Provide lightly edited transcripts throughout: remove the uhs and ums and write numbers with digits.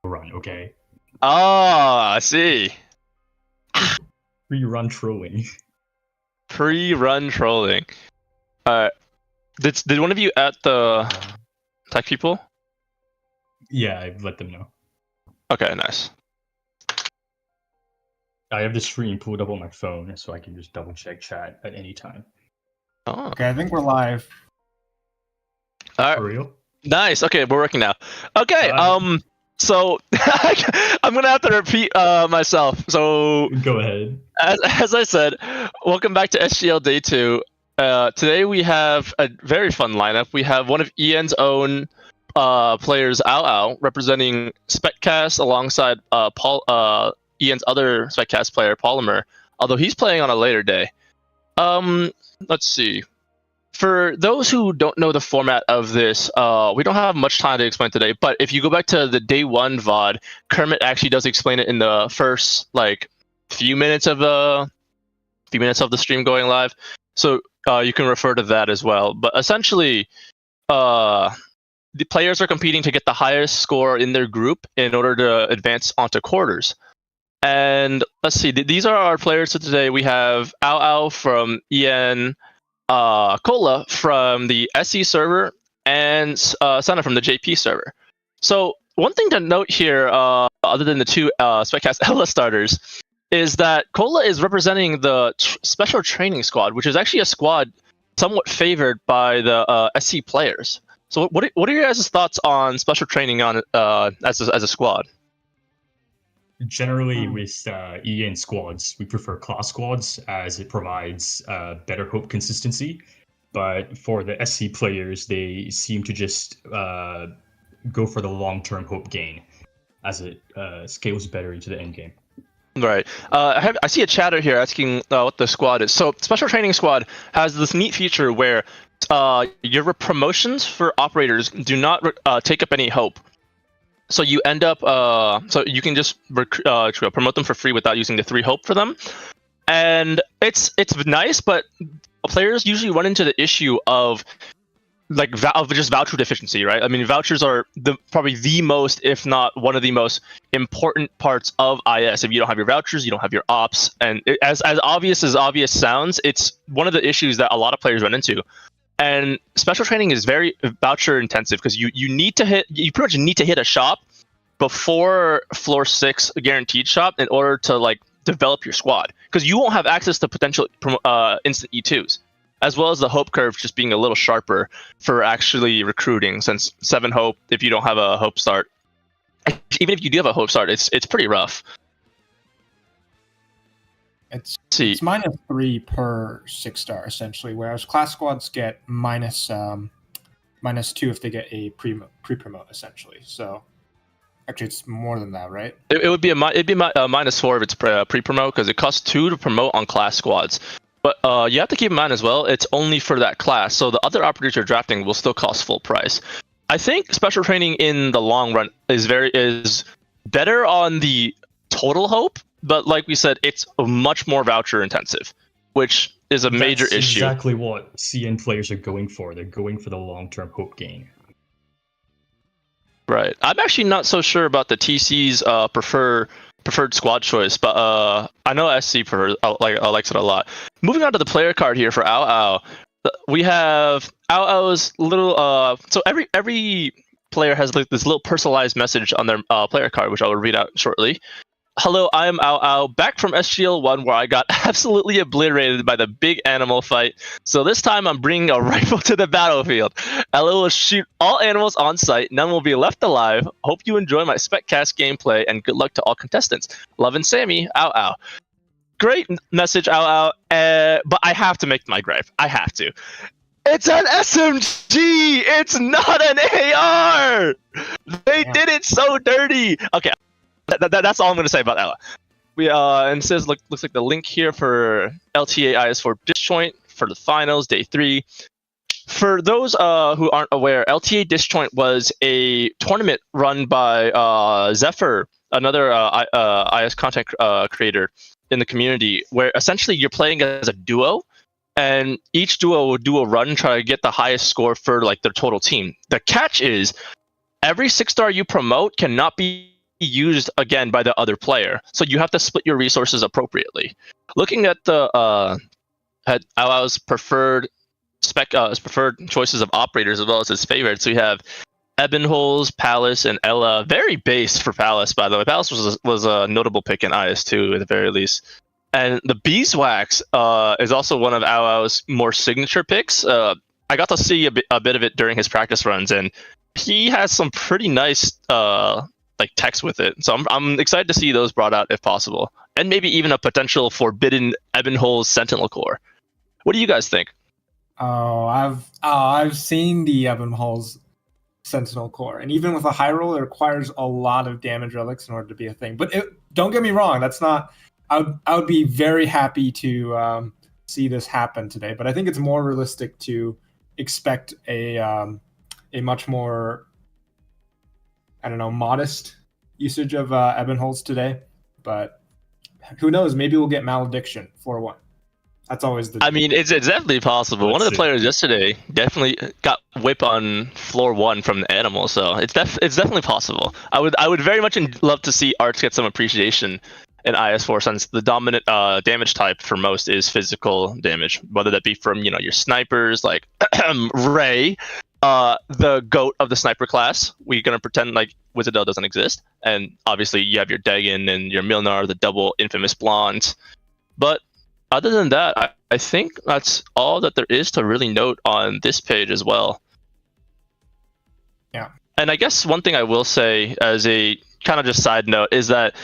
run, okay? Ah, I see. Pre-run trolling. Pre-run trolling. Did one of you at the tech people? Yeah, I've let them know. Okay, nice. I have the stream pulled up on my phone, so I can just double check chat at any time. Oh. Okay, I think we're live. All right. For real? Nice. Okay, we're working now. Okay. So I'm gonna have to repeat myself. So Go ahead. as I said, welcome back to SGL Day 2. Today we have a very fun lineup. We have one of Ian's own players, Aoao, representing Speccast alongside Ian's other Speccast player, Polymer, although he's playing on a later day. Let's see. For those who don't know the format of this, we don't have much time to explain today, but if you go back to the day 1 VOD, Kermit actually does explain it in the first few minutes of the stream going live. So you can refer to that as well. But essentially, the players are competing to get the highest score in their group in order to advance onto quarters. And let's see, these are our players for today. We have Aoao from EN, Cola from the SE server, and Sena from the JP server. So one thing to note here, other than the two Speccast Ella starters, is that Cola is representing the Special Training Squad, which is actually a squad somewhat favored by the SC players. So what are your guys' thoughts on Special Training on as a squad? Generally, with EN squads, we prefer class squads as it provides better hope consistency. But for the SC players, they seem to just go for the long-term hope gain as it scales better into the end game. Right. I see a chatter here asking what the squad is. So Special Training Squad has this neat feature where your promotions for operators do not take up any hope. So you end up, so you can just promote them for free without using the 3 hope for them. And it's nice, but players usually run into the issue of just voucher deficiency, right? I mean, vouchers are probably the most, if not one of the most important parts of IS. If you don't have your vouchers, you don't have your ops. And as obvious as obvious sounds, it's one of the issues that a lot of players run into. And Special Training is very voucher intensive because you pretty much need to hit a shop before floor 6 guaranteed shop in order to develop your squad, because you won't have access to potential instant E2s, as well as the hope curve just being a little sharper for actually recruiting, since 7 hope, if you don't have a hope start, even if you do have a hope start, it's pretty rough. It's -3 per 6-star essentially, whereas class squads get -2 if they get a pre-promote essentially. So actually, it's more than that, right? It'd be -4 if it's pre-promote, because it costs 2 to promote on class squads. But you have to keep in mind as well, it's only for that class, so the other operators you're drafting will still cost full price. I think Special Training in the long run is better on the total hope, but like we said, it's much more voucher intensive, which is a major issue. That's exactly what CN players are going for. They're going for the long-term hope gain. Right. I'm actually not so sure about the TC's preferred squad choice, but I know SC likes it a lot. Moving on to the player card here for Aoao, we have Aoao's little. So every player has this little personalized message on their player card, which I will read out shortly. Hello, I am Aoao, back from SGL 1, where I got absolutely obliterated by the big animal fight. So this time I'm bringing a rifle to the battlefield. Ella will shoot all animals on sight. None will be left alive. Hope you enjoy my Speccast gameplay, and good luck to all contestants. Love and Sammy, Aoao. Great message, Aoao, but I have to make my gripe. I have to. It's an SMG! It's not an AR! They did it so dirty! Okay. That's all I'm going to say about Ella. And it says, looks like the link here for LTA IS4 Disjoint for the finals, day 3. For those who aren't aware, LTA Disjoint was a tournament run by Zephyr, another IS content creator in the community, where essentially you're playing as a duo, and each duo will do a run, try to get the highest score for their total team. The catch is, every 6-star you promote cannot be used again by the other player. So you have to split your resources appropriately. Looking at the at Aoao's preferred preferred choices of operators as well as his favorites, we have Ebonholes, Palace, and Ella. Very base for Palace, by the way. Palace was a notable pick in IS2 at the very least. And the Beeswax is also one of Aoao's more signature picks. I got to see a bit of it during his practice runs, and he has some pretty nice like text with it. So I'm excited to see those brought out if possible, and maybe even a potential forbidden Ebonholes Sentinel core. What do you guys think? Oh, I've seen the Ebonholes Sentinel core, and even with a high roll, it requires a lot of damage relics in order to be a thing. But don't get me wrong, that's not. I would be very happy to see this happen today, but I think it's more realistic to expect a much more, I don't know, modest usage of Ebonholes today. But who knows? Maybe we'll get Malediction 4-1. That's always the. I mean, it's definitely possible. One of the players yesterday definitely got whip on floor 1 from the animal, so it's definitely possible. I would very much love to see Arts get some appreciation in IS4, since the dominant damage type for most is physical damage, whether that be from your snipers like Ray, the goat of the sniper class. We're gonna pretend like Wizardell doesn't exist, and obviously you have your Dagon and your Milnar, the double infamous blondes. But other than that, I think that's all that there is to really note on this page as well. Yeah. And I guess one thing I will say as a kind of just side note is that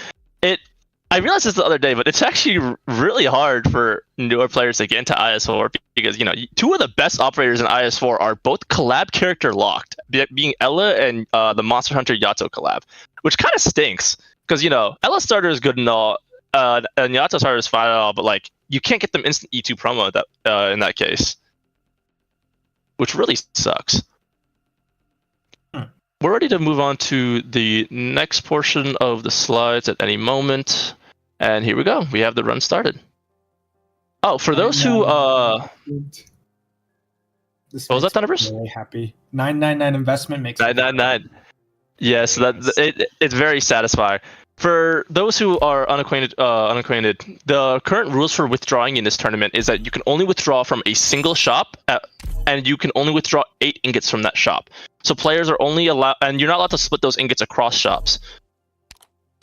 I realized this the other day, but it's actually really hard for newer players to get into IS4 because, two of the best operators in IS4 are both collab character locked, being Ella and the Monster Hunter Yato collab, which kind of stinks because, Ella starter is good and all, and Yato starter is fine and all, but like you can't get them instant E2 promo in that case, which really sucks. We're ready to move on to the next portion of the slides at any moment. And here we go. We have the run started. Oh, for those who... what was that, Tenebris? Really happy. 999 investment makes 999. Yes, it's very satisfying. For those who are unacquainted, the current rules for withdrawing in this tournament is that you can only withdraw from a single shop, and you can only withdraw 8 ingots from that shop. So players are only allowed, and you're not allowed to split those ingots across shops.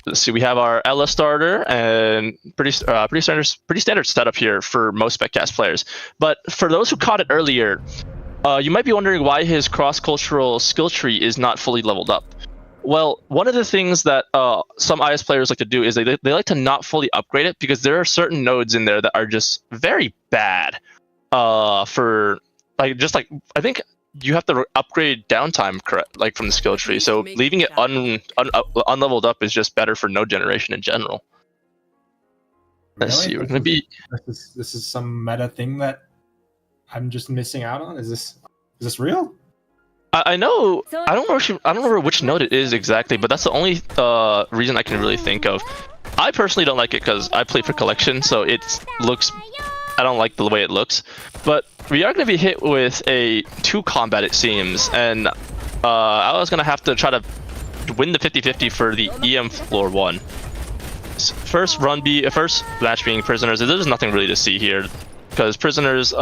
Let's see, we have our Ella starter, and pretty standard setup here for most Speccast players. But for those who caught it earlier, you might be wondering why his cross-cultural skill tree is not fully leveled up. Well, one of the things that some IS players like to do is they like to not fully upgrade it because there are certain nodes in there that are just very bad. For I think you have to upgrade downtime from the skill tree. So leaving it unleveled up is just better for node generation in general. Let's see. We're gonna be. This is some meta thing that I'm just missing out on. Is this real? I know. I don't remember which node it is exactly, but that's the only reason I can really think of. I personally don't like it because I play for collection, so I don't like the way it looks. But we are going to be hit with a 2 combat, it seems, and I was going to have to try to win the 50-50 for the EM floor 1. First match being prisoners. There's nothing really to see here. Because prisoners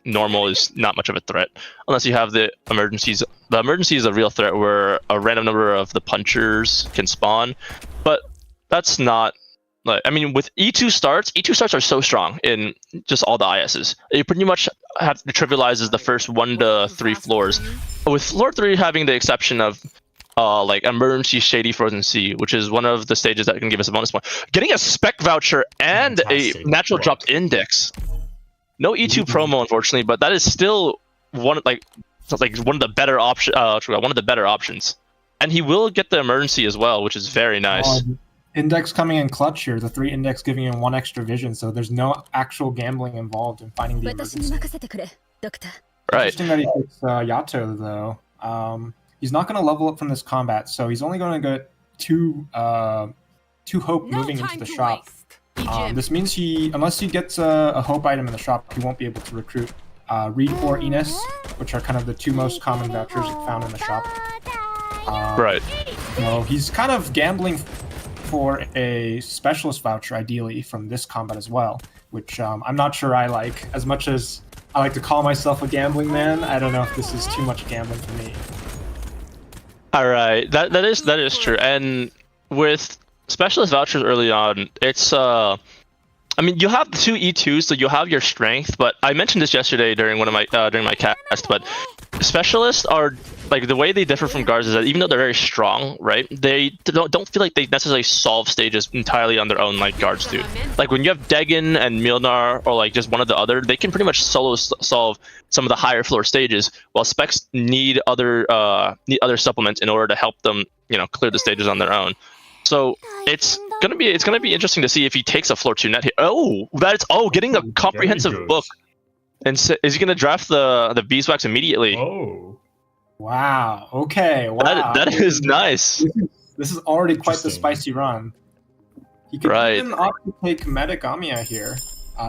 normal is not much of a threat unless you have the emergencies. The emergency is a real threat where a random number of the punchers can spawn, but that's not like, I mean, with E2 starts are so strong in just all the ISs. It pretty much trivializes the first 1 to 3 floors, with floor 3 having the exception of like emergency shady frozen sea, which is one of the stages that can give us a bonus point. Getting a spec voucher and a natural dropped index. No E2 promo, unfortunately, but that is still one of the better options. And he will get the emergency as well, which is very nice. Index coming in clutch here. The 3 index giving him 1 extra vision, so there's no actual gambling involved in finding the emergency. Right. Interesting that he picks Yato though. He's not going to level up from this combat, so he's only going to get 2 hope moving into the shop. This means unless he gets a hope item in the shop, he won't be able to recruit Reed or Enos, which are kind of the 2 most common vouchers found in the shop. Right. No, he's kind of gambling for a specialist voucher, ideally, from this combat as well, which I'm not sure I like. As much as I like to call myself a gambling man, I don't know if this is too much gambling for me. All right, that is true. And with specialist vouchers early on, it's I mean, you have the 2 E2s, so you have your strength. But I mentioned this yesterday during one of my during my cast. But specialists are like, the way they differ from guards is that even though they're very strong, right? They don't feel like they necessarily solve stages entirely on their own like guards do. Like when you have Degen and Milnar, or like just one or the other, they can pretty much solo solve some of the higher floor stages, while specs need other supplements in order to help them, you know, clear the stages on their own. So it's gonna be interesting to see if he takes a floor 2 net here. Oh, getting a comprehensive book. And so, is he gonna draft the beeswax immediately? Oh, wow. Okay. Wow. That is nice. This is already quite the spicy run. He could even opt to take Metagamiya here.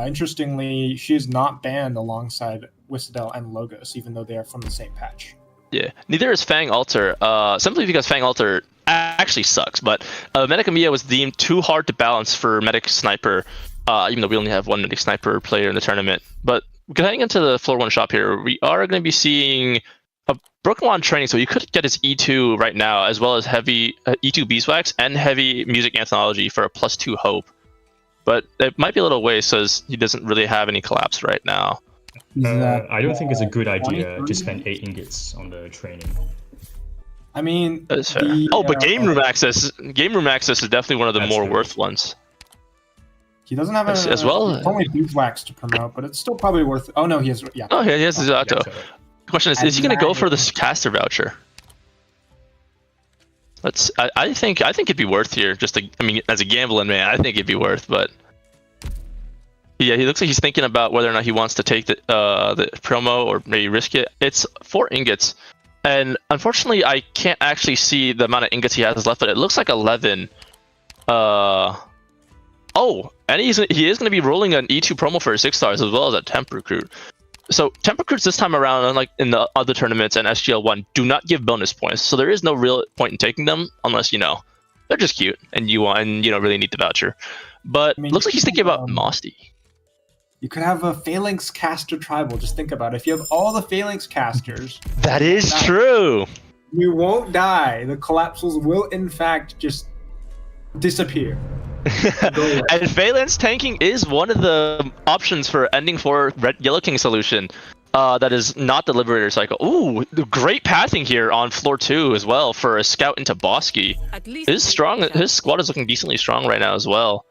Interestingly, she is not banned alongside Whistle and Logos, even though they are from the same patch. Yeah, neither is Fang Alter, simply because Fang Alter actually sucks, but Metagamiya was deemed too hard to balance for Medic Sniper, even though we only have one Medic Sniper player in the tournament. But getting into the floor 1 shop here, we are going to be seeing a Broken Wand training, so you could get his E2 right now, as well as heavy E2 Beeswax and heavy Music Anthology for a +2 hope. But it might be a little waste, because he doesn't really have any collapse right now. I don't think it's a good idea to spend 8 ingots on the training. I mean, but game room access is definitely one of the more worth ones. He doesn't have as well. Only beeswax to promote, but it's still probably worth. Oh no, he has. Yeah. Oh yeah, he has his auto. The question is he going to go for this caster voucher? I think it'd be worth here. As a gambling man, I think it'd be worth, but. Yeah, he looks like he's thinking about whether or not he wants to take the promo or maybe risk it. It's 4 ingots, and unfortunately, I can't actually see the amount of ingots he has left, but it looks like 11. Oh, and he is going to be rolling an E2 promo for 6 stars as well as a temp recruit. So temp recruits this time around, unlike in the other tournaments and SGL1, do not give bonus points. So there is no real point in taking them unless they're just cute and you don't really need the voucher. But looks like he's thinking about Mosty. You could have a Phalanx caster tribal. Just think about it. If you have all the Phalanx casters... That is true! You won't die. The collapsals will, in fact, just disappear. And Phalanx tanking is one of the options for ending for Yellow King solution. That is not the Liberator cycle. Ooh, great pathing here on floor 2 as well for a scout into Bosky. His squad is looking decently strong right now as well.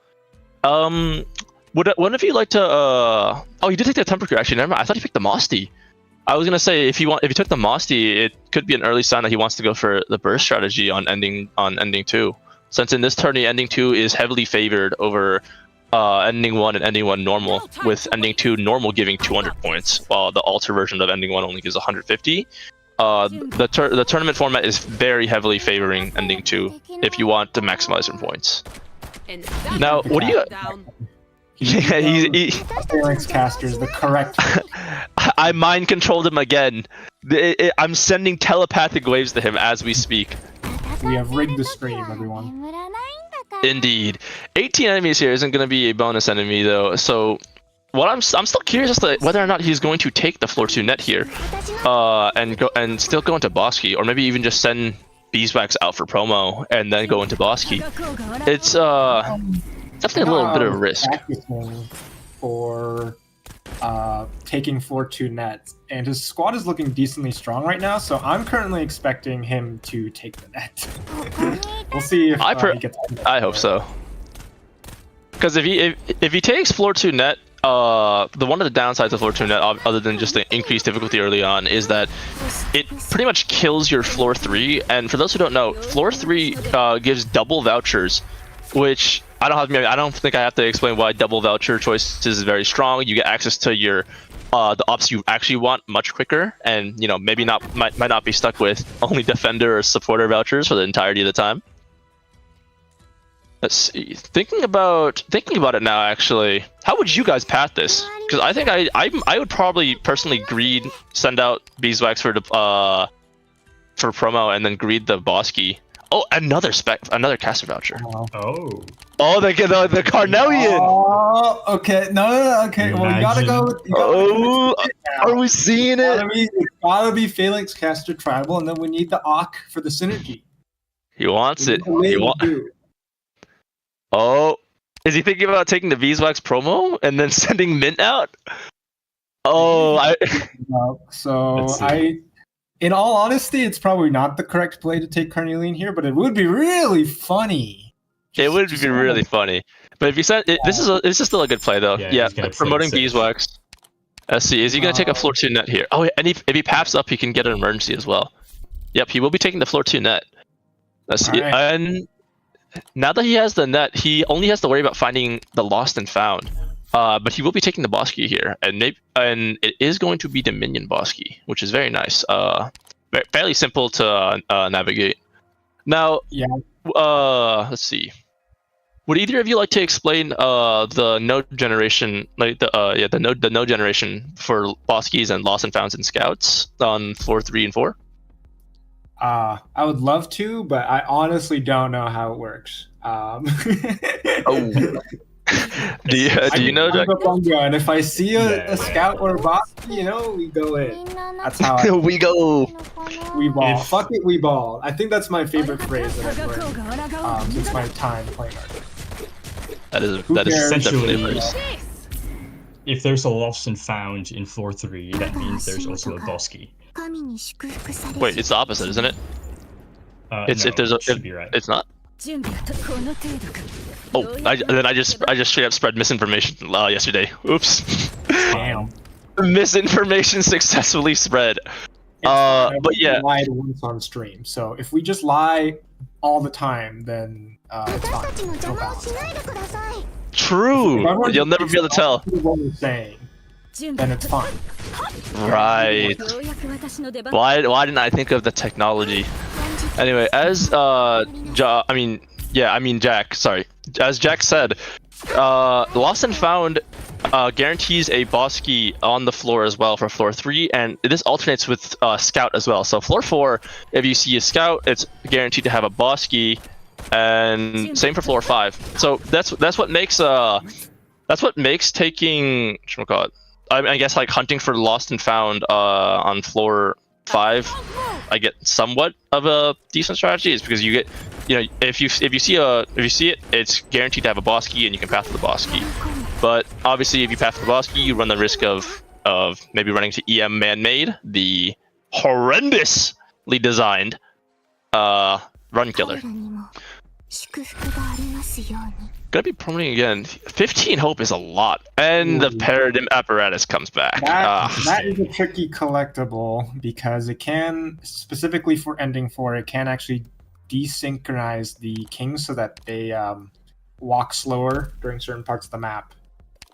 Would one of you like to? Oh, you did take the temper recruit. Actually, never mind. I thought he picked the Mosty. I was gonna say if he took the Mosty, it could be an early sign that he wants to go for the burst strategy on ending 2. Since in this tourney, ending 2 is heavily favored over ending 1 and ending 1 normal, with ending 2 normal giving 200 points, while the alter version of ending 1 only gives 150. The tournament format is very heavily favoring ending 2 if you want to maximize your points. Now, what do you? Yeah, Phalanx casters the correct. I mind controlled him again. I'm sending telepathic waves to him as we speak. We have rigged the stream, everyone. Indeed. 18 enemies here isn't going to be a bonus enemy though. So, what I'm still curious as to whether or not he's going to take the floor 2 net here, and still go into Bosky, or maybe even just send Beeswax out for promo and then go into Bosky. It's definitely a little bit of a risk. For taking floor 2 nets, and his squad is looking decently strong right now, so I'm currently expecting him to take the net. We'll see if he gets. I hope so. Because if he takes floor 2 net, one of the downsides of floor 2 net, other than just the increased difficulty early on, is that it pretty much kills your floor 3. And for those who don't know, floor 3 gives double vouchers, which I don't think I have to explain why double voucher choice is very strong. You get access to your the ops you actually want much quicker, and maybe might not be stuck with only defender or supporter vouchers for the entirety of the time. Let's see. Thinking about it now, actually, how would you guys path this? Because I think I would probably personally send out Beeswax for promo, and then greed the Bosky. Oh, another caster voucher. Oh. Oh, the Carnelian. Oh, okay. No. Okay. Well, you gotta go. Are we seeing it? It's gotta be Phalanx caster tribal, and then we need the Auk for the synergy. He wants it. Oh, is he thinking about taking the Beeswax promo and then sending Mint out? Oh, in all honesty, it's probably not the correct play to take Carnelian here, but it would be really funny. It would be really funny. But if you said this is still a good play though. Yeah, promoting Beeswax. Let's see, is he gonna take a floor 2 net here? Oh, and if he paps up, he can get an emergency as well. Yep, he will be taking the floor 2 net. Let's see, and now that he has the net, he only has to worry about finding the lost and found. But he will be taking the boss key here, and it is going to be the minion boss key, which is very nice. Fairly simple to navigate. Now, let's see. Would either of you like to explain the node generation, like the node generation for boss keys and lost and founds and scouts on floor 3 and 4? I would love to, but I honestly don't know how it works. Do you know, Jack? And if I see a scout or a boss, we go in. That's how we go. We ball. Fuck it, we ball. I think that's my favorite phrase that I've learned since my time playing Arcade. That is essentially a phrase. If there's a lost and found in floor 3, that means there's also a boss key. Wait, it's the opposite, isn't it? It's should be right. It's not. Oh, I just straight up spread misinformation yesterday. Oops. Damn. Misinformation successfully spread. But yeah. Lied once on stream, so if we just lie all the time, then it's fine. No balance. True. You'll never be able to tell. What we're saying, then it's fine. Right. Why didn't I think of the technology? Anyway, as Jack. Sorry. As Jack said, Lost and Found guarantees a boss key on the floor as well for floor 3, and this alternates with Scout as well. So floor 4, if you see a Scout, it's guaranteed to have a boss key, and same for floor 5. So that's what makes taking I guess like hunting for Lost and Found on floor 5, I get somewhat of a decent strategy, is because you get, if you see it, it's guaranteed to have a boss key and you can path to the boss key. But obviously if you path to the boss key, you run the risk of maybe running to EM man-made, the horrendously designed run killer. Gonna be promoting again. 15 hope is a lot, and the paradigm apparatus comes back. That is a tricky collectible, because it can, specifically for ending 4, it can actually desynchronize the kings so that they walk slower during certain parts of the map.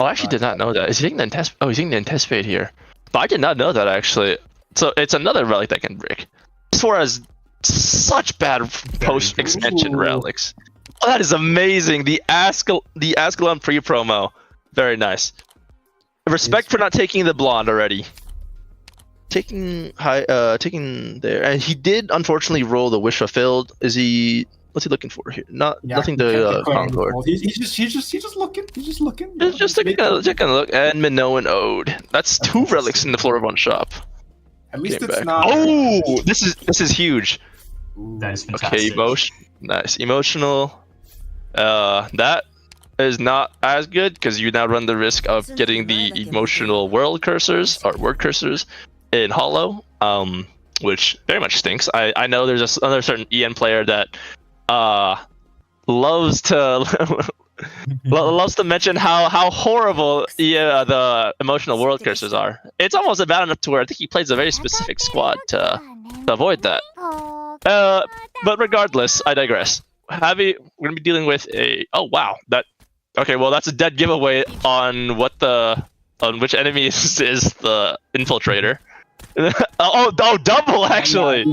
Oh, I actually did not know that. Is he taking the he's taking the anticipate here, but I did not know that actually. So it's another relic that can break. As far as such bad post-expansion relics. Oh, that is amazing. The Ascalon pre-promo. Very nice. Respect for not taking the blonde already. Taking there. And he did unfortunately roll the wish fulfilled. What's he looking for here? Nothing to concord. He's just looking. Just taking a look. And Minoan Ode. That's 2 relics in the floor of 1 shop. At least it's not. Oh, this is huge. That is fantastic. Okay, nice. Emotional. That is not as good, because you now run the risk of getting the emotional world cursors or word cursors in Hollow, which very much stinks. I know there's another certain EN player that loves to mention how horrible the emotional world cursors are. It's almost bad enough to where I think he plays a very specific squad to avoid that. But regardless, I digress. We're gonna be dealing with a that's a dead giveaway on which enemy is the infiltrator. Double actually.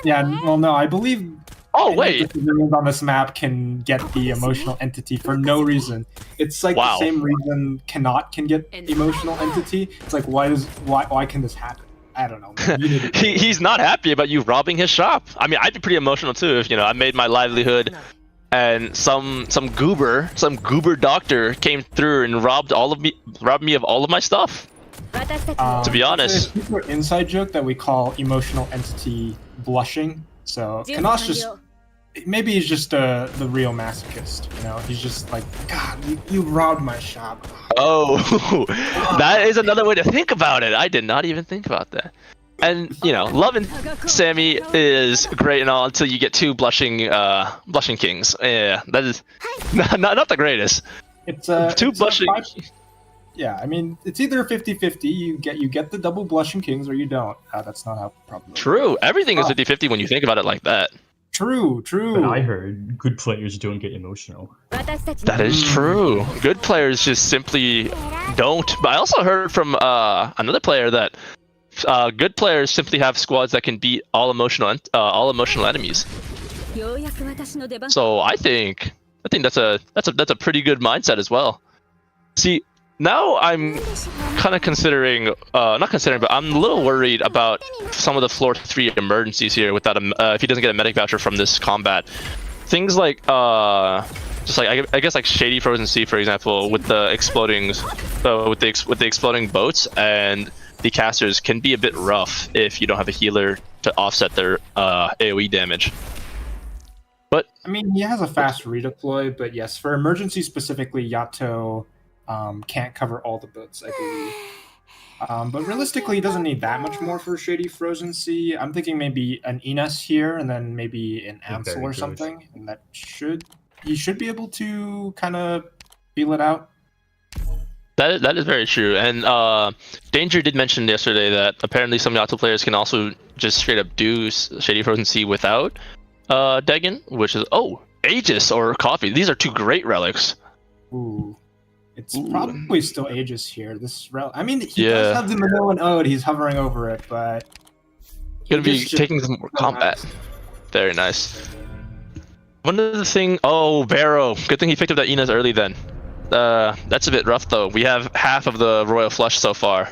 Yeah. Well, no, I believe. Oh wait. On this map can get the emotional entity for no reason. It's like the same reason can get emotional entity. It's like why can this happen? I don't know. Man. You need to He's not happy about you robbing his shop. I mean, I'd be pretty emotional too if I made my livelihood, and some goober doctor came through and robbed me of all of my stuff. To be honest, it's an inside joke that we call emotional entity blushing. So Kanash just maybe he's just the real masochist. He's just like, God, you robbed my shop. Oh, that is another way to think about it. I did not even think about that. And loving Sammy is great and all until you get two blushing kings. Yeah, that is not the greatest. It's two blushing. Yeah, I mean, it's either 50-50. You get the double blushing kings or you don't. That's not how probably. True. Everything is 50-50 when you think about it like that. True. But I heard good players don't get emotional. That is true. Good players just simply don't. But I also heard from another player that good players simply have squads that can beat all emotional enemies. So I think that's a pretty good mindset as well. See, now I'm kind of considering, not considering, but I'm a little worried about some of the floor 3 emergencies here without if he doesn't get a medic voucher from this combat. Things like, just like I guess like Shady Frozen Sea, for example, with the exploding, with the exploding boats and the casters can be a bit rough if you don't have a healer to offset their AoE damage. But I mean, he has a fast redeploy, but yes, for emergency specifically, Yato can't cover all the boats, I believe. But realistically, he doesn't need that much more for Shady Frozen Sea. I'm thinking maybe an Ines here, and then maybe an Alyssal or something, and he should be able to kind of feel it out. That is very true. And Danger did mention yesterday that apparently some Yato players can also just straight up do Shady Frozen Sea without Degen, which is Aegis or Coffee. These are two great relics. Ooh. It's probably still Aegis here. I mean, he does have the Minoan Ode. He's hovering over it, but gonna be taking some more combat. Very nice. One other thing. Oh, Barrow. Good thing he picked up that Ines early then. That's a bit rough though. We have half of the Royal Flush so far.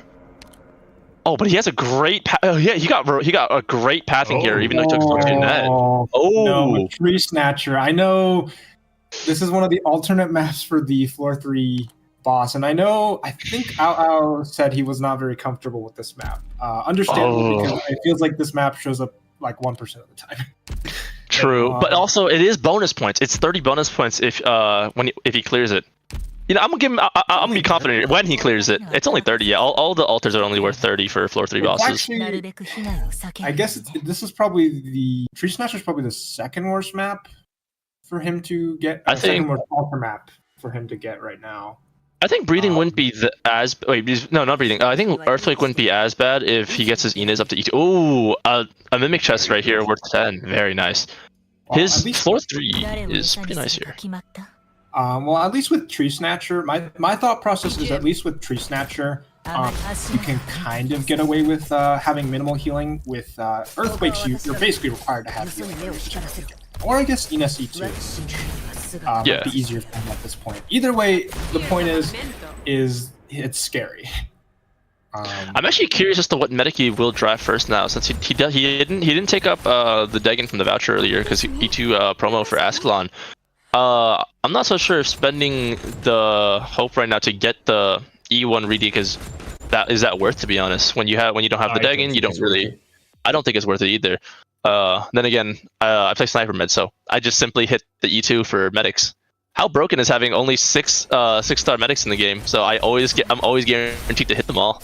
Oh, but he has a great he got a great pathing here, even though he took so much net. No, Tree Snatcher. I know this is one of the alternate maps for the floor 3 boss, and I think Aoao said he was not very comfortable with this map. Understandable, because it feels like this map shows up like 1% of the time. True, but also it is bonus points. It's 30 bonus points if he clears it. I'm gonna give him. I'm be confident when he clears it. It's only 30. Yeah, all the altars are only worth 30 for floor 3 bosses. Actually, I guess this is probably the Tree Snatcher is probably the second worst map for him to get. I think second worst altar map for him to get right now. I think Breathing wouldn't be not Breathing. I think Earthquake wouldn't be as bad if he gets his Ines up to E2. Ooh, a Mimic Chest right here worth 10. Very nice. His floor 3 is pretty nice here. Well, at least with Tree Snatcher, my thought process is at least with Tree Snatcher, you can kind of get away with having minimal healing. With Earthquakes, you're basically required to have healing. Or I guess Ines E2 might be easier for him at this point. Either way, the point is it's scary. I'm actually curious as to what medic he will drive first now, since he didn't take up the Degen from the voucher earlier because E2 promo for Ascalon. I'm not so sure if spending the hope right now to get the E1 redec is that worth, to be honest. When you don't have the Degen, you don't really. I don't think it's worth it either. Then again, I play sniper med, so I just simply hit the E2 for medics. How broken is having only 6-star medics in the game? So I'm always guaranteed to hit them all.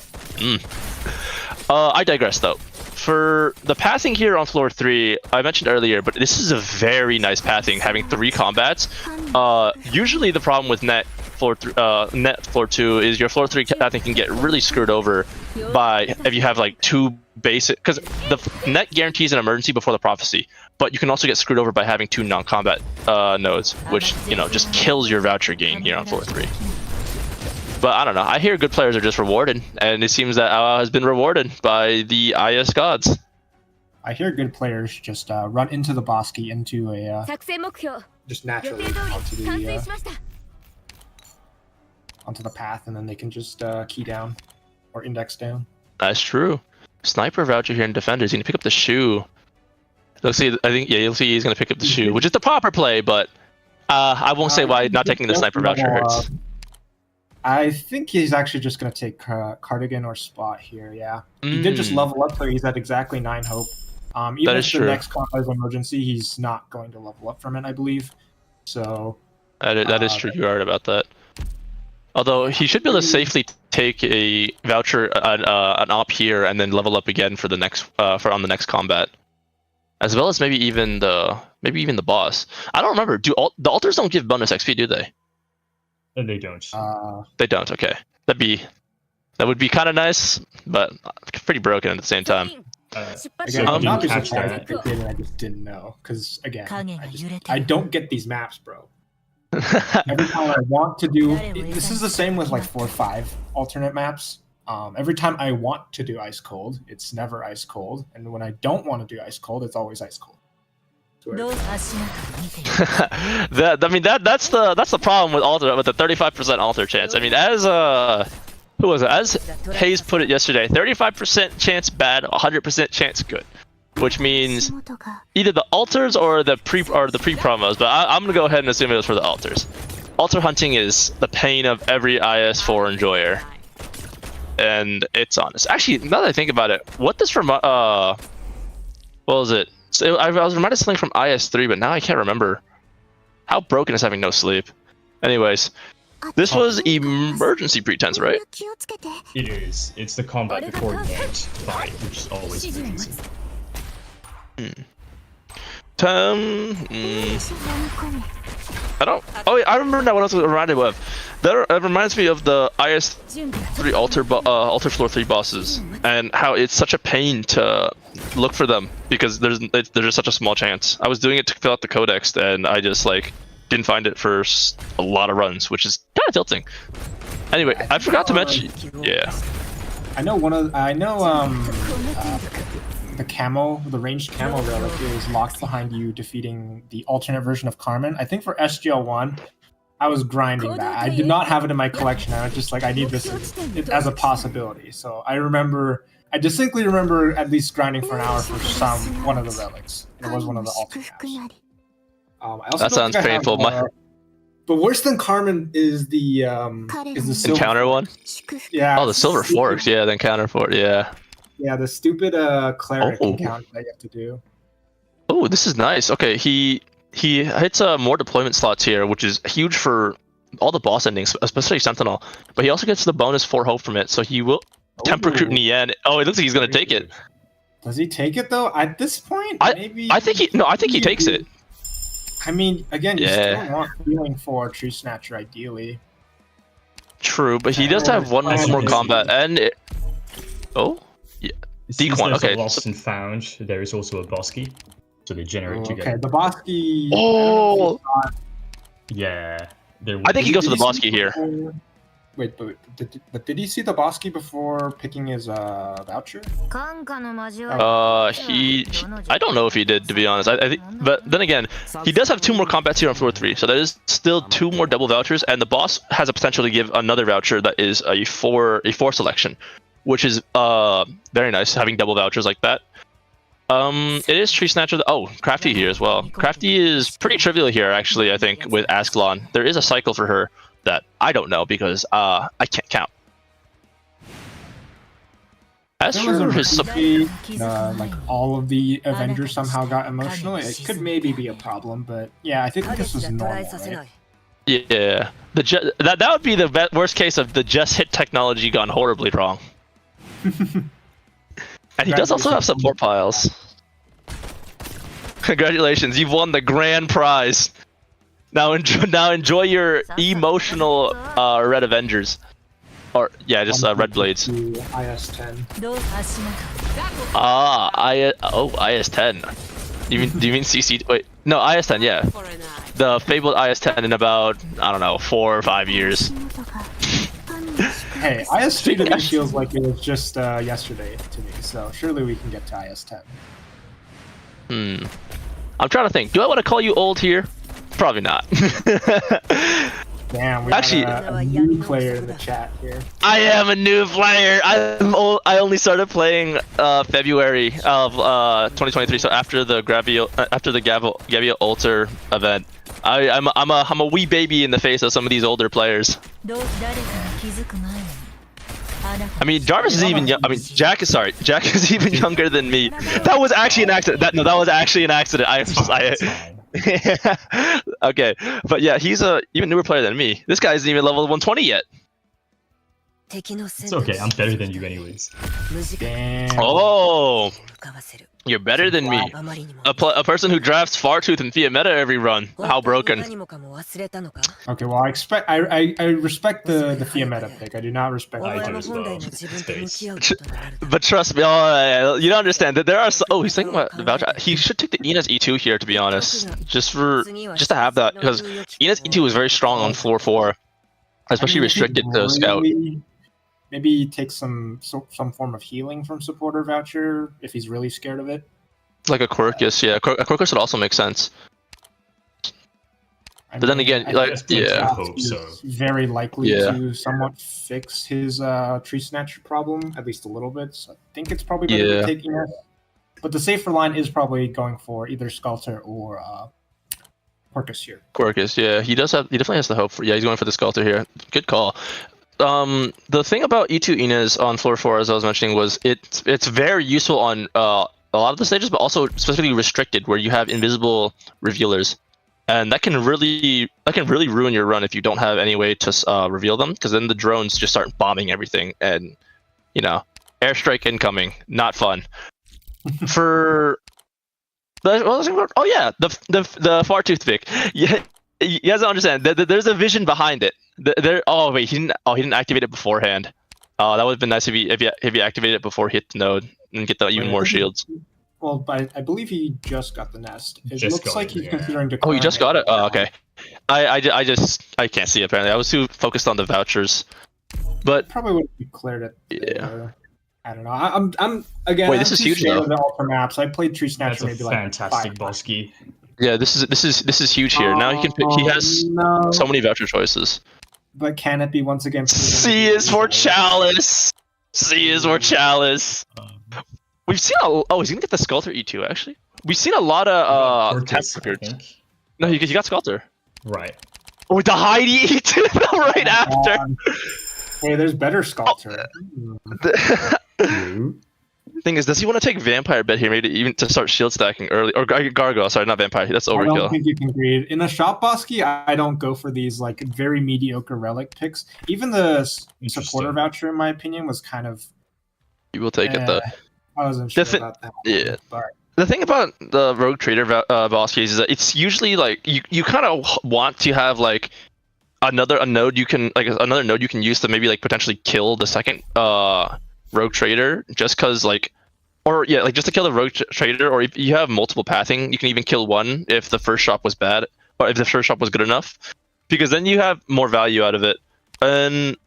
I digress though. For the pathing here on floor 3, I mentioned earlier, but this is a very nice pathing, having 3 combats. Usually the problem with net floor 2 is your floor 3 pathing can get really screwed over by if you have like 2 basic, because the net guarantees an emergency before the prophecy, but you can also get screwed over by having 2 non-combat nodes, which just kills your voucher gain here on floor 3. But I don't know. I hear good players are just rewarded, and it seems that Aoao has been rewarded by the IS gods. I hear good players just run into the bosque into a just naturally onto the path, and then they can just key down or index down. That's true. Sniper voucher here in defender. He's gonna pick up the shoe. Let's see. I think you'll see he's gonna pick up the shoe, which is the proper play, but I won't say why not taking the sniper voucher hurts. I think he's actually just gonna take Cardigan or Spot here. Yeah, he did just level up, so he's at exactly 9 hope. Even if the next combat is emergency, he's not going to level up from it, I believe. So that is true. You are right about that. Although he should be able to safely take a voucher, an op here, and then level up again for the next on the next combat, as well as maybe even the boss. I don't remember. Do the altars don't give bonus XP, do they? They don't. They don't. Okay, that would be kind of nice, but pretty broken at the same time. Again, I'm not just surprised that they did, and I just didn't know, because again, I don't get these maps, bro. Every time I want to do, this is the same with like 4 or 5 alternate maps. Every time I want to do ice cold, it's never ice cold, and when I don't want to do ice cold, it's always ice cold. That's the problem with the 35% alter chance. I mean, as who was it? As Hayes put it yesterday, 35% chance bad, 100% chance good, which means either the alters or the pre promos. But I'm gonna go ahead and assume it was for the alters. Alter hunting is the pain of every IS4 enjoyer, and it's honest. Actually, now that I think about it, what this from what was it? So I was reminded of something from IS3, but now I can't remember. How broken is having no sleep? Anyways, this was emergency pretense, right? It is. It's the combat before you can't fight, which is always emergency. I don't. Oh, yeah, I remember now what I was reminded of. That reminds me of the IS3 Alter Floor 3 bosses, and how it's such a pain to look for them because there's just such a small chance. I was doing it to fill out the codex, and I just like didn't find it for a lot of runs, which is kind of tilting. Anyway, I forgot to mention. Yeah. I know the ranged camo relic is locked behind you defeating the alternate version of Carmen. I think for SGL 1, I was grinding that. I did not have it in my collection. I was just like, I need this as a possibility. So I distinctly remember at least grinding for an hour for one of the relics. It was one of the alternate maps. That sounds painful. But worse than Carmen is the silver encounter one. Yeah. Oh, the silver forks. Yeah, the encounter fort. Yeah. Yeah, the stupid cleric encounter that you have to do. Oh, this is nice. Okay, he hits more deployment slots here, which is huge for all the boss endings, especially Sentinel. But he also gets the bonus 4 hope from it, so he will temp recruit in the end. Oh, it looks like he's gonna take it. Does he take it though? At this point, maybe. I think he takes it. I mean, again, you still want healing for Tree Snatcher, ideally. True, but he does have one more combat, and yeah, Dequan. Okay. Lost and found. There is also a Bosky, so they generate together. Okay, the Bosky. Oh. Yeah. I think he goes for the Bosky here. Wait, but did he see the Bosky before picking his voucher? I don't know if he did, to be honest. I think, but then again, he does have 2 more combats here on floor 3, so there is still 2 more double vouchers, and the boss has a potential to give another voucher that is a 4 selection, which is very nice having double vouchers like that. It is Tree Snatcher. Crafty here as well. Crafty is pretty trivial here, actually. I think with Ascalon, there is a cycle for her that I don't know because I can't count. As for his like all of the Avengers somehow got emotional, it could maybe be a problem, but yeah, I think this was normal, right? Yeah, that would be the worst case of the just hit technology gone horribly wrong. And he does also have support piles. Congratulations, you've won the grand prize. Now enjoy your emotional Red Avengers. Or, yeah, just Red Blades. IS-10. IS-10. Do you mean CC? Wait, no, IS-10, yeah. The fabled IS-10 in about, I don't know, 4 or 5 years. Hey, IS-3 to me feels like it was just yesterday to me, so surely we can get to IS-10. I'm trying to think. Do I want to call you old here? Probably not. Damn, we Actually, got a new player in the chat here. I am a new player. I only started playing February of 2023, so after the Gavia Alter event. I'm a wee baby in the face of some of these older players. I mean, Jarvis is even young. I mean, Jack is even younger than me. That was actually an accident. That was actually an accident. Okay, but yeah, he's a even newer player than me. This guy isn't even level 120 yet. It's okay, I'm better than you anyways. Damn. Oh, you're better than me. A person who drafts Fartooth and Via Meta every run. How broken. Okay, well, I respect the Via Meta pick. I do not respect I the do as well. But trust me, you don't understand that there are. Oh, he's thinking about the voucher. He should take the Ina's E2 here, to be honest, just to have that, because Ina's E2 is very strong on floor 4, especially restricted to scout. Maybe take some form of healing from supporter voucher if he's really scared of it. Like a Quirkus, yeah. A Quirkus would also make sense. But then again, like, yeah, very likely to somewhat fix his tree snatcher problem, at least a little bit. So I think it's probably better to take Ines. But the safer line is probably going for either Sculptor or Quirkus here. Quirkus, yeah, he definitely has the hope for. Yeah, he's going for the Sculptor here. Good call. The thing about E2 Ines on floor 4, as I was mentioning, was it's very useful on a lot of the stages, but also specifically restricted, where you have invisible revealers, and that can really ruin your run if you don't have any way to reveal them, because then the drones just start bombing everything, and airstrike incoming, not fun. The Fartooth pick. Yeah, you guys don't understand. There's a vision behind it. Oh wait, he didn't activate it beforehand. That would have been nice if he activated it before he hit the node and get even more shields. Well, I believe he just got the nest. It looks like he's considering declaring. Oh, you just got it? Oh, okay. I can't see it, apparently. I was too focused on the vouchers. But probably would have declared it. Yeah. I don't know. I'm again. Wait, this is huge though. The Ultra maps. I played Tree Snatcher maybe like fantastic Bosky. Yeah, this is huge here. Now he can pick. He has so many voucher choices. But can it be once again? C is for Chalice. C is for Chalice. We've seen he's gonna get the Sculptor E2 actually. We've seen a lot of No, he got Sculptor. Right. With the Heidi E2 right after. Hey, there's better Sculptor. Thing is, does he want to take Vampire Bet here, maybe even to start shield stacking early, or Gargoyle? Sorry, not Vampire. That's overkill. I don't think you can greed in a shop Bosky. I don't go for these like very mediocre relic picks. Even the supporter voucher, in my opinion, was kind of. You will take it though. I wasn't sure about that. Yeah. But the thing about the Rogue Trader Bosky is that it's usually like you kind of want to have like another node you can use to maybe like potentially kill the second Rogue Trader, just cause like, or yeah, like just to kill the Rogue Trader, or if you have multiple pathing, you can even kill one if the first shop was bad, or if the first shop was good enough, because then you have more value out of it. And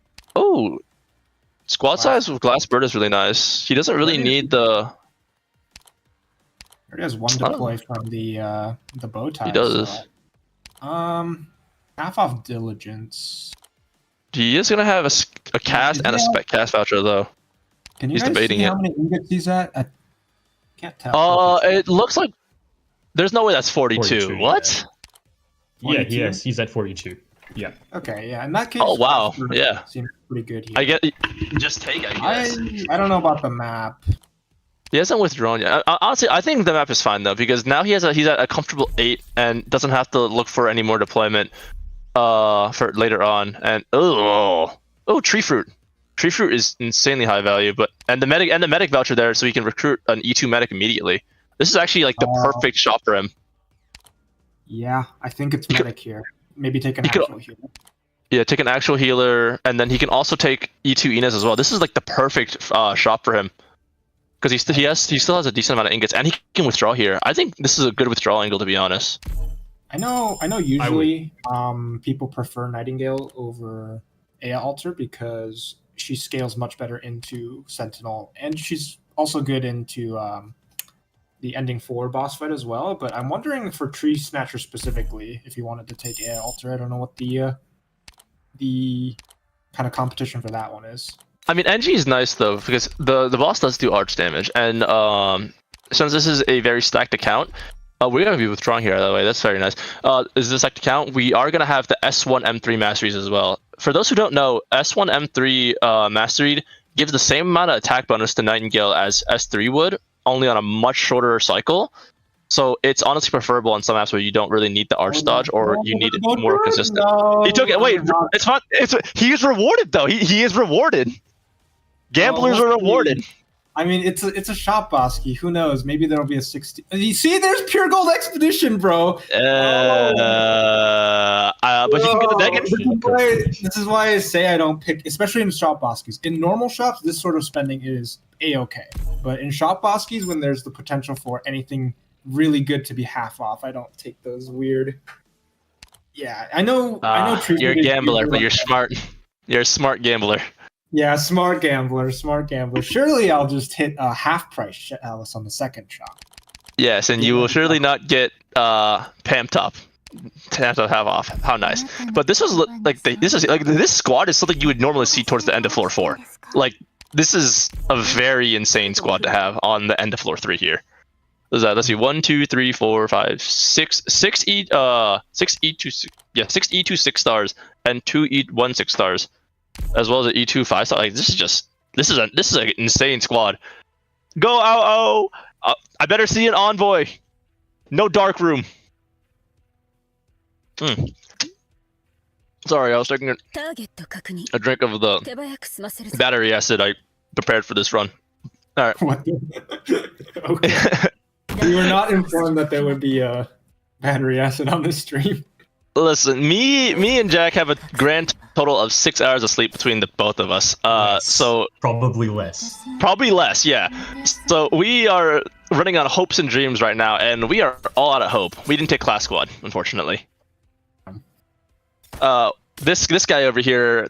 squad size with Glass Bird is really nice. He doesn't really need the. He has one deploy from the bow tie. He does. So, half off Diligence. He is gonna have a cast and a spec cast voucher though. Can you guys see how many ingots he's at? I can't tell. It looks like there's no way that's 42. What? Yeah, he's at 42. Yeah. Okay, yeah. In that case, oh wow, yeah. Seems pretty good here. I get just take it. I guess. I don't know about the map. He hasn't withdrawn yet. Honestly, I think the map is fine though, because now he's at a comfortable 8 and doesn't have to look for any more deployment for later on. And Tree Fruit. Tree Fruit is insanely high value, and the medic voucher there, so he can recruit an E2 medic immediately. This is actually like the perfect shot for him. Yeah, I think it's medic here. Maybe take an actual healer. Yeah, take an actual healer, and then he can also take E2 Ines as well. This is like the perfect shop for him, because he still has a decent amount of ingots, and he can withdraw here. I think this is a good withdrawal angle, to be honest. I know. Usually, people prefer Nightingale over Aya Alter because she scales much better into Sentinel, and she's also good into the ending 4 boss fight as well. But I'm wondering for Tree Snatcher specifically, if you wanted to take Aya Alter, I don't know what the the kind of competition for that one is. I mean, NG is nice though because the boss does do arch damage, and since this is a very stacked account, we're gonna be withdrawing here. By the way, that's very nice. Is this stacked account? We are gonna have the S1 M3 masteries as well. For those who don't know, S1 M3 mastery gives the same amount of attack bonus to Nightingale as S3 would, only on a much shorter cycle. So it's honestly preferable on some maps where you don't really need the arch dodge or you need it more consistent. He took it. Wait, it's not. He is rewarded though. He is rewarded. Gamblers are rewarded. I mean, it's a shop Bosky. Who knows? Maybe there'll be a 60. You see, there's pure gold expedition, bro. But you can get the negative. This is why I say I don't pick, especially in shop Boskies. In normal shops, this sort of spending is a-okay. But in shop Boskies, when there's the potential for anything really good to be half off, I don't take those weird. Yeah, I know. You're a gambler, but you're smart. You're a smart gambler. Yeah, smart gambler. Surely I'll just hit a half price Alice on the second shop. Yes, and you will surely not get pamped up. Half off. How nice. But this was this squad is something you would normally see towards the end of floor 4. Like this is a very insane squad to have on the end of floor 3 here. Let's see, 1, 2, 3, 4, 5, 6 E2 6 stars and 2 E1 6 stars. As well as an E2 5-star. Like this is an insane squad. Go Aoao! I better see an envoy. No dark room. Sorry, I was taking a drink of the battery acid I prepared for this run. All right. Okay. We were not informed that there would be a battery acid on this stream. Listen, me and Jack have a grand total of 6 hours of sleep between the both of us. So probably less. Probably less, yeah. So we are running on hopes and dreams right now, and we are all out of hope. We didn't take class squad, unfortunately. This guy over here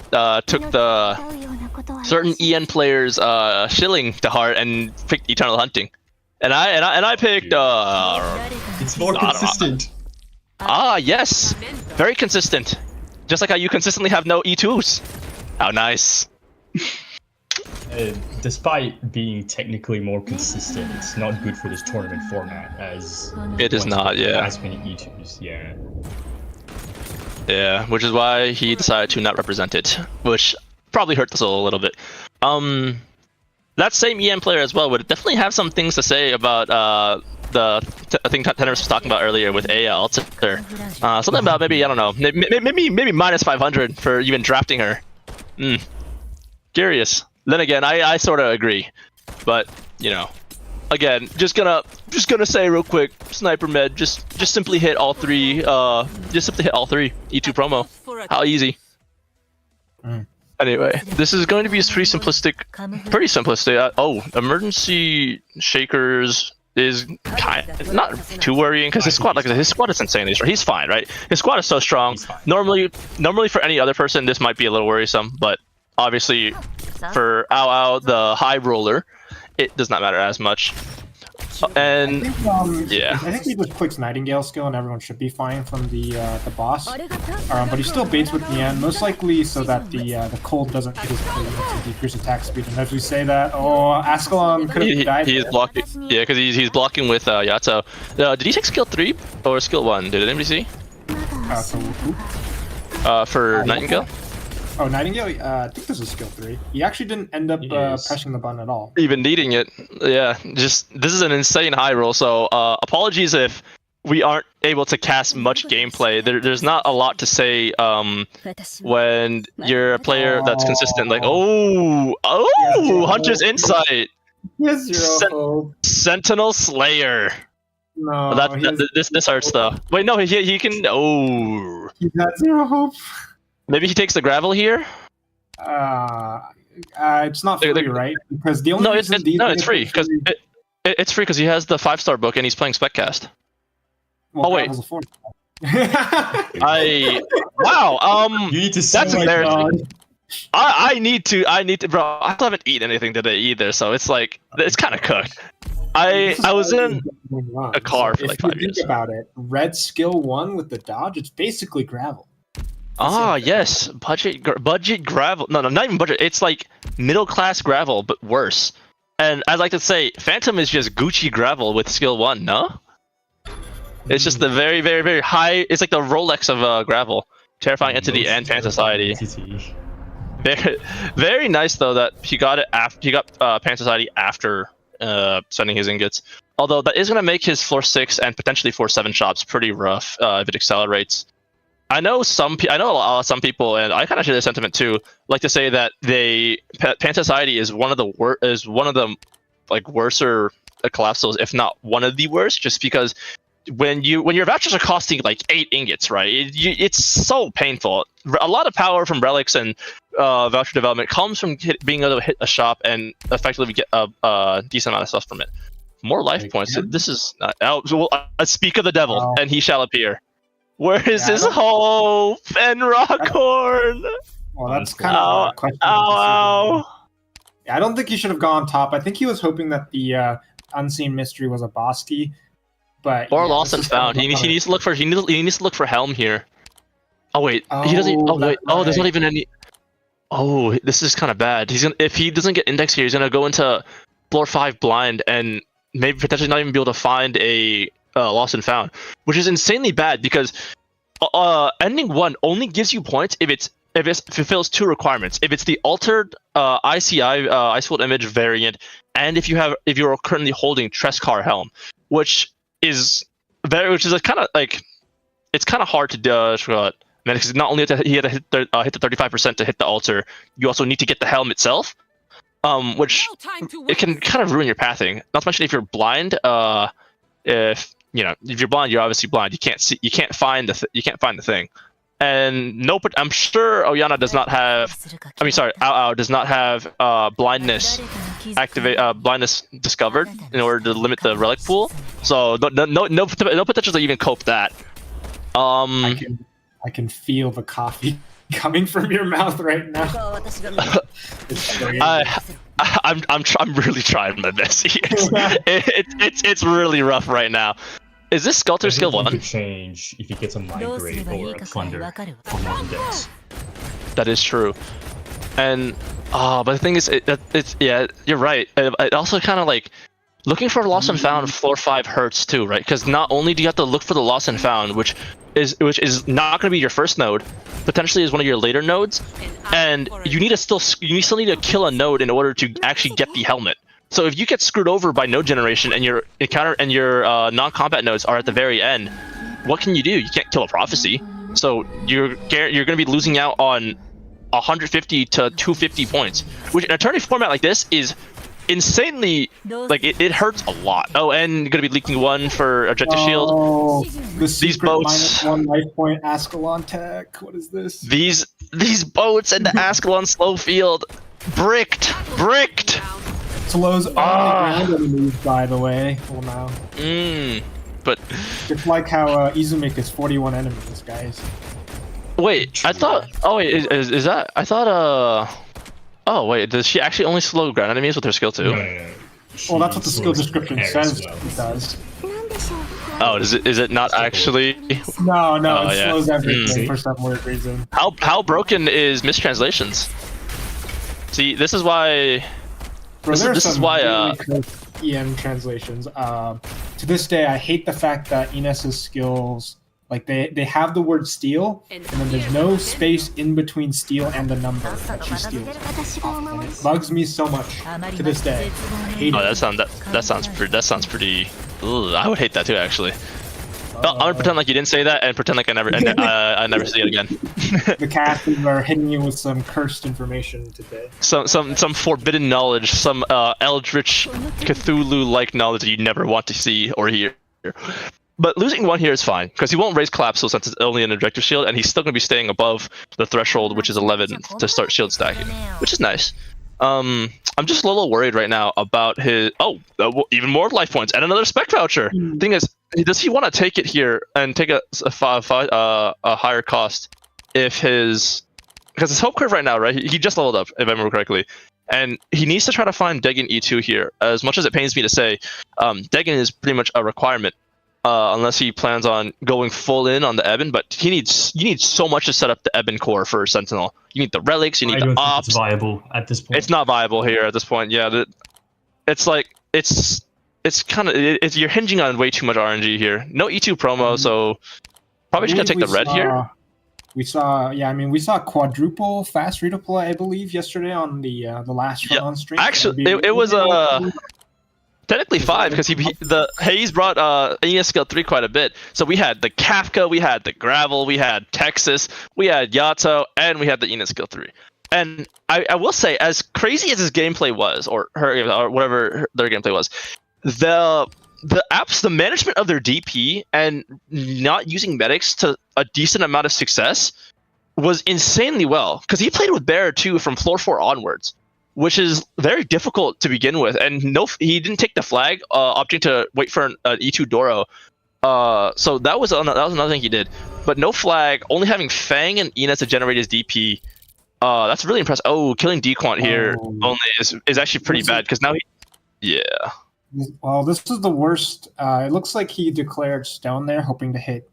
took the certain EN players shilling to heart and picked Eternal Hunting, and I picked. It's more consistent. Yes, very consistent. Just like how you consistently have no E2s. How nice. Despite being technically more consistent, it's not good for this tournament format as it is not. Yeah. As many E2s. Yeah. Yeah, which is why he decided to not represent it, which probably hurt the soul a little bit. That same EM player as well would definitely have some things to say about I think Tenebris was talking about earlier with Aoao. Something about maybe, I don't know, maybe minus 500 for even drafting her. Curious. Then again, I sort of agree, but you know, again, just gonna say real quick, Sniper Med, just simply hit all three. Just simply hit all 3 E2 promo. How easy. Anyway, this is going to be pretty simplistic. Emergency Shakers is not too worrying because his squad, like I said, his squad is insanely strong. He's fine, right? His squad is so strong. Normally for any other person, this might be a little worrisome, but obviously for Aoao, the high roller, it does not matter as much. And I think he just clicks Nightingale skill and everyone should be fine from the boss. But he still baits with the end, most likely so that the cold doesn't hit his plate to decrease attack speed. And as we say that, Ascalon could have died. He is blocking. Yeah, because he's blocking with Yato. Did he take skill 3 or skill 1? Did anybody see? For Nightingale. Oh, Nightingale? I think this is skill 3. He actually didn't end up pressing the button at all. Even needing it. Yeah, this is an insane high roll, so apologies if we aren't able to cast much gameplay. There's not a lot to say when you're a player that's consistent. Like, Hunter's Insight! He has 0 hope. Sentinel Slayer! No, this hurts though. Wait, no, he can... He's got 0 hope. Maybe he takes the gravel here? It's not free, right? Because the only it's free because it's free because he has the 5-star book and he's playing Speccast. Well, wait. Wow. You need to. That's embarrassing. I need to, bro. I still haven't eaten anything today either, so it's like it's kind of cooked. I was in a car for like 5 years. Think about it. Red skill 1 with the dodge. It's basically gravel. Ah, yes, budget gravel. No, not even budget. It's like middle class gravel, but worse. And I'd like to say, Phantom is just Gucci gravel with skill 1. No, it's just the very, very, very high. It's like the Rolex of gravel. Terrifying entity and Pan Society. Very, very nice though that he got it after he got Pan Society after sending his ingots. Although that is going to make his floor 6 and potentially floor 7 shops pretty rough if it accelerates. I know some people, and I kind of share the sentiment too, like to say that Pan Society is one of the like worser collapsals, if not one of the worst, just because when your vouchers are costing like 8 ingots, right? It's so painful. A lot of power from relics and voucher development comes from being able to hit a shop and effectively get a decent amount of stuff from it. More life points. This is speak of the devil, and he shall appear. Where is his hope and Rockhorn? Well, that's kind of a question. Ow. I don't think he should have gone top. I think he was hoping that the unseen mystery was a boss key, but lost and found. He needs to look for Helm here. Oh wait, he doesn't. Oh wait, there's not even any. Oh, this is kind of bad. If he doesn't get index here, he's gonna go into floor 5 blind and maybe potentially not even be able to find a lost and found, which is insanely bad because ending 1 only gives you points if it fulfills 2 requirements. If it's the altered ICI Icefield image variant, and if you're currently holding Treskar Helm, which is a kind of like, it's kind of hard to do. Because not only he had to hit the 35% to hit the altar, you also need to get the helm itself, which it can kind of ruin your pathing. Not to mention if you're blind. If you're blind, you're obviously blind. You can't see. You can't find the thing. And I'm sure Oyana does not have. Aoao does not have blindness blindness discovered in order to limit the relic pool. So no potential to even cope that. I can feel the coffee coming from your mouth right now. I'm really trying my best here. It's really rough right now. Is this Skelter skill 1? Could change if he gets a migrate or a plunder for more index. That is true. And but the thing is, you're right. It also kind of like looking for lost and found floor 5 hurts too, right? Because not only do you have to look for the lost and found, which is not going to be your first node, potentially is one of your later nodes, and you still need to kill a node in order to actually get the helmet. So if you get screwed over by node generation and your encounter and your non-combat nodes are at the very end, what can you do? You can't kill a prophecy. So you're going to be losing out on 150 to 250 points, which in a tourney format like this is insanely, like, it hurts a lot. Oh, and gonna be leaking 1 for objective shield. These boats -1 life point Ascalon tech. What is this? These boats and the Ascalon slow field, bricked. Slow's only ground enemies, by the way. Well, now. But it's like how Izumik is 41 enemies, guys. Wait, I thought. Oh wait, is that? I thought. Oh wait, does she actually only slow ground enemies with her skill 2? No. Well, that's what the skill description says it does. Oh, is it not actually? No, it slows everything for some weird reason. How broken is mistranslations? See, this is why. This is why. Really EM translations. To this day, I hate the fact that Inez's skills, like they have the word steal, and then there's no space in between steal and the number that she steals. And it bugs me so much to this day. I hate it. That sounds pretty. Ugh, I would hate that too, actually. Well, I'm gonna pretend like you didn't say that, and pretend like I never see it again. The casters are hitting you with some cursed information today. Some forbidden knowledge, some eldritch Cthulhu-like knowledge that you never want to see or hear. But losing 1 here is fine, because he won't raise Collapsal since it's only an objective shield, and he's still going to be staying above the threshold, which is 11, to start shield stacking, which is nice. I'm just a little worried right now about his... even more life points, and another spec voucher! Thing is, does he want to take it here and take a higher cost if his... Because his hope curve right now, right, he just leveled up, if I remember correctly, and he needs to try to find Degen E2 here. As much as it pains me to say, Degen is pretty much a requirement unless he plans on going full in on the Ebon. But you need so much to set up the Ebon core for Sentinel. You need the relics, you need the ops. It's viable at this point. It's not viable here at this point. Yeah, it's like it's kind of you're hinging on way too much RNG here. No E2 promo, so probably just gonna take the red here. We saw, yeah, I mean, we saw quadruple fast redeploy, I believe, yesterday on the last run on stream. Actually, it was technically 5 because Hayes brought ESGL 3 quite a bit. So we had the Kafka, we had the Gravel, we had Texas, we had Yato, and we had the ESGL 3. And I will say, as crazy as his gameplay was, or whatever their gameplay was, the apps, the management of their DP and not using medics to a decent amount of success was insanely well. Because he played with Bear too from floor 4 onwards, which is very difficult to begin with. And he didn't take the flag, opting to wait for an E2 Doro. So that was another thing he did. But no flag, only having Fang and Ina to generate his DP. That's really impressive. Oh, killing Dequant here only is actually pretty bad because now yeah. Well, this is the worst. It looks like he declared Stone there, hoping to hit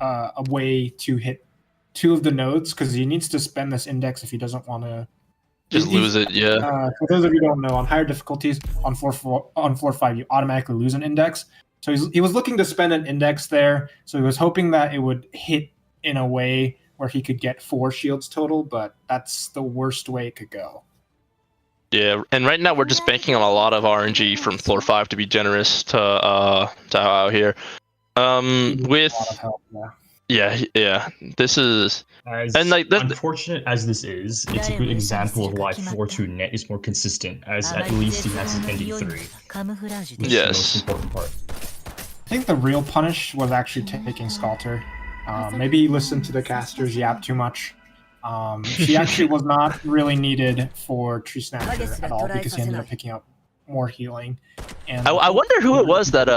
a way to hit 2 of the nodes because he needs to spend this index if he doesn't want to just lose it. Yeah. For those of you who don't know, on higher difficulties on floor 5, you automatically lose an index. So he was looking to spend an index there. So he was hoping that it would hit in a way where he could get 4 shields total, but that's the worst way it could go. Yeah, and right now we're just banking on a lot of from floor 5 to be generous to Aoao here. With help, yeah, this is unfortunate as this is, it's a good example of why 4-2 net is more consistent, as at least he has his ND3. Which yes. is the most important part. I think the real punish was actually taking Scalter. Maybe he listened to the casters yap too much. She actually was not really needed for Tree Snatcher at all because he ended up picking up more healing. And I wonder who it was that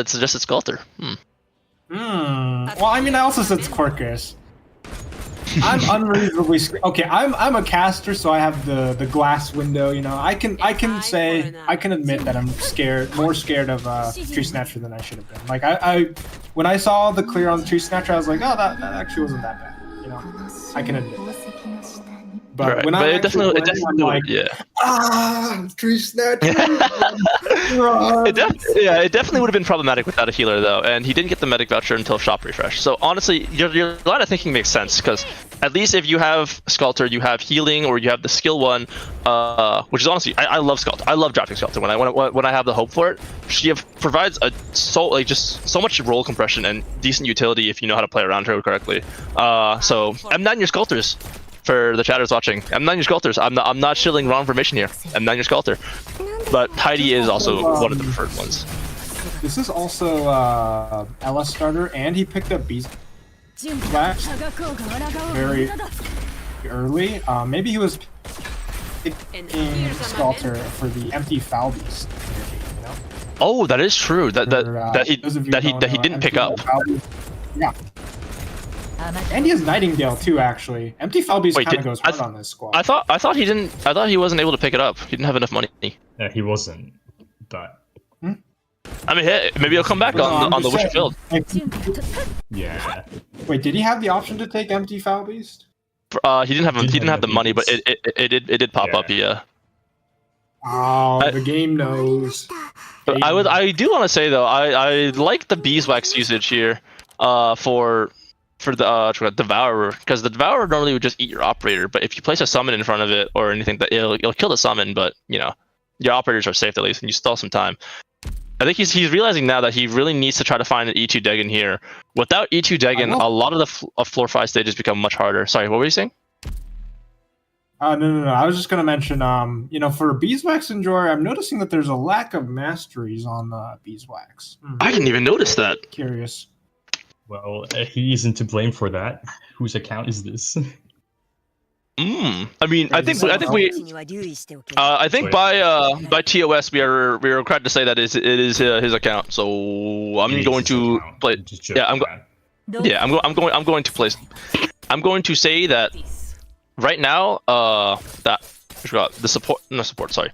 suggested Scalter. Well, I mean, I also said Squirkus. I'm unreasonably okay. I'm a caster, so I have the glass window. You know, I can admit that I'm more scared of Tree Snatcher than I should have been. Like when I saw the clear on Tree Snatcher, I was like, oh, that actually wasn't that bad. You know, I can admit that. But right. when it definitely like, Tree Snatcher. It definitely would have been problematic without a healer though, and he didn't get the medic voucher until shop refresh. So honestly, your line of thinking makes sense because at least if you have Scalter, you have healing or you have the skill one, which is honestly I love Scalter. I love drafting Scalter when I have the hope for it. She provides just so much roll compression and decent utility if you know how to play around her correctly. So M9 your Scalters. For the chatters watching, M9 your Scalters. I'm not shilling wrong information here. M9 your Scalter. But Heidi is also one of the preferred ones. This is also LS starter, and he picked up Beast Wax very early. Maybe he was picking Scalter for the empty Foul Beast. You know? Oh, that is true. That he didn't pick up. Yeah. And he has Nightingale too, actually. Empty Foul Beast kind of goes hard on this squad. I thought he didn't. I thought he wasn't able to pick it up. He didn't have enough money. Yeah, he wasn't. But I mean, hey, maybe he'll come back on the Wisher field. Yeah. Wait, did he have the option to take Empty Foul Beast? He didn't have the money, but it did pop up. Yeah. Oh, the game knows. But I do want to say though, I like the beeswax usage here, for the Devourer, because the Devourer normally would just eat your operator, but if you place a summon in front of it or anything, that it'll kill the summon, but you know your operators are safe at least, and you stall some time. I think he's realizing now that he really needs to try to find an E2 Degen here. Without E2 Degen, a lot of the floor 5 stages become much harder. Sorry, what were you saying? No. I was just gonna mention, for Beeswax Enjoyer, I'm noticing that there's a lack of masteries on Beeswax. I didn't even notice that. Curious. Well, he isn't to blame for that. Whose account is this? I mean, I think by TOS we are required to say that it is his account. So I'm going to play. Yeah, I'm going to say that right now. That the support, no support, sorry.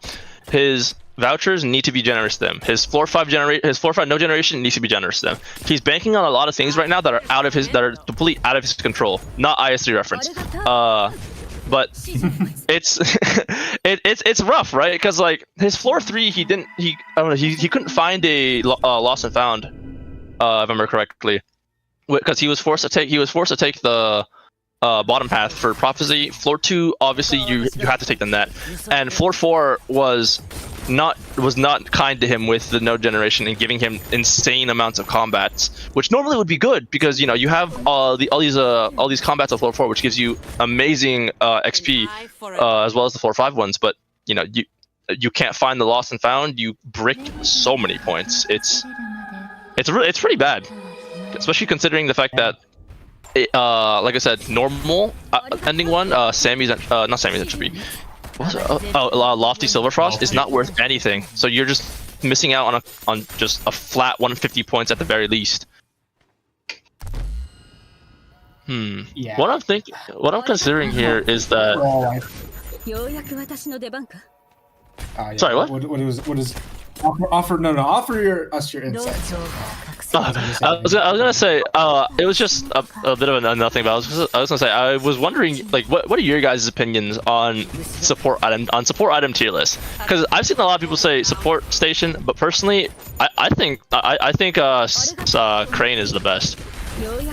His vouchers need to be generous to them. His floor 5 no generation needs to be generous to them. He's banking on a lot of things right now that are completely out of his control. Not IS3 reference. But it's it's rough, right? Because like his floor 3, he couldn't find a lost and found, if I remember correctly, because he was forced to take the bottom path for prophecy. Floor 2, obviously you have to take the net, and floor 4 was not kind to him with the node generation and giving him insane amounts of combats, which normally would be good because you have all these combats of floor 4, which gives you amazing XP as well as the floor 5 ones. But you can't find the lost and found. You bricked so many points. It's pretty bad, especially considering the fact that. Like I said, normal ending one, not Sammy's entropy. Lofty Silverfrost is not worth anything, so you're just missing out on just a flat 150 points at the very least. Yeah. What I'm considering here is that. Sorry, what? What is? Offer us your insights. I was gonna say it was just a bit of a nothing, but I was gonna say I was wondering like what are your guys' opinions on support item tier list? Because I've seen a lot of people say support station, but personally I think Crane is the best.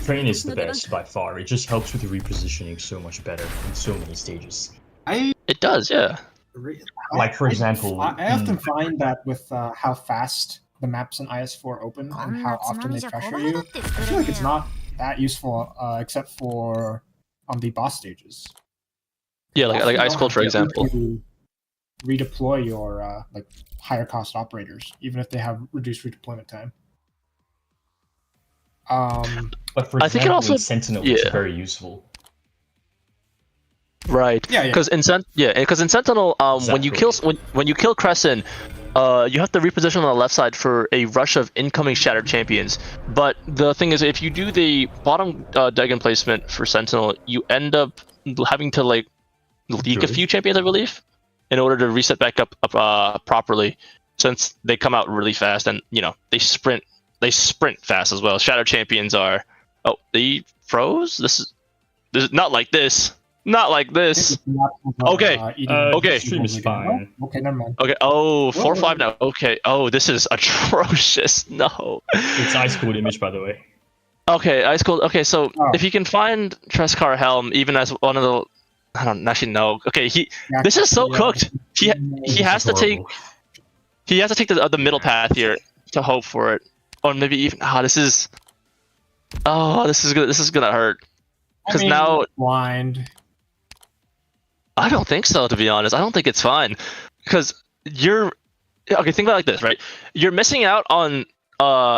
Crane is the best by far. It just helps with the repositioning so much better in so many stages. It does, yeah. Like for example, I often find that with how fast the maps in IS4 open and how often they pressure you, I feel like it's not that useful except for on the boss stages. Yeah, like Ice Cold, for example. Redeploy your like higher cost operators, even if they have reduced redeployment time. But for example, I think it also Sentinel is very useful. Right. Yeah. Because in Sentinel, exactly. when you kill Crescent, you have to reposition on the left side for a rush of incoming Shattered Champions. But the thing is, if you do the bottom Dagon placement for Sentinel, you end up having to like leak a few champions, I believe, in order to reset back up properly, since they come out really fast and they sprint fast as well. Shattered Champions are they froze. This is not like this. Not like this. Okay. Okay. Stream is fine. Okay, never mind. Okay. Oh, 4-5 now. Okay. Oh, this is atrocious. No. It's Ice Cold image, by the way. Okay, Ice Cold. Okay, so if you can find Treskar Helm, even as one of the, I don't actually know. Okay, this is so cooked. He has to take the middle path here to hope for it, or maybe even this is gonna hurt because now blind. I don't think so, to be honest. I don't think it's fine, because think about it like this, right? You're missing out on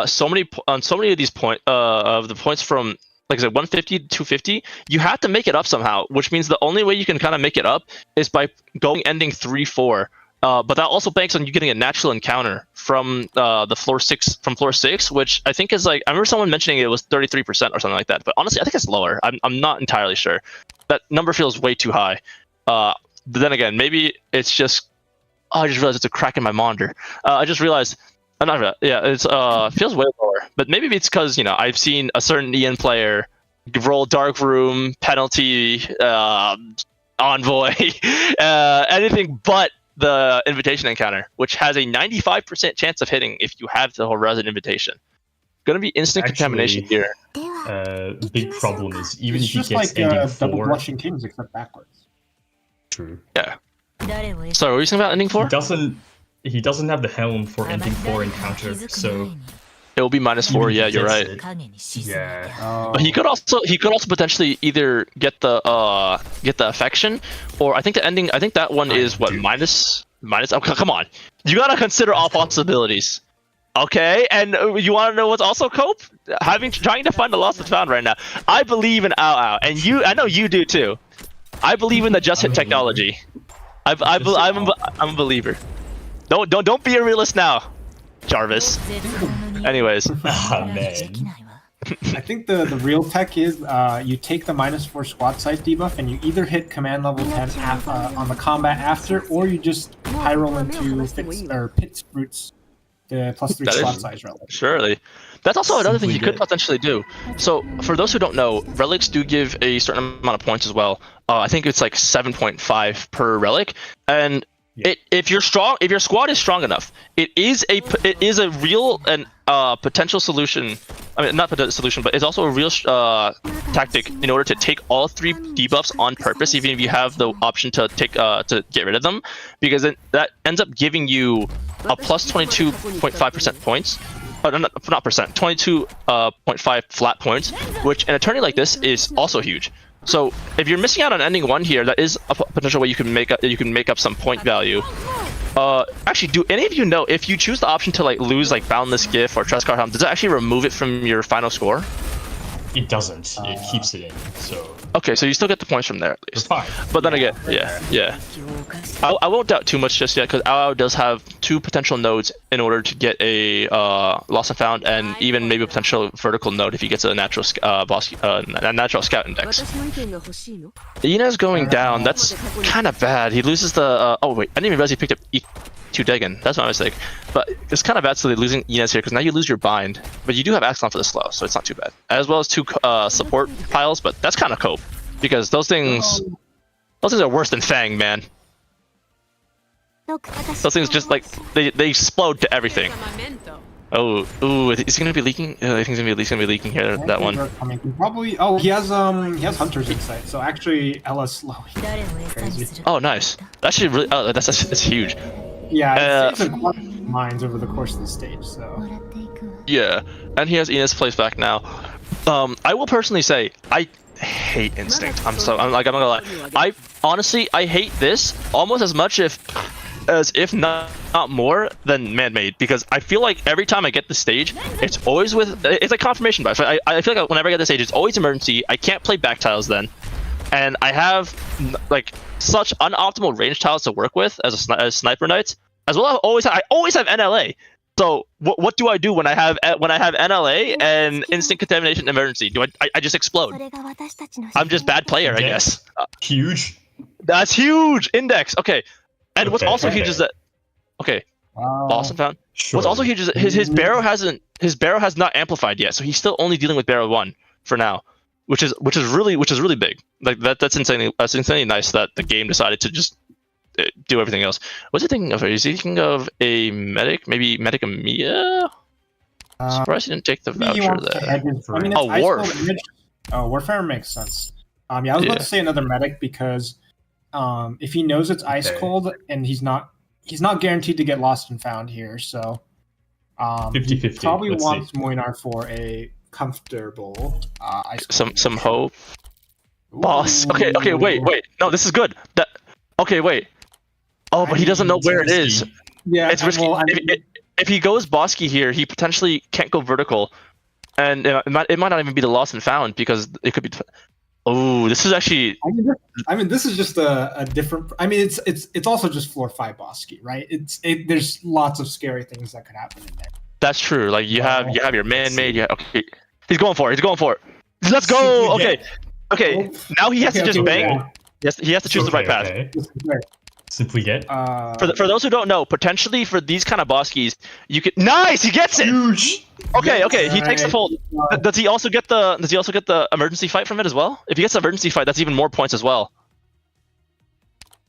so many of these points of the points from, like I said, 150 to 250. You have to make it up somehow, which means the only way you can kind of make it up is by ending 3-4. But that also banks on you getting a natural encounter from floor 6, which I think is like, I remember someone mentioning it was 33% or something like that. But honestly, I think it's lower. I'm not entirely sure. That number feels way too high. But then again, maybe it's just, I just realized it's a crack in my monitor. I just realized, it's feels way lower. But maybe it's because I've seen a certain EN player roll Dark Room, Penalty, Envoy, anything but the Invitation encounter, which has a 95% chance of hitting if you have the Horizon Invitation. Gonna be instant contamination here. Big problem is even if he gets like ending 4. Double Blushing Kings except backwards. True. Yeah. So, what were you saying about ending 4? He doesn't have the helm for ending 4 encounter, so it will be -4. Yeah, you're right. Yeah. But he could also potentially either get the affection, or I think the ending. I think that one is what minus. Oh, come on, you gotta consider all possibilities. Okay, and you want to know what's also cope? Trying to find the lost and found right now. I believe in Aoao, and I know you do too. I believe in the just hit technology. I'm a believer. Don't be a realist now, Jarvis. Anyways. Man. I think the real tech is you take the -4 squad size debuff and you either hit command level 10 on the combat after, or you just high roll into Pit's Fruits, the +3 squad size relic. Surely. That's also another thing you could potentially do. So for those who don't know, relics do give a certain amount of points as well. I think it's like 7.5 per relic, and if your squad is strong enough, it is a real and potential solution. I mean, not potential solution, but it's also a real tactic in order to take all 3 debuffs on purpose, even if you have the option to get rid of them, because then that ends up giving you a plus 22.5% points. Not percent, 22.5 flat points, which in a tourney like this is also huge. So if you're missing out on ending 1 here, that is a potential way you can make up some point value. Actually, do any of you know if you choose the option to like lose like Boundless Gift or Trescar Helm, does it actually remove it from your final score? It doesn't. It keeps it in. So. Okay, so you still get the points from there at least. Fine. But then again, yeah. I won't doubt too much just yet, because Aoao does have 2 potential nodes in order to get a Lost and Found, and even maybe a potential vertical node if he gets a natural natural scout index. Ina's going down. That's kind of bad. He loses the. Oh wait, I didn't even realize he picked up E2 Degen. That's my mistake. But it's kind of bad, so they're losing Ina's here, because now you lose your bind, but you do have Axelon for the slow, so it's not too bad. As well as 2 support piles, but that's kind of cope, because those things are worse than Fang, man. Those things just like they explode to everything. Oh, ooh, is he gonna be leaking? I think he's gonna be leaking here. That one. Probably. Oh, he has Hunter's Insight. So actually, Ella's slowing. Crazy. Oh, nice. That should really. Oh, that's huge. Yeah, it's a quite minds over the course of the stage. So. Yeah, and he has Ina's place back now. I will personally say I hate Instinct. I'm not gonna lie. I honestly hate this almost as much if not more than man-made, because I feel like every time I get the stage, it's always it's like confirmation bias. I feel like whenever I get the stage, it's always emergency. I can't play back tiles then, and I have like such unoptimal range tiles to work with as sniper knights. As well, I always have NLA. So what do I do when I have NLA and instant contamination emergency? I just explode? I'm just bad player, I guess. Huge. That's huge. Index. Okay. And what's also huge is that. Okay. Lost and Found. Sure. What's also huge is that his barrow has not amplified yet, so he's still only dealing with barrow 1 for now, which is really big. Like that's insanely nice that the game decided to just do everything else. What's he thinking of? Is he thinking of a medic? Maybe medic Mia? Surprised he didn't take the voucher there. Warf. Warfare makes sense. I was about to say another medic, because if he knows it's ice cold and he's not guaranteed to get Lost and Found here, so 50-50. He probably wants Moinar for a comfortable ice cold. Some hope. Boss. Okay, wait. No, this is good. Okay, wait. Oh, but he doesn't know where it is. Yeah, it's risky. Well, if he goes Bosky here, he potentially can't go vertical, and it might not even be the Lost and Found, because it could be. Oh, this is actually. This is just a different. It's also just floor 5 Bosky, right? There's lots of scary things that could happen in there. That's true. Like you have your man-made. Okay, he's going for it. Let's go. Okay. Now he has to just bang. Yes, he has to choose the right path. Simply get. For those who don't know, potentially for these kind of Boskies, you could. Nice, he gets it. Huge. Okay. He takes the fold. Does he also get the emergency fight from it as well? If he gets the emergency fight, that's even more points as well.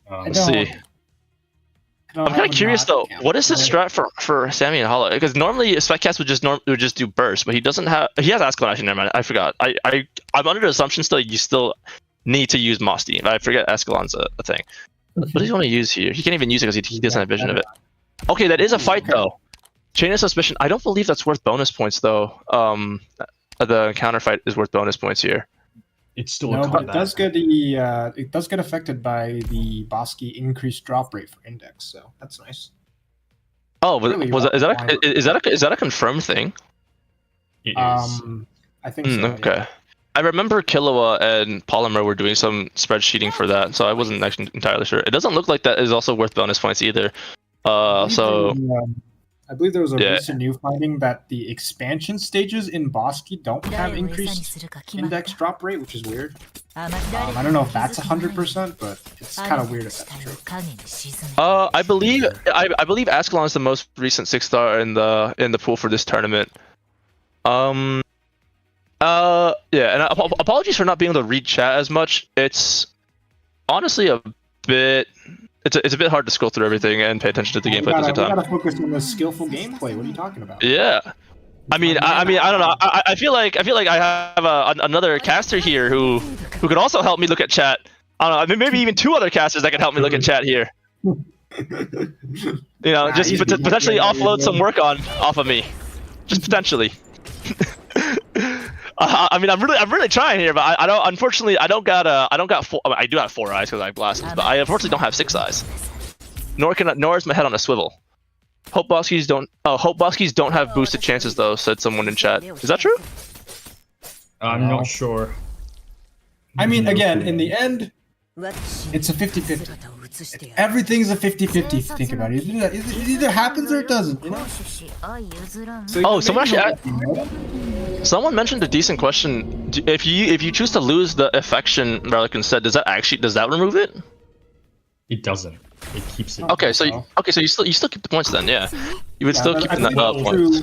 Let's see. I'm kind of curious though. What is his strat for Sammy and Hollow? Because normally Speccast would just do burst, but he doesn't have. He has Ascalon actually. Never mind. I forgot. I'm under the assumption still you still need to use Mosty. I forget Ascalon's a thing. What does he want to use here? He can't even use it because he doesn't have vision of it. Okay, that is a fight though. Chain of Suspicion. I don't believe that's worth bonus points though. The counter fight is worth bonus points here. It's still but it does get affected by the Bosky increased drop rate for index, so that's nice. Oh, is that a confirmed thing? It is. I think so. Okay. Yeah. I remember Killua and Polymer were doing some spreadsheeting for that, so I wasn't actually entirely sure. It doesn't look like that is also worth bonus points either. I believe there was a recent new finding that the expansion stages in Bosky don't have increased index drop rate, which is weird. I don't know if that's 100%, but it's kind of weird if that's true. I believe Ascalon is the most recent 6-star in the pool for this tournament. Yeah, and apologies for not being able to read chat as much. It's honestly a bit. It's a bit hard to scroll through everything and pay attention to the gameplay at the same time. We gotta focus on the skillful gameplay. What are you talking about? Yeah, I mean, I don't know. I feel like I have another caster here who could also help me look at chat. I don't know. I mean, maybe even 2 other casters that can help me look at chat here. You know, just potentially offload some work off of me, just potentially. I mean, I'm really trying here, but I don't. Unfortunately, I don't got 4. I mean, I do have 4 eyes because I have glasses, but I unfortunately don't have 6 eyes. Nor is my head on a swivel. Hope Boskies don't have boosted chances though, said someone in chat. Is that true? I'm not sure. I mean, again, in the end, it's a 50-50. Everything's a 50-50 if you think about it. It either happens or it doesn't, you know? So someone mentioned a decent question. If you choose to lose the affection relic instead, does that remove it? It doesn't. It keeps it. Okay, so you still keep the points then, yeah. You would still keep the points.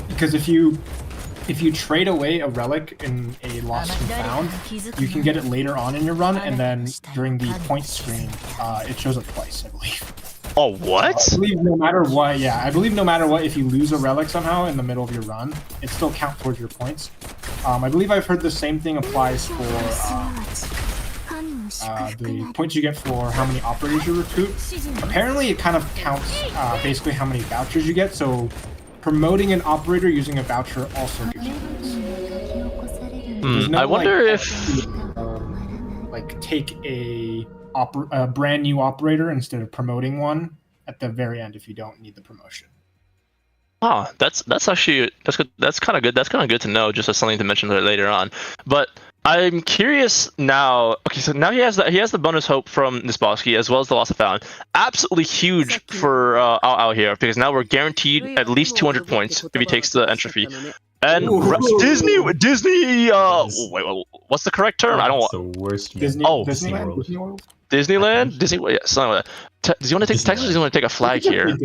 Because if you trade away a relic in a lost and found, you can get it later on in your run, and then during the point screen, it shows up twice, I believe. Oh, what? I believe no matter what, if you lose a relic somehow in the middle of your run, it still counts towards your points. I believe I've heard the same thing applies for the points you get for how many operators you recruit. Apparently, it kind of counts basically how many vouchers you get, so promoting an operator using a voucher also gives you points. I wonder if take a brand new operator instead of promoting one at the very end if you don't need the promotion. Oh, that's actually good. That's kind of good. That's kind of good to know, just as something to mention later on. But I'm curious now. Okay, so now he has the bonus hope from this Bosky as well as the loss of found. Absolutely huge for Aoao here, because now we're guaranteed at least 200 points if he takes the entry fee. And Disney. Wait, what's the correct term? I don't want. The worst. Disneyland. Disneyland. Disney. Yeah, something like that. Does he want to take? Texas? Does he want to take a flag here?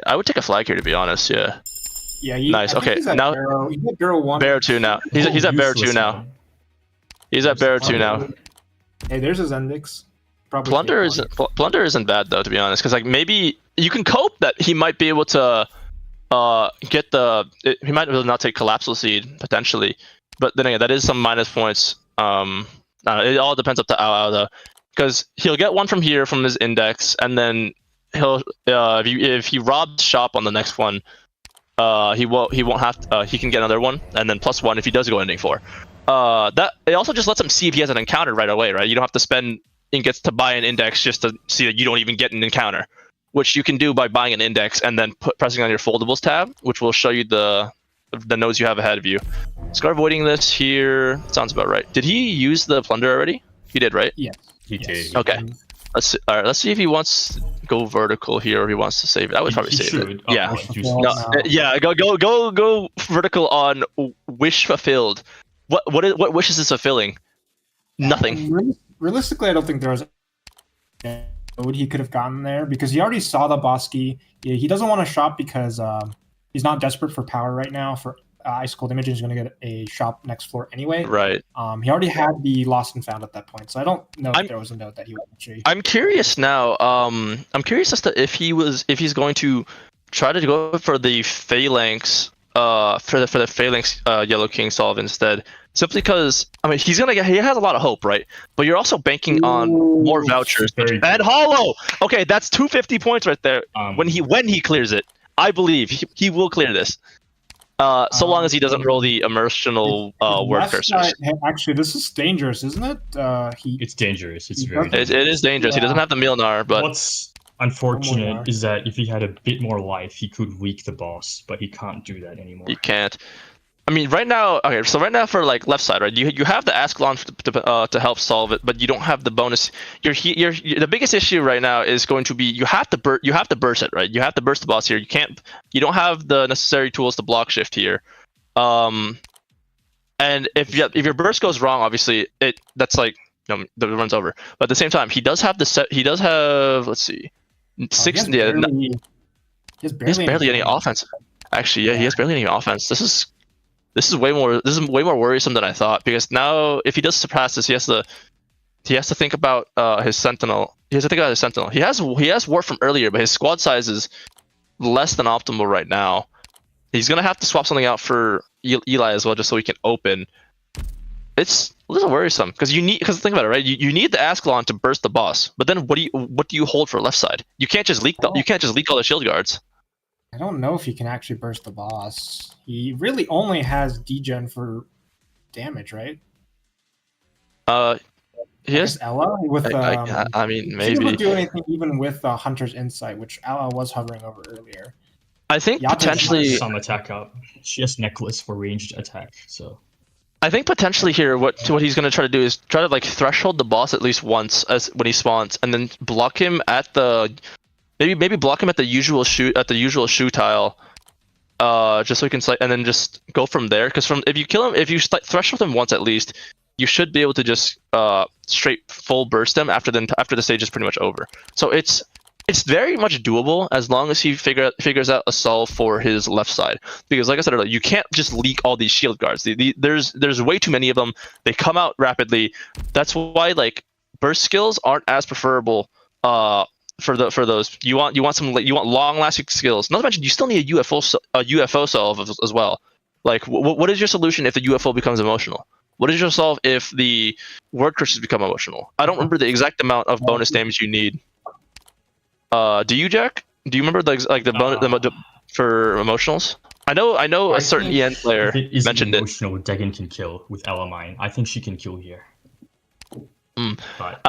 I would take a flag here, to be honest. Yeah. Yeah. Nice. Okay. Now. He's at Barrow 1. Barrow 2 now. He's at Barrow 2 now. He's at Barrow 2 now. Hey, there's his Zendix. Plunder isn't bad though, to be honest, because like maybe you can cope that he might be able to get he might be able to not take Collapsal Seed potentially, but then again that is some minus points. It all depends up to Aoao though, because he'll get one from here from his index, and then he'll if he robs shop on the next one, he won't have to, he can get another one, and then +1 if he does go ending 4. That it also just lets him see if he has an encounter right away, right? You don't have to spend ingots to buy an index just to see that you don't even get an encounter, which you can do by buying an index and then pressing on your foldables tab, which will show you the nodes you have ahead of you. Scar avoiding this here sounds about right. Did he use the plunder already? He did, right? Yes. He did. Okay. Let's see if he wants to go vertical here or he wants to save it. I would probably save it. Yeah. Go vertical on wish fulfilled. What wish is this fulfilling? Nothing. Realistically, I don't think there was a node he could have gotten there because he already saw the Bosky. He doesn't want to shop because he's not desperate for power right now. For Ice Cold Image, he's going to get a shop next floor anyway. Right. He already had the Lost and Found at that point, so I don't know if there was a node that he would actually. I'm curious now. I'm curious as to if he's going to try to go for the Phalanx. For the Phalanx Yellow King solve instead. Simply because, I mean, he has a lot of hope, right? But you're also banking on more vouchers. And Hollow! Okay, that's 250 points right there. When he clears it, I believe he will clear this. So long as he doesn't roll the immersional word cursors. Actually, this is dangerous, isn't it? It's dangerous. It's very dangerous. It is dangerous. Yeah. He doesn't have the Milnar, but... What's unfortunate is that if he had a bit more life, he could weak the boss, but he can't do that anymore. He can't. I mean, right now, okay. So right now for like left side, right? You have the Ascalon to help solve it, but you don't have the bonus. The biggest issue right now is going to be you have to burst it, right? You have to burst the boss here. You don't have the necessary tools to block shift here. And if your burst goes wrong, obviously that's like the run's over. But at the same time, he does have let's see, six. He has barely any offense. Actually, yeah, he has barely any offense. This is way more worrisome than I thought, because now if he does surpass this, he has to think about his sentinel. He has to think about his sentinel. He has warp from earlier, but his squad size is less than optimal right now. He's gonna have to swap something out for Eli as well, just so he can open. It's a little worrisome because think about it, right? You need the Ascalon to burst the boss, but then what do you hold for left side? You can't just leak all the shield guards. I don't know if he can actually burst the boss. He really only has degen for damage, right? He has Ella with. I mean, maybe. He wouldn't do anything even with Hunter's Insight, which Ella was hovering over earlier. I think potentially some attack up. She has Necklace for ranged attack, so. I think potentially here, what he's gonna try to do is try to like threshold the boss at least once when he spawns, and then block him at the. Maybe block him at the usual shoe tile, just so he can and then just go from there. Because if you kill him, if you threshold him once at least, you should be able to just straight full burst him after the stage is pretty much over. So it's very much doable as long as he figures out a solve for his left side. Because like I said earlier, you can't just leak all these shield guards. There's way too many of them. They come out rapidly. That's why like burst skills aren't as preferable. For those, you want long lasting skills. Not to mention, you still need a UFO solve as well. Like, what is your solution if the UFO becomes emotional? What is your solve if the word curses become emotional? I don't remember the exact amount of bonus damage you need. Do you, Jack? Do you remember the bonus for emotionals? I know a certain EN player mentioned emotional, Degen can kill with Elamine. I think she can kill here. But,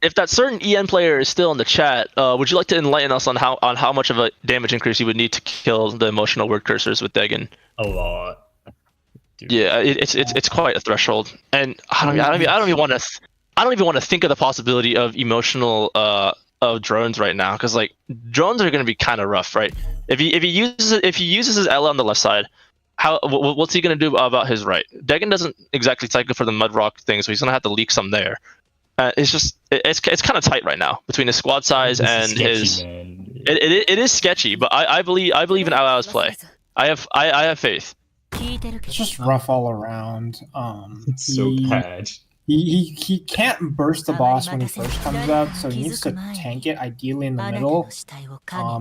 if that certain EN player is still in the chat, would you like to enlighten us on how much of a damage increase you would need to kill the emotional word cursors with Degen? A lot. Dude. Yeah, it's quite a threshold, and I don't even want to think of the possibility of emotional of drones right now, because like drones are going to be kind of rough, right? If he uses his Ella on the left side, what's he going to do about his right? Degen doesn't exactly cycle for the mud rock thing, so he's going to have to leak some there. It's kind of tight right now between his squad size and his. It is sketchy, but I believe in Aoao's play. I have faith. It's just rough all around. It's so bad. He can't burst the boss when he first comes out, so he needs to tank it ideally in the middle.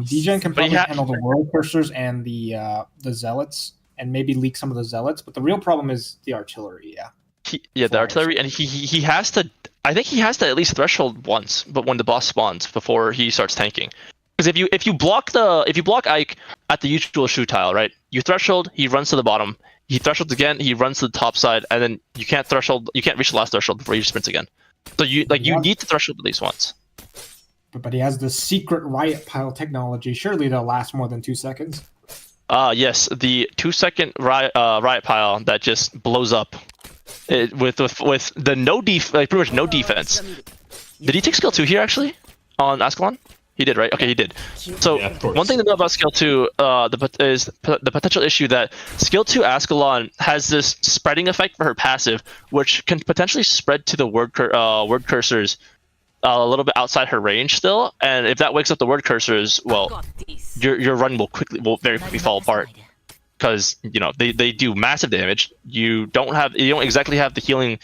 Degen can probably handle the world cursors and the zealots, and maybe leak some of the zealots. But the real problem is the artillery. The artillery, and he has to. I think he has to at least threshold once, but when the boss spawns before he starts tanking. Because if you block Ike at the usual shoe tile, right? You threshold, he runs to the bottom. He thresholds again, he runs to the top side, and then you can't reach the last threshold before he sprints again. So you need to threshold at least once. But he has the secret riot pile technology. Surely they'll last more than 2 seconds. Yes, the 2-second riot pile that just blows up. With the pretty much no defense. Did he take skill 2 here actually on Ascalon? He did, right? Okay, he did. So yeah, one thing to know about skill 2 is the potential issue that skill 2 Ascalon has this spreading effect for her passive, which can potentially spread to the word cursors a little bit outside her range still. And if that wakes up the word cursors, well, your run will very quickly fall apart. Because they do massive damage. You don't exactly have the healing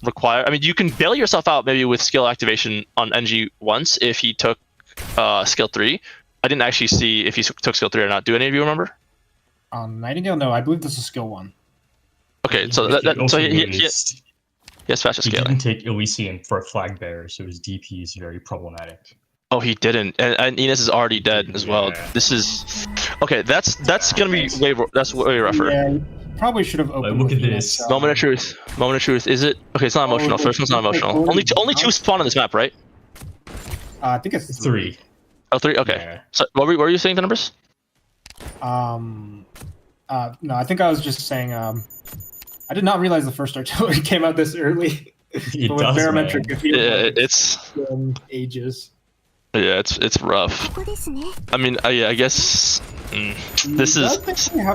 required. I mean, you can bail yourself out maybe with skill activation on NG once if he took skill 3. I didn't actually see if he took skill 3 or not. Do any of you remember? Nightingale, no. I believe this is skill 1. Okay, so he has faster scaling. He didn't take Elysium for a flag bearer, so his DP is very problematic. Oh, he didn't, and Enos is already dead as well. This is okay. That's gonna be way rougher. Yeah, probably should have opened. Look at this. Moment of truth. Moment of truth. Is it okay? It's not emotional. First one's not emotional. Only 2 spawn on this map, right? I think it's 3. Oh, 3. Okay. Yeah. So what were you saying, the numbers? No, I think I was just saying. I did not realize the first artillery came out this early. It But with does, barometric, man. it feels Yeah, like it's been ages. yeah, it's rough. I mean, I guess this is.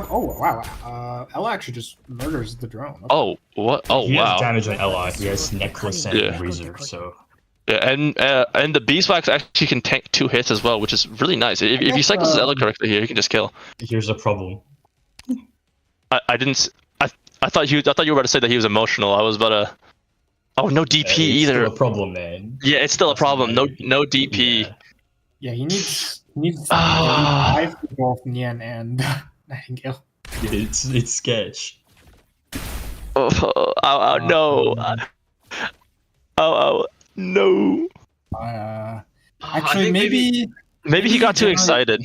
Oh wow! Ella actually just murders the drone. Okay. Oh what? Oh He wow. has damage on Ella. He has necklace and Yeah. razor. So Yeah, and the beeswax actually can tank 2 hits as well, which is really nice. If you cycle his Ella correctly here, you can just kill. here's a problem. I didn't. I thought you were about to say that he was emotional. I was about to. Oh, no DP It's either. still a problem, man. Yeah, it's still a Doesn't problem. No matter. DP. Yeah. Yeah, he needs Ah. 5 for both Nian and Nightingale. It's sketch. Oh, no. Oh, no. Actually, maybe he got too excited.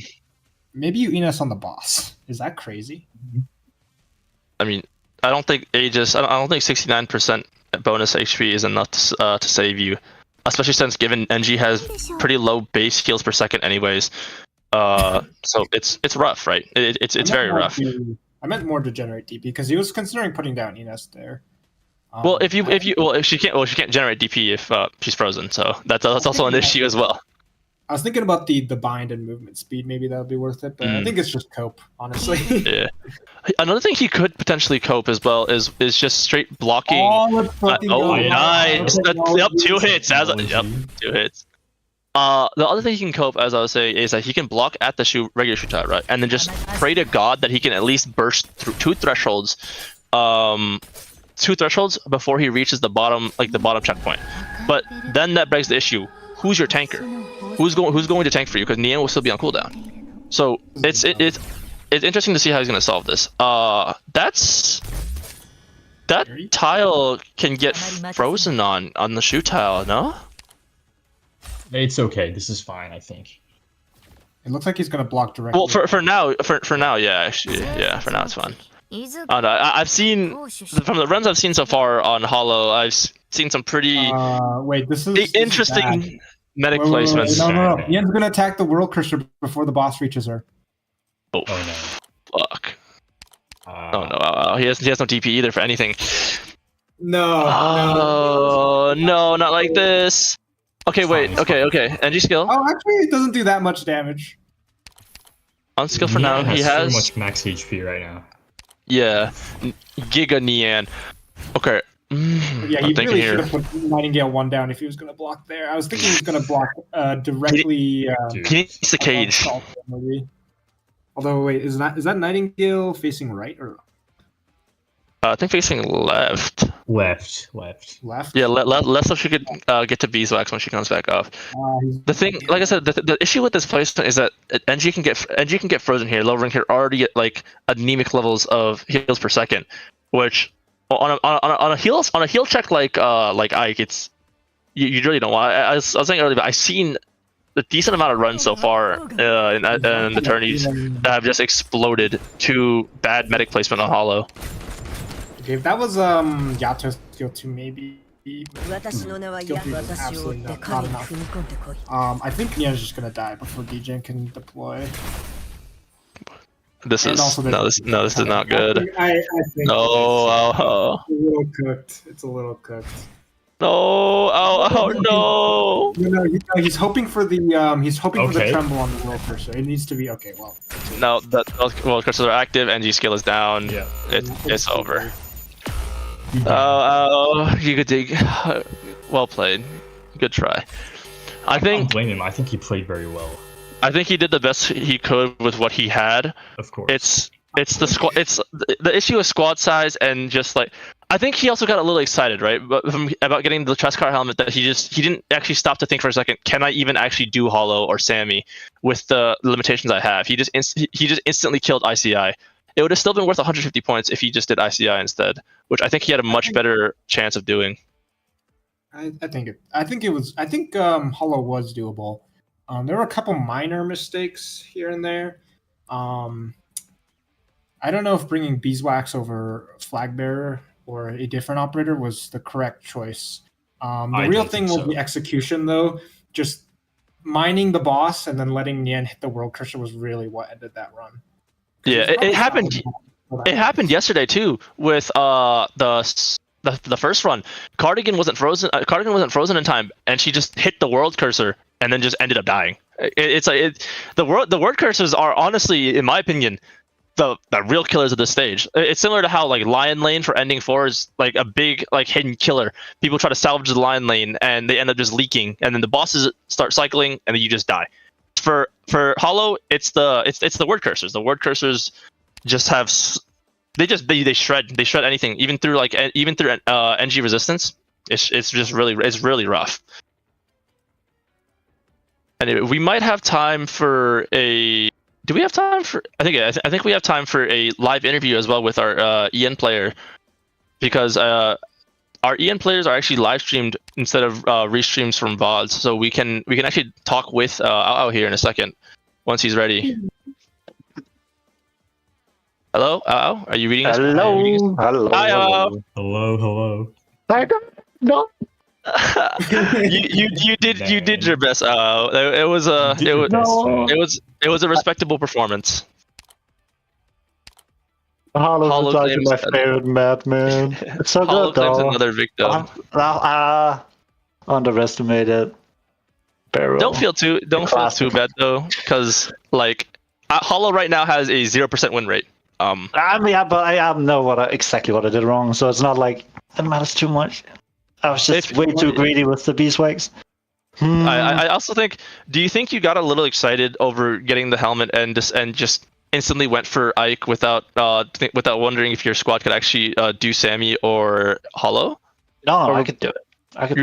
Maybe you Enos on the boss. Is that crazy? I mean, I don't think Aegis. I don't think 69% bonus HP is enough to save you, especially since given NG has pretty low base heals per second, anyways. So it's rough, right? It's very rough. I meant more to generate DP because he was considering putting down Enos there. Well, if she can't generate DP if she's frozen, so that's also an issue as well. I was thinking about the bind and movement speed. Maybe that would be worth it, but I think it's just cope, honestly. Yeah. Another thing he could potentially cope as well is just straight blocking. Nice. Yep, 2 hits. Yep, 2 hits. The other thing he can cope, as I was saying, is that he can block at the regular shoot tile, right? And then just pray to God that he can at least burst through 2 thresholds. 2 thresholds before he reaches the bottom checkpoint. But then that begs the issue: who's your tanker? Who's going to tank for you? Because Nian will still be on cooldown. So it's interesting to see how he's going to solve this. That tile can get frozen on the shoot tile, no? It's okay. This is fine, I think. It looks like he's going to block directly. Well, for now, yeah, actually, yeah, for now it's fine. I've seen from the runs I've seen so far on Hollow, I've seen some pretty interesting medic placements. No. Nian's gonna attack the World Cursor before the boss reaches her. Oh no! Fuck! Oh no! He has no DP either for anything. No, not like this. Okay, wait. Okay. NG skill. Oh, actually, it doesn't do that much damage. On skill for now, he has so much max HP right now. Yeah, Giga Nian. Okay. Yeah, he really should have put Nightingale 1 down if he was going to block there. I was thinking he was going to block directly. He needs the cage. Although, wait, is that Nightingale facing right or? I think facing left. Left. Yeah, left so she could get to beeswax when she comes back up. The thing, like I said, the issue with this placement is that NG can get frozen here, lowering her already at like anemic levels of heals per second, which on a heal check like Ike, it's you really don't want. I was saying earlier, but I've seen a decent amount of runs so far in the tourneys that have just exploded to bad medic placement on Hollow. Okay, if that was Yato's skill 2, maybe. Skill 3 is absolutely not enough. I think Nian's just gonna die before DJ can deploy. This is not good. I think no, it's a little cooked. No, no. He's hoping for the for the tremble on the World Cursor. It needs to be okay. Well, no, World Cursors are active. NG skill is down. Yeah, it's over. Oh, you could dig. Well played. Good try. I don't blame him. I think he played very well. I think he did the best he could with what he had. Of course. It's the squad. It's the issue with squad size and just like I think he also got a little excited, right, about getting the Treskar helmet that he didn't actually stop to think for a second. Can I even actually do Hollow or Sammy with the limitations I have? He just instantly killed ICI. It would have still been worth 150 points if he just did ICI instead, which I think he had a much better chance of doing. I think Hollow was doable. There were a couple minor mistakes here and there. I don't know if bringing Beeswax over Flagbearer or a different operator was the correct choice. The real thing was the execution, though. Just mining the boss and then letting Nian hit the World Cursor was really what ended that run. Yeah, it happened. It happened yesterday too with the first run. Cardigan wasn't frozen. Cardigan wasn't frozen in time, and she just hit the world cursor and then just ended up dying. The word cursors are honestly, in my opinion, the real killers of this stage. It's similar to how like Lion Lane for ending 4 is like a big like hidden killer. People try to salvage the Lion Lane and they end up just leaking, and then the bosses start cycling and then you just die. For Hollow, it's the word cursors. The word cursors just have they shred anything, even through NG resistance. It's just really rough. Anyway, we might have time for a. Do we have time for? I think we have time for a live interview as well with our EN player, because our EN players are actually live streamed instead of restreams from VODs, so we can actually talk with Aoao here in a second once he's ready. Hello, Aoao, are you reading us? Hello. Hi, Aoao. Hello. No. you did your best. It was a respectable performance. Hollow is my favorite madman. It's so Hollow good though. another victim. Underestimated. Barrel. Don't feel too bad though, because like Hollow right now has a 0% win rate. I mean, but I know exactly what I did wrong, so it's not like it matters too much. I was just way too greedy with the beeswax. I also think. Do you think you got a little excited over getting the helmet and just instantly went for Ike without wondering if your squad could actually do Sammy or Hollow? No, I could do it.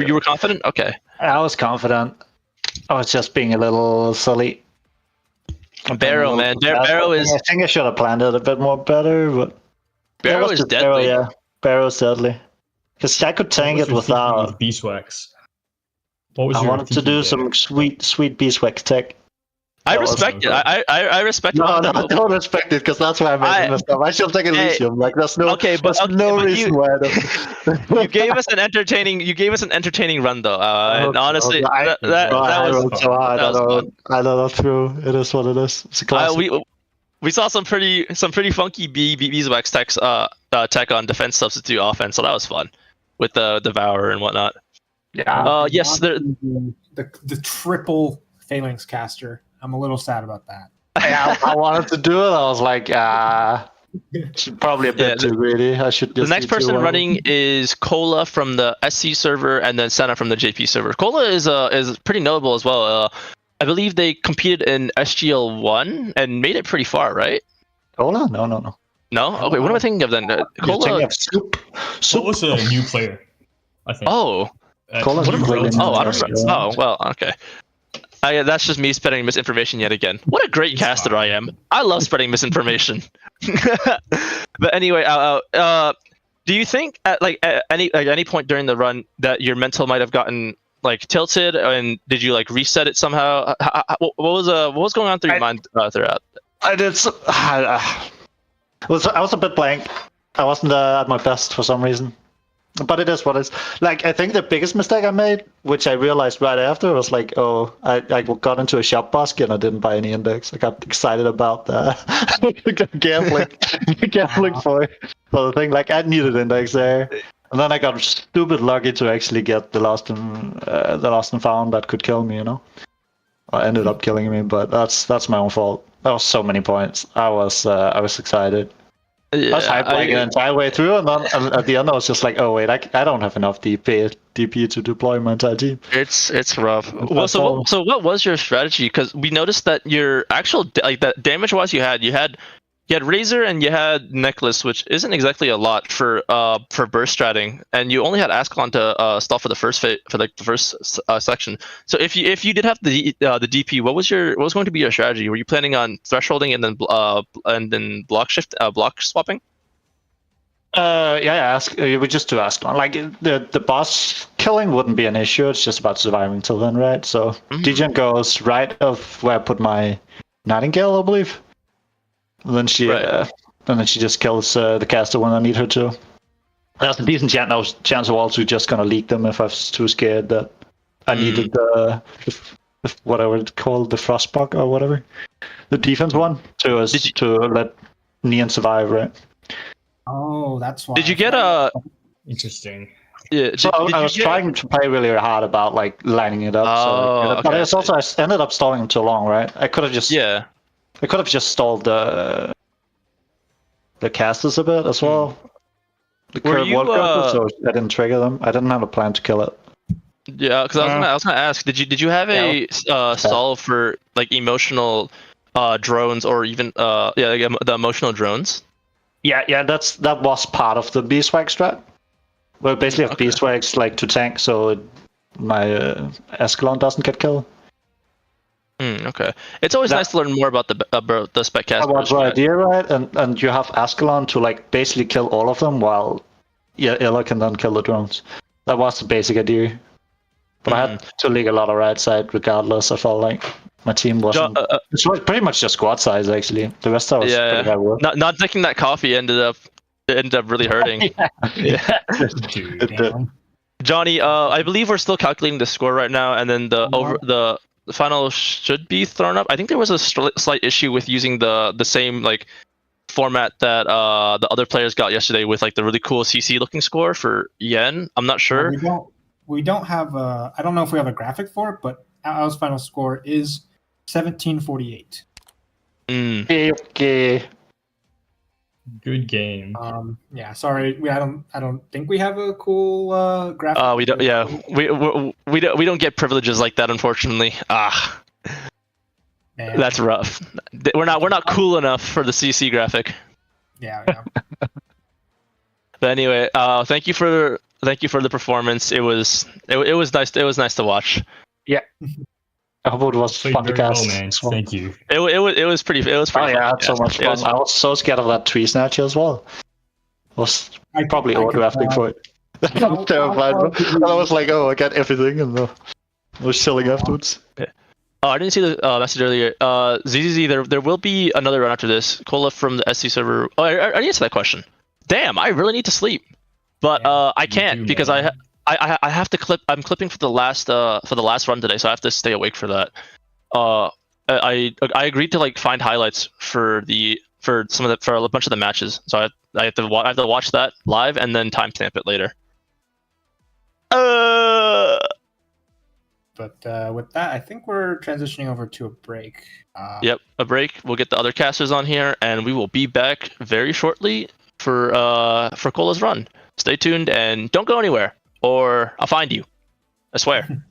You were confident? Okay. I was confident. I was just being a little silly. Barrow, man. Barrow is. I think I should have planned it a bit more better, but Barrow is deadly. Yeah, Barrow's deadly. Because I could tank it without beeswax. I wanted to do some sweet beeswax tech. I respect it. I respect it. No, I don't respect it, because that's why I made stuff. I should take Elysium. Like there's no reason why. You gave us an entertaining run though. And honestly, that was so hard. I know that's true. It is what it is. It's a classic. We saw some pretty funky beeswax tech on defense substitute offense, so that was fun with the Devourer and whatnot. Yeah. Yes. The triple Phalanx caster. I'm a little sad about that. I wanted to do it. I was like, probably a bit too greedy. I should. The next person running is Cola from the SC server, and then Sena from the JP server. Cola is pretty notable as well. I believe they competed in SGL 1 and made it pretty far, right? Cola? No. No? Okay, what am I thinking of then? Cola. Soup was a new player, I think. Oh. Cola's I don't know. Oh, well, okay. That's just me spreading misinformation yet again. What a great caster I am. I love spreading misinformation. But anyway, do you think at any point during the run that your mental might have gotten like tilted, and did you like reset it somehow? What was going on through your mind throughout? I did. I was a bit blank. I wasn't at my best for some reason. But it is what it is. Like, I think the biggest mistake I made, which I realized right after, was like, I got into a shop basket and I didn't buy any index. I got excited about gambling for the thing. Like, I needed index there. And then I got stupid lucky to actually get the lost and found that could kill me, you know? Or ended up killing me, but that's my own fault. That was so many points. I was excited. Yeah, I was hyped like the entire way through, and then at the end I was just like, oh wait, I don't have enough DP to deploy my entire team. It's rough. Well, so what was your strategy? Because we noticed that your actual that damage wise you had Razor and you had Necklace, which isn't exactly a lot for burst stratting, and you only had Ascalon to stall for the first section. So if you did have the DP, what was going to be your strategy? Were you planning on thresholding and then block swapping? We just do Ascalon. Like the boss killing wouldn't be an issue. It's just about surviving till then, right? So Degen goes right of where I put my Nightingale, I believe. And then she just kills the caster when I need her to. There's a decent chance of also just gonna leak them if I was too scared that I needed the whatever it's called, the Frostbug or whatever, the defense one to let Neon survive, right? Oh, that's why. Did you get a? Interesting. Yeah. So Did I you was get? trying to play really hard about like lining it up. Oh, But okay. it's also I ended up stalling too long, right? I could have just Yeah. stalled the casters a bit as well. The Were current you, world curses, so I didn't trigger them. I didn't have a plan to kill it. Yeah, because I was gonna ask, did you have a stall for like emotional drones or even like, the emotional drones? Yeah, that was part of the beeswax strat. Well, basically have Okay. beeswax like to tank, so my Ascalon doesn't get killed. Okay, it's always nice to learn more about the spec casters. That was the idea, right? And you have Ascalon to like basically kill all of them, while Illa can then kill the drones. That was the basic idea. But I had to league a lot of right side regardless. I felt like my team wasn't. It was pretty much just squad size actually. The rest of us pretty high work. Not thinking that coffee ended up really hurting. Yeah. Dude. Johnny, I believe we're still calculating the score right now, and then the final should be thrown up. I think there was a slight issue with using the same like format that the other players got yesterday with like the really cool CC looking score for Yen. I'm not sure. We don't have I don't know if we have a graphic for it, but Aoao's final score is 1748. Okay. Good game. Yeah, sorry, I don't think we have a cool graphic. We don't. Yeah, we don't get privileges like that, unfortunately. Man. That's rough. We're not cool enough for the CC graphic. Yeah. But anyway, thank you for the performance. It was nice. It was nice to watch. Yeah. I hope it was fun to cast. Well, man. Thank you. It was pretty. It was pretty. Oh yeah, I had so much fun. I was so scared of that tree snatcher as well. I probably overdrafting for it. I'm terrified. I was like, oh, I got everything, and I was chilling afterwards. Yeah. Oh, I didn't see the message earlier. ZZZ, there will be another run after this. Cola from the SC server. Oh, I answered that question. Damn, I really need to sleep, but I can't because I have to clip. I'm clipping for the last run today, so I have to stay awake for that. I agreed to like find highlights for a bunch of the matches, so I have to watch that live and then timestamp it later. But with that, I think we're transitioning over to a break. Yep, a break. We'll get the other casters on here, and we will be back very shortly for Cola's run. Stay tuned and don't go anywhere, or I'll find you. I swear.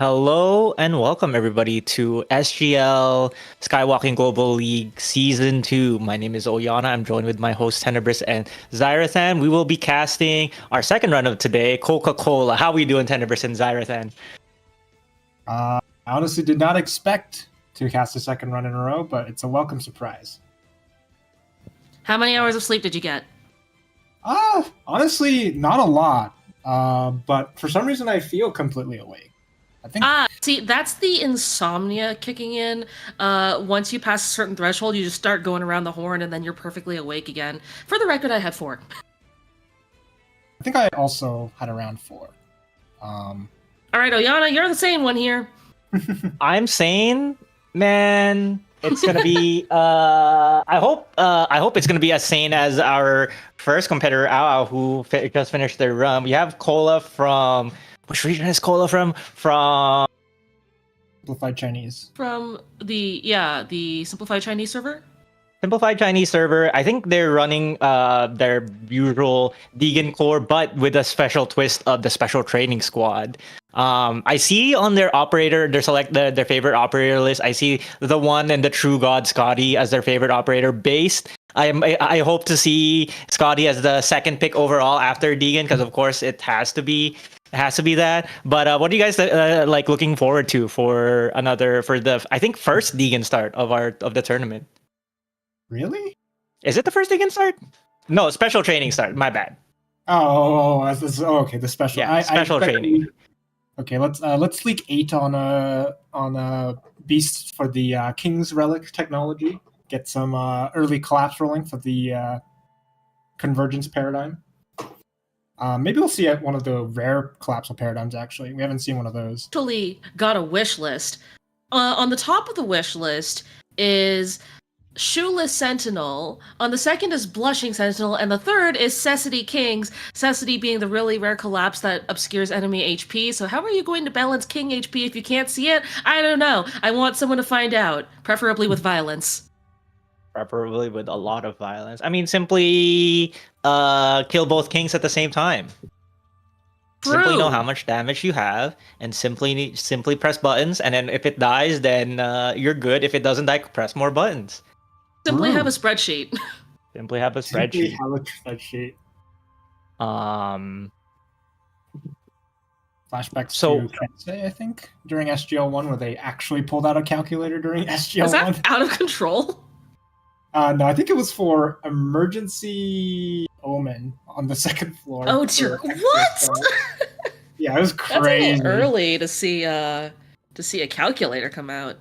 Hello and welcome everybody to SGL Skywalking Global League Season 2. My name is Oyana. I'm joined with my host Tenebris and Xairathan. We will be casting our second run of today, Coca-Cola. How are we doing, Tenebris and Xairathan? I honestly did not expect to cast a second run in a row, but it's a welcome surprise. How many hours of sleep did you get? Honestly, not a lot. But for some reason I feel completely awake. I think see, that's the insomnia kicking in. Once you pass a certain threshold, you just start going around the horn and then you're perfectly awake again. For the record, I had 4. I think I also had around 4. All right, Oyana, you're the sane one here. I'm sane, man. It's gonna be. I hope it's gonna be as sane as our first competitor, Aoao, who just finished their run. We have Cola from. Which region is Cola from? From Simplified Chinese. From the Simplified Chinese server? Simplified Chinese server. I think they're running their usual Deegan core, but with a special twist of the special training squad. I see on their operator, their favorite operator list. I see the one and the True God Scotty as their favorite operator based. I hope to see Scotty as the second pick overall after Deegan, because of course it has to be that. But what are you guys like looking forward to for the I think first Deegan start of the tournament? Really? Is it the first Deegan start? No, special training start. My bad. Okay, the special. Yeah, special training. Okay, let's leak 8 on a beast for the King's Relic technology. Get some early collapse rolling for the convergence paradigm. Maybe we'll see one of the rare collapsal paradigms. Actually, we haven't seen one of those. Actually, got a wish list. On the top of the wish list is Shoeless Sentinel. On the second is Blushing Sentinel, and the third is Cessity Kings. Cessity being the really rare collapse that obscures enemy HP. So how are you going to balance King HP if you can't see it? I don't know. I want someone to find out, preferably with violence. Preferably with a lot of violence. I mean, simply kill both kings at the same time. True. Simply know how much damage you have, and simply press buttons. And then if it dies, then you're good. If it doesn't die, press more buttons. Simply have a spreadsheet. Simply have a spreadsheet. Flashbacks to Kensei, I think, during SGL1, where they actually pulled out a calculator during SGL1. Was that out of control? No, I think it was for Emergency Omen on the second floor. Oh dear! What? Yeah, it was crazy. That's a little early to see a calculator come out.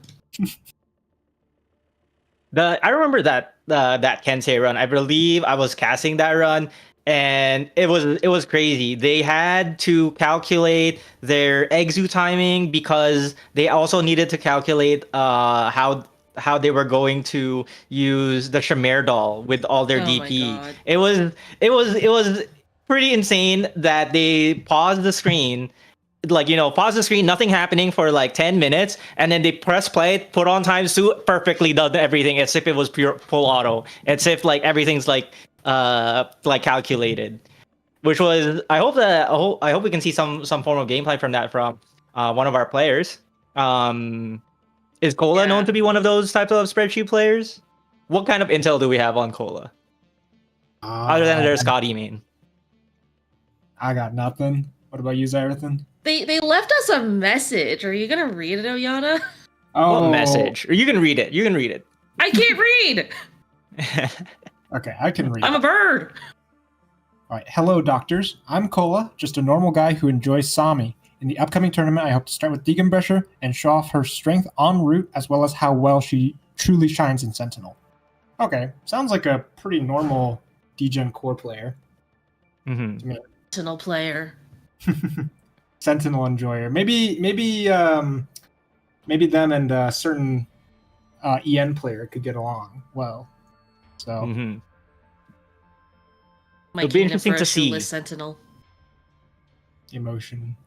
I remember that Kensei run. I believe I was casting that run, and it was crazy. They had to calculate their exu timing because they also needed to calculate how they were going to use the Shamir doll with all their DP. It was pretty insane that they paused the screen. Pause the screen, nothing happening for like 10 minutes, and then they press play, put on times 2, perfectly done everything as if it was pure full auto. As if like everything's like calculated. Which was I hope we can see some form of gameplay from that from one of our players. Is Cola known to be one of those types of spreadsheet players? What kind of intel do we have on Cola? Other than their Scotty main. I got nothing. What about you, Xairathan? They left us a message. Are you gonna read it, Oyana? What message? Or you can read it. You can read it. I can't read! Okay, I can read I'm a bird! Alright, hello doctors. I'm Cola, just a normal guy who enjoys Sami. In the upcoming tournament, I hope to start with Deegan Brescher and show off her strength en route, as well as how well she truly shines in Sentinel. Okay, sounds like a pretty normal Degen core player. Mm-hmm. Sentinel player. Sentinel enjoyer. Maybe them and a certain EN player could get along well. So It'll be interesting to see. Sentinel. Emotion.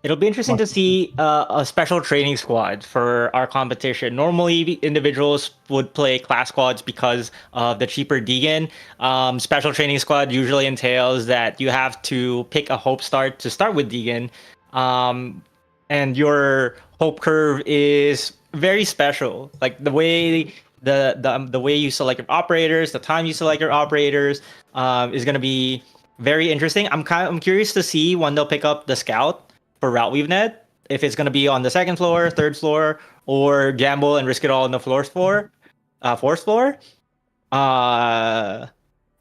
It'll be interesting to see a special training squad for our competition. Normally, individuals would play class squads because of the cheaper Deegan. Special training squad usually entails that you have to pick a hope start to start with Deegan. and your hope curve is very special. Like the way the way you select your operators, the time you select your operators, is gonna be very interesting. I'm curious to see when they'll pick up the scout for Route Weave Net. If it's gonna be on the second floor, third floor, or gamble and risk it all on the fourth floor. I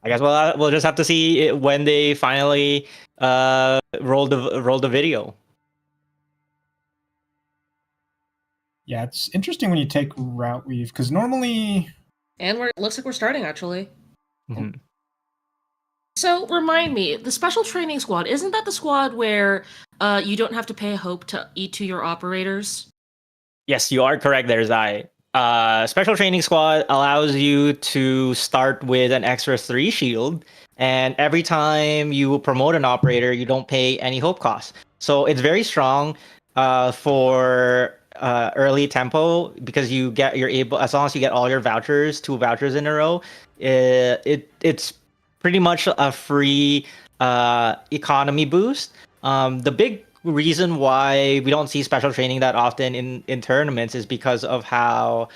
guess we'll just have to see it when they finally roll the video. Yeah, it's interesting when you take route weave because normally. And it looks like we're starting actually. Mm-hmm. So remind me, the special training squad, isn't that the squad where you don't have to pay hope to E2 your operators? Yes, you are correct there, Zai. Special training squad allows you to start with an extra 3 shield, and every time you promote an operator, you don't pay any hope costs. So it's very strong for early tempo because you're able, as long as you get all your vouchers, 2 vouchers in a row, it's pretty much a free economy boost. The big reason why we don't see special training that often in tournaments is because of how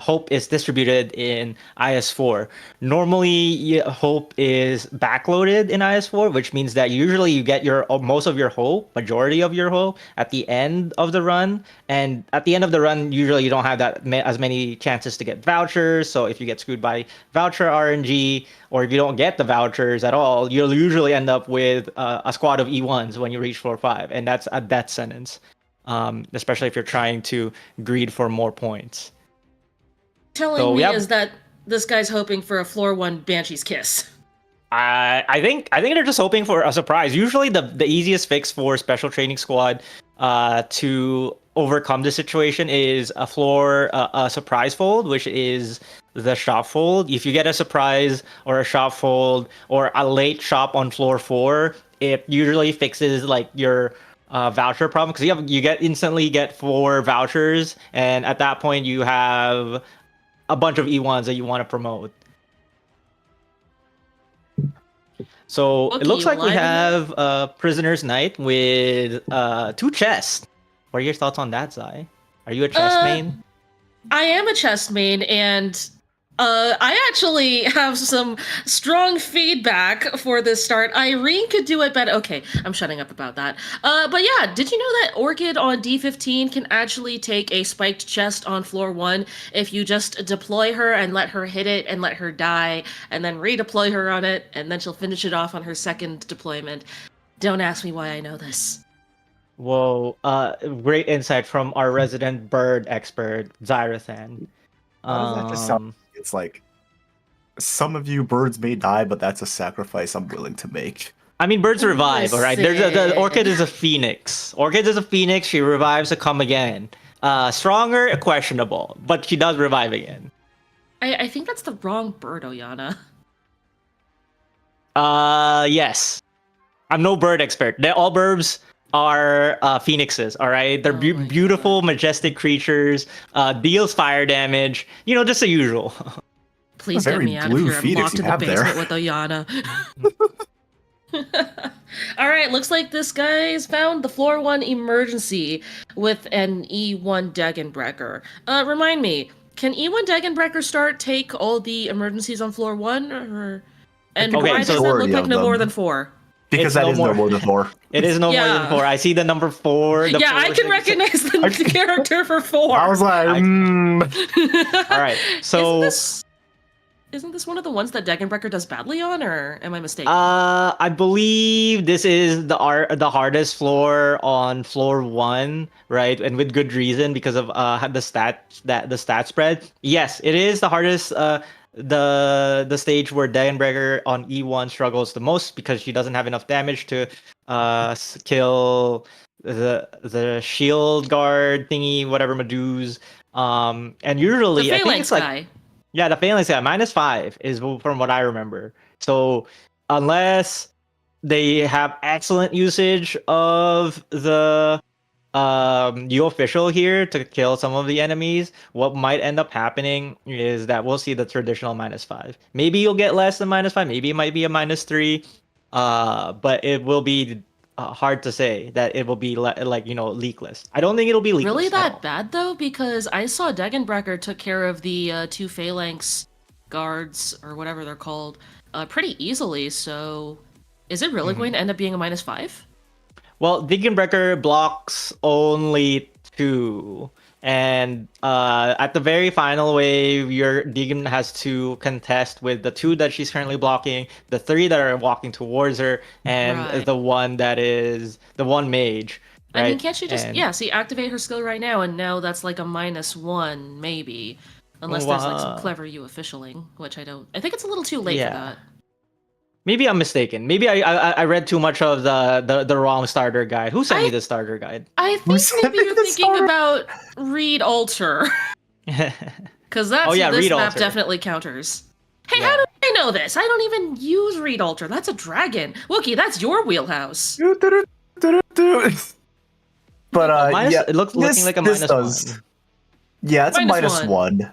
hope is distributed in IS4. Normally, hope is backloaded in IS4, which means that usually you get most of your hope, majority of your hope, at the end of the run. And at the end of the run, usually you don't have as many chances to get vouchers. So if you get screwed by voucher RNG, or if you don't get the vouchers at all, you'll usually end up with a squad of E1s when you reach floor 5, and that's a death sentence, especially if you're trying to greed for more points. Telling me is that this guy's hoping for a floor 1 Banshee's Kiss. I think they're just hoping for a surprise. Usually the easiest fix for special training squad to overcome the situation is a surprise fold, which is the shop fold. If you get a surprise or a shop fold or a late shop on floor 4, it usually fixes like your voucher problem, because you instantly get 4 vouchers, and at that point you have a bunch of E1s that you want to promote. So Wookie, it looks like we have Prisoner's Night with 2 chests. What are your thoughts on that, Zai? Are you a chest main? I am a chest main, and I actually have some strong feedback for this start. Irene could do it better. Okay, I'm shutting up about that. But yeah, did you know that Orchid on D15 can actually take a spiked chest on floor 1 if you just deploy her and let her hit it and let her die, and then redeploy her on it, and then she'll finish it off on her second deployment. Don't ask me why I know this. Whoa, great insight from our resident bird expert, Xairathan. That just sounds, it's like, some of you birds may die, but that's a sacrifice I'm willing to make. I mean, birds revive, all right? The Orchid is a phoenix. Orchid is a phoenix. She revives to come again. Stronger, questionable, but she does revive again. I think that's the wrong bird, Oyana. Yes. I'm no bird expert. All birds are phoenixes, all right? They're beautiful, majestic creatures, deals fire damage, just the usual. Please get me out of here. I'm locked in the basement with Oyana. All right, looks like this guy's found the floor 1 emergency with an E1 Degenbrecher. Remind me, can E1 Degenbrecher take all the emergencies on floor 1? And why does it look like no more than 4? Because that is no more than 4. It is no more than 4. I see the number 4. I can recognize the character for 4. I was like, All right, so isn't this one of the ones that Degenbrecher does badly on, or am I mistaken? I believe this is the hardest floor on floor 1, right? And with good reason, because of the stat spread. Yes, it is the hardest. The stage where Degenbrecher on E1 struggles the most because she doesn't have enough damage to kill the shield guard thingy, whatever Meduse. And usually I think it's like the Phalanx guy -5 is from what I remember. So unless they have excellent usage of the official here to kill some of the enemies, what might end up happening is that we'll see the traditional -5. Maybe you'll get less than -5. Maybe it might be a -3. But it will be hard to say that it will be leakless. I don't think it'll be leakless. Really at that all. bad though? Because I saw Degenbrecher took care of the 2 Phalanx guards or whatever they're called pretty easily. So, is it really going to end up being a -5? Well, Degenbrecher blocks only 2. And at the very final wave, your Deegan has to contest with the 2 that she's currently blocking, the 3 that are walking towards her, and Right. the one that is the one mage. Right? I mean, can't she just activate her skill right now, and now that's like a -1 maybe, unless there's like some clever you officialing, which I don't. I think it's a little too late for that. Maybe I'm mistaken. Maybe I read too much of the wrong starter guide. Who sent me the starter guide? I think maybe you're thinking about Reed Alter, because that's this Reed map Alter. definitely counters. Hey, how do I know this? I don't even use Reed Alter. That's a dragon. Wookie, that's your wheelhouse. But it looks looking like a -1. Yeah, it's a -1. -1.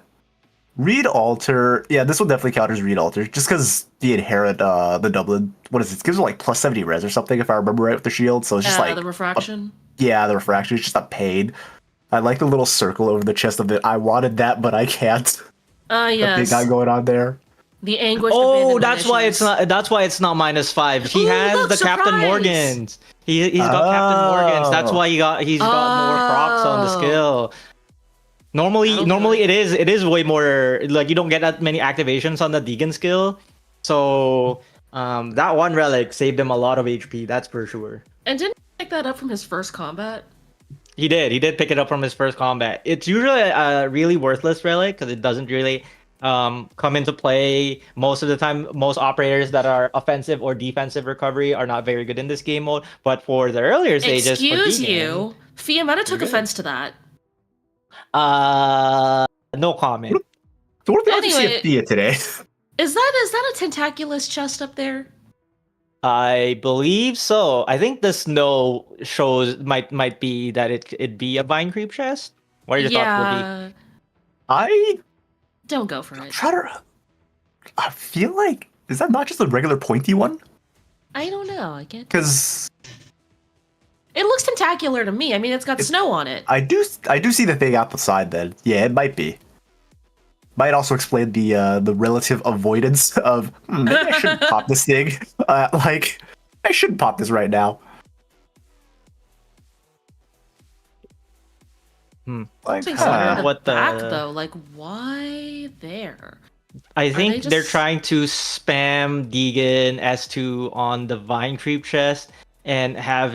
Reed Alter, yeah, this one definitely counters Reed Alter, just because the inherent the Dublin, what is it? It gives it like +70 res or something if I remember right with the shield. So it's just like the refraction. the refraction is just a pain. I like the little circle over the chest of it. I wanted that, but I can't. Yes. The big guy going on there. The anguish. Oh, that's why it's not. That's why it's not -5. He has look, the Captain surprise! Morgans. He's got Captain Morgans. That's why he's got more procs on the skill. Normally it is way more like you don't get that many activations on the Deegan skill. So that one relic saved him a lot of HP. That's for sure. And didn't he pick that up from his first combat? He did pick it up from his first combat. It's usually a really worthless relic because it doesn't really come into play most of the time. Most operators that are offensive or defensive recovery are not very good in this game mode. But for the earlier stages, Excuse for Deegan, you, Fiametta took offense to that. no comment. So what did you see Anyway, at Thea today? Is that a tentaculous chest up there? I believe so. I think the snow shows might be that it'd be a vine creep chest. What are your thoughts, I don't go for it. I feel like, is that not just a regular pointy one? I don't know. I get Because it looks tentacular to me. I mean, it's got snow on it. I do see the thing out the side. Then yeah, it might be. Might also explain the relative avoidance of maybe I shouldn't pop this thing. Like I shouldn't pop this right now. Like what the back though? Like why there? I think they they're just- trying to spam Deegan S2 on the vine creep chest and have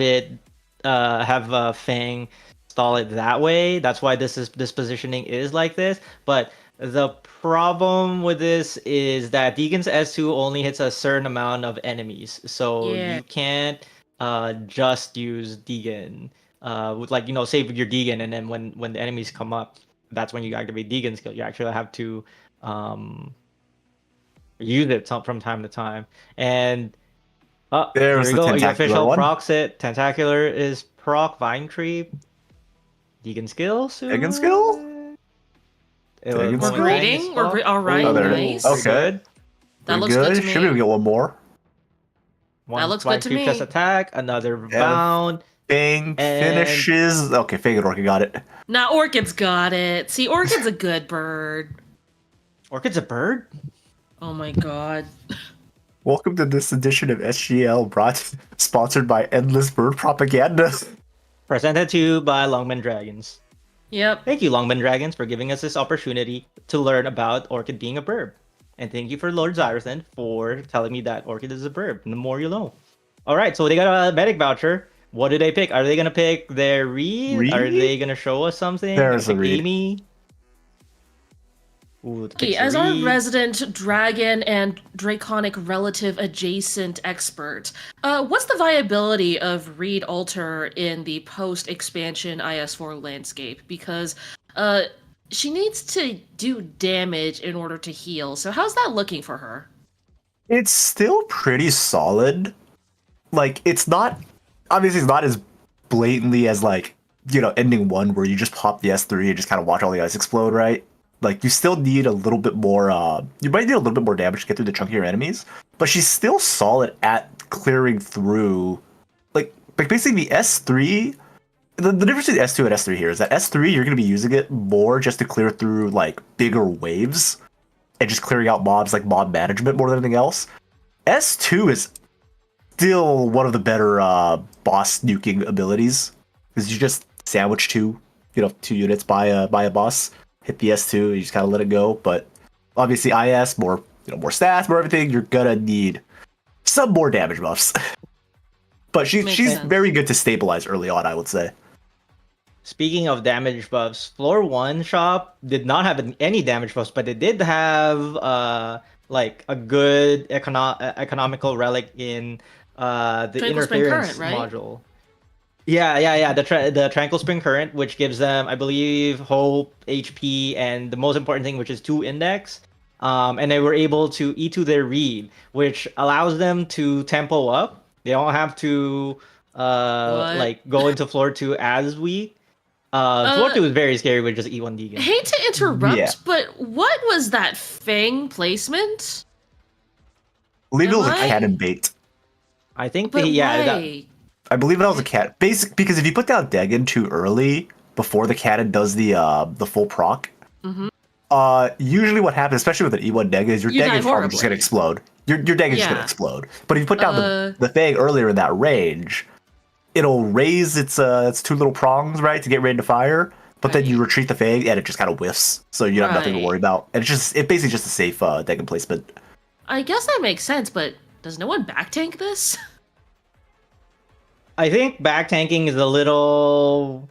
Fang stall it that way. That's why this positioning is like this. But the problem with this is that Deegan's S2 only hits a certain amount of enemies, so you can't just use Deegan with save your Deegan, and then when the enemies come up, that's when you activate Deegan's skill. You actually have to use it from time to time. And there's here we go. the Official one. procs it. Tentacular is proc vine creep. Deegan skill. Deegan skill? We're grading. We're all right. Nice. Okay. That looks good to me. Should we get one more? That looks good to me. Chest attack. Another bound. Fang finishes. Okay, Fang and Orchid got it. Nah, Orchid's got it. See, Orchid's a good bird. Orchid's a bird? Oh my god. Welcome to this edition of SGL, sponsored by Endless Bird Propaganda. Presented to you by Lungmen Dragons. Yep. Thank you, Lungmen Dragons, for giving us this opportunity to learn about Orchid being a bird. And thank you for Lord Xairathan for telling me that Orchid is a bird. The more you know. Alright, so they got a medic voucher. What do they pick? Are they going to pick their Reed? Are they going to show us something? There's a Reed. Amy? Ooh, As our resident dragon and draconic relative adjacent expert, what's the viability of Reed Alter in the post-expansion IS4 landscape? Because she needs to do damage in order to heal. So how's that looking for her? It's still pretty solid. Like, it's not... Obviously, it's not as blatantly as, like, ending one where you just pop the S3 and just kind of watch all the ice explode, right? Like, you still need a little bit more, you might need a little bit more damage to get through the chunkier enemies, but she's still solid at clearing through, like, like basically the S3. The difference between S2 and S3 here is that S3 you're going to be using it more just to clear through like bigger waves and just clearing out mobs, like mob management more than anything else. S2 is still one of the better boss nuking abilities because you just sandwich two units by a boss, hit the S2, you just kind of let it go. But obviously IS more more stats, more everything. You're gonna need some more damage buffs. But she's very good to stabilize early on, I would say. Speaking of damage buffs, Floor 1 shop did not have any damage buffs, but it did have like a good economical relic in the Tranquil Spring interference Current, right? module. Yeah. The Tranquil Spring Current, which gives them, I believe, hope, HP, and the most important thing, which is 2 index. And they were able to E2 their read, which allows them to tempo up. They don't have to like go into Floor 2 as weak. Floor 2 is very scary with just E1 Deegan. Hate to interrupt, but what was that Fang placement? I believe it was a cannon bait. I think, But yeah. I believe that was a cat. Basic, because if you put down Degan too early before the cannon does the full proc, usually what happens, especially with an E1 Degan, is your Degan's probably just gonna explode. Your Degan's just gonna explode. But if you put down the Fang earlier in that range, it'll raise its 2 little prongs, right, to get ready to fire. But then you retreat the Fang and it just kind of whiffs, so you have nothing to worry about. And it's basically just a safe Degan placement. I guess that makes sense, but does no one back tank this? I think back tanking is a little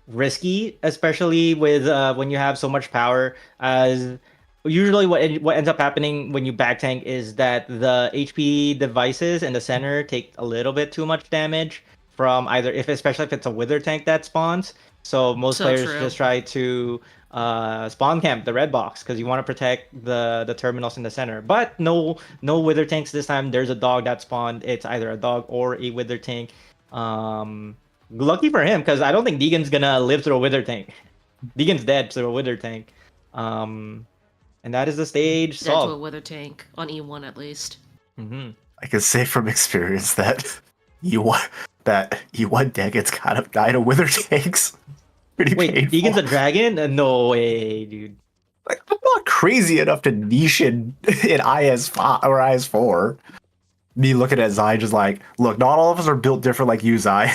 risky, especially with when you have so much power. As usually, what ends up happening when you back tank is that the HP devices in the center take a little bit too much damage from either, especially if it's a wither tank that spawns. So most players just try to spawn camp the red box because you want to protect the terminals in the center. But no wither tanks this time. There's a dog that spawned. It's either a dog or a wither tank. Lucky for him, because I don't think Deegan's gonna live through a wither tank. Deegan's dead through a wither tank. And that is the stage Dead to a wither tank on E1 at least. I can say from experience that E1 Degan's kind of died of wither tanks. Pretty painful. Deegan's a dragon? No way, dude. Like, I'm not crazy enough to niche in IS5 or IS4. Me looking at Zai just like, look, not all of us are built different like you, Zai.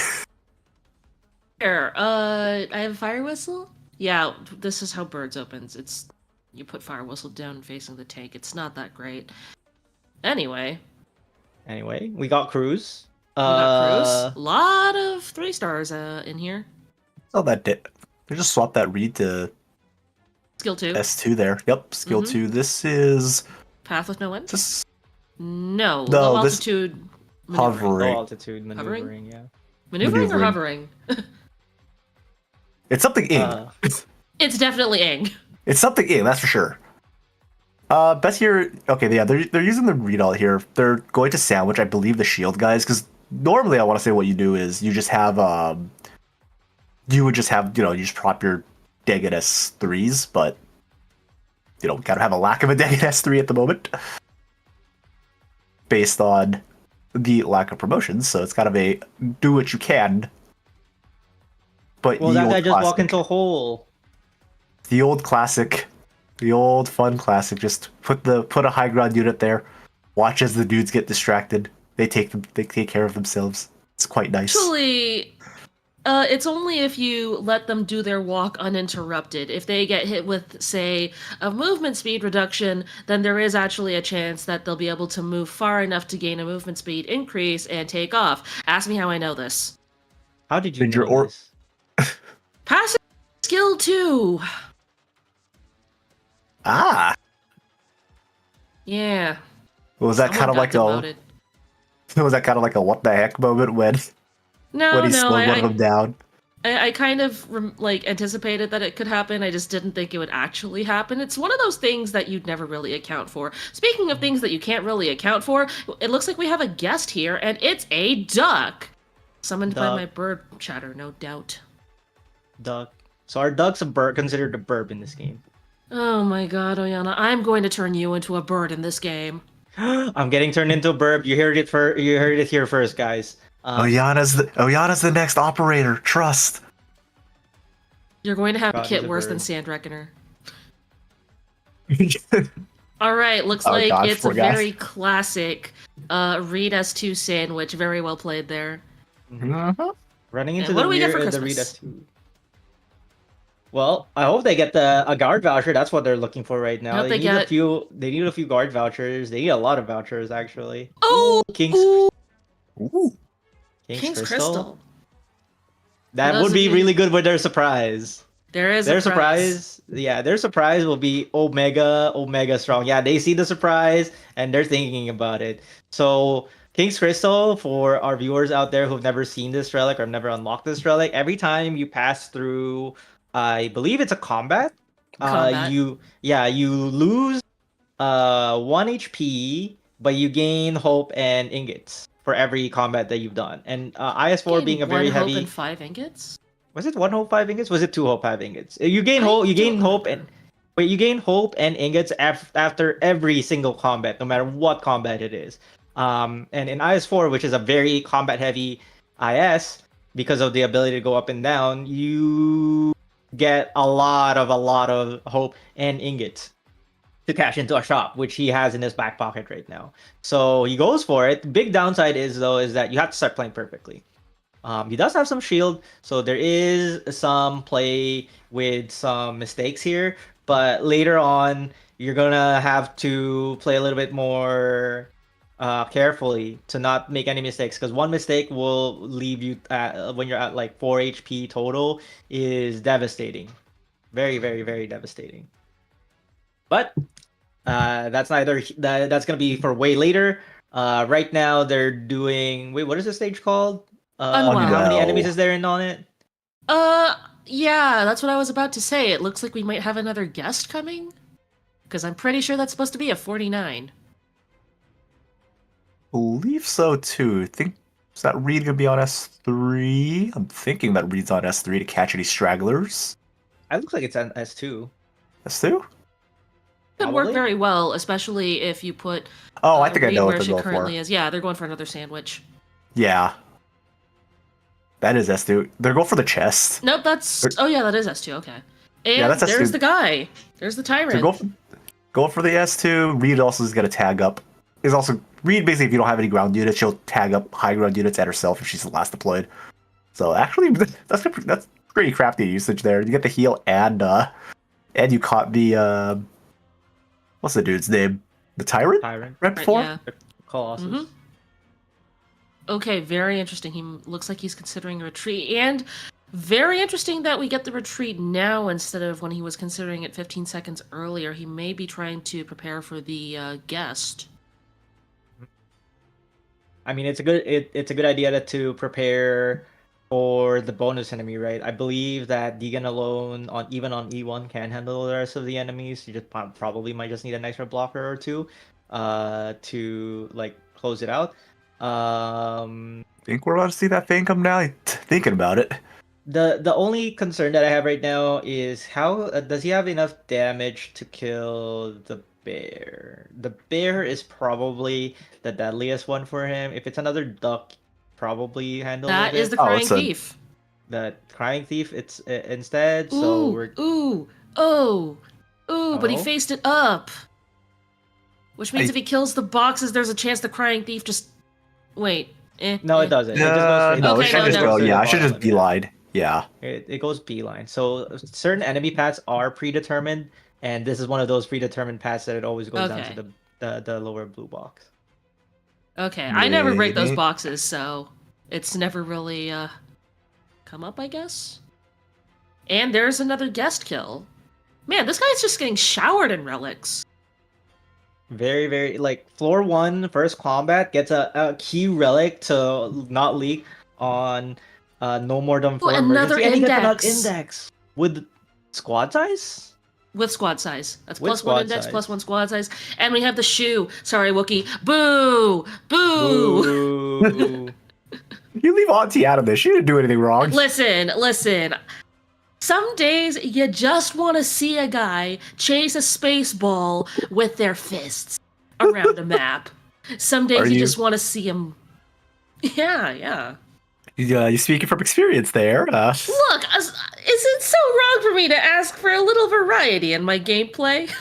Here, I have a fire whistle. Yeah, this is how birds opens. It's you put fire whistle down facing the tank. It's not that great. Anyway, we got Cruz. A lot of 3 stars in here. Oh, that did. They just swapped that read to Skill 2. S2 there. Yep, skill 2. This is Path with no end. No, low altitude. Hovering. Low altitude maneuvering, yeah. Maneuvering or hovering? It's something ing. It's definitely ing. It's something ing, that's for sure. Best here. Okay, yeah, they're using the read all here. They're going to sandwich, I believe, the shield guys, because normally I want to say what you do is you just have you just prop your Degan S3s, but we gotta have a lack of a Degan S3 at the moment, based on the lack of promotions. So it's kind of a do what you can. But that guy just walk into a hole. The old classic, the old fun classic. Just put a high ground unit there. Watch as the dudes get distracted. They take care of themselves. It's quite nice. Actually, it's only if you let them do their walk uninterrupted. If they get hit with, say, a movement speed reduction, then there is actually a chance that they'll be able to move far enough to gain a movement speed increase and take off. Ask me how I know this. How did you know this? Passive skill 2. Ah. Yeah. Was that kind of like a? Was that kind of like a what the heck moment when? No, he slowed one of them down. I kind of anticipated that it could happen. I just didn't think it would actually happen. It's one of those things that you'd never really account for. Speaking of things that you can't really account for, it looks like we have a guest here, and it's a duck. Summoned by my bird chatter, no doubt. Duck. So are ducks considered a bird in this game? Oh my god, Oyana, I'm going to turn you into a bird in this game. I'm getting turned into a bird. You heard it here first, guys. Oyana's the next operator. Trust. You're going to have a God, kit he's a worse than bird. Sand Reckoner. All right, looks Oh, like gosh, it's a poor guy. very classic read S2 sandwich. Very well played there. Running into And what the do we get rear for of the Christmas? Rita 2. Well, I hope they get a guard voucher. That's what they're looking for right now. I hope they They need a get- few. They need a few guard vouchers. They need a lot of vouchers actually. Oh, King's ooh, Ooh. King's Crystal. That For those would be of you- really good with their surprise. There is Their a prize. surprise, yeah, their surprise will be Omega strong. Yeah, they see the surprise and they're thinking about it. So King's Crystal, for our viewers out there who've never seen this relic or have never unlocked this relic, every time you pass through, I believe it's a combat. Combat. You lose 1 HP, but you gain hope and ingots for every combat that you've done. And IS4 being a very One hope heavy. and 5 ingots. Was it 1 hope 5 ingots? Was it 2 hope 5 ingots? You gain I hope. You don't gain hope remember. you gain hope and ingots after every single combat, no matter what combat it is. And in IS4, which is a very combat heavy IS, because of the ability to go up and down, you get a lot of hope and ingots to cash into a shop, which he has in his back pocket right now. So he goes for it. Big downside is that you have to start playing perfectly. He does have some shield, so there is some play with some mistakes here. But later on, you're gonna have to play a little bit more carefully to not make any mistakes, because one mistake will leave you when you're at like 4 HP total is devastating. Very, very, very devastating. But that's gonna be for way later. Right now they're doing. Wait, what is the stage called? Unwell. How many enemies is there in on it? Yeah, that's what I was about to say. It looks like we might have another guest coming. Because I'm pretty sure that's supposed to be a 49. Believe so too. Is that read gonna be on S3? I'm thinking that read's on S3 to catch any stragglers. It looks like it's on S2. S2? Could work Probably. very well, especially if you put Oh, I think I Reed know where what she they're going currently for. is. Yeah, they're going for another sandwich. Yeah. That is S2. They're going for the chest. Nope, that's... Oh yeah, that is S2, okay. And Yeah, that's there's S2. the guy. There's the They're tyrant. going for the S2. Reed also is going to tag up. Reed, basically, if you don't have any ground units, she'll tag up high ground units at herself if she's the last deployed. So actually, that's pretty crafty usage there. You get the heal and you caught the what's the dude's name? The tyrant? Tyrant. Right before? Yeah. Colossus. Mhm. Okay, very interesting. He looks like he's considering a retreat. And very interesting that we get the retreat now instead of when he was considering it 15 seconds earlier. He may be trying to prepare for the guest. I mean, it's a good idea to prepare for the bonus enemy, right? I believe that Deegan alone, even on E1, can handle the rest of the enemies. You just probably might just need an extra blocker or two to like close it out. Think we're about to see that thing come down? Thinking about it. The only concern that I have right now is how does he have enough damage to kill the bear? The bear is probably the deadliest one for him. If it's another duck, probably handle That it. is the crying it's a- thief. The crying thief. It's instead. So we're But he Oh. faced it up. Which means I- if he kills the boxes, there's a chance the crying thief just... Wait. no, it doesn't. It just goes straight No, Okay, it should no, just no. go. to Yeah, the I should just bottom, beeline. Yeah. It goes beeline. So certain enemy paths are predetermined, and this is one of those predetermined paths that it always goes down Okay. to the lower blue box. Okay, I never break those Maybe. boxes, so it's never really come up, I guess. And there's another guest kill. Man, this guy's just getting showered in relics. Very, very like floor 1 first combat gets a key relic to not leak on no more than 4 another emergency, and he gets another index. index with squad size. With squad size. That's With plus 1 squad index, size. plus 1 squad size. And we have the shoe. Sorry, Wookie. Boo! Boo! Ooh. You leave Auntie out of this. She didn't do anything wrong. Listen. Some days you just want to see a guy chase a space ball with their fists around a map. Some days Are you you- just want to see him. Yeah. You're speaking from experience there. Look, is it so wrong for me to ask for a little variety in my gameplay?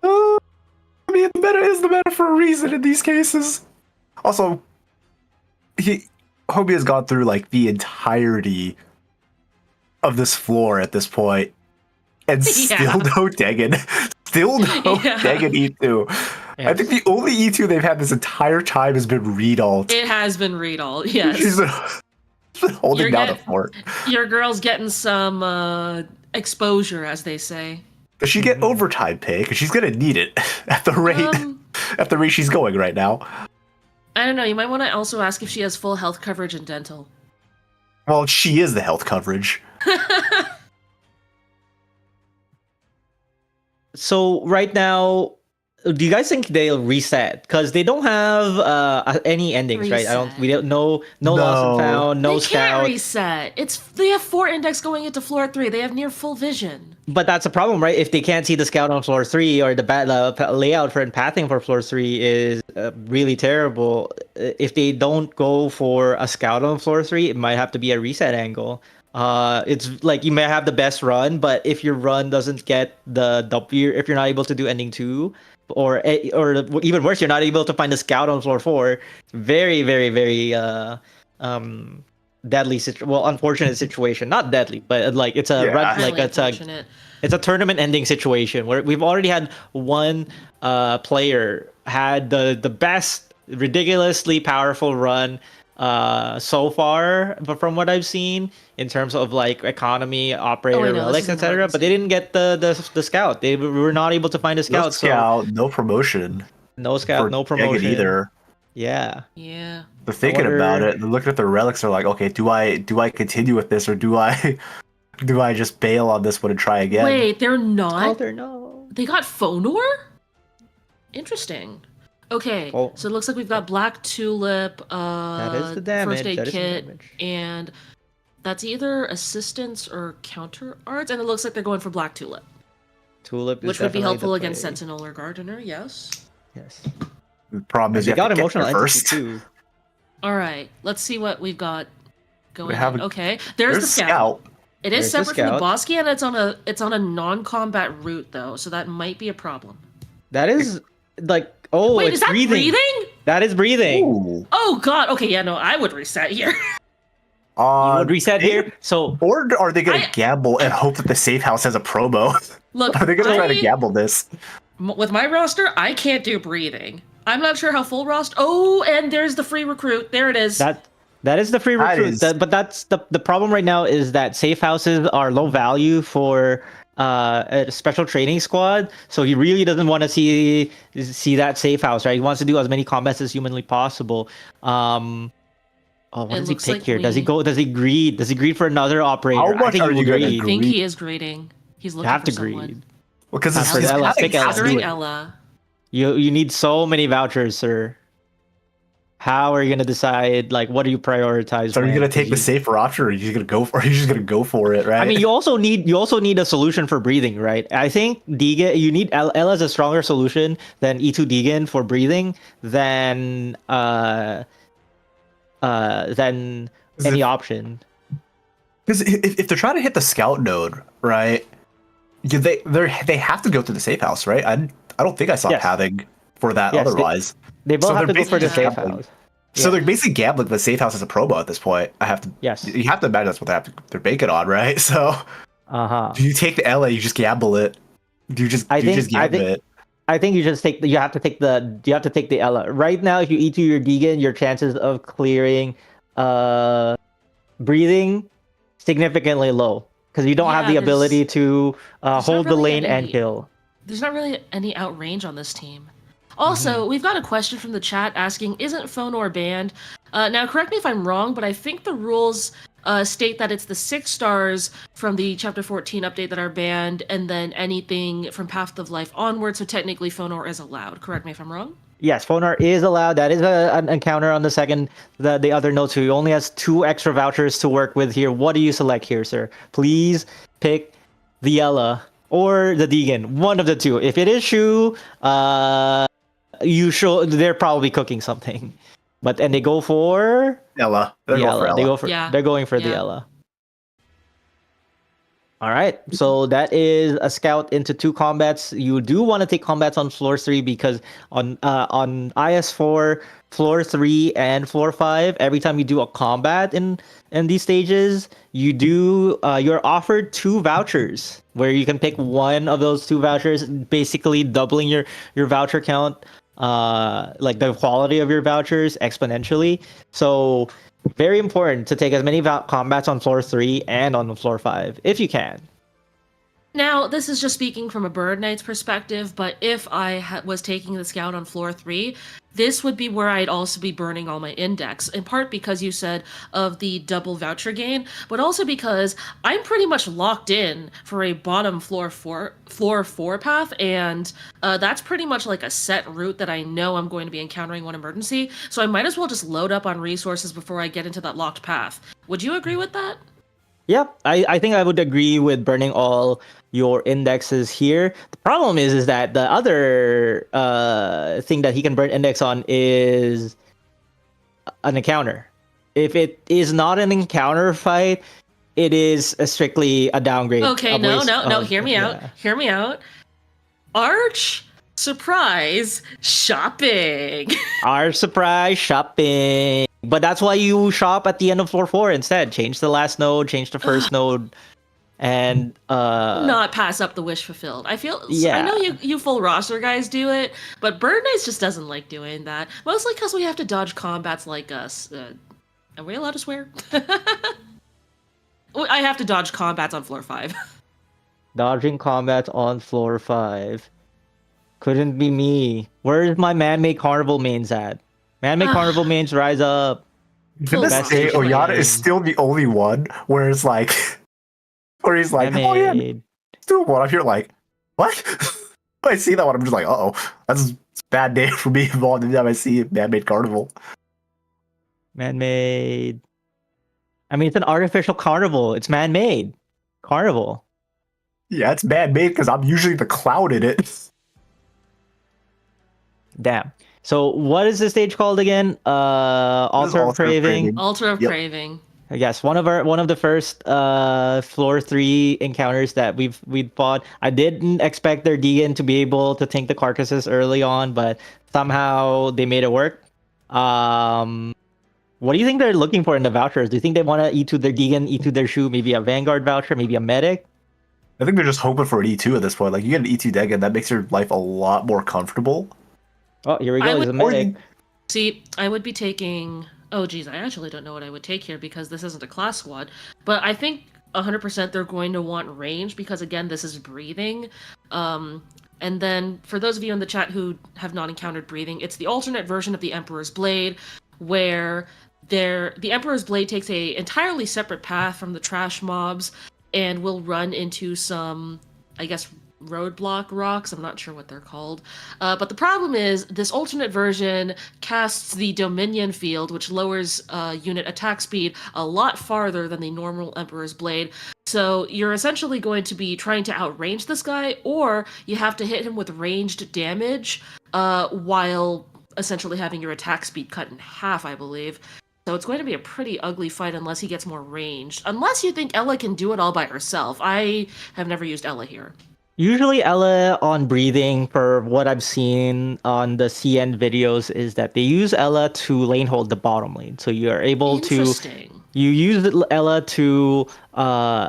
I mean, the meta is the meta for a reason in these cases. Also, Hobie has gone through like the entirety of this floor at this point, and still no Degen. Still no Degen E2. Yes. I think the only E2 they've had this entire time has been Read Alt. It has been Read Alt, yes. She's been holding down the fort. Your girl's getting some exposure, as they say. Does she get overtime pay? Because she's gonna need it at the rate she's going right now. I don't know. You might want to also ask if she has full health coverage and dental. Well, she is the health coverage. So right now, do you guys think they'll reset? Because they don't have any endings, right? We don't know. No lost and found. No scout. They can't reset. They have 4 index going into floor 3. They have near full vision. But that's a problem, right? If they can't see the scout on floor 3, or the layout for and pathing for floor 3 is really terrible. If they don't go for a scout on floor 3, it might have to be a reset angle. It's like you may have the best run, but if your run doesn't get the W, if you're not able to do ending 2, or even worse, you're not able to find a scout on floor 4, very, very, very deadly unfortunate situation. Not deadly, but like it's a it's a tournament ending situation where we've already had one player had the best ridiculously powerful run so far, but from what I've seen in terms of like economy, operator, relics, etc., but they didn't get the scout. They were not able to find a scout. No promotion. No scout, no promotion either. Yeah. They're thinking about it. They're looking at the relics. They're like, okay, do I continue with this, or do I just bail on this one and try again? Wait, they're not. Oh, they're no. They got Fonor? Interesting. Okay, so it looks like we've got Black Tulip, that is the damage. First Aid Kit, and that's either assistance or counter arts, and it looks like they're going for Black Tulip. Which would be helpful against Sentinel or Gardener, yes. The problem is you got have to emotional get there first. Too. All right, let's see what we've got going on. Okay, there's the scout. It is separate from the boss key, and it's on a non-combat route though, so that might be a problem. That is like wait, is that breathing? That is breathing. Ooh. Oh god. Okay, yeah, no, I would reset here. You would reset here. So, or are they going to gamble and hope that the safe house has a promo? Look, are they going to try to gamble this? With my roster, I can't do breathing. I'm not sure how full roster. Oh, and there's the free recruit. There it is. That is the free recruit. But that's the problem right now is that safe houses are low value for a special training squad. So he really doesn't want to see that safe house, right? He wants to do as many combats as humanly possible. What does he pick here? Does he greed? Does he greed for another operator? How much are you going to greed? I think he is greeding. He's looking for someone. Greed. Well, because it's Ella. Pick Ella. You need so many vouchers, sir. How are you gonna decide? Like, what do you prioritize? So are you gonna take the safer option, or are you just gonna go for it? Right. I mean, you also need a solution for breathing, right? I think Degen. You need Ella's a stronger solution than E2 Degen for breathing than any option. Because if they're trying to hit the scout node, right? They have to go through the safe house, right? I don't think I saw pathing for that otherwise. They both have to go for the safe house. So they're basically gambling the safe house as a promo at this point. Yes. You have to imagine that's what they're banking on, right? So do you take the LA, you just gamble it. Do you just gamble it? I think you have to take the Ella. Right now, if you E2 your Degen, your chances of clearing breathing significantly low. Because you don't have the ability to hold the lane and kill. There's not really any outrange on this team. Also, we've got a question from the chat asking, isn't Fonor banned? Now, correct me if I'm wrong, but I think the rules state that it's the 6 stars from the Chapter 14 update that are banned, and then anything from Path of Life onward, so technically Fonor is allowed. Correct me if I'm wrong? Yes, Fonor is allowed. That is an encounter on the second. The other note too. He only has 2 extra vouchers to work with here. What do you select here, sir? Please pick the Ella or the Degen. One of the two. If it is Shu, they're probably cooking something. And they go for Ella. They're the going for Ella. Ella. They're going for the Yeah. Ella. All right, so that is a scout into 2 combats. You do want to take combats on floor 3 because on IS4, floor 3 and floor 5, every time you do a combat in these stages, you're offered 2 vouchers where you can pick one of those 2 vouchers, basically doubling your voucher count, like the quality of your vouchers exponentially. So very important to take as many combats on floor 3 and on floor 5, if you can. Now, this is just speaking from a Bird Knight's perspective, but if I was taking the scout on floor 3, this would be where I'd also be burning all my index, in part because you said of the double voucher gain, but also because I'm pretty much locked in for a bottom floor 4 path, and that's pretty much like a set route that I know I'm going to be encountering one emergency, so I might as well just load up on resources before I get into that locked path. Would you agree with that? Yep, I think I would agree with burning all your indexes here. The problem is that the other thing that he can burn index on is an encounter. If it is not an encounter fight, it is strictly a downgrade. Okay, no, hear me out. Hear me out. Arch surprise shopping. Arch surprise shopping. But that's why you shop at the end of floor 4 instead. Change the last node, change the first node, and not pass up the wish fulfilled. I know you full roster guys do it, but Bird Knights just doesn't like doing that. Mostly because we have to dodge combats like us. Are we allowed to swear? I have to dodge combats on floor 5. Dodging combats on floor 5. Couldn't be me. Where's my man-made carnival mains at? Man-made carnival mains, rise up. To this day, Oyana is still the only one where it's like, where he's like, oh yeah, it's doable. I'm here like, what? I see that one, I'm just like, uh-oh, that's a bad day for me involved in time I see man-made carnival. Man-made. I mean, it's an artificial carnival. It's man-made carnival. Yeah, it's man-made because I'm usually the cloud in it. Damn. So what is the stage called again? Altar of Craving. Altar of Craving. Yes, one of the first floor 3 encounters that we've fought. I didn't expect their Deegan to be able to tank the carcasses early on, but somehow they made it work. What do you think they're looking for in the vouchers? Do you think they want to E2 their Deegan, E2 their Shu, maybe a Vanguard voucher, maybe a Medic? I think they're just hoping for an E2 at this point. Like, you get an E2 deck and that makes your life a lot more comfortable. Oh, here we go. There's a Medic. See, I would be taking... Oh, geez, I actually don't know what I would take here because this isn't a class squad. But I think 100% they're going to want range because, again, this is breathing. And then, for those of you in the chat who have not encountered breathing, it's the alternate version of the Emperor's Blade, where the Emperor's Blade takes a entirely separate path from the trash mobs and will run into some, I guess, roadblock rocks. I'm not sure what they're called. But the problem is this alternate version casts the Dominion field, which lowers unit attack speed a lot farther than the normal Emperor's Blade. So you're essentially going to be trying to outrange this guy, or you have to hit him with ranged damage while essentially having your attack speed cut in half, I believe. So it's going to be a pretty ugly fight unless he gets more ranged. Unless you think Ella can do it all by herself. I have never used Ella here. Usually Ella on breathing, for what I've seen on the CN videos, is that they use Ella to lane hold the bottom lane. So you're able to... You use Ella to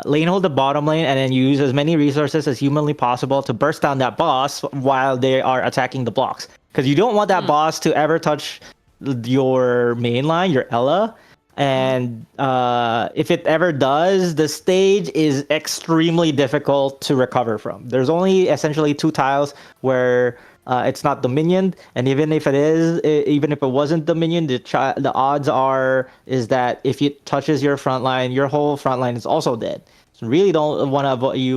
lane hold the bottom lane, and then you use as many resources as humanly possible to burst down that boss while they are attacking the blocks. Because you don't want that boss to ever touch your main line, your Ella. And if it ever does, the stage is extremely difficult to recover from. There's only essentially 2 tiles where it's not dominioned, and even if it is, even if it wasn't dominioned, the odds is that if it touches your front line, your whole front line is also dead. So you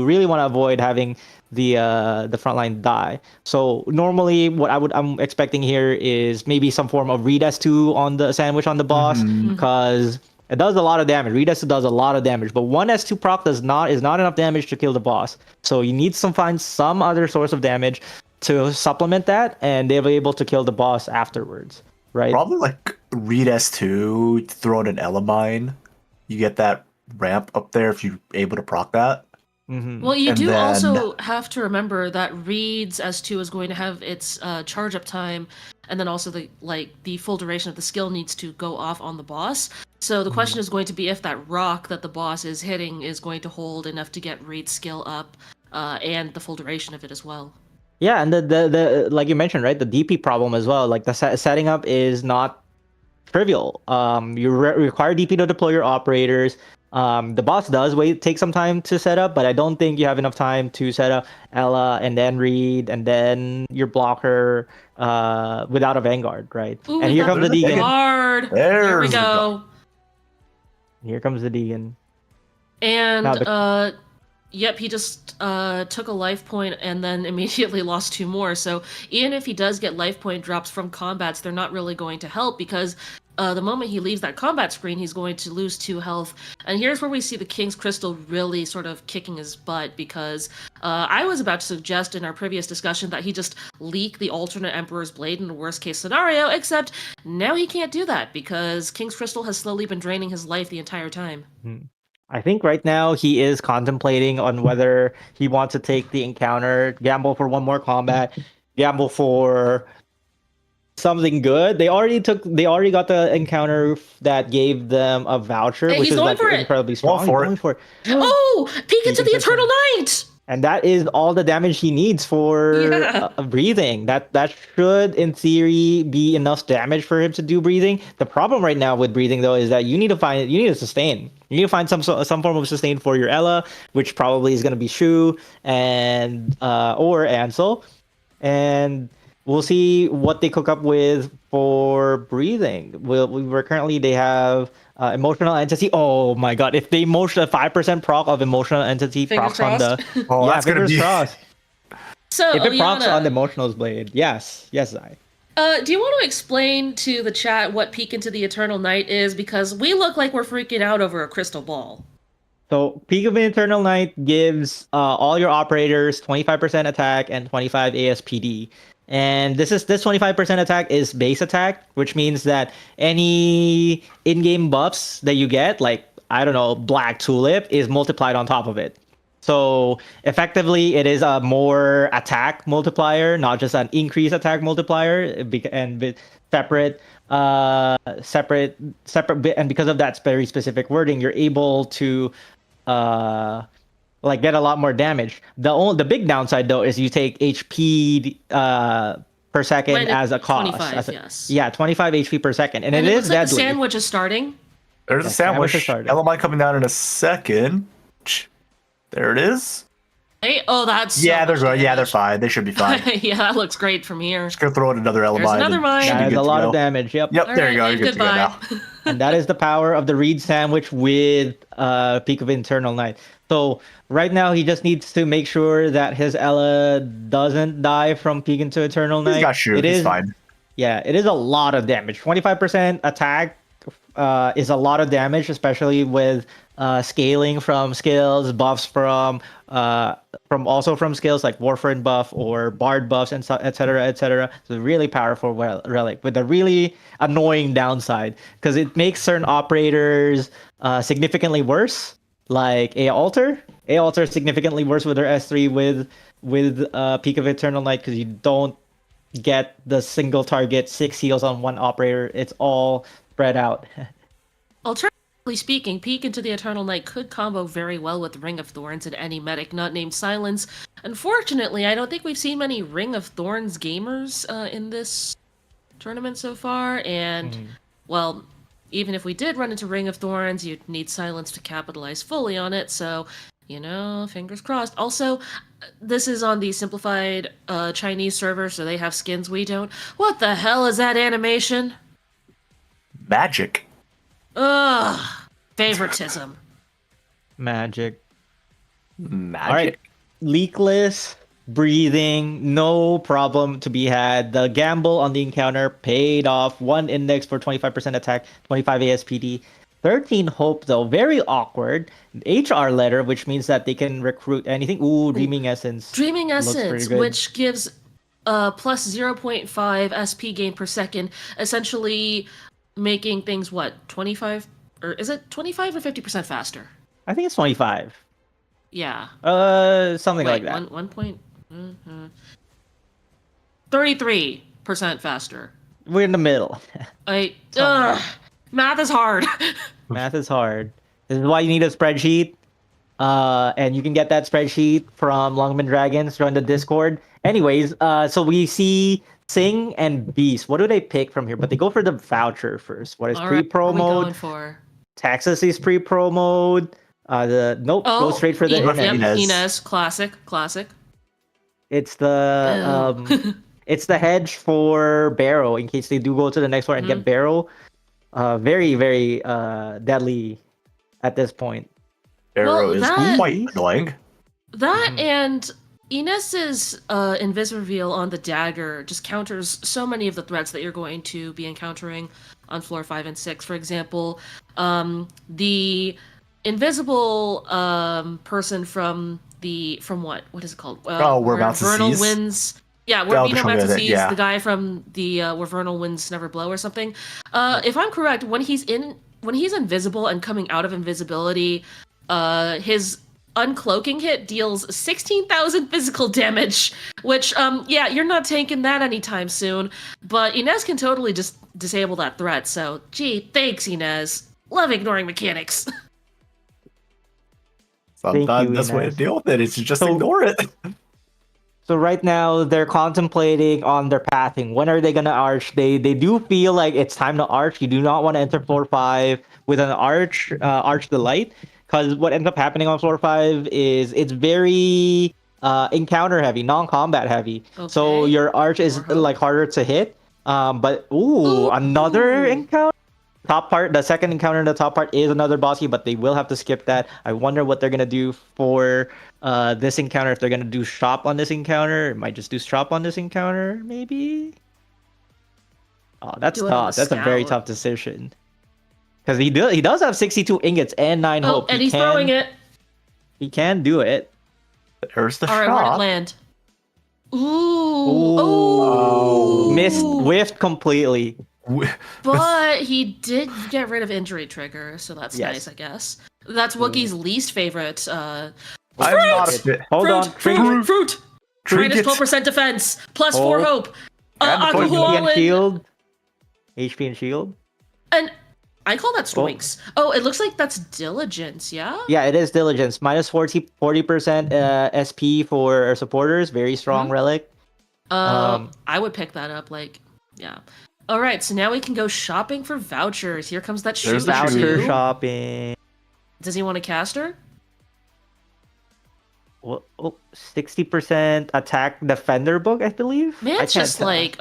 really want to avoid having the front line die. So normally what I'm expecting here is maybe some form of Read S2 on the sandwich on the boss, because it does a lot of damage. Read S2 does a lot of damage, but one S2 proc is not enough damage to kill the boss. So you need to find some other source of damage to supplement that, and they'll be able to kill the boss afterwards, right? Probably like read S2, throw in an Elamine, you get that ramp up there if you're able to proc that. Well, you And do then- also have to remember that Reed's S2 is going to have its charge up time, and then also the full duration of the skill needs to go off on the boss. So the question is going to be if that rock that the boss is hitting is going to hold enough to get Reed's skill up, and the full duration of it as well. Yeah, and the like you mentioned, right? The DP problem as well. Like the setting up is not trivial. You require DP to deploy your operators. The boss does take some time to set up, but I don't think you have enough time to set up Ella and then Reed and then your blocker without a Vanguard, right? Ooh, and here comes the Deegan. Guard. There we There's the go. Here comes the Deegan. And yep, he just took a life point and then immediately lost 2 more. So even if he does get life point drops from combats, they're not really going to help because the moment he leaves that combat screen, he's going to lose 2 health. And here's where we see the King's Crystal really sort of kicking his butt because I was about to suggest in our previous discussion that he just leak the alternate Emperor's Blade in the worst case scenario, except now he can't do that because King's Crystal has slowly been draining his life the entire time. I think right now he is contemplating on whether he wants to take the encounter, gamble for 1 more combat, gamble for something good. They already got the encounter that gave them a voucher, Hey, which he's is going like for it. incredibly strong. He's going for it. Oh, peek into the Eternal Night! And that is all the damage he needs for breathing. That should, in theory, be enough damage for him to do breathing. The problem right now with breathing, though, is that you need to sustain. You need to find some form of sustain for your Ella, which probably is going to be Shu and or Ansel, and we'll see what they cook up with for breathing. They have emotional entity. Oh my god! If they motion a 5% proc of emotional entity Fingers procs on the that's gonna fingers be crossed. So If it procs Oyana, on the emotional's blade, yes, Zai. do you want to explain to the chat what Peek into the Eternal Night is? Because we look like we're freaking out over a crystal ball. So Peak of an Eternal Night gives all your operators 25% attack and 25 ASPD. And this 25% attack is base attack, which means that any in-game buffs that you get, like, I don't know, Black Tulip, is multiplied on top of it. So effectively, it is a more attack multiplier, not just an increased attack multiplier, and with separate, and because of that very specific wording, you're able to get a lot more damage. The big downside though is you take HP per second as a cost. 25, yes. Yeah, 25 HP per second, and it it is looks like the deadly. sandwich is starting. There's a sandwich. Elamine coming down in a second. There it is. Hey, oh, that's so Yeah, they're much good. Yeah, they're damage. fine. They should be fine. Yeah, that looks great from here. Just gonna throw in another Elamine. another mine. That is a lot of damage. Yep. Yep, All there you go. right, You're good to go goodbye. now. And that is the power of the Reed sandwich with Peak of Eternal Night. So right now he just needs to make sure that his Ella doesn't die from Peak into Eternal Night. He's got shoot. He's fine. Yeah, it is a lot of damage. 25% attack is a lot of damage, especially with scaling from skills, buffs from skills like Warframe buff or Bard buffs, and so, etc., etc. It's a really powerful relic with a really annoying downside because it makes certain operators significantly worse, like Altar. Altar is significantly worse with their S3 with Peak of Eternal Night because you don't get the single target 6 heals on one operator. It's all spread out. Alternatively speaking, Peek into the Eternal Night could combo very well with Ring of Thorns and any medic not named Silence. Unfortunately, I don't think we've seen many Ring of Thorns gamers in this tournament so far, and, well, even if we did run into Ring of Thorns, you'd need Silence to capitalize fully on it, so, fingers crossed. Also, this is on the Simplified Chinese server, so they have skins we don't. What the hell is that animation? Magic. Ugh. Favoritism. Magic. Magic. All right. Leakless, breathing, no problem to be had. The gamble on the encounter paid off. 1 index for 25% attack, 25 ASPD. 13 hope, though, very awkward. HR letter, which means that they can recruit anything. Ooh, Dreaming Essence. Dreaming Looks pretty Essence, good. which gives plus 0.5 SP gain per second. Essentially, making things what 25 or is it 25 or 50% faster? I think it's 25. Yeah. Something like that. 33% faster. We're in the middle. Math is hard. Math is hard. This is why you need a spreadsheet. And you can get that spreadsheet from Lungmen Dragons. Join the Discord. Anyways, so we see Sing and Beast. What do they pick from here? But they go for the voucher first. What is pre-pro What are we mode? going for? Texas is pre-pro mode. Go straight for the Inez. Classic. It's the it's the hedge for Barrow in case they do go to the next one and get Barrow. Very, very deadly at this point. Barrow is quite annoying. That and Inez's invis reveal on the dagger just counters so many of the threats that you're going to be encountering on floor 5 and 6. For example, the invisible person from what is it called? Where Mountains Vernal Seas? Winds. Yeah, where Mountains Seas, yeah. the guy from the where Vernal Winds Never Blow or something. If I'm correct, when he's invisible and coming out of invisibility, his uncloaking hit deals 16,000 physical damage, which you're not taking that anytime soon. But Inez can totally just disable that threat. So, thanks Inez. Love ignoring mechanics. Sometimes that's the way to deal with it. Is to just ignore it. So right now they're contemplating on their pathing. When are they gonna arch? They do feel like it's time to arch. You do not want to enter floor 5 with an arch the light, because what ends up happening on floor 5 is it's very encounter heavy, non-combat heavy. Okay. So your arch is like harder to hit. But another encounter. The second encounter in the top part is another bossy, but they will have to skip that. I wonder what they're gonna do for this encounter. If they're gonna do shop on this encounter, it might just do shop on this encounter, maybe. Oh, that's tough. That's a very tough decision. Because he does have 62 ingots and 9 hope. And he's throwing it. He can do it. There's the shop. All right, where'd it land? Whiffed completely. But he did get rid of injury trigger, so that's nice, I guess. That's Wookie's least favorite. Hold on. Fruit. Minus 12% defense, plus 4 hope. HP and shield. HP and shield. And I call that Stoinks. Oh, it looks like that's Diligence, yeah? Yeah, it is Diligence. Minus 40% SP for supporters. Very strong relic. I would pick that up, yeah. All right, so now we can go shopping for vouchers. Here comes that shoe. Voucher shopping. Does he want a caster? 60% attack defender book, I believe. Man's just buying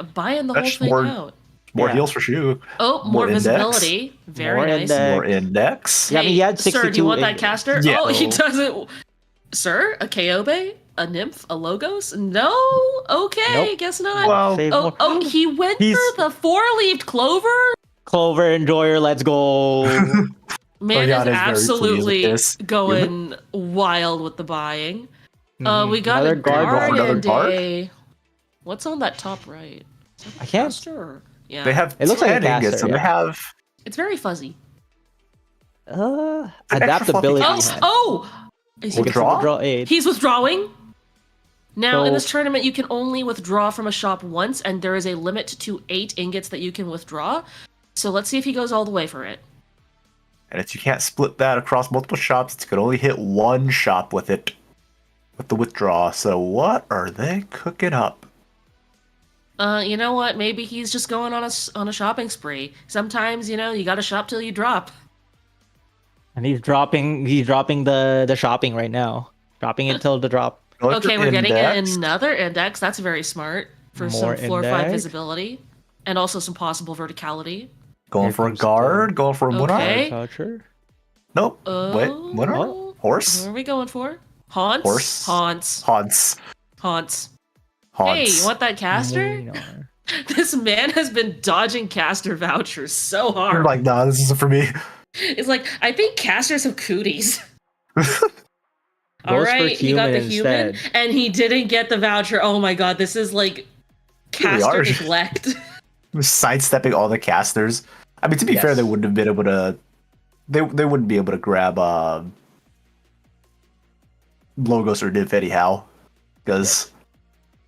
the whole thing out. More heals for shoe. Oh, more visibility. Very nice. More index. Hey, he had 62. Sir, do you want that caster? Yeah. Oh, he doesn't. Sir, a Kobe? A Nymph? A Logos? No? Okay, nope. Guess not. Well, he went for the 4-leaved Clover? Clover Enjoyer, let's go. Man is absolutely going wild with the buying. We got another a Guardian Day. What's on that top right? I can't. Caster? Yeah. They have it looks like a caster, so they have. It's very fuzzy. Adaptability. Is he withdraw? He's withdrawing. Now, in this tournament, you can only withdraw from a shop once, and there is a limit to 8 ingots that you can withdraw. So let's see if he goes all the way for it. And if you can't split that across multiple shops, you can only hit one shop with it, with the withdraw. So what are they cooking up? You know what? Maybe he's just going on a shopping spree. Sometimes, you gotta shop till you drop. And he's dropping the shopping right now. Dropping it till the drop. Okay, we're getting another index. That's very smart for some floor 5 visibility. And also some possible verticality. Going for a guard? Going for a Monarch? Okay. Nope. Wait, Monarch? Horse? What are we going for? Haunts? Haunts. Hey, you want that caster? This man has been dodging caster vouchers so hard. I'm like, nah, this isn't for me. It's like, I think casters have cooties. All right, he got the human, instead. And he didn't get the voucher. Oh my god, this is like caster neglect. Sidestepping all the casters. I mean, to be Yes. fair, they wouldn't have been able to. They wouldn't be able to grab Logos or Div anyhow, because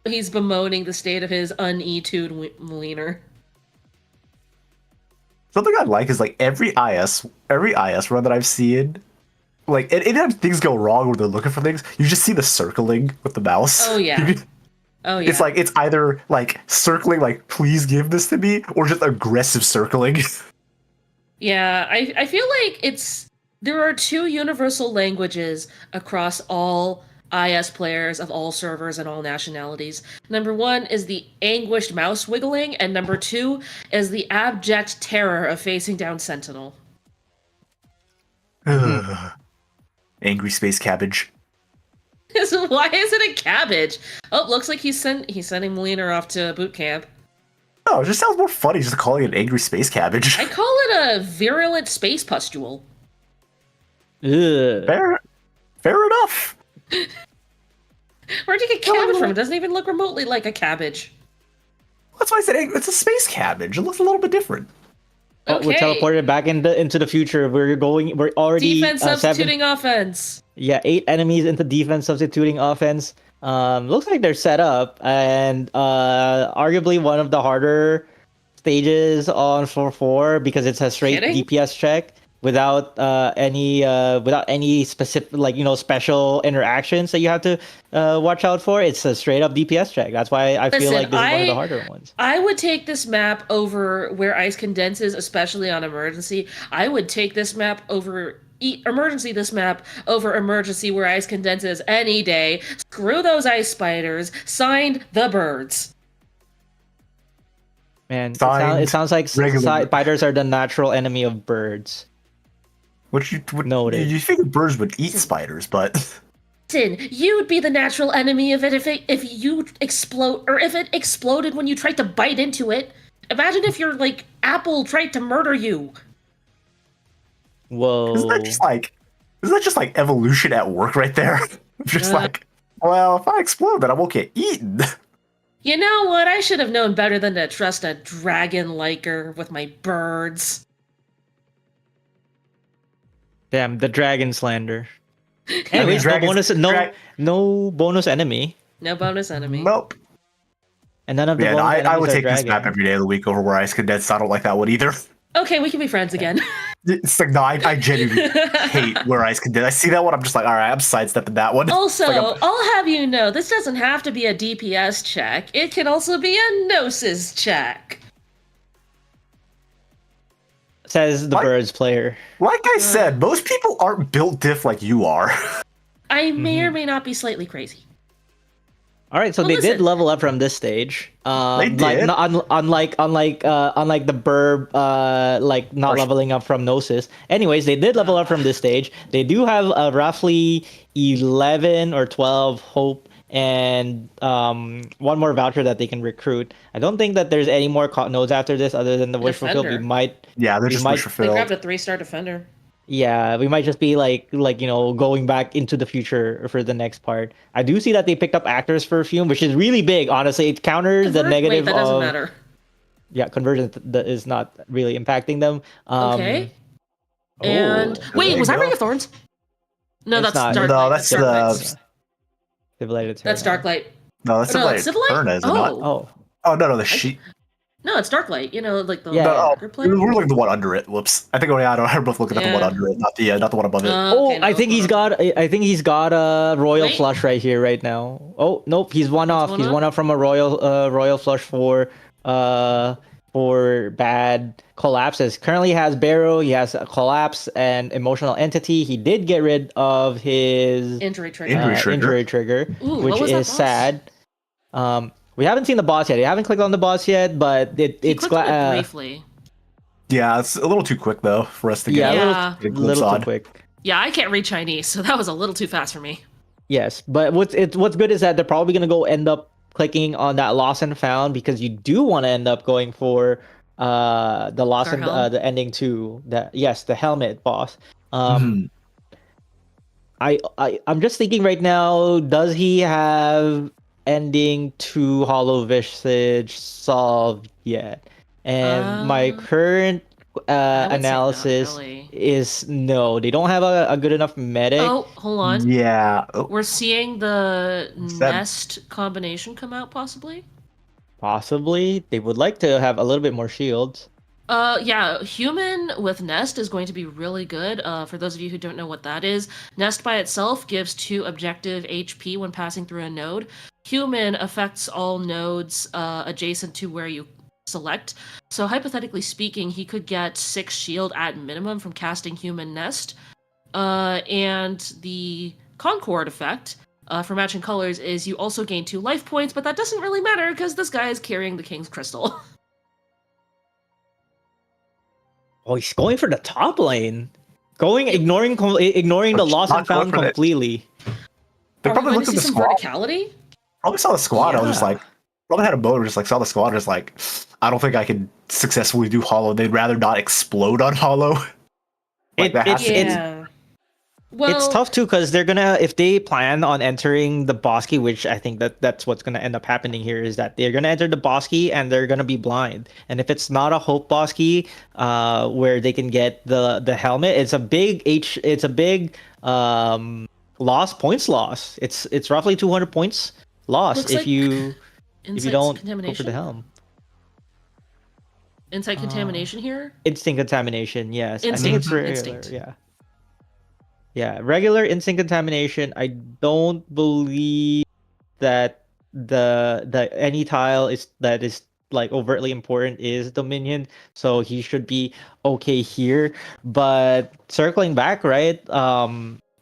He's bemoaning the state of his un-E2'd wiener. something I like is like every IS run that I've seen, like anytime things go wrong when they're looking for things, you just see the circling with the mouse. Oh yeah. Oh yeah. It's like it's either like circling, like please give this to me, or just aggressive circling. Yeah, I feel like there are two universal languages across all IS players of all servers and all nationalities. Number one is the anguished mouse wiggling, and number two is the abject terror of facing down Sentinel. Angry space cabbage. Why is it a cabbage? Oh, looks like he's sending Wiener off to boot camp. No, it just sounds more funny just calling it an angry space cabbage. I call it a virulent space pustule. Ugh. Fair enough. Where'd you get cabbage from? It doesn't even look remotely like a cabbage. That's why I said it's a space cabbage. It looks a little bit different. Okay. We're teleported back into the future. We're already Defense substituting offense. Yeah, 8 enemies into defense substituting offense. Looks like they're set up, and arguably one of the harder stages on 4-4 because it's a straight Kidding? DPS check without any specific special interactions that you have to watch out for. It's a straight up DPS check. That's why I feel like this is one of the harder ones. I would take this map over where ice condenses, especially on emergency. I would take this map over this map over emergency where ice condenses any day. Screw those ice spiders. Signed, the birds. Man, Signed, it sounds like regular. spiders are the natural enemy of birds. Noted. You think birds would eat spiders, but Listen, you'd be the natural enemy of it if you explode, or if it exploded when you tried to bite into it. Imagine if your apple tried to murder you. Whoa. isn't that just like evolution at work right there? Just well, if I explode, then I won't get eaten. You know what? I should have known better than to trust a dragon liker with my birds. Damn, the dragon slander. Anyways, no bonus enemy. No bonus enemy. Nope. And none of the Yeah, bonus I would enemies are take this map dragon. every day of the week over where ice condense. I don't like that one either. Okay, we can be friends again. It's like, no, I genuinely hate where ice condense. I see that one, I'm just like, all right, I'm sidestepping that one. Also, Like, I'll have you know, this doesn't have to be a DPS check. It can also be a Gnosis check. Says the birds player. Like I said, most people aren't built diff like you are. I may or may not be slightly crazy. All right, so Well, they listen. did level up from this stage. They did. Unlike the burb, not leveling up from Gnosis. Anyways, they did level up from this stage. They do have roughly 11 or 12 hope and one more voucher that they can recruit. I don't think that there's any more nodes after this other than the wish fulfilled. We might. Yeah, they're just wish They fulfilled. grabbed a 3-star defender. Yeah, we might just be going back into the future for the next part. I do see that they picked up actors perfume, which is really big. Honestly, it counters the negative. Wait, that doesn't matter. Yeah, conversion that is not really impacting them. Okay. And wait, was that Ring of Thorns? No, It's that's not. Dark No, Light. that's Dark Light. That's Darklight. No, that's No, like it's Civilite? Erna, is it not? Oh, Oh no, the sheet. No, it's Darklight. You know, like the Yeah. darker player. We're looking at the one under it. Whoops. I think Oyana are both looking at the one Yeah. under it, not the one above it. Okay, no, I think he's got. I think he's got a royal Wait. flush right here, right now. Oh nope, he's one off. one He's off? one off from a royal flush for bad collapses. Currently has Barrow. He has a collapse and emotional entity. He did get rid of his Injury trigger. Injury trigger, Ooh, which what was that is boss? sad. We haven't seen the boss yet. We haven't clicked on the boss yet, but it's Clicked on it briefly. Yeah, it's a little too quick though for us to get. Yeah. get a little on. too quick. Yeah, I can't read Chinese, so that was a little too fast for me. Yes, but what's good is that they're probably gonna end up clicking on that lost and found because you do want to end up going for the lost and Garhelm. the ending to the helmet boss. Mhm. I'm just thinking right now, does he have ending to Hollow Visage solved yet? And my current would say not analysis really. is no. They don't have a good enough medic. Oh, hold on. Yeah. We're seeing the that- Nest combination come out, possibly. Possibly they would like to have a little bit more shields. Yeah, human with Nest is going to be really good. For those of you who don't know what that is, Nest by itself gives 2 objective HP when passing through a node. Human affects all nodes adjacent to where you select. So hypothetically speaking, he could get 6 shield at minimum from casting Human Nest. And the Concord effect for matching colors is you also gain 2 life points, but that doesn't really matter because this guy is carrying the King's Crystal. Oh, he's going for the top lane. Ignoring the lost and found completely. They Are we probably going looked to at see the some squad. verticality? Probably saw the squad. I was just Yeah. like, probably had a motor. Just like saw the squad. Just like, I don't think I could successfully do hollow. They'd rather not explode on hollow. That has to be- Yeah. Well, It's tough too because they're gonna, if they plan on entering the Bosky, which I think that's what's gonna end up happening here, is that they're gonna enter the Bosky and they're gonna be blind. And if it's not a Hope Bosky, where they can get the helmet, it's a big points loss. It's roughly 200 points lost Looks if like you Insight don't go for contamination? the helm. Insight contamination here? Instinct contamination, yes. I think Instinct, it's regular, instinct. yeah. Yeah, regular instinct contamination. I don't believe that the any tile is like overtly important is Dominion, so he should be okay here. But circling back, right?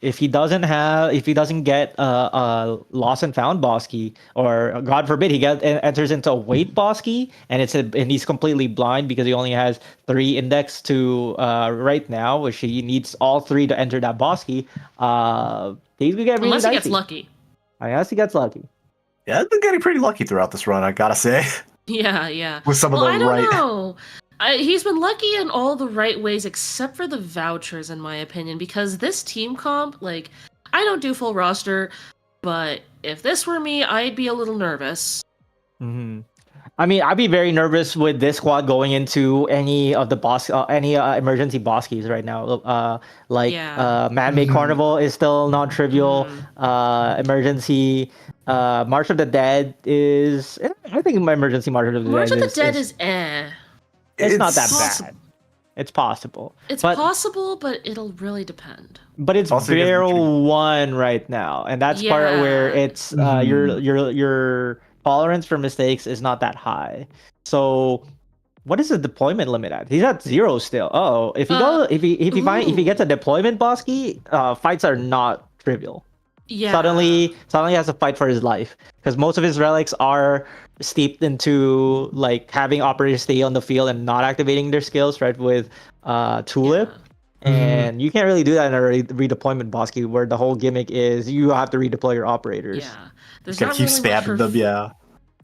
If he doesn't get a lost and found Bosky, or God forbid he enters into a wait Bosky, and he's completely blind because he only has 3 index to right now, which he needs all 3 to enter that Bosky. Things could get really Unless he dicey. gets lucky. Unless he gets lucky. Yeah, I've been getting pretty lucky throughout this run. I gotta say, Yeah. with some of Well, the I don't right. know. He's been lucky in all the right ways except for the vouchers, in my opinion, because this team comp, like, I don't do full roster, but if this were me, I'd be a little nervous. Mm-hmm. I mean, I'd be very nervous with this squad going into any of the emergency Boskies right now. Man-made Carnival is still non-trivial. Emergency March of the Dead is. I think my emergency March of the March Dead of the Dead is It's not that possible. bad. It's possible. It's but, possible, but it'll really depend. But it's Also, barrel 1 right now, and that's part where it's your tolerance for mistakes is not that high. So, what is the deployment limit at? He's at 0 still. Oh, if he gets a deployment Bosky, fights are not trivial. Yeah. Suddenly has to fight for his life because most of his relics are steeped into like having operators stay on the field and not activating their skills, right? With Tulip. Yeah. And you can't really do that in a redeployment Bosky where the whole gimmick is you have to redeploy your operators. Yeah. There's Gotta not keep really much spamming them. Yeah.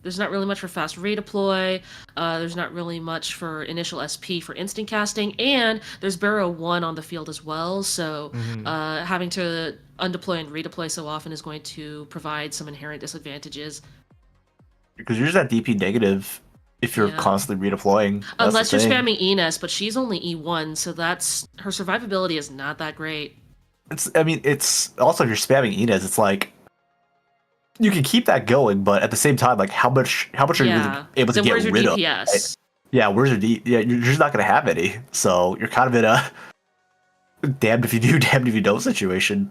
There's not really much for fast redeploy. There's not really much for initial SP for instant casting, and there's Barrow 1 on the field as well. So having to undeploy and redeploy so often is going to provide some inherent disadvantages. Because you're just at DP negative if you're constantly redeploying. That's Unless the you're thing. spamming Enes, but she's only E1, so her survivability is not that great. It's also if you're spamming Enes, it's like you can keep that going, but at the same time, like how much are you really able to Then get where's your rid DPS? of? Right? Yeah, where's your Yeah, you're just not gonna have any. So you're kind of in a damned if you do, damned if you don't situation.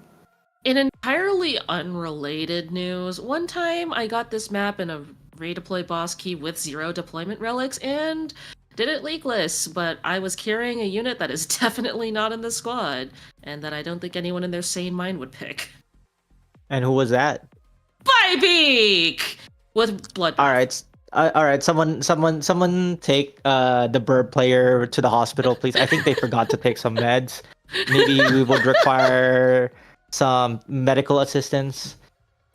In entirely unrelated news, one time I got this map in a redeploy boss key with 0 deployment relics and did it leakless, but I was carrying a unit that is definitely not in the squad, and that I don't think anyone in their sane mind would pick. And who was that? Bybeak! With blood. All right. Someone take the bird player to the hospital, please. I think they forgot to take some meds. Maybe we would require some medical assistance.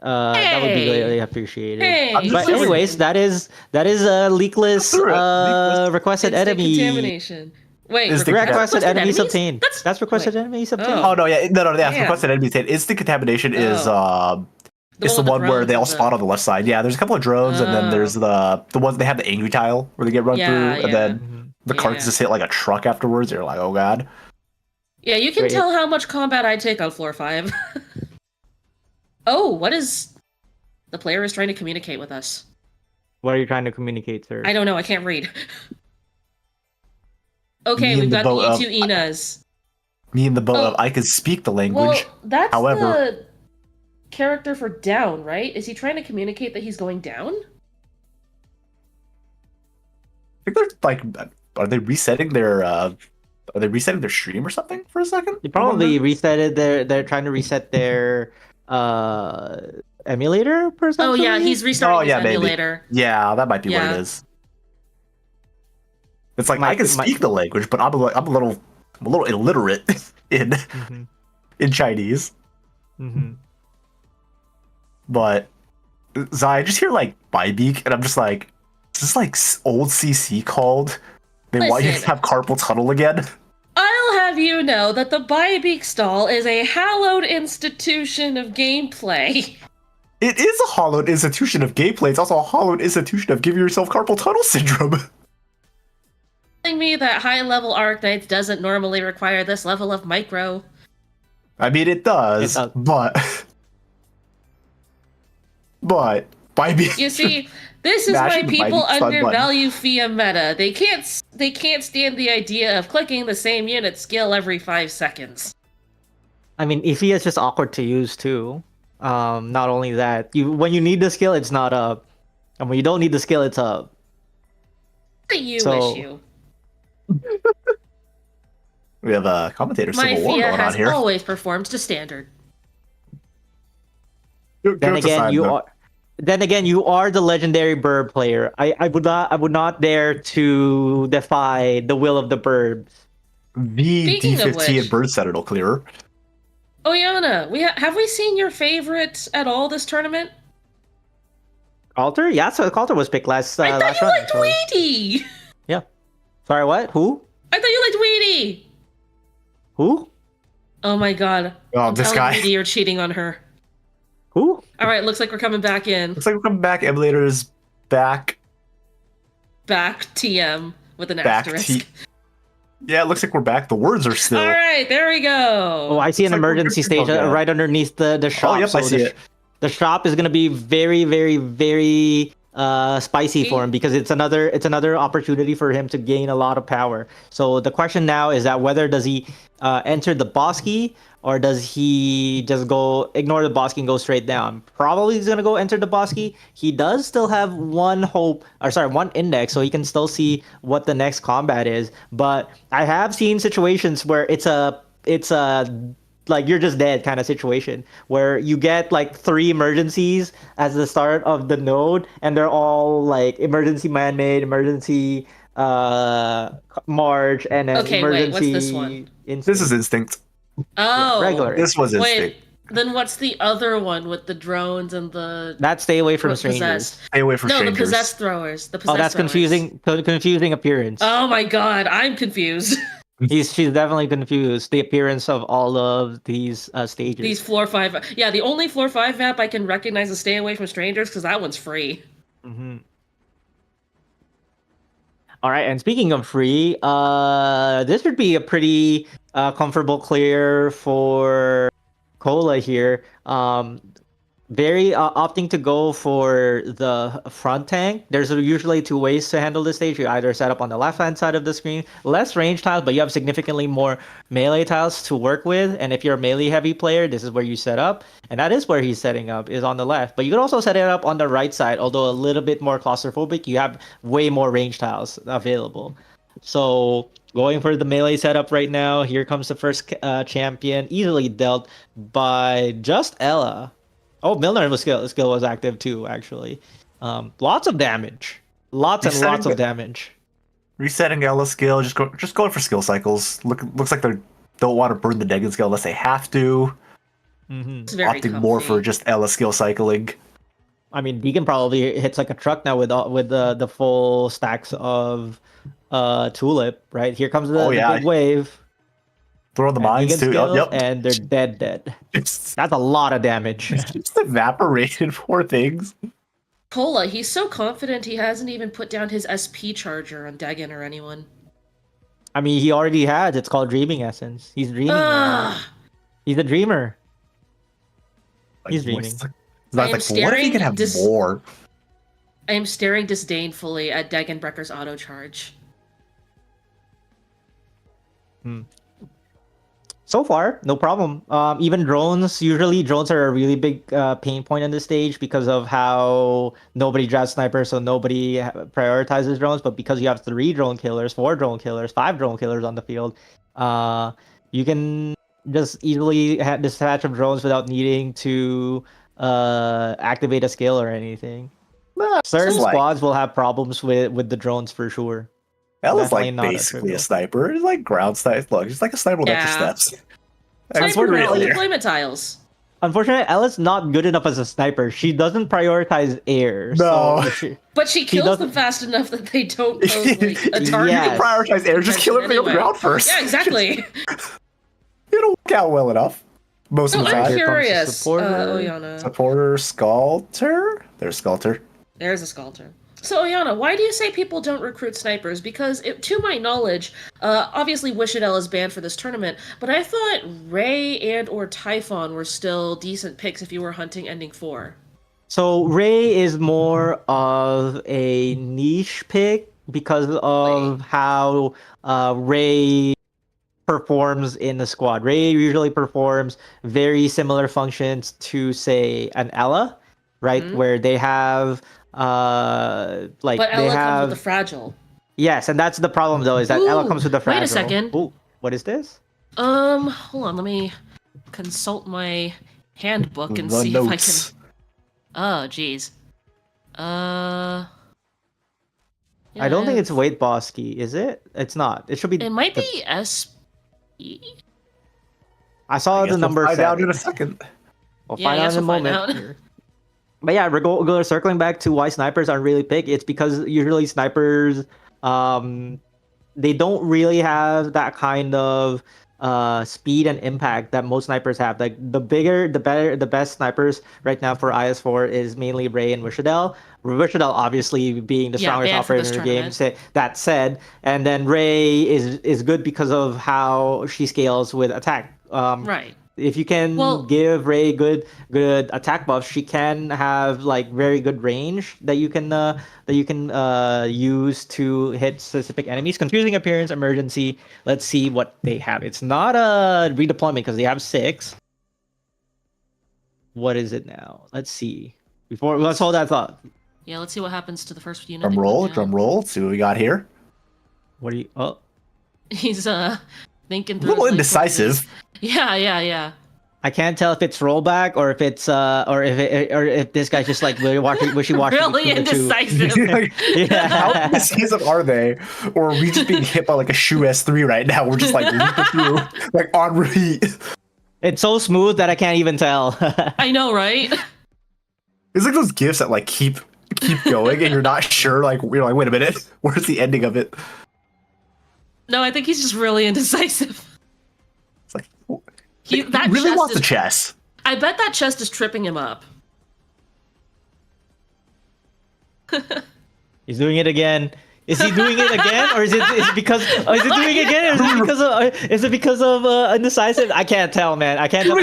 That would be really appreciated. Hey, But anyways, that is a leakless requested enemy. Contamination. Wait, Is the Requested enemies enemies? obtained. That's requested enemies obtained. Oh no, yeah, no, yeah. Damn. Requested enemy obtained. Instant contamination is it's the with the one where they all drones, spawn on the left side. Yeah, there's a couple of drones, and then there's the ones they have the angry tile where they get run through, and then The cards just hit like a truck afterwards. You're like, oh god. Yeah, you can tell how much combat I take on floor 5. Oh, what is... The player is trying to communicate with us. What are you trying to communicate, sir? I don't know, I can't read. Okay, we've got the E2 Inas. Me and the boat of I can speak the language. Well, that's However, the character for down, right? Is he trying to communicate that he's going down? I think they're like, are they resetting their stream or something for a second? They probably reset it. They're trying to reset their emulator per se. Oh yeah, he's restarting his emulator. Maybe. Yeah, that might be what it is. It's like I can speak the language, but I'm a little illiterate in in Chinese. But Zai, I just hear like Bybeak, and I'm just like, is this like old CC called? They want you to have carpal tunnel again? I'll have you know that the Bybeak stall is a hallowed institution of gameplay. It is a hallowed institution of gameplay. It's also a hallowed institution of giving yourself carpal tunnel syndrome. Telling me that high-level Arknights doesn't normally require this level of micro. I mean, it does. But Bybeak. You see, this is why people undervalue FIA meta. They can't stand the idea of clicking the same unit skill every 5 seconds. I mean, Ifia is just awkward to use too. Not only that, when you need the skill, it's not up, and when you don't need the skill, it's up. It's a issue. We have a commentator Civil War going on here. My FIA has always performed to standard. Then again, you are the legendary bird player. I would not dare to defy the will of the burbs. The D15 and Bird Sentinel clearer. Oyana, have we seen your favorite at all this tournament? Alter? Yeah, so Alter was picked last I thought last you round. liked Weedy! Yeah. Sorry, what? Who? I thought you liked Weedy! Who? Oh my god. Oh, this guy. Weedy, you're cheating on her. Who? Alright, looks like we're coming back in. Looks like we're coming back. Emulator is back. Back TM with an asterisk. Yeah, it looks like we're back. The words are still. Alright, there we go. Oh, I see an emergency stage right underneath the shop. Oh, yep, so I see it. The shop is gonna be very, very, very spicy for him because it's another opportunity for him to gain a lot of power. So the question now is that whether does he enter the boss key or does he just go ignore the boss key and go straight down? Probably he's gonna go enter the boss key. He does still have one index, so he can still see what the next combat is. But I have seen situations where it's a like you're just dead kind of situation where you get like 3 emergencies as the start of the node, and they're all like emergency man-made, emergency March, and then emergency. Wait, what's this one? This is Instinct. Oh, regular. This was Instinct. Wait, then what's the other one with the drones and the? That stay away from strangers. Stay away from strangers. No, the possessed throwers. That's confusing. Confusing appearance. Oh my god, I'm confused. She's definitely confused. The appearance of all of these stages. These floor 5. Yeah, the only floor 5 map I can recognize is Stay Away from Strangers because that one's free. Mm-hmm. All right, and speaking of free, this would be a pretty comfortable clear for Cola here. Very opting to go for the front tank. There's usually 2 ways to handle this stage. You either set up on the left-hand side of the screen, less range tiles, but you have significantly more melee tiles to work with. And if you're a melee-heavy player, this is where you set up. And that is where he's setting up, is on the left. But you can also set it up on the right side, although a little bit more claustrophobic. You have way more range tiles available. So going for the melee setup right now. Here comes the first champion, easily dealt by just Ella. Oh, Milner skill was active too, actually. Lots of damage. Lots of damage. Resetting Ella's skill, just going for skill cycles. Looks like they don't want to burn the Degan skill unless they have to. Mm-hmm. Opting more for just Ella skill cycling. I mean, Deacon probably hits like a truck now with the full stacks of Tulip, right? Here comes the big wave. Throw the mines too. Yep. And they're dead. That's a lot of damage. Just evaporated, poor things. Cola, he's so confident he hasn't even put down his SP charger on Dagon or anyone. I mean, he already has. It's called dreaming essence. He's dreaming. He's a dreamer. Like, He's dreaming. What if he could have more? I am staring disdainfully at Dagenbrecker's auto charge. So far, no problem. Even drones, usually drones are a really big pain point on this stage because of how nobody drafts snipers, so nobody prioritizes drones. But because you have 3 drone killers, 4 drone killers, 5 drone killers on the field, you can just easily dispatch of drones without needing to activate a skill or anything. Certain squads will have problems with the drones for sure. Ella's like basically a sniper. It's like ground sniper. Look, he's like a sniper with extra steps. Sniper deployment tiles. Unfortunately, Ella's not good enough as a sniper. She doesn't prioritize air. No. But she kills them fast enough that they don't pose like, a target. You can prioritize air, just kill everything on the ground first. Yeah, exactly. It'll work out well enough. Most of the time. I'm curious. Supporter. Supporter, Sculptor? There's Sculptor. There's a Sculptor. So, Oyana, why do you say people don't recruit snipers? Because, to my knowledge, obviously Wishdale is banned for this tournament, but I thought Ray and or Typhon were still decent picks if you were hunting Ending 4. So, Ray is more of a niche pick because of how Ray performs in the squad. Ray usually performs very similar functions to, say, an Ella, right? Mm-hmm. Where they have... but Ella comes with the fragile. Yes, and that's the problem though, is that Ella comes with the fragile. Wait a second. Ooh, what is this? Hold on, let me consult my handbook and see if I can. Oh, jeez. I don't think it's Wait Bosky, is it? It's not. It should be. It might be SP. I saw the number. We'll find out in a second. We'll find out in a moment. But yeah, circling back to why snipers aren't really picked, it's because usually snipers, they don't really have that kind of speed and impact that most snipers have. Like the bigger, the better, the best snipers right now for IS4 is mainly Ray and Wishdale. Wishdale obviously being the strongest operator in the game. That said, and then Ray is good because of how she scales with attack. Right. If you can give Ray good attack buffs, she can have like very good range that you can use to hit specific enemies. Confusing appearance, emergency. Let's see what they have. It's not a redeployment because they have 6. What is it now? Let's see. Let's hold that thought. Yeah, let's see what happens to the first unit. Drum roll. Let's see what we got here. What are you? Oh, he's thinking through. A little indecisive. Yeah. I can't tell if it's rollback or if it's or if this guy's just like wishy-washy. Really indecisive. Yeah. How indecisive are they? Or are we just being hit by like a shoe S3 right now? We're just like leaping through, like on repeat. It's so smooth that I can't even tell. I know, right? It's like those gifs that like keep going, and you're not sure. Like you're like, wait a minute, where's the ending of it? No, I think he's just really indecisive. He really wants the chest. I bet that chest is tripping him up. He's doing it again. Is he doing it again, or is it because? Is it doing it again, or is it because of indecisive? I can't tell, man. I can't tell. The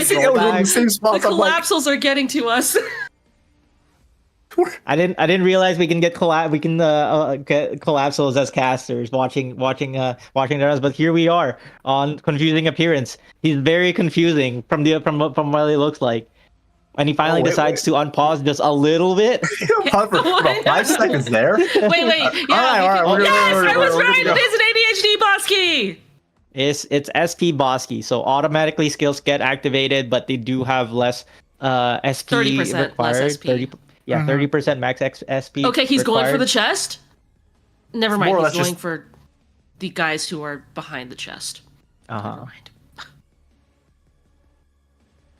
collapsals are getting to us. I didn't realize we can get get collapsals as casters watching theirs, but here we are on confusing appearance. He's very confusing from what it looks like, and he finally decides to unpause just a little bit. For about 5 seconds there. Wait, yeah. All right, yes, I was right. It is an ADHD Bosky. It's SP Bosky, so automatically skills get activated, but they do have less SP 30% required. Less SP. 30% max SP. Okay, he's required. going for the chest? Never mind, he's going for the guys who are behind the chest. Never mind.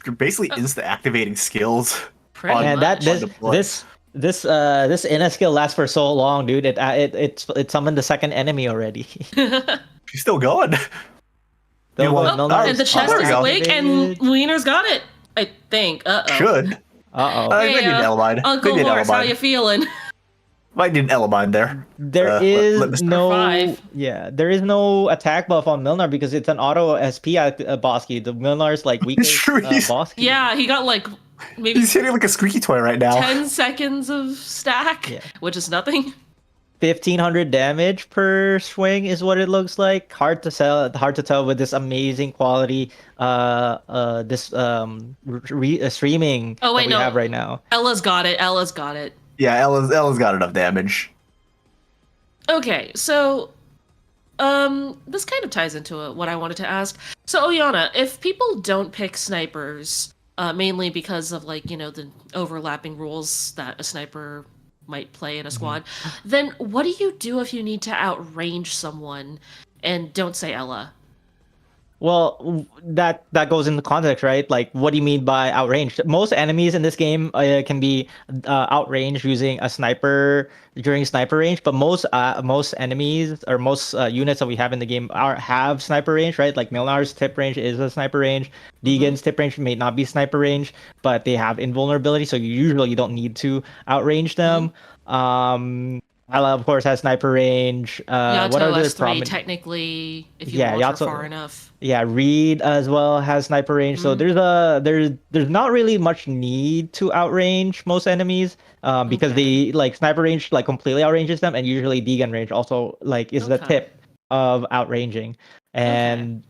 You're basically insta-activating skills. And this inner skill lasts for so long, dude. It summoned the second enemy already. She's still going. And the chest is awake, and Wiener's got it. I think. Should. Hey, Uncle Horse, how you feeling? Might need an Element there. There let is Mr. no, 5. there is no attack buff on Milnar because it's an auto SP boss key. The Milnar's like weakest True, boss key. Yeah, he got like maybe He's hitting like a squeaky toy right now. 10 seconds of stack, Yeah. which is nothing. 1,500 damage per swing is what it looks like. Hard to tell with this amazing quality streaming Oh, wait, that we no. have right now. Ella's got it. Ella's got it. Yeah, Ella's got enough damage. Okay, so this kind of ties into what I wanted to ask. So Oyana, if people don't pick snipers, mainly because of like, the overlapping rules that a sniper might play in a squad, then what do you do if you need to outrange someone and don't say Ella? Well, that goes into context, right? Like, what do you mean by outranged? Most enemies in this game can be outranged using a sniper during sniper range, but most enemies or most units that we have in the game have sniper range, right? Like Milnar's tip range is a sniper range. Deegan's tip range may not be sniper range, but they have invulnerability, so you don't need to outrange them. Ella, of course, has sniper range. Yato what are the S3 technically, if you launch her far enough. Yeah, Reed as well has sniper range. So there's not really much need to outrange most enemies because they like sniper range like completely outranges them, and usually Deegan range also like is the tip of outranging. And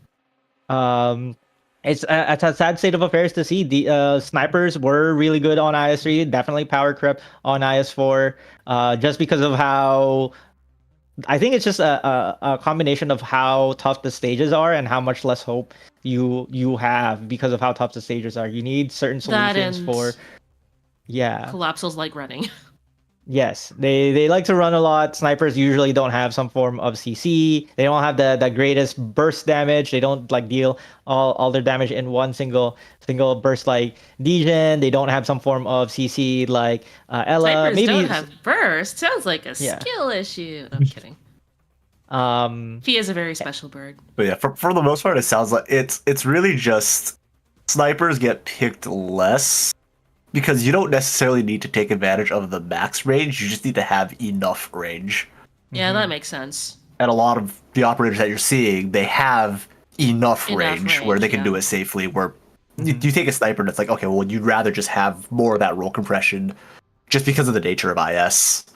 it's a sad state of affairs to see. The snipers were really good on IS3, definitely power crept on IS4, just because of how. I think it's just a combination of how tough the stages are and how much less hope you have because of how tough the stages are. You need certain solutions for. Yeah. Collapsals like running. Yes, they like to run a lot. Snipers usually don't have some form of CC. They don't have the greatest burst damage. They don't like deal all their damage in one single burst like Deegan. They don't have some form of CC like Ella. Snipers Maybe don't have burst. Sounds like a skill issue. No, I'm kidding. He is a very special bird. But yeah, for the most part, it sounds like it's really just snipers get picked less. Because you don't necessarily need to take advantage of the max range, you just need to have enough range. Yeah, that makes sense. And a lot of the operators that you're seeing, they have enough range where they can do it safely, where you take a sniper and it's like, okay, well, you'd rather just have more of that roll compression just because of the nature of IS.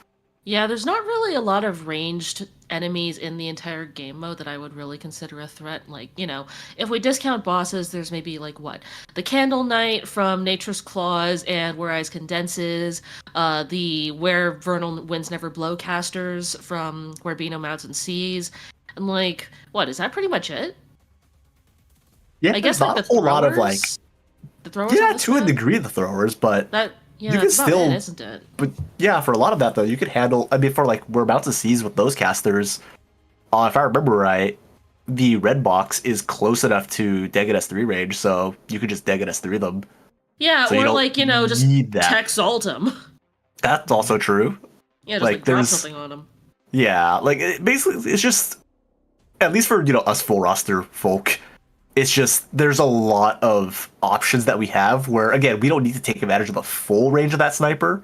Yeah, there's not really a lot of ranged enemies in the entire game mode that I would really consider a threat. Like, if we discount bosses, there's maybe like the Candle Knight from Nature's Claws and Where Eyes Condenses, the Where Vernal Winds Never Blow casters from Where Beano Mountain Seas, and like, is that pretty much it? Yeah, I guess not like a whole lot of like the throwers. Yeah, to a degree the throwers, but Yeah, you can still, it, isn't it? But yeah, for a lot of that though, you could handle. I mean, for like we're about to seize with those casters. If I remember right, the red box is close enough to Dnexus 3 range, so you could just Dnexus 3 them. Yeah, so or like just tech salt them. That's also true. Yeah, just like drop something on them. Yeah, like basically, it's just at least for us full roster folk. It's just there's a lot of options that we have where, again, we don't need to take advantage of the full range of that sniper.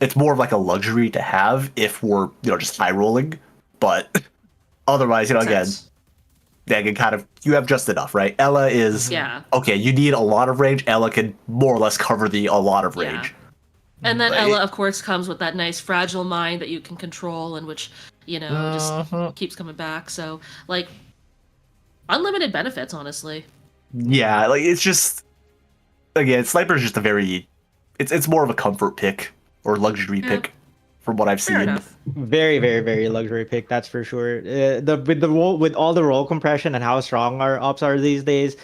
It's more of like a luxury to have if we're, just high rolling. But otherwise, again, kind of, you have just enough, right? Ella is, okay, you need a lot of range. Ella can more or less cover a lot of range. And then Ella, of course, comes with that nice fragile mind that you can control and which, just keeps coming back. So, like, unlimited benefits, honestly. Yeah, like it's just again, sniper is just it's more of a comfort pick or luxury pick from what I've seen. Enough. Very, very, very luxury pick, that's for sure. With all the roll compression and how strong our ops are these days,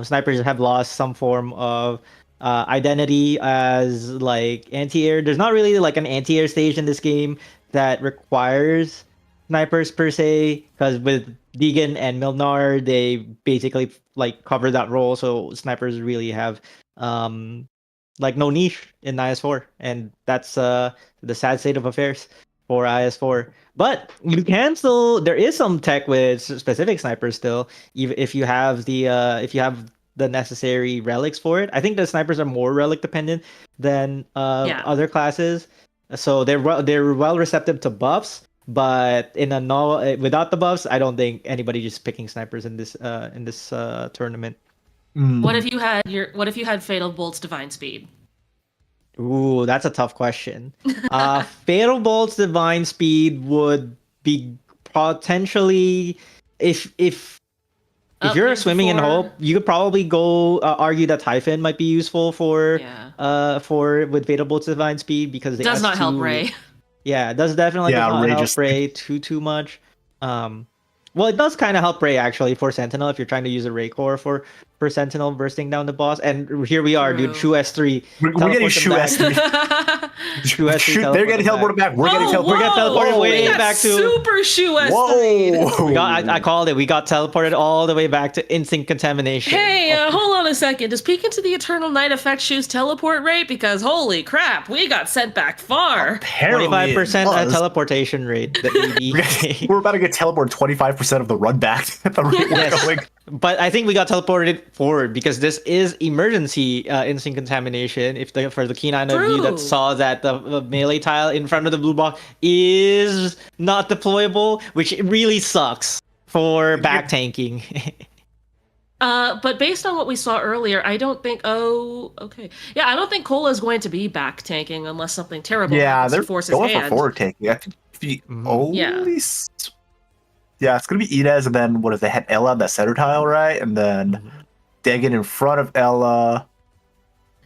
snipers have lost some form of identity as like anti-air. There's not really like an anti-air stage in this game that requires snipers per se, because with Deegan and Milnar, they basically like cover that role, so snipers really have like no niche in IS4, and that's the sad state of affairs for IS4. But you can still, there is some tech with specific snipers still, even if you have the necessary relics for it. I think the snipers are more relic dependent than other classes. So they're well receptive to buffs, but without the buffs, I don't think anybody just picking snipers in this tournament. What if you had Fatal Bolt's divine speed? Ooh, that's a tough question. Fatal Bolt's divine speed would be potentially if you're swimming in hope, you could probably go argue that Typhon might be useful for with Fatal Bolt's divine speed because it does not help Ray. Yeah, it does definitely not help Ray too much. Well, it does kind of help Ray actually for Sentinel if you're trying to use a Ray core for Sentinel bursting down the boss. And here we are, dude. Shu S3. We're getting Shu S3. They're getting teleported back. We're getting teleported way back to Super Shu S3. I called it. We got teleported all the way back to instant contamination. Hey, hold on a second. Does Peek into the Eternal Night affect Shu's teleport rate? Because holy crap, we got sent back far. 25% teleportation rate. We're about to get teleported 25% of the run back at the rate we're going. But I think we got teleported forward because this is emergency instant contamination. For the keen eye of you that saw that the melee tile in front of the blue box is not deployable, which really sucks for back tanking. But based on what we saw earlier, I don't think. Oh, okay. Yeah, I don't think Cola is going to be back tanking unless something terrible happens to force his hand. They're going for forward tanking. I think the only. Yeah, it's gonna be Inez, and then what if they had Ella on that center tile, right? And then Dagon in front of Ella.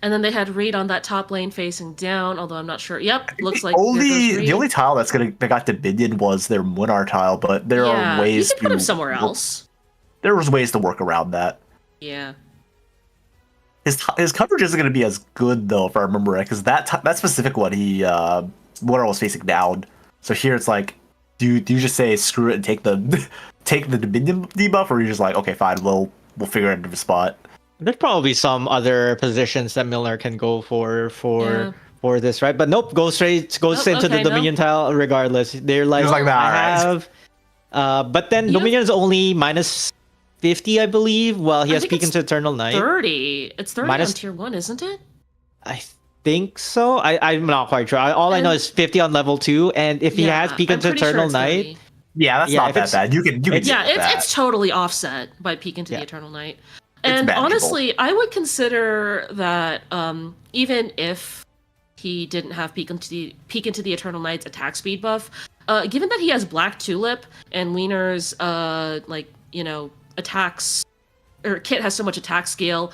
And then they had Reed on that top lane facing down, although I'm not sure. Yep, looks like the only tile that got Dominion was their Munar tile, but there are ways you can put him somewhere else. There was ways to work around that. Yeah. His coverage isn't gonna be as good though, if I remember right, because that specific one Munar was facing down. So here it's like. Do you just say screw it and take the Dominion debuff, or are you just like, okay, fine, we'll figure out a different spot? There's probably some other positions that Milner can go for this, right? But nope, goes straight to the Dominion tile regardless. They're like, but then Dominion is only minus 50, I believe. Well, he has Peek into Eternal Night. 30. It's 30 on tier 1, isn't it? I think so. I'm not quite sure. All I know is 50 on level 2, and if he has Peek into Eternal Night, that's not that bad. You can it's totally offset by Peek into the Eternal Night. And honestly, I would consider that even if he didn't have Peek into the Eternal Night's attack speed buff, given that he has Black Tulip and Wiener's attacks, or Kit has so much attack scale,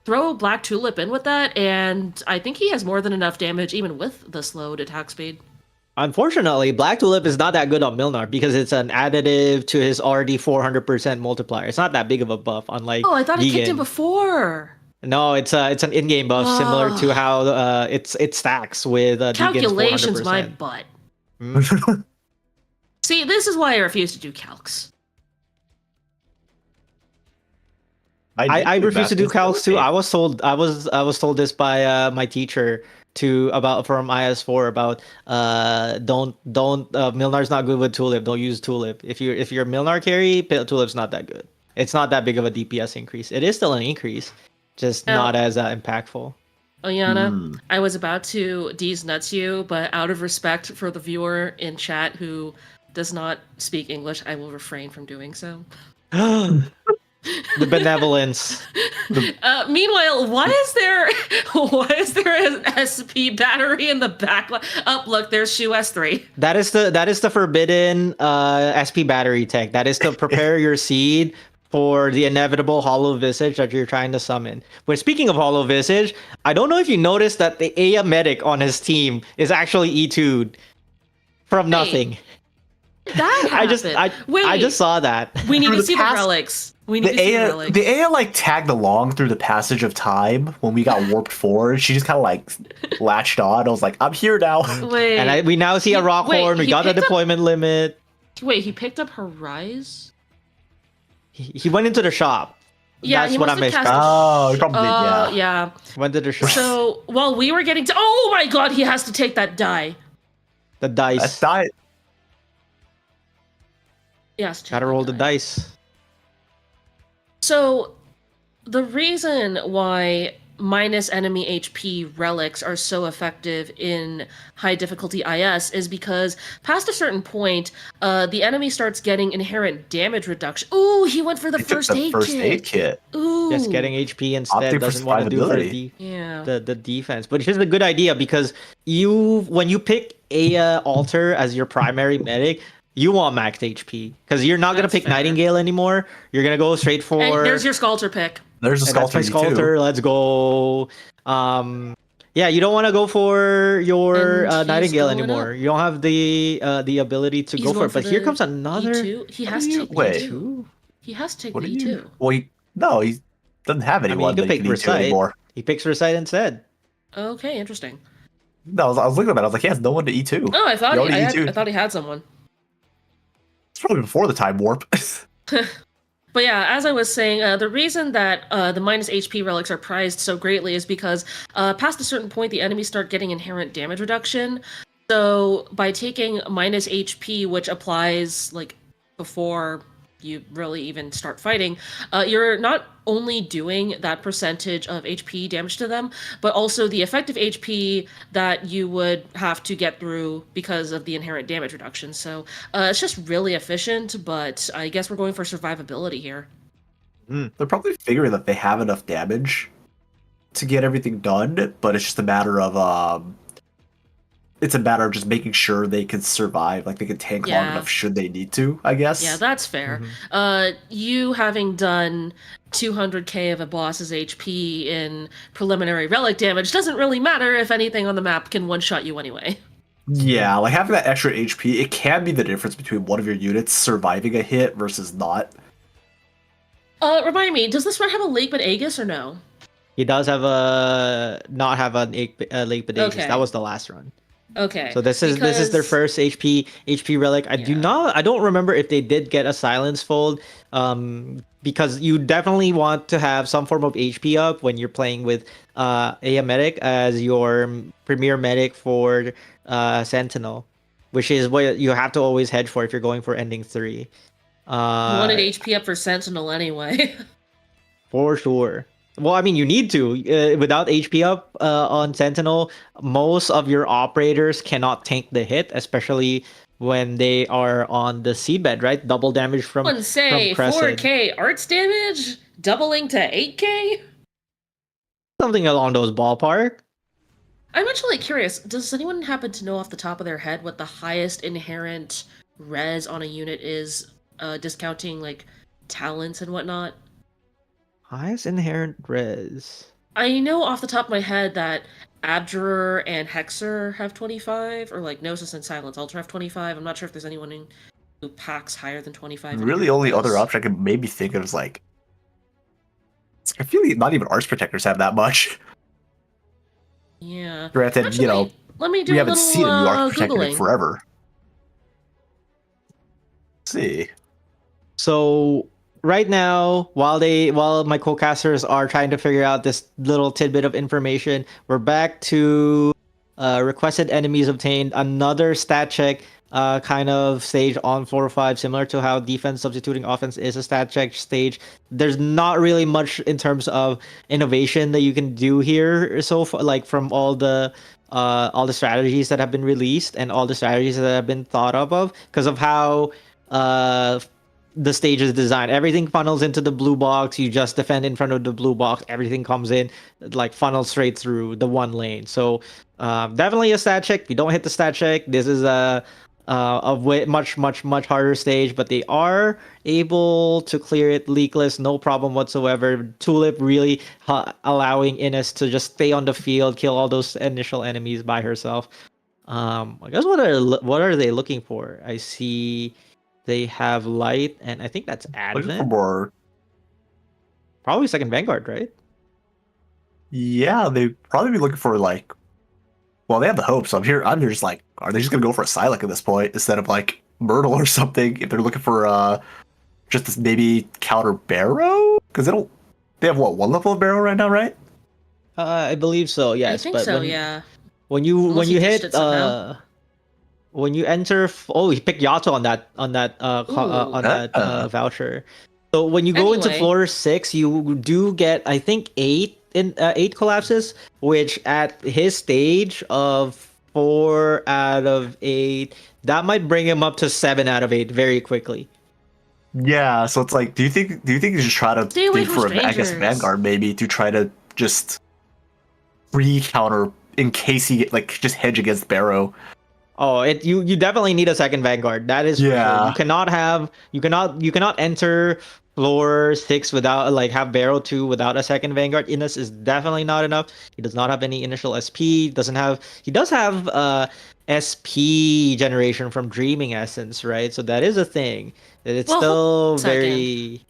throw Black Tulip in with that, and I think he has more than enough damage even with the slowed attack speed. Unfortunately, Black Tulip is not that good on Milnar because it's an additive to his already 400% multiplier. It's not that big of a buff, unlike I thought it kicked him before. No, it's an in-game buff similar to how it stacks with calculations. Deegan's 400%. My butt. See, this is why I refuse to do calcs. I refuse to do calcs too. I was told this by my teacher from IS4 about Milnar's not good with Tulip. Don't use Tulip. If you're Milnar carry, Tulip's not that good. It's not that big of a DPS increase. It is still an increase, just not as impactful. Oyana, I was about to D's nuts you, but out of respect for the viewer in chat who does not speak English, I will refrain from doing so. The benevolence. Meanwhile, why is there an SP battery in the back? Look, there's Shu S3. That is the forbidden SP battery tech. That is to prepare your seed for the inevitable Hollow Visage that you're trying to summon. But speaking of Hollow Visage, I don't know if you noticed that the Aya medic on his team is actually E2'd from nothing. That happened. I just saw that. We need to see the relics. The Aya like tagged along through the passage of time when we got warped forward. She just kind of like latched on. I was like, I'm here now. Wait, and we now see a rock horn. We got the deployment limit. Wait, he picked up her rise? He went into the shop. Yeah, that's what I missed. He probably did. Yeah. Went to the shop. So while we were getting to, oh my god, he has to take that die. The dice. That's die. Yes. Gotta roll the dice. So, the reason why minus enemy HP relics are so effective in high difficulty IS is because past a certain point, the enemy starts getting inherent damage reduction. Ooh, he went for the first aid kit. Ooh, just getting HP instead, Opting for doesn't want to do for yeah. the defense. But it's a good idea because when you pick a alter as your primary medic, you want maxed HP because you're not gonna pick Nightingale anymore. You're gonna go straight for. And there's your Sculptor pick. There's a Sculptor. Sculptor. Let's go. Yeah, you don't want to go for your Nightingale anymore. You don't have the ability to go for it. But here comes another. E2? He has to take E2. He has to take the E2. Well, he doesn't have anyone that he can E2 anymore. He picks Recite instead. Okay, interesting. No, I was looking at it. I was like, he has no one to E2. Oh, I thought he had someone. It's probably before the time warp. But yeah, as I was saying, the reason that the minus HP relics are prized so greatly is because past a certain point, the enemies start getting inherent damage reduction. So by taking minus HP, which applies like before you really even start fighting, you're not only doing that percentage of HP damage to them, but also the effective HP that you would have to get through because of the inherent damage reduction. So it's just really efficient, but I guess we're going for survivability here. They're probably figuring that they have enough damage to get everything done, but it's just a matter of just making sure they can survive, like they can tank long enough should they need to, I guess. Yeah, that's fair. You having done 200k of a boss's HP in preliminary relic damage doesn't really matter if anything on the map can one-shot you anyway. Yeah, like having that extra HP, it can be the difference between one of your units surviving a hit versus not. Remind me, does this run have a Lake Aegis or no? He does have not have a Lake Aegis. Okay. That was the last run. Okay. So this is their first HP relic. I don't remember if they did get a silence fold, because you definitely want to have some form of HP up when you're playing with a medic as your premier medic for Sentinel, which is what you have to always hedge for if you're going for ending 3. You wanted HP up for Sentinel anyway. For sure. Well, I mean, you need to. Without HP up on Sentinel, most of your operators cannot tank the hit, especially when they are on the seedbed, right? Double damage from say from 4k arts damage, doubling to 8k? Something along those ballpark. I'm actually curious, does anyone happen to know off the top of their head what the highest inherent res on a unit is, discounting, like, talents and whatnot? Highest inherent res. I know off the top of my head that Abjurer and Hexer have 25, or like Gnosis and Silence Ultra have 25. I'm not sure if there's anyone who packs higher than 25. Really, only other option I could maybe think of is like, I feel like not even Arts Protectors have that much. Yeah. Granted, actually, let me do we a haven't little seen a new Arts Protector Googling. in forever. Let's see. So right now, while my co-casters are trying to figure out this little tidbit of information, we're back to requested enemies obtained, another stat check kind of stage on 4 or 5, similar to how defense substituting offense is a stat check stage. There's not really much in terms of innovation that you can do here so far, like from all the strategies that have been released and all the strategies that have been thought of because of how the stage is designed. Everything funnels into the blue box. You just defend in front of the blue box. Everything comes in, like funnels straight through the one lane. So definitely a stat check. If you don't hit the stat check, this is a much harder stage. But they are able to clear it leakless, no problem whatsoever. Tulip really allowing Ines to just stay on the field, kill all those initial enemies by herself. I guess what are they looking for? I see. They have light, and I think that's Advent. Probably second Vanguard, right? Yeah, they'd probably be looking for like. Well, they have the hope, so I'm here just like, are they just gonna go for a Silac at this point instead of like Myrtle or something? If they're looking for just this maybe counter Barrow, because they have what, 1 level of Barrow right now, right? I believe so. Yes, I think so. Yeah. When you hit when you enter, he picked Yato on that voucher. So when you go into floor 6, you do get, I think, 8 8 collapses, which at his stage of 4 out of 8, that might bring him up to 7 out of 8 very quickly. Yeah, so it's like, do you think you should try to Stay away think from for I guess strangers. Vanguard maybe to try to just counter in case he just hedge against Barrow. Oh, you definitely need a second Vanguard. That is for sure. You cannot enter floor 6 without have Barrow 2 without a second Vanguard. Innes is definitely not enough. He does not have any initial SP. He does have SP generation from Dreaming Essence, right? So that is a thing. It's still very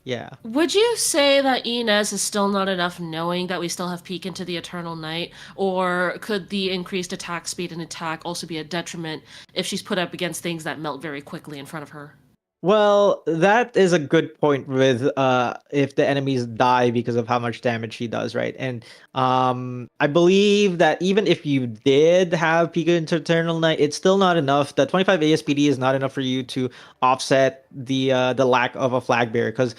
Would you say that Inez is still not enough, knowing that we still have Peek into the Eternal Night, or could the increased attack speed and attack also be a detriment if she's put up against things that melt very quickly in front of her? Well, that is a good point with if the enemies die because of how much damage she does, right? And I believe that even if you did have Pika into Eternal Night, it's still not enough. The 25 ASPD is not enough for you to offset the lack of a flag bearer, because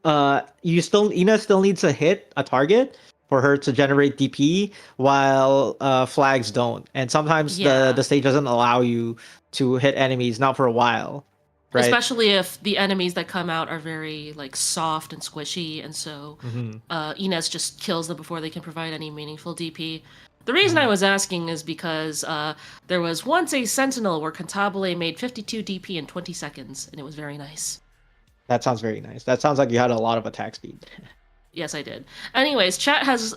Ina still needs to hit a target for her to generate DP, while flags don't. And sometimes the stage doesn't allow you to hit enemies, not for a while. Right. Especially if the enemies that come out are very soft and squishy, and so Inez just kills them before they can provide any meaningful DP. The reason I was asking is because there was once a Sentinel where Cantabile made 52 DP in 20 seconds, and it was very nice. That sounds very nice. That sounds like you had a lot of attack speed. Yes, I did. Anyways, chat has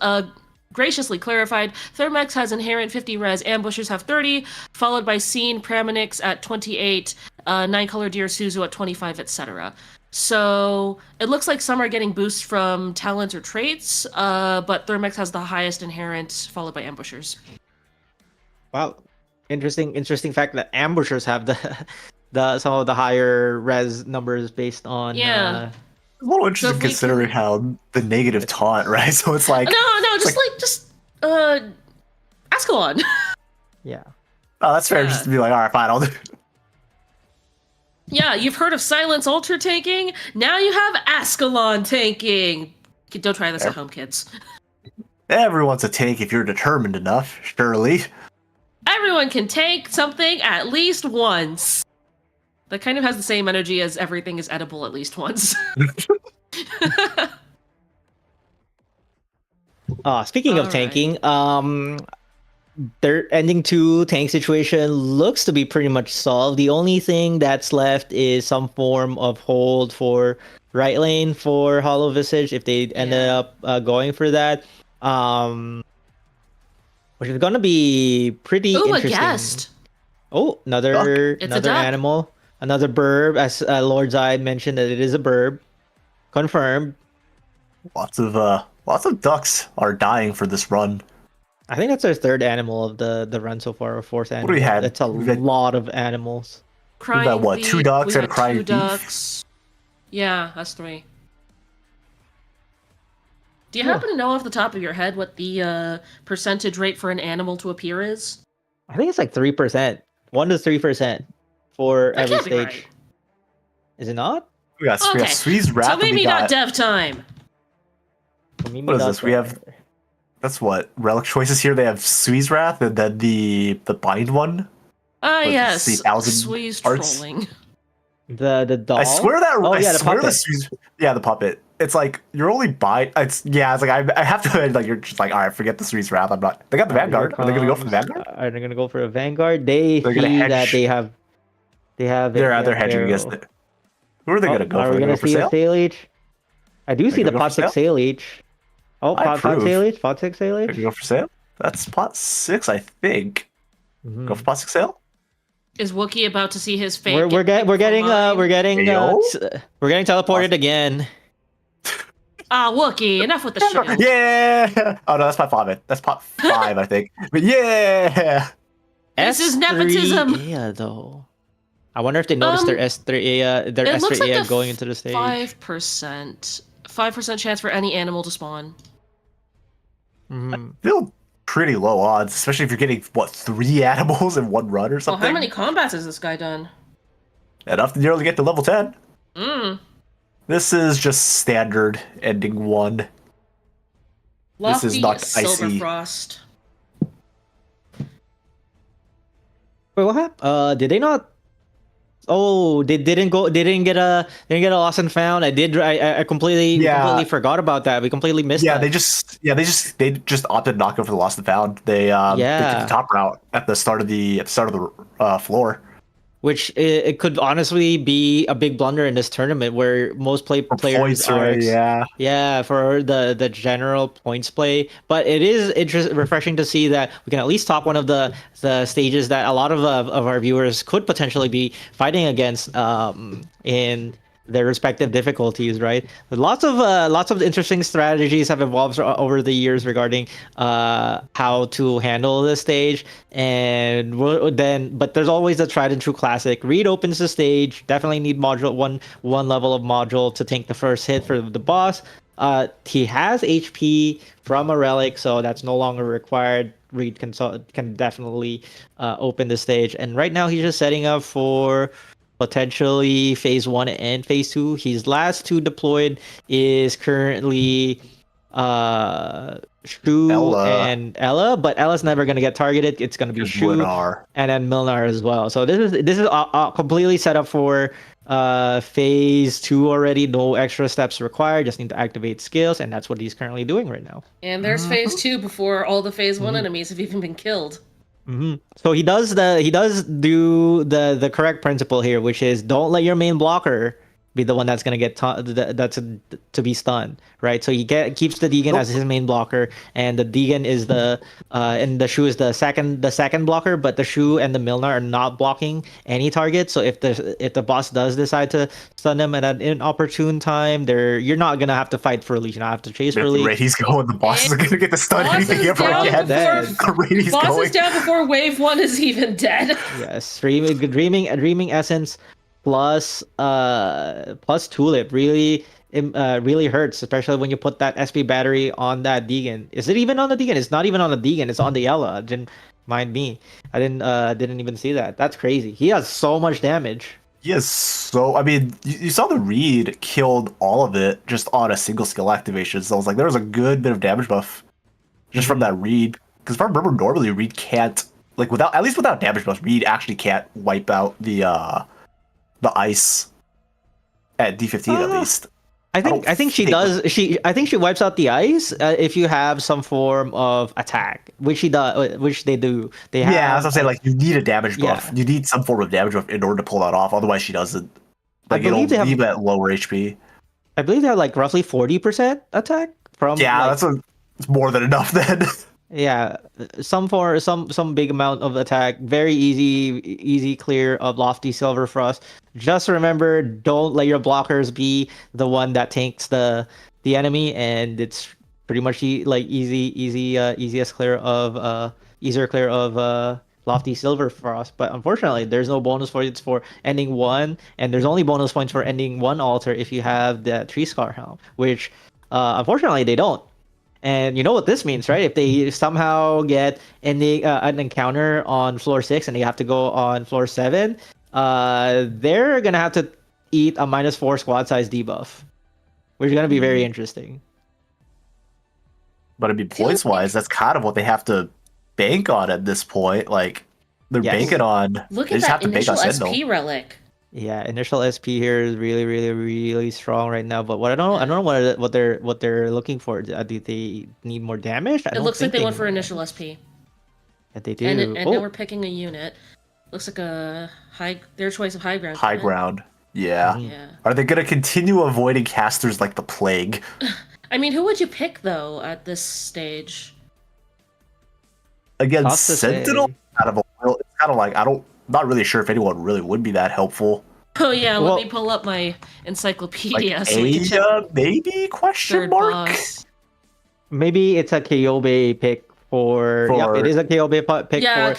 graciously clarified, Thermex has inherent 50 res, ambushers have 30, followed by Scene, Praminix at 28, 9-color Deer Suzu at 25, etc. So it looks like some are getting boosts from talents or traits, but Thermex has the highest inherent, followed by ambushers. Wow, interesting fact that ambushers have the some of the higher res numbers based on It's a little interesting considering how the negative taunt, right? So it's like just Ascalon. Yeah. Oh, that's fair. Just to be like, all right, fine, I'll do. Yeah, you've heard of Silence Ultra tanking. Now you have Ascalon tanking. Don't try this at home, kids. Everyone's a tank if you're determined enough, surely. Everyone can tank something at least once. That kind of has the same energy as everything is edible at least once. Speaking of tanking, their ending 2 tank situation looks to be pretty much solved. The only thing that's left is some form of hold for right lane for Hollow Visage if they ended up going for that. Which is going to be pretty interesting. A guest. Oh, another animal. Another burb, as Lord Zide mentioned that it is a burb. Confirmed. Lots of ducks are dying for this run. I think that's our 3rd animal of the run so far, or 4th animal. What do we have? That's a lot of animals. We've got what? 2 ducks and a crying beef? Ducks. Yeah, that's 3. Do you happen to know off the top of your head what the percentage rate for an animal to appear is? I think it's 3%. 1 to 3%. For every stage. Right. Is it not? We got Squeeze Wrath. So maybe not dev time. What is this? We have. That's what relic choices here. They have Squeeze Wrath and then the bind one. Yes. Squeeze trolling. The dog. I swear that. Oh, I swear the Squeeze. Yeah, the puppet. It's like you're only bind. It's like I have to you're just like, all right, forget the Squeeze Wrath. I'm not. They got the Vanguard. Are they gonna go for the Vanguard? Are they gonna go for a Vanguard? They're gonna hedge. That they have. They're hedging against it. Who are they going to go for? Are we going to see a Sail H? I do see the pot 6 Sail H. Oh, pot 6 Sail H? Pot 6 Sail H? Are you go for Sail? That's pot 6, I think. Go for pot 6 Sail? Is Wookiee about to see his fate? We're getting teleported again. Wookiee, enough with the shit. Yeah! Oh no, that's pot 5. That's pot 5, I think. But yeah! This is nepotism. Yeah, though. I wonder if they noticed their S3 like going into the stage. 5% chance for any animal to spawn. I feel pretty low odds, especially if you're getting 3 animals in one run or something. Well, how many combats has this guy done? Enough to nearly get to level 10. This is just standard ending 1. This is Lofty not icy. Silverfrost. Wait, what happened? Did they not? Oh, they didn't go. They didn't get a lost and found. I completely forgot about that. We completely missed. Yeah, that. they just opted not go for the lost and found. They took the top route at the start of the floor. Which it could honestly be a big blunder in this tournament, where most players points, are right, for the general points play. But it is refreshing to see that we can at least top one of the stages that a lot of our viewers could potentially be fighting against in their respective difficulties, right? Lots of interesting strategies have evolved over the years regarding how to handle this stage, but there's always the tried and true classic. Reed opens the stage. Definitely need module one level of module to tank the first hit for the boss. He has HP from a relic, so that's no longer required. Reed can definitely open the stage, and right now he's just setting up for potentially phase 1 and phase 2. His last 2 deployed is currently Shu and Ella, but Ella's never going to get targeted. It's going to be Shu and then Milnar as well. So this is completely set up for phase 2 already. No extra steps required. Just need to activate skills, and that's what he's currently doing right now. And there's phase 2 before all the phase 1 enemies have even been killed. So he does do the correct principle here, which is don't let your main blocker be the one that's gonna get to be stunned, right? So he keeps the Degen as his main blocker, and the Degen is and the Shu is the second blocker, but the Shu and the Milnar are not blocking any target. So if the boss does decide to stun them at an inopportune time, you're not gonna have to fight for Leech. You don't have to chase for Leech. Right, he's going. The boss is gonna get the stun anything ever again. Boss is down before wave 1 is even dead. Yes, dreaming essence plus Tulip really hurts, especially when you put that SP battery on that Degen. Is it even on the Degen? It's not even on the Degen. It's on the Ella. Didn't mind me. I didn't even see that. That's crazy. He has so much damage. Yes. So I mean, you saw the Reed killed all of it just on a single skill activation. So I was like, there was a good bit of damage buff just from that Reed. Because if I remember, normally Reed can't without damage buff, Reed actually can't wipe out the ice at D15 at least. I think she does. I think she wipes out the ice if you have some form of attack, which they do. They have. Yeah, as I'm saying, you need a damage buff. You need some form of damage buff in order to pull that off. Otherwise, she doesn't. It'll leave at lower HP. I believe they have roughly 40% attack from. Yeah, it's more than enough then. Yeah, some big amount of attack. Very easy clear of Lofty Silverfrost. Just remember, don't let your blockers be the one that tanks the enemy, and it's pretty much easier clear of Lofty Silverfrost. But unfortunately, there's no bonus points for ending 1, and there's only bonus points for ending 1 altar if you have the Tree Scar Helm, which unfortunately they don't. And you know what this means, right? If they somehow get an encounter on floor 6 and they have to go on floor 7, they're gonna have to eat a -4 squad size debuff, which is gonna be very interesting. But I mean, points wise, that's kind of what they have to bank on at this point. They're banking on. Look at that initial SP relic. Yeah, initial SP here is really, really, really strong right now. But I don't know what they're looking for. Do they need more damage? It looks like they went for initial SP. Yeah, they do. And now we're picking a unit. Looks like their choice of high ground. High ground. Yeah. Are they gonna continue avoiding casters like the plague? I mean, who would you pick though at this stage? Against Sentinel, it's kind of not really sure if anyone really would be that helpful. Oh yeah, let me pull up my encyclopedia. Maybe question mark. Boss. Maybe it's a Kyobe pick for. Yep, it is a Kyobe pick for.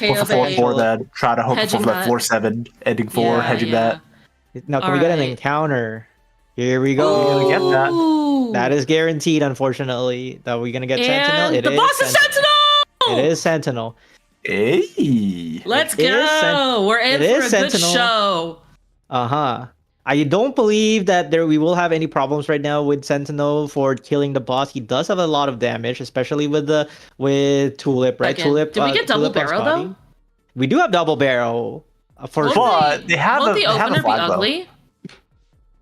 For that, try to hope for that floor 7 ending 4, hedging that. Now can we get an encounter? Here we go. We're gonna get that. That is guaranteed, unfortunately. That we're gonna get Sentinel. The boss is Sentinel. It is Sentinel. Hey, let's go! We're in for a good show. I don't believe that we will have any problems right now with Sentinel for killing the boss. He does have a lot of damage, especially with Tulip, right? Again, Tulip. did we get double Tulip on barrel spotting. though? We do have double barrel. For Won't sure. But they have won't a the they have a opener be flag bow. ugly?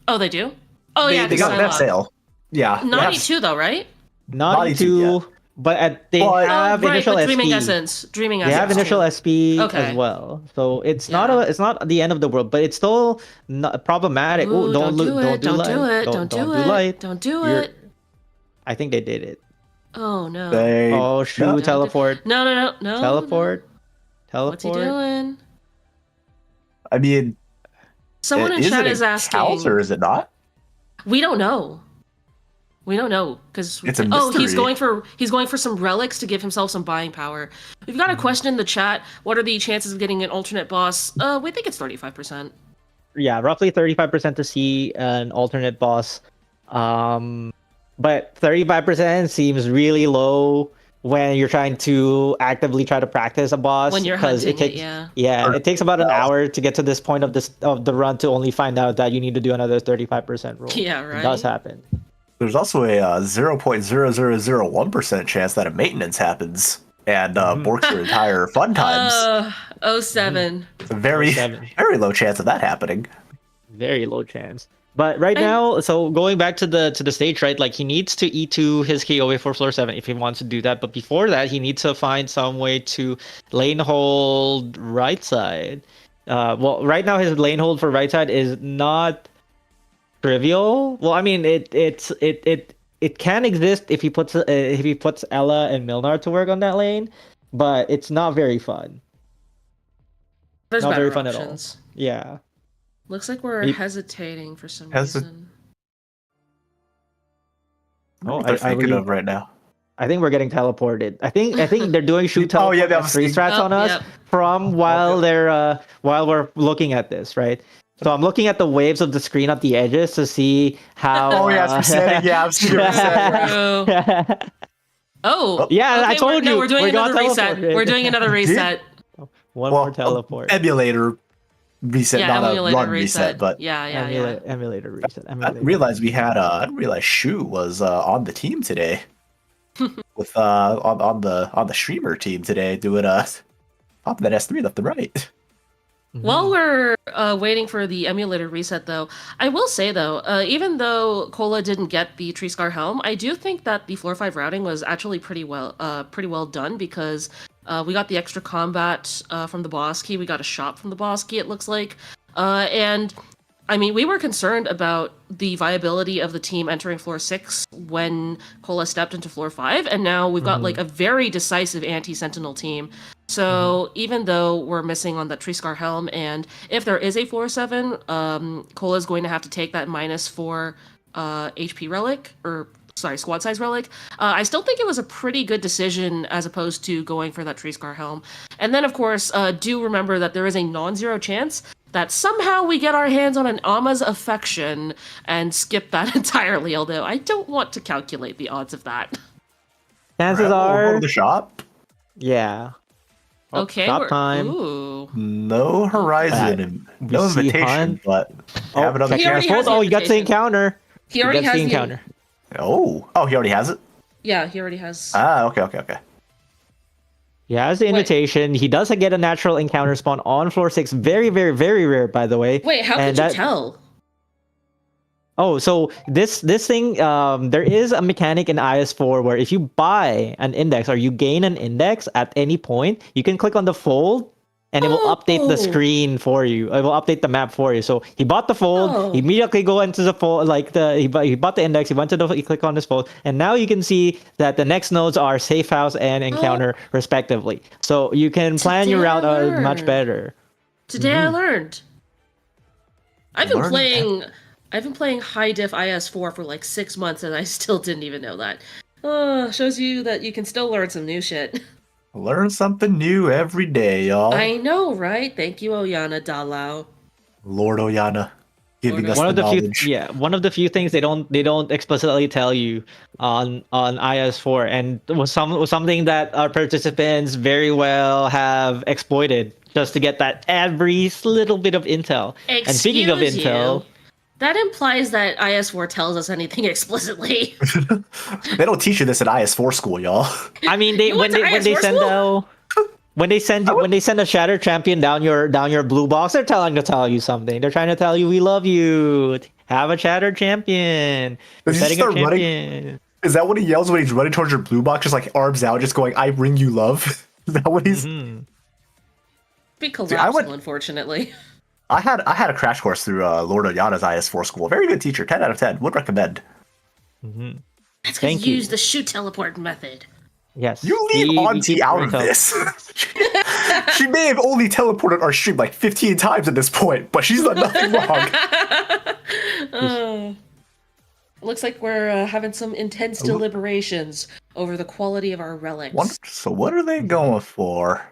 Oh, they do. Oh yeah, They got that sale. Yeah. Naughty 2 though, right? Naughty 2, but they have right, initial with Dreaming SP. Essence. Dreaming They Essence. have initial SP Okay. as well, so it's not the end of the world, but it's still not problematic. Ooh, Ooh, don't do it. don't Don't do it. light. Don't do light. it. Don't do You're- it. I think they did it. Oh no. Oh shoot! No. Teleport. No. Teleport. What's he doing? I mean, Someone in is chat it is a asking. Cows or is it not? We don't know. We don't know because It's a he's mystery. going for some relics to give himself some buying power. We've got a question in the chat. What are the chances of getting an alternate boss? We think it's 35%. Yeah, roughly 35% to see an alternate boss. But 35% seems really low when you're trying to actively try to practice a boss. When you're because hunting it takes, yeah. it takes about an hour to get to this point of the run to only find out that you need to do another 35% roll. Yeah, right. It does happen. There's also a 0.0001% chance that a maintenance happens and borks your entire fun times. 07. It's a very, 07. very low chance of that happening. Very low chance. But right now, so going back to the stage, right? Like he needs to E2 his KOA for floor 7 if he wants to do that. But before that, he needs to find some way to lane hold right side. Well, right now his lane hold for right side is not trivial. Well, I mean it can exist if he puts Ella and Milnar to work on that lane, but it's not very fun. There's Not better very fun at all. options. Yeah. Looks like we're hesitating for some reason. What they're thinking of right now. I think we're getting teleported. I think they're doing shoot teleport that was free strats on us from while we're looking at this, right? So I'm looking at the waves of the screen at the edges to see how. Oh yeah, it's resetting. Yeah, I'm seeing it resetting. Oh yeah, okay, I told you. We're doing another reset. teleported. We're doing another reset. One more teleport. Emulator reset, not a run reset, but emulator reset. I didn't realize we had. I didn't realize Shu was on the team today. With on the streamer team today, doing popping that S3 left and right. While we're waiting for the emulator reset, though, I will say though, even though Cola didn't get the Tree Scar Helm, I do think that the floor 5 routing was actually pretty well done because we got the extra combat from the boss key, we got a shop from the boss key. It looks like, and I mean, we were concerned about the viability of the team entering floor 6 when Cola stepped into floor 5, and now we've got like a very decisive anti-Sentinel team. So even though we're missing on that Tree Scar Helm, and if there is a floor 7, Cola is going to have to take that -4 HP relic, or sorry, squad size relic. I still think it was a pretty good decision as opposed to going for that Tree Scar Helm. And then, of course, do remember that there is a non-zero chance that somehow we get our hands on an Ama's Affection and skip that entirely, although I don't want to calculate the odds of that. Chances are... the shop? Yeah. Oh, Okay. Shop time. Ooh. No horizon, no invitation, Hunt. but have another He already chance. has the Oh, you got the invitation. encounter. He already has the encounter. Oh, he already has it? Yeah, he already has. Okay. He has the invitation. He does get a natural encounter spawn on floor 6. Very, very, very rare, by the way. Wait, how And could you tell? Oh, so this thing, there is a mechanic in IS4 where if you buy an index or you gain an index at any point, you can click on the fold and it will update the screen for you. It will update the map for you. So he bought the fold, he immediately go into the fold, like he bought the index, he clicked on his fold, and now you can see that the next nodes are safe house and encounter respectively. So you can plan your route much better. Today I learned. I've been playing high diff IS4 for like 6 months and I still didn't even know that. Shows you that you can still learn some new shit. Learn something new every day, y'all. I know, right? Thank you, Oyana Dalao. Lord Oyana, giving us One the of the knowledge. one of the few things they don't explicitly tell you on IS4, and was something that our participants very well have exploited just to get that every little bit of intel. And speaking of intel, That implies that IS4 tells us anything explicitly. They don't teach you this at IS4 school, y'all. I mean, You went to when they IS4 send school? when they send a Shattered Champion down your blue box, they're trying to tell you something. They're trying to tell you we love you. Have a Shattered Champion. We're Does he setting a start running? champion. Is that what he yells when he's running towards your blue box, just like arms out, just going, "I bring you love"? Is that what he's? Be collapsible, unfortunately. I had a crash course through Lord Oyana's IS4 school. Very good teacher, 10 out of 10. Would recommend. That's Thank because you. use the shoot teleport method. Yes. You leave Auntie out of this. She may have only teleported our stream like 15 times at this point, but she's done nothing wrong. Looks like we're having some intense deliberations over the quality of our relics. So what are they going for?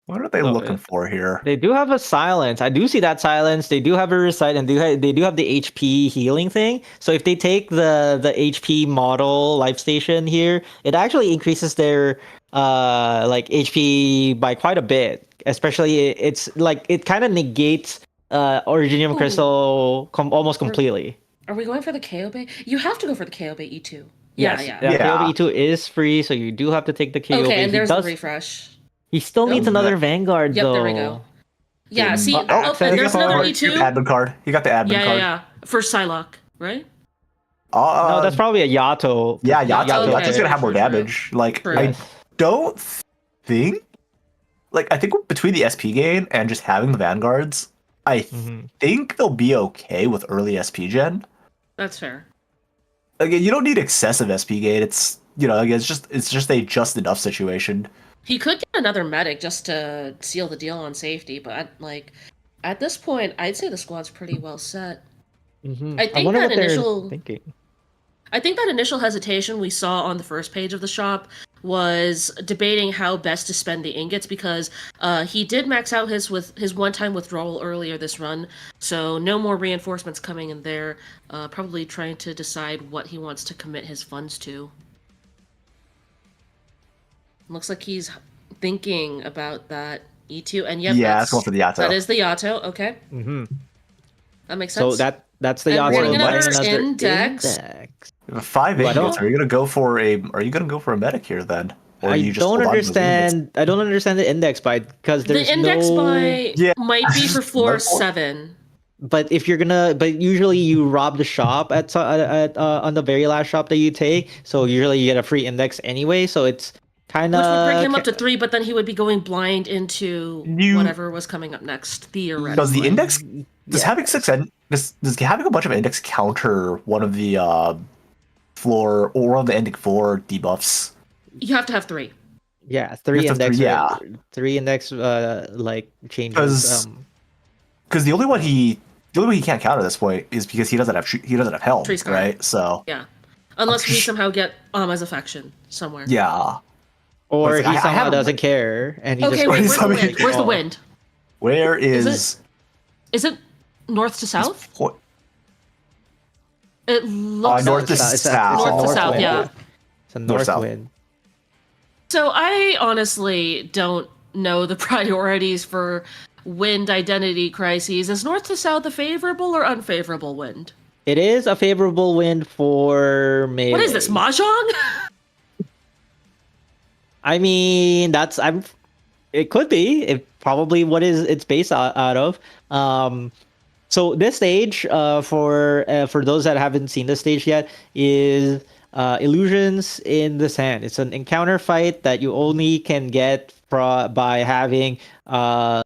What are they looking for here? They do have a silence. I do see that silence. They do have a recite, and they do have the HP healing thing. So if they take the HP model life station here, it actually increases their like HP by quite a bit. Especially it's like it kind of negates Originium Crystal almost completely. Are we going for the KOB? You have to go for the KOB E2. Yes. Yeah. KOB E2 is free, so you do have to take the KOB. Okay, and there's the refresh. He still needs another Vanguard, Yep, though. there we go. Yeah, see, and there's another E2. Admin card. He got the admin card. Yeah. For Psylocke, right? No, that's probably a Yato. Yeah, Yato. Okay. Yato's gonna have more damage. Like, True. I don't think... Like, I think between the SP gain and just having the Vanguards, I think they'll be okay with early SP gen. That's fair. Again, you don't need excessive SP gain. It's, again, it's just a just enough situation. He could get another medic just to seal the deal on safety, but like at this point, I'd say the squad's pretty well set. I think that initial hesitation we saw on the first page of the shop was debating how best to spend the ingots, because he did max out his one-time withdrawal earlier this run, so no more reinforcements coming in there. Probably trying to decide what he wants to commit his funds to. Looks like he's thinking about that E2, and yep, that's going for the Yato. That is the Yato. Okay, that makes sense. So that's the And Yato. we're getting another index. 5 ingots. Are you gonna go for a medic here then? Or I don't understand the index buy, because there's the index buy Yeah. might be for floor 7. But usually you rob the shop at on the very last shop that you take, so usually you get a free index anyway. So it's kind of, which would bring him up to 3, but then he would be going blind into whatever was coming up next, theoretically. Does the index having does having a bunch of index counter one of the floor or one of the ending 4 debuffs? You have to have 3. Yeah, 3 index. 3 index like changes. Because the only one he can't counter at this point is because he doesn't have helm, right? So yeah, unless we somehow get as a faction somewhere. Yeah. Or he somehow doesn't care, and he just where's the wind? Where's the wind? Where is it north to south? It looks north to south. North to south, yeah. It's a north wind. So I honestly don't know the priorities for wind identity crises. Is north to south a favorable or unfavorable wind? It is a favorable wind for melee. What is this, Mahjong? I mean, it could be. It probably what is it's based out of. So this stage, for those that haven't seen this stage yet, is Illusions in the Sand. It's an encounter fight that you only can get by having the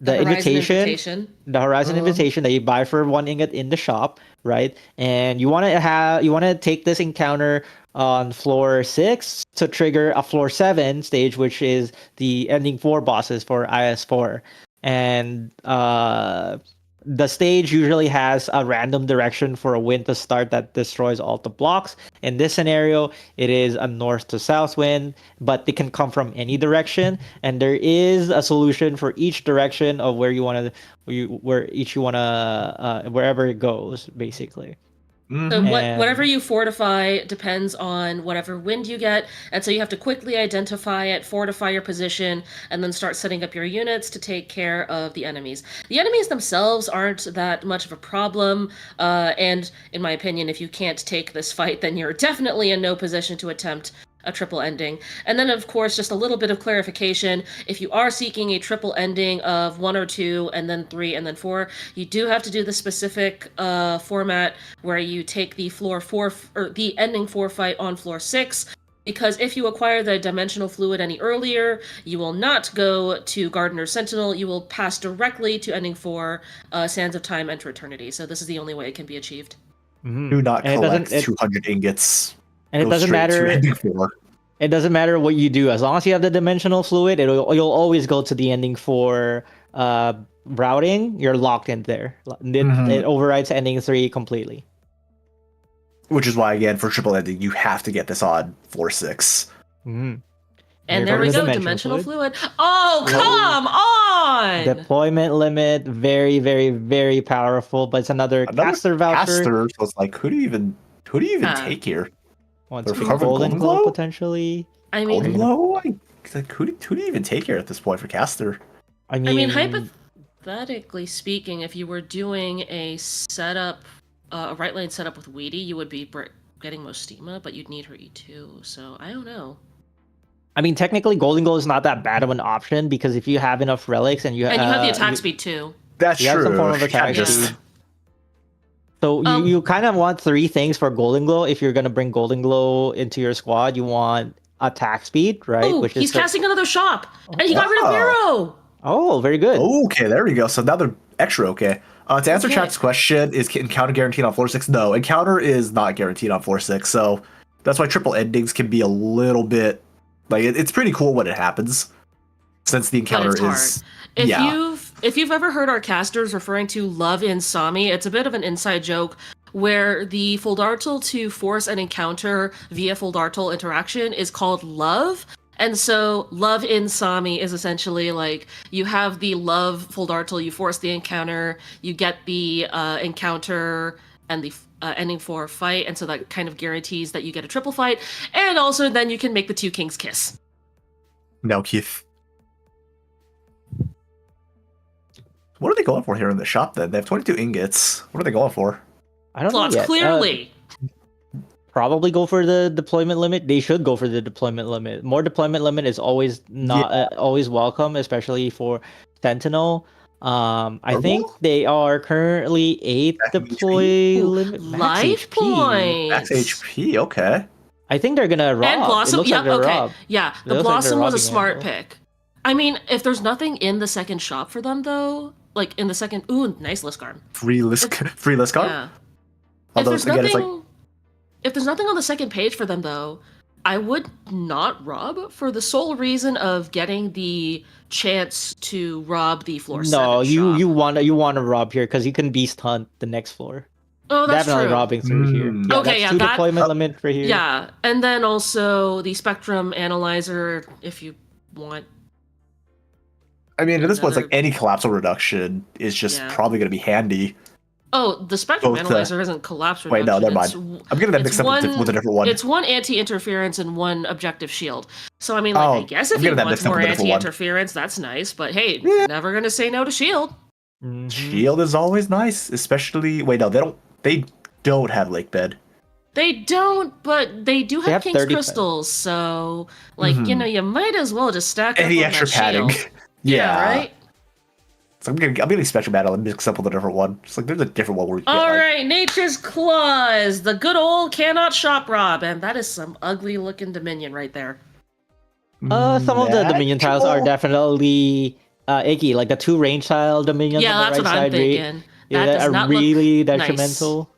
invitation, the Horizon invitation that you buy for 1 ingot in the shop, right? And you want to take this encounter on floor 6 to trigger a floor 7 stage, which is the ending 4 bosses for IS4. And the stage usually has a random direction for a wind to start that destroys all the blocks. In this scenario, it is a north to south wind, but it can come from any direction. And there is a solution for each direction of wherever it goes, basically. So And- whatever you fortify depends on whatever wind you get, and so you have to quickly identify it, fortify your position, and then start setting up your units to take care of the enemies. The enemies themselves aren't that much of a problem, and in my opinion, if you can't take this fight, then you're definitely in no position to attempt a triple ending. And then, of course, just a little bit of clarification. If you are seeking a triple ending of 1 or 2, and then 3, and then 4, you do have to do the specific format where you take the floor 4 or the ending 4 fight on floor 6. Because if you acquire the dimensional fluid any earlier, you will not go to Gardener's Sentinel. You will pass directly to ending 4, Sands of Time, Enter Eternity. So this is the only way it can be achieved. Do not And collect 200 ingots. And it Go doesn't straight to matter. ending 4. It doesn't matter what you do, as long as you have the dimensional fluid. You'll always go to the ending 4 routing. You're locked in there. It overrides ending 3 completely. Which is why, again, for triple ending, you have to get this on floor 6. And there we go, dimensional fluid. Oh, come on! Deployment limit, very, very, very powerful. But it's another caster voucher. Caster, so it's like, who do you even take here? Wants For to Carbon Golden Golden Glow Glow? potentially. I mean, Golden Glow? Like, who do you even take here at this point for caster? I mean, hypothetically speaking, if you were doing a setup, a right lane setup with Weedy, you would be getting most Stima, but you'd need her E2. So I don't know. I mean, technically, Golden Glow is not that bad of an option because if you have enough relics and you have the attack speed too. That's you true. have some form of attack speed. So you kind of want 3 things for Golden Glow. If you're gonna bring Golden Glow into your squad, you want attack speed, right? Oh, he's casting another shop, and he got rid of Miro. Oh, very good. Okay, there we go. So now they're extra okay. To answer chat's question, is encounter guaranteed on floor 6? No, encounter is not guaranteed on floor 6. So that's why triple endings can be a little bit like it's pretty cool when it happens, since the encounter is. If you've ever heard our casters referring to love in Sami, it's a bit of an inside joke where the Foldartal to force an encounter via Foldartal interaction is called love. And so love in Sami is essentially like you have the love Foldartal, you force the encounter, you get the encounter and the ending 4 fight, and so that kind of guarantees that you get a triple fight, and also then you can make the 2 kings kiss. No, Keith. What are they going for here in the shop then? They have 22 ingots. What are they going for? I don't know yet. Clearly. Probably go for the deployment limit. They should go for the deployment limit. More deployment limit is always always welcome, especially for Sentinel. I think they are currently 8 deploy limit. Life points. Max HP, okay. I think they're gonna rob. And Blossom, it looks like they're robbed. Yeah, the Blossom was a smart pick. I mean, if there's nothing in the second shop for them though, like in the second, nice Liskarn. Free Liskarn? Yeah. If there's nothing on the second page for them though, I would not rob for the sole reason of getting the chance to rob the floor 7 No, you shop. want to rob here because you can beast hunt the next floor. Oh, that's definitely true. robbing through here. Yeah, Okay, that's 2 deployment limit for here. Yeah, and then also the Spectrum Analyzer if you want. I mean, at this point, it's like any collapsal reduction is just probably going to be handy. Oh, the Spectrum Analyzer isn't collapse reduction. Wait, no, never mind. I'm getting that mixed up with a different one. It's 1 anti-interference and 1 objective shield. So, I mean, I guess if you want more anti-interference, that's nice. But hey, never going to say no to shield. Mm-hmm. Shield is always nice, especially... Wait, no, they don't have Lake Bed. They don't, but they do have King's Crystals. So, like, you might as well just stack up any on extra that padding. Shield. Yeah, right? So I'm getting Spectrum Battle and mix up with a different one. It's like there's a different one where you get, Alright, Nature's Claws, the good old cannot shop rob, and that is some ugly looking Dominion right there. Some of the Dominion tiles are definitely icky, like the 2 range tile Dominions on the right that's what side. I'm thinking. That does are not really look detrimental.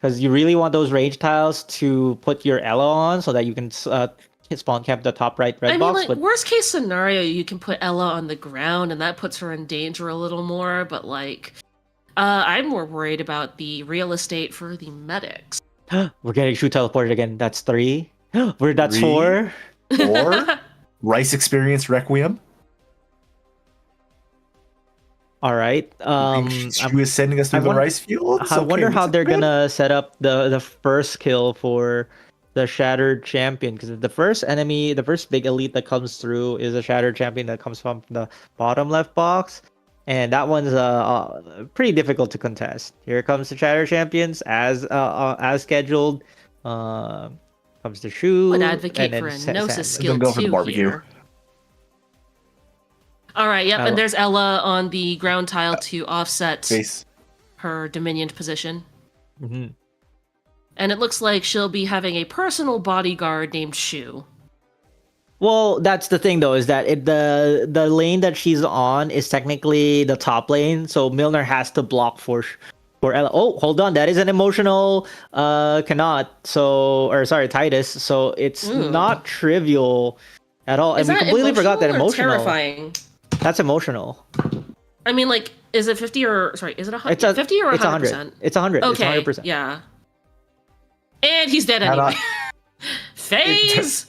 Because you really want those range tiles to put your Elo on so that you can spawn camp the top right red box. Like, worst case scenario, you can put Ella on the ground and that puts her in danger a little more, but like, I'm more worried about the real estate for the medics. We're getting Shoe teleported again. That's 3. That's 4. 4? Rice Experience Requiem? All right. She was sending us through the rice fields. I wonder how they're good. gonna set up the first kill for the Shattered Champion, because the first enemy, the first big elite that comes through is a Shattered Champion that comes from the bottom left box, and that one's pretty difficult to contest. Here comes the Shattered Champions as scheduled. Comes the Shu. Would advocate for a Gnosis skill go for the 2 barbecue. here. All right, yep, and there's Ella on the ground tile to offset her Dominion position. Mm-hmm. And it looks like she'll be having a personal bodyguard named Shu. Well, that's the thing, though, is that the lane that she's on is technically the top lane, so Milner has to block for Ella. Oh, hold on, that is an emotional Titus, so it's not trivial at all. Is and we completely forgot that emotional. Terrifying. That's emotional. I mean, like, is it 50 or sorry? Is it 100? It's 50 or 100%? It's 100. It's 100. Okay, It's 100%. Yeah. And he's dead anyway. Phase.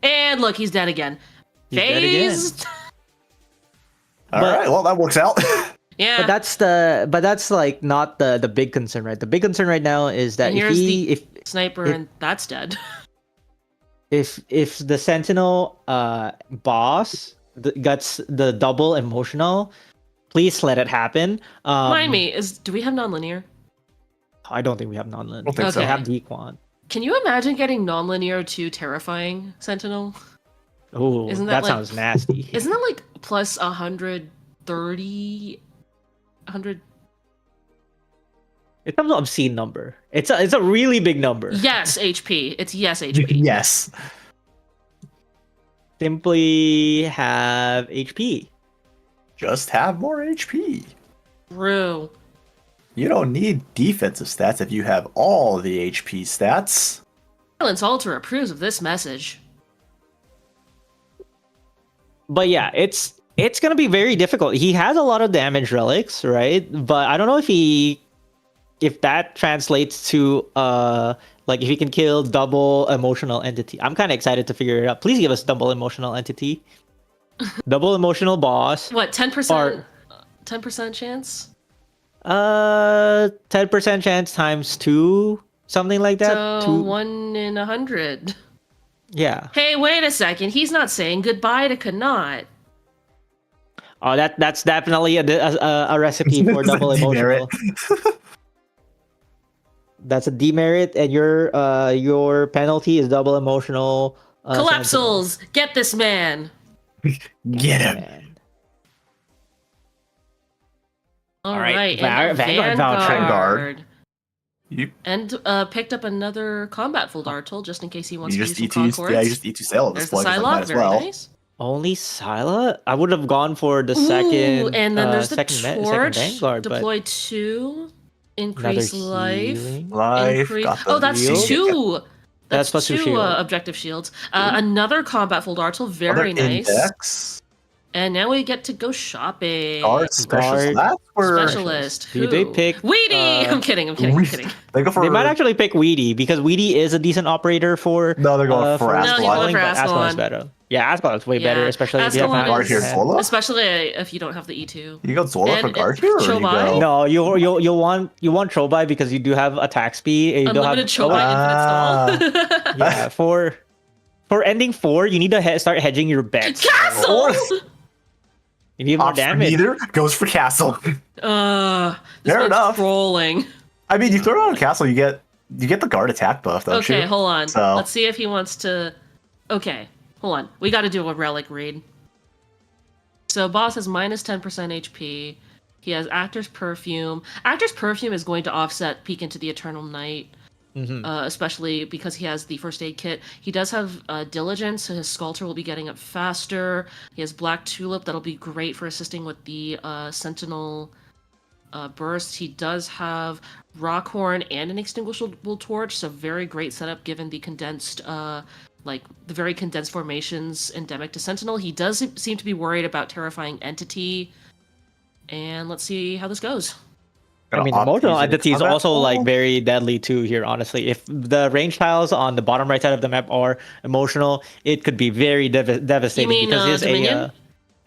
And look, he's dead again. Phase. All right, well that works out. Yeah. But that's like not the big concern, right? The big concern right now is that if sniper and that's dead. If the Sentinel boss gets the double emotional, please let it happen. Remind me, do we have nonlinear? I don't think we have nonlinear. I don't think so. We have Dequan. Can you imagine getting nonlinear to terrifying Sentinel? Oh, that sounds nasty. Isn't that like plus 130? 100? It's an obscene number. It's a really big number. Yes, HP. It's yes, HP. Yes. Simply have HP. Just have more HP. True. You don't need defensive stats if you have all the HP stats. Silence Alter approves of this message. But yeah, it's gonna be very difficult. He has a lot of damage relics, right? But I don't know if that translates to like if he can kill double emotional entity. I'm kind of excited to figure it out. Please give us double emotional entity. Double emotional boss. What, 10%? 10% chance? 10% chance times 2, something like that. So 1 in 100. Yeah. Hey, wait a second. He's not saying goodbye to Kanat. Oh, that's definitely a recipe for double emotional. That's a demerit, and your penalty is double emotional. Collapsals, get this man. Get him. Man. All right, Vanguard. And picked up another combat full dartle just in case he wants to use some E2, concords. yeah, you just E2 sail at this There's the point. Psylocke, very nice. Only Scylla? I would have gone for the second. And then there's the second torch. Vanguard, deploy 2. Increase life. Got the that's heal. 2. That's plus 2 2 objective shields. Another combat full dartle, very nice. Index. And now we get to go shopping. Guard specialist. That's where Specialist. Who they pick? Weedy! I'm kidding. They go for. They might actually pick Weedy because Weedy is a decent operator for. No, they're going for Ascalon. No, you go for Ascalon. Is better. Yeah, Ascalon's way better, especially if you have Guard here, Zola? Especially if you don't have the E2. You go Zola for Guard here, or you go? No, you want Chobai because you do have attack speed. And you Unlimited Chobai infinite stall. Yeah, for ending 4, you need to start hedging your bets. Castle. You need more damage. Neither goes for Castle. Fair enough. Trolling. I mean, you throw out a Castle, you get the guard attack buff, don't you? Okay, hold on. So. Let's see if he wants to. Okay, hold on. We got to do a relic read. So boss has minus 10% HP. He has Actor's Perfume. Actor's Perfume is going to offset Peek into the Eternal Night. Especially because he has the first aid kit. He does have Diligence, so his Sculptor will be getting up faster. He has Black Tulip, that'll be great for assisting with the Sentinel burst. He does have Rockhorn and an Extinguishable Torch, so very great setup given the condensed, the very condensed formations endemic to Sentinel. He does seem to be worried about Terrifying Entity, and let's see how this goes. I mean, emotional entity is also very deadly too here, honestly. If the range tiles on the bottom right side of the map are emotional, it could be very devastating. You mean because Dominion?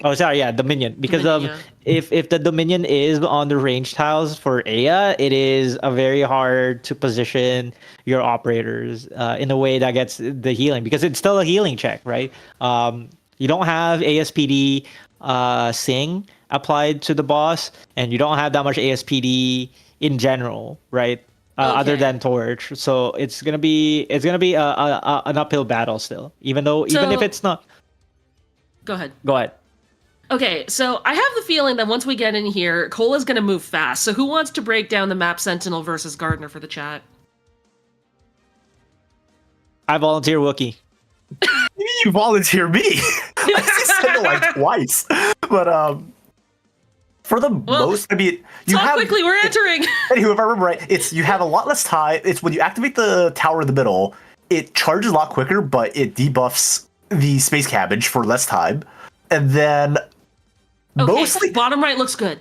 Oh, sorry, yeah, Dominion. Because Dominion, of if the Dominion is on the range tiles for Aya, it is a very hard to position your operators in a way that gets the healing, because it's still a healing check, right? You don't have ASPD Sing applied to the boss, and you don't have that much ASPD in general, right? Other Okay. than Torch, so it's gonna be an uphill battle still, even if So- it's not. Go ahead. Go ahead. Okay, so I have the feeling that once we get in here, Cola's gonna move fast. So who wants to break down the map Sentinel versus Gardener for the chat? I volunteer Wookie. You volunteer me. I said it like twice. But for the most, I mean, you Talk have quickly, we're entering! Anywho, if I remember right, it's you have a lot less time. It's when you activate the tower in the middle, it charges a lot quicker, but it debuffs the space cabbage for less time. And then Okay, mostly, bottom right looks good.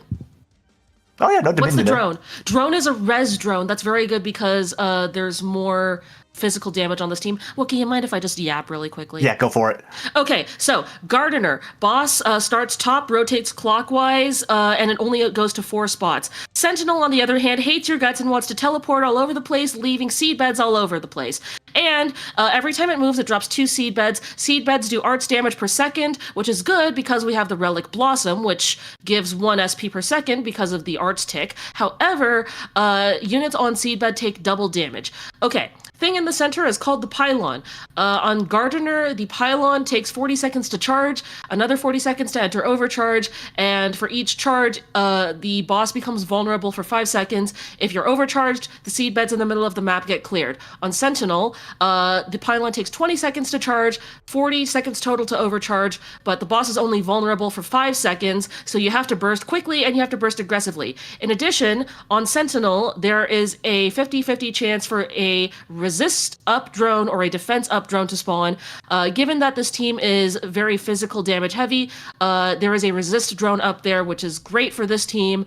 oh yeah, no What's the Dominion. drone? Drone is a res drone. That's very good because there's more physical damage on this team. Wookie, you mind if I just yap really quickly? Yeah, go for it. Okay, so Gardener. Boss starts top, rotates clockwise, and it only goes to 4 spots. Sentinel, on the other hand, hates your guts and wants to teleport all over the place, leaving seed beds all over the place. And every time it moves, it drops 2 seed beds. Seed beds do arts damage per second, which is good because we have the Relic Blossom, which gives 1 SP per second because of the arts tick. However, units on seed bed take double damage. Okay. Thing in the center is called the pylon. On Gardener, the pylon takes 40 seconds to charge, another 40 seconds to enter overcharge, and for each charge, the boss becomes vulnerable for 5 seconds. If you're overcharged, the seed beds in the middle of the map get cleared. On Sentinel, the pylon takes 20 seconds to charge, 40 seconds total to overcharge, but the boss is only vulnerable for 5 seconds, so you have to burst quickly and you have to burst aggressively. In addition, on Sentinel, there is a 50-50 chance for a resist up drone or a defense up drone to spawn. Given that this team is very physical damage heavy, there is a resist drone up there, which is great for this team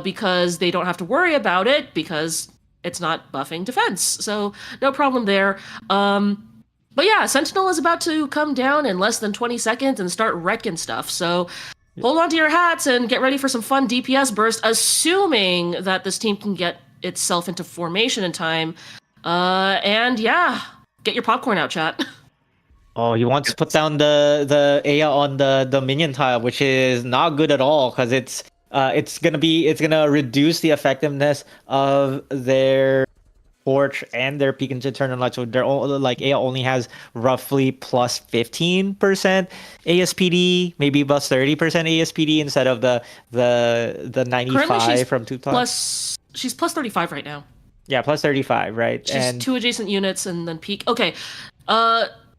because they don't have to worry about it because it's not buffing defense. So no problem there. But yeah, Sentinel is about to come down in less than 20 seconds and start wrecking stuff. So hold on to your hats and get ready for some fun DPS burst, assuming that this team can get itself into formation in time. And yeah, get your popcorn out, chat. Oh, he wants to put down the Aya on the minion tile, which is not good at all because it's gonna reduce the effectiveness of their torch and their peak into turn on light. So they're all like Aya only has roughly plus 15% ASPD, maybe plus 30% ASPD instead of the 95 from 2 plus. She's plus 35 right now. Yeah, plus 35, right? She's and 2 adjacent units and then peak. Okay.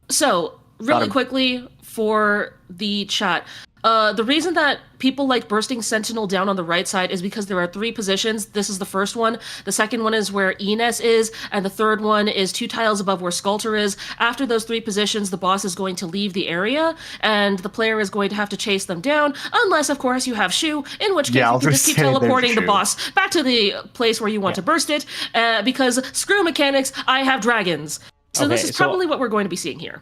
So really quickly for the chat. The reason that people like bursting Sentinel down on the right side is because there are 3 positions. This is the first one. The second one is where Ines is, and the third one is 2 tiles above where Sculptor is. After those 3 positions, the boss is going to leave the area, and the player is going to have to chase them down, unless, of course, you have Shu, in which case you can just keep teleporting the boss back to the place where you want to burst it, because screw mechanics, I have dragons. So this is probably what we're going to be seeing here.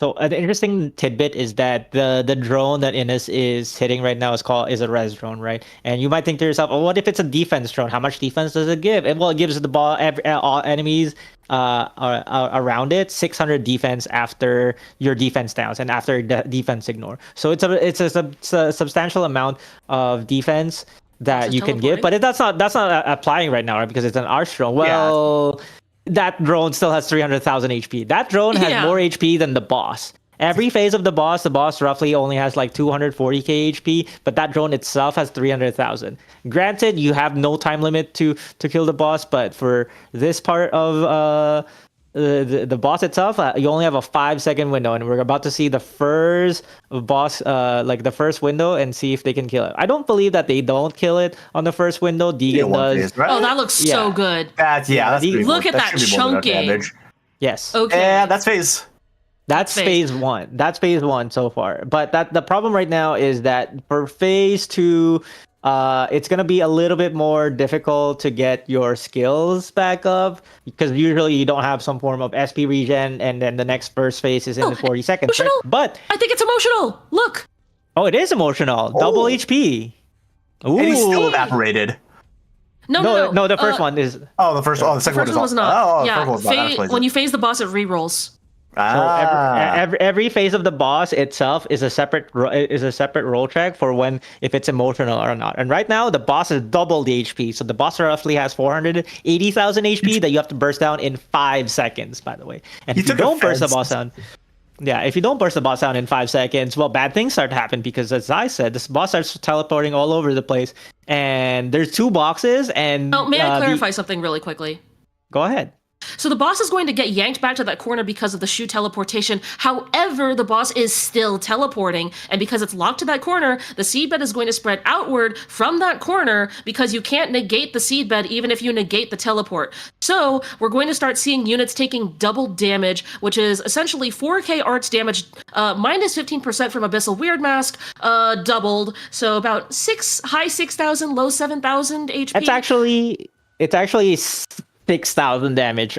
So an interesting tidbit is that the drone that Ines is hitting right now is a res drone, right? And you might think to yourself, oh, what if it's a defense drone? How much defense does it give? And well, it gives the ball all enemies around it 600 defense after your defense downs and after defense ignore. So it's a substantial amount of defense that you can give, but that's not applying right now, right? Because it's an arch drone. Well. Yeah. That drone still has 300,000 HP. That drone has more HP than the boss. Every phase of the boss roughly only has like 240k HP, but that drone itself has 300,000. Granted, you have no time limit to kill the boss, but for this part of the boss itself, you only have a 5-second window, and we're about to see the first boss, like the first window, and see if they can kill it. I don't believe that they don't kill it on the first window. Deegan does. Right? Oh, that looks so good. That's look at that chunking. Yes. Okay. Yeah, that's phase. That's phase 1. That's phase 1 so far. But the problem right now is that for phase 2, it's going to be a little bit more difficult to get your skills back up because usually you don't have some form of SP regen, and then the next first phase is in the 40 seconds. Right? But I think it's emotional. Look. Oh, it is emotional. Double HP. Ooh. And he's still evaporated. No, the first one is. Oh, the second one is was not. not. Oh, yeah, the first one was not. when you phase the boss, it rerolls. So every phase of the boss itself is a separate roll track for if it's emotional or not. And right now the boss is double the HP, so the boss roughly has 480,000 HP that you have to burst down in 5 seconds. By the way, and if you don't burst the boss down, if you don't burst the boss down in 5 seconds, well, bad things start to happen because, as I said, this boss starts teleporting all over the place. And there's 2 boxes. And may I clarify something really quickly? Go ahead. So the boss is going to get yanked back to that corner because of the shoe teleportation. However, the boss is still teleporting, and because it's locked to that corner, the seedbed is going to spread outward from that corner because you can't negate the seedbed even if you negate the teleport. So we're going to start seeing units taking double damage, which is essentially 4k arts damage minus 15% from Abyssal Weird Mask, doubled. So about high 6,000, low 7,000 HP. It's actually 6,000 damage,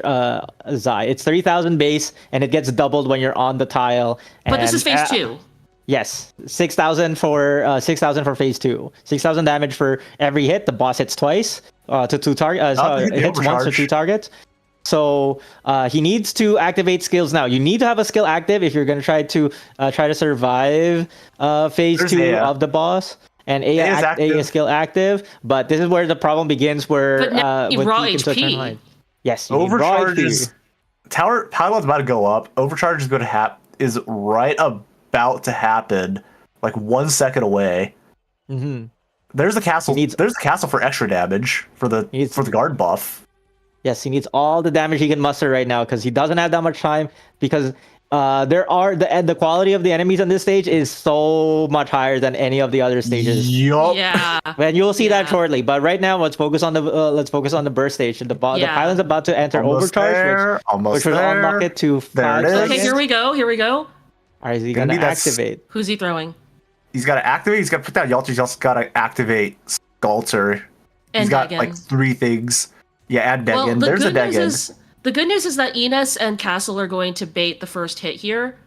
Zai. It's 3,000 base, and it gets doubled when you're on the tile. But this is phase 2. Yes, 6,000 for phase 2. 6,000 damage for every hit. The boss hits twice to 2 targets. It hits once to 2 targets. So he needs to activate skills now. You need to have a skill active if you're going to try to survive phase 2 of the boss. And A is skill active, but this is where the problem begins. Where with raw HP. Yes, overcharge is Pylon's about to go up. Overcharge is going to is right about to happen, like 1 second away. Mm-hmm. There's a castle. There's a castle for extra damage for the guard buff. Yes, he needs all the damage he can muster right now because he doesn't have that much time because. The quality of the enemies on this stage is so much higher than any of the other stages. Yup. Yeah. And you'll see that shortly. But right now, let's focus on the burst stage. The pylon's about to enter overcharge, which will unlock it to 5 seconds. Okay, here we go. Or is he gonna activate? Who's he throwing? He's got to activate. He's got to put down Yalter. He's also got to activate Sculptor. He's got like 3 things. Yeah, add Degen. Well, There's a Degen. The good news is that Enos and Castle are going to bait the first hit here.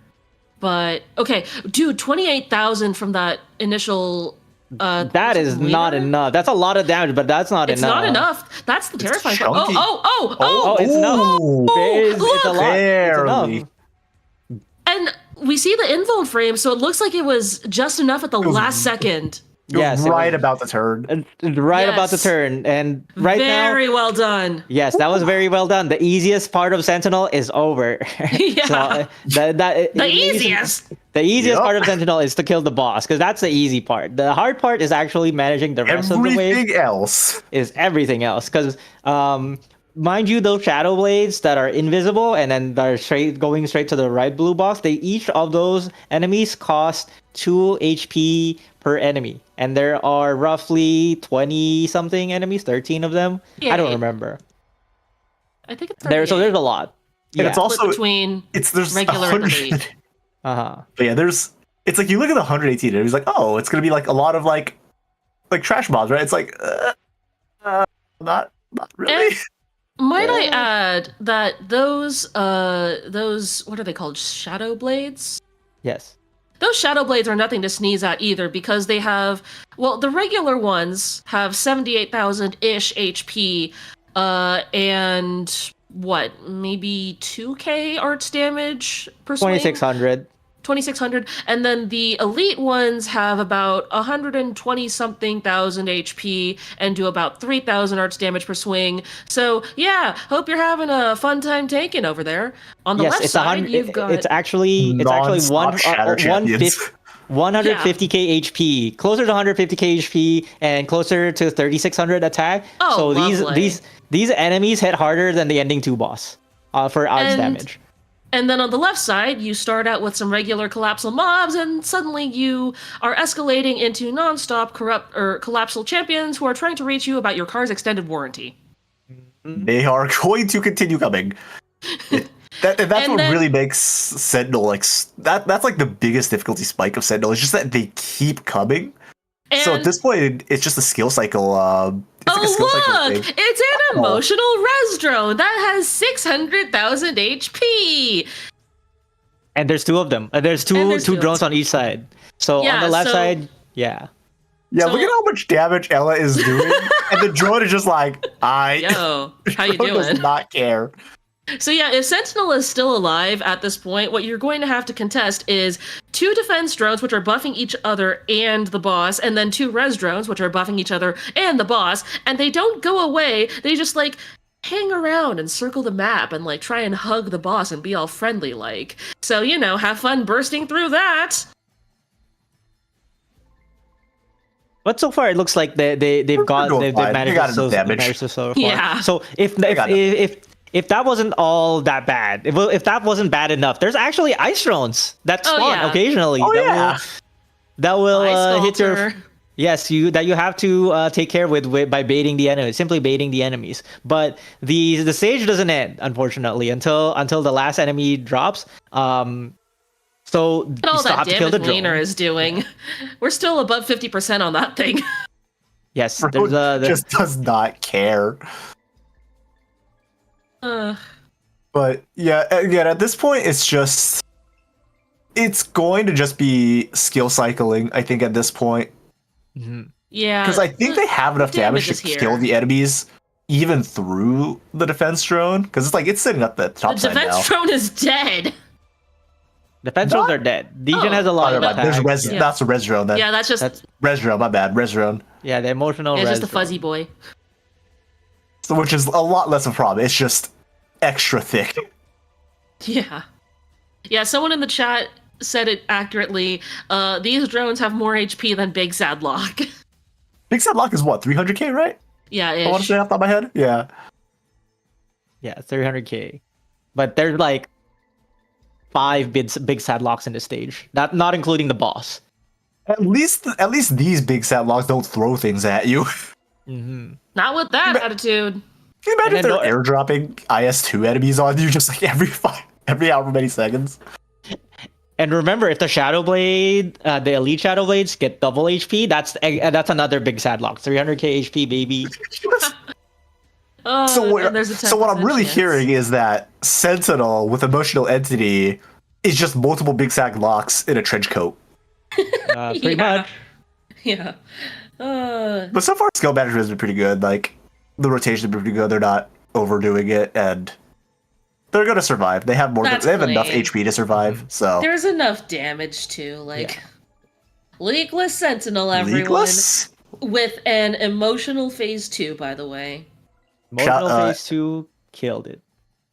But, okay, dude, 28,000 from that initial... that is not enough. That's a lot of damage, but that's not enough. It's not enough. That's the terrifying part. It's enough. It's a lot. Barely. It's enough. And we see the invuln frame, so it looks like it was just enough at the last second. Yes, right about the turn. About the turn, and right now, very well done. Yes, that was very well done. The easiest part of Sentinel is over. Yeah, the easiest part of Sentinel is to kill the boss because that's the easy part. The hard part is actually managing the rest of the wave. Everything else because mind you, those shadow blades that are invisible and then they're going straight to the right blue box. Each of those enemies cost 2 HP per enemy, and there are roughly 20 something enemies, 13 of them. I don't remember. I think it's there. So there's a lot. And it's also between there's regular 100. But yeah, it's like you look at the 118 and it's like, oh, it's gonna be like a lot of like trash mobs, right? It's like not really. And might I add that those what are they called? Shadow blades? Yes. Those shadow blades are nothing to sneeze at either because they have, well, the regular ones have 78,000-ish HP, and maybe 2k arts damage per swing? 2,600, and then the elite ones have about 120-something thousand HP and do about 3,000 arts damage per swing. So yeah, hope you're having a fun time tanking over there. On the left side, you've got it's actually 150k HP, closer to 150k HP, and closer to 3,600 attack. Oh, so these enemies hit harder than the ending 2 boss for arts damage. And then on the left side, you start out with some regular collapsal mobs, and suddenly you are escalating into non-stop collapsal champions who are trying to reach you about your car's extended warranty. They are going to continue coming. That's what really makes Sentinel that's like the biggest difficulty spike of Sentinel. It's just that they keep coming. So at this point, it's just a skill cycle. It's an emotional res drone that has 600,000 HP. And there's 2 of them. There's two drones on each side. So on Yeah, the left so- side, yeah. Yeah, So- look at how much damage Ella is doing, and the drone is just like, Yo, how you drone does doing? not care. So yeah, if Sentinel is still alive at this point, what you're going to have to contest is 2 defense drones, which are buffing each other and the boss, and then 2 res drones, which are buffing each other and the boss, and they don't go away, they just, like, hang around and circle the map and, like, try and hug the boss and be all friendly-like. So, you know, have fun bursting through that! But so far, it looks like they've doing managed enough so damage. far. Yeah. So if that wasn't all that bad, if that wasn't bad enough, there's actually ice drones that Oh, spawn yeah. occasionally. Oh, yeah. That will Ice hit your. Sculptor. Yes, you have to take care with by baiting the enemies, simply baiting the enemies. But the stage doesn't end, unfortunately, until the last enemy drops. So And you all still that have to kill the damage drone. Wiener is doing. We're still above 50% on that thing. Yes, Drone there's just does not care. But yeah, again, at this point, it's going to just be skill cycling, I think, at this point. Yeah. Because I think they have enough damage damage to is kill here. the enemies, even through the defense drone. Because it's sitting up the The top side now. defense drone is dead. defense drones are dead. Degen has a lot of Never mind, attacks. There's res. Yeah. That's a res drone then. Yeah, that's just That's Res drone. My bad. Res drone. yeah, the emotional. it's res just a fuzzy drone. boy. So which is a lot less of a problem. It's just extra thick. Yeah. Yeah, someone in the chat said it accurately. These drones have more HP than Big Sad Lock. Big Sad Lock is what, 300k, right? Yeah, I want to ish. say off the top of my head. Yeah. Yeah, 300k. But there's like 5 big sad locks in the stage. Not including the boss. At least these Big Sad Locks don't throw things at you. Not with that attitude. Can you imagine if And they're then airdropping IS2 enemies on you just like every however many seconds? And remember, if the Shadow Blade, the Elite Shadow Blades get double HP, that's another big sad lock. 300k HP, baby. And there's a So what I'm 10% really chance. hearing is that Sentinel with Emotional Entity is just multiple Big Sad Locks in a trench coat. Pretty much. Yeah. But so far, skill management has been pretty good. Like, the rotation has been pretty good. They're not overdoing it, and they're gonna survive. They have That's they have enough clean. HP to survive. So There's enough damage too. Like, Leakless Sentinel, everyone. Leakless? With an emotional phase 2, by the way. Emotional Shout- phase 2 killed it.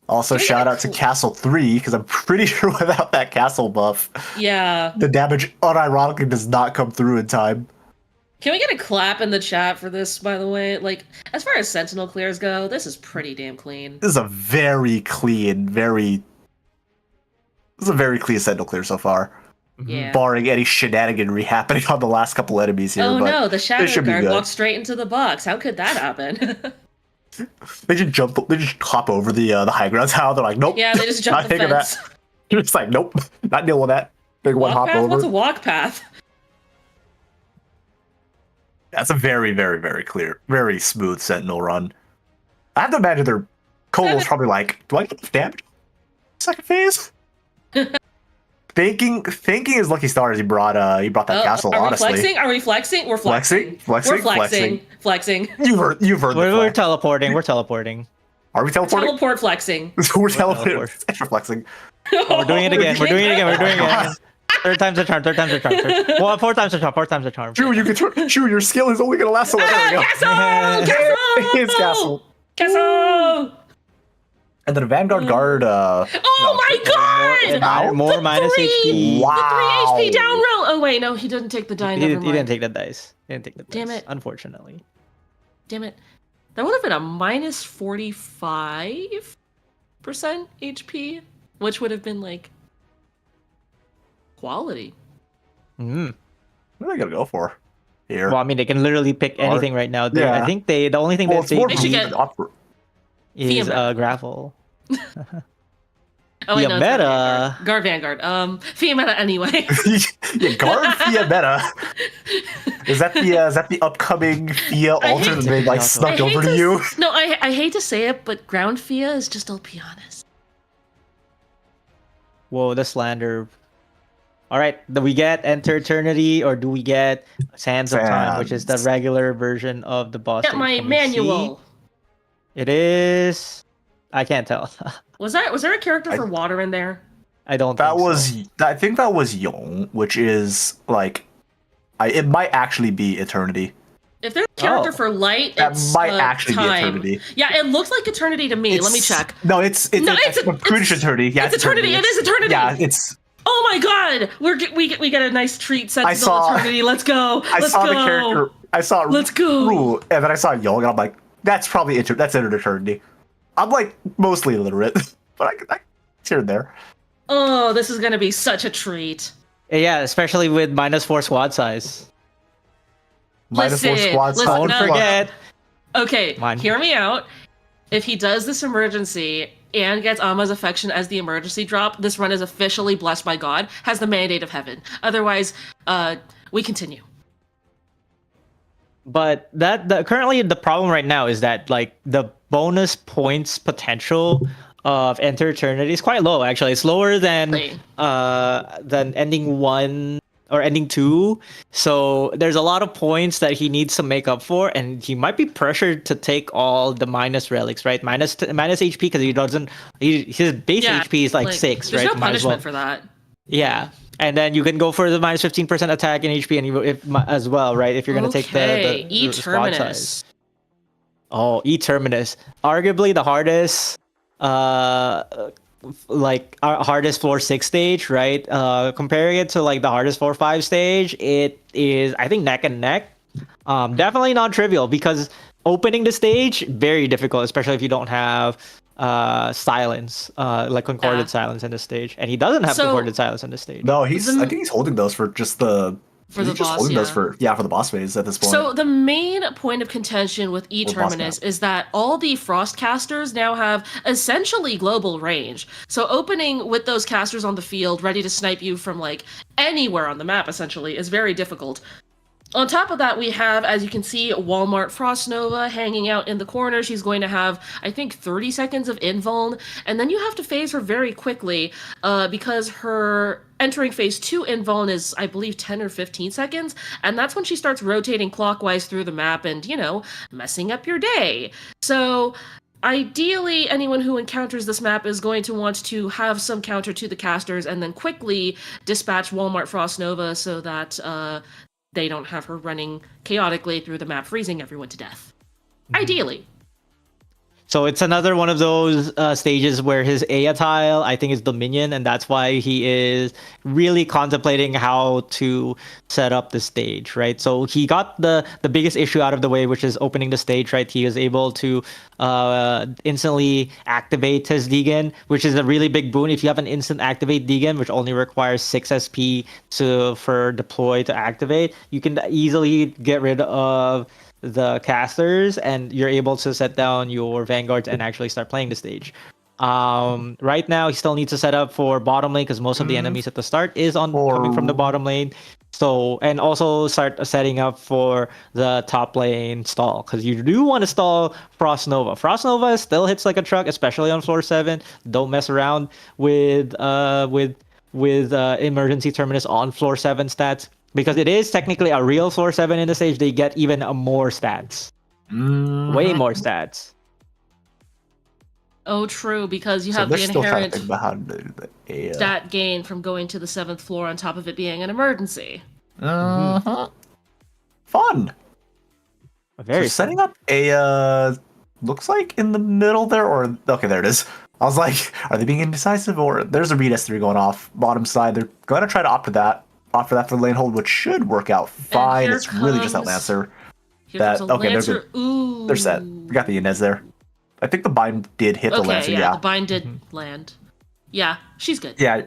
Also, Can we shout get a out to cl- Castle 3, because I'm pretty sure without that castle buff, Yeah. the damage unironically does not come through in time. Can we get a clap in the chat for this, by the way? Like, as far as Sentinel clears go, this is pretty damn clean. This is a very clean Sentinel clear so far. Yeah. Barring any shenaniganry happening on the last couple enemies here. Oh but no, the Shadow should be Guard good. walked straight into the box. How could that happen? They just hop over the high ground tower. They're like, nope. Yeah, they just jump not the taking fence. that. They're just like, nope, not dealing with that. Big one Walk hop path? over. What's a walk path? That's a very, very, very clear, very smooth Sentinel run. I have to imagine their Cole's probably like, do I get this damage? Second phase? thinking his lucky stars he brought that castle, are honestly. we flexing? Are we flexing? We're flexing. Flexing? We're flexing. Flexing. You've heard the We're flex. teleporting. We're teleporting. Are we teleporting? Teleport flexing. We're teleporting. teleport. It's extra flexing. We're doing it again. We're doing it again. We're doing it again. Third time's a charm. Third time's a charm. Well, 4 times a charm. 4 times a charm. Drew, your skill is only gonna last so long. There we go. Castle! It's castle. Castle! And then a Vanguard Guard. Oh my god! More minus HP. Wow. The 3 HP down roll. Oh wait, no, he didn't take the die. He Never didn't mind. take the dice. He didn't take the dice. Damn it. Unfortunately. Damn it. That would have been a minus 45% HP, which would have been like quality. Mm. What are they gonna go for here? Well, I mean, they can literally pick anything right now. Yeah. I think the only thing Well, that it's more they should bleed get- upward. is Fiamma. gravel. Oh, wait, no, it's Fiametta. Guard Vanguard. Fiametta anyway. Yeah, Guard Fia Meta. Is that the upcoming Fia I altar hate that to- they like I snuck hate over to to you? No, I hate to say it, but Ground Fia is just, I'll be honest. Whoa, the slander. All right, do we get Enter Eternity or do we get Sands of Time, which is the Sands. regular version of the boss? Get stage? my Can we manual. see? It is. I can't tell. Was there a character for water in there? I don't. That think was so. I think that was Yong, which it might actually be Eternity. If there's a character Oh. for light, That it's might actually be time. Eternity. Yeah, it looks like eternity to me. Let me check. No, it's No, it's pretty sure Eternity. Yeah, it's eternity. It is eternity. Yeah, it's. Oh my god, we get a nice treat. Sentinel saw- eternity. Let's go. I Let's saw go. the character. I saw Let's go. Rule, and then I saw Yong, and I'm like, that's probably that's Eternity. I'm like mostly illiterate, but I it's here and there. Oh, this is gonna be such a treat. Yeah, especially with -4 squad size. Listen, -4 squad listen, size. Don't no. forget. Okay, Mine. hear me out. If he does this emergency and gets Amma's affection as the emergency drop, this run is officially blessed by God, has the mandate of heaven. Otherwise, we continue. But currently the problem right now is that like the bonus points potential of Enter Eternity is quite low. Actually, it's lower than ending 1 or ending 2. So there's a lot of points that he needs to make up for, and he might be pressured to take all the minus relics, right? Minus HP because he doesn't. His base HP is like 6, there's right? no Might as well. punishment for that. Yeah. And then you can go for the -15% attack in HP and as well, right? If you're gonna take the squad E-Terminus. size. Oh, E-Terminus. Arguably the hardest hardest floor 6 stage, right? Comparing it to like the hardest floor 5 stage, it is I think neck and neck. Definitely not trivial because opening the stage very difficult, especially if you don't have silence, like concorded silence in the stage, and he doesn't have concorded silence in the stage. No, I think he's holding those for just the. For the boss, holding yeah. those for the boss phase at this point. So the main point of contention with E-Terminus is that all the frost casters now have essentially global range. So opening with those casters on the field ready to snipe you from like anywhere on the map essentially is very difficult. On top of that, we have, as you can see, Walmart Frost Nova hanging out in the corner. She's going to have, I think, 30 seconds of invuln, and then you have to phase her very quickly because her entering phase 2 invuln is, I believe, 10 or 15 seconds, and that's when she starts rotating clockwise through the map and, messing up your day. So ideally, anyone who encounters this map is going to want to have some counter to the casters and then quickly dispatch Walmart Frost Nova so that they don't have her running chaotically through the map, freezing everyone to death. Ideally. So it's another one of those stages where his Aya tile, I think, is Dominion, and that's why he is really contemplating how to set up the stage, right? So he got the biggest issue out of the way, which is opening the stage, right? He was able to instantly activate his Deegan, which is a really big boon. If you have an instant activate Deegan, which only requires 6 SP for deploy to activate, you can easily get rid of the casters and you're able to set down your vanguards and actually start playing the stage. Right now he still needs to set up for bottom lane because most of the enemies at the start is coming from the bottom lane. So, and also start setting up for the top lane stall because you do want to stall Frost Nova. Frost Nova still hits like a truck, especially on floor 7. Don't mess around with emergency terminus on floor 7 stats. Because it is technically a real floor 7 in the stage, they get even more stats. Way more stats. Oh, true, because you have the still trying inherent to think about how to do the stat gain from going to the 7th floor on top of it being an emergency. Fun. Very so setting up a looks like in the middle there, or okay, there it is. I was like, are they being indecisive, or there's a read S3 going off bottom side? They're going to try to opt for that for the lane hold, which should work out fine. It's really just that Lancer. They're good. Ooh. They're set. We got the Inez there. I think the bind did hit the Lancer. Yeah, the bind did land. Yeah, she's good. Yeah,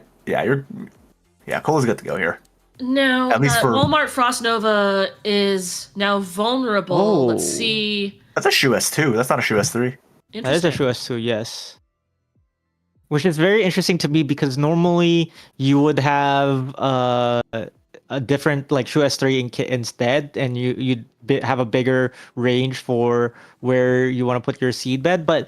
Cola's good to go here. Now, At least for Walmart Frost Nova is now vulnerable. Oh. Let's see. That's a Shu S2. That's not a Shu S3. That is a Shu S2, yes. Which is very interesting to me because normally you would have a different like Shu S3 instead, and you'd have a bigger range for where you want to put your seed bed. But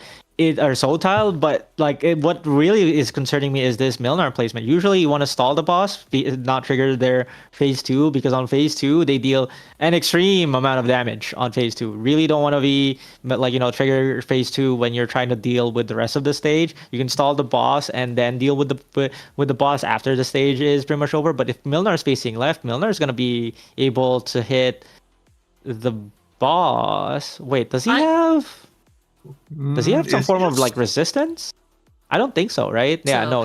are Soul Tile, but like what really is concerning me is this Milnar placement. Usually you want to stall the boss, not trigger their phase 2, because on phase 2 they deal an extreme amount of damage on phase 2. Really don't want to be like, trigger phase 2 when you're trying to deal with the rest of the stage. You can stall the boss and then deal with the boss after the stage is pretty much over. But if Milnar's facing left, Milnar is going to be able to hit the boss. Wait, does he have some form of like resistance? I don't think so, right? Yeah, no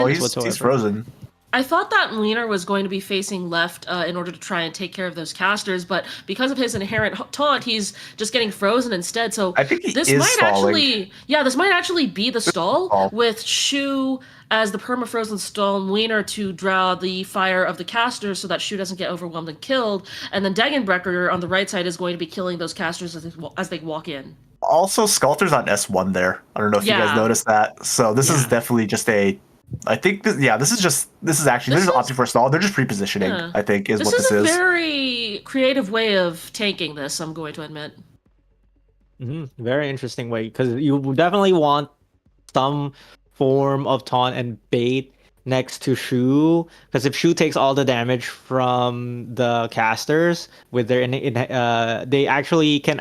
resistance whatsoever. He's frozen. I thought that Wiener was going to be facing left in order to try and take care of those casters, but because of his inherent taunt, he's just getting frozen instead. So I think this might actually be the stall with Shu as the perma-frozen stall and Wiener to draw the fire of the casters so that Shu doesn't get overwhelmed and killed. And then Degenbrecher on the right side is going to be killing those casters as they walk in. Also, Sculptor's on S1 there. I don't know if you guys noticed that. So this is definitely just a... I think this is opting for a stall. They're just repositioning, I think, is what this is. This is a very creative way of tanking this, I'm going to admit. Very interesting way, because you definitely want some form of taunt and bait next to Shu, because if Shu takes all the damage from the casters with their they actually can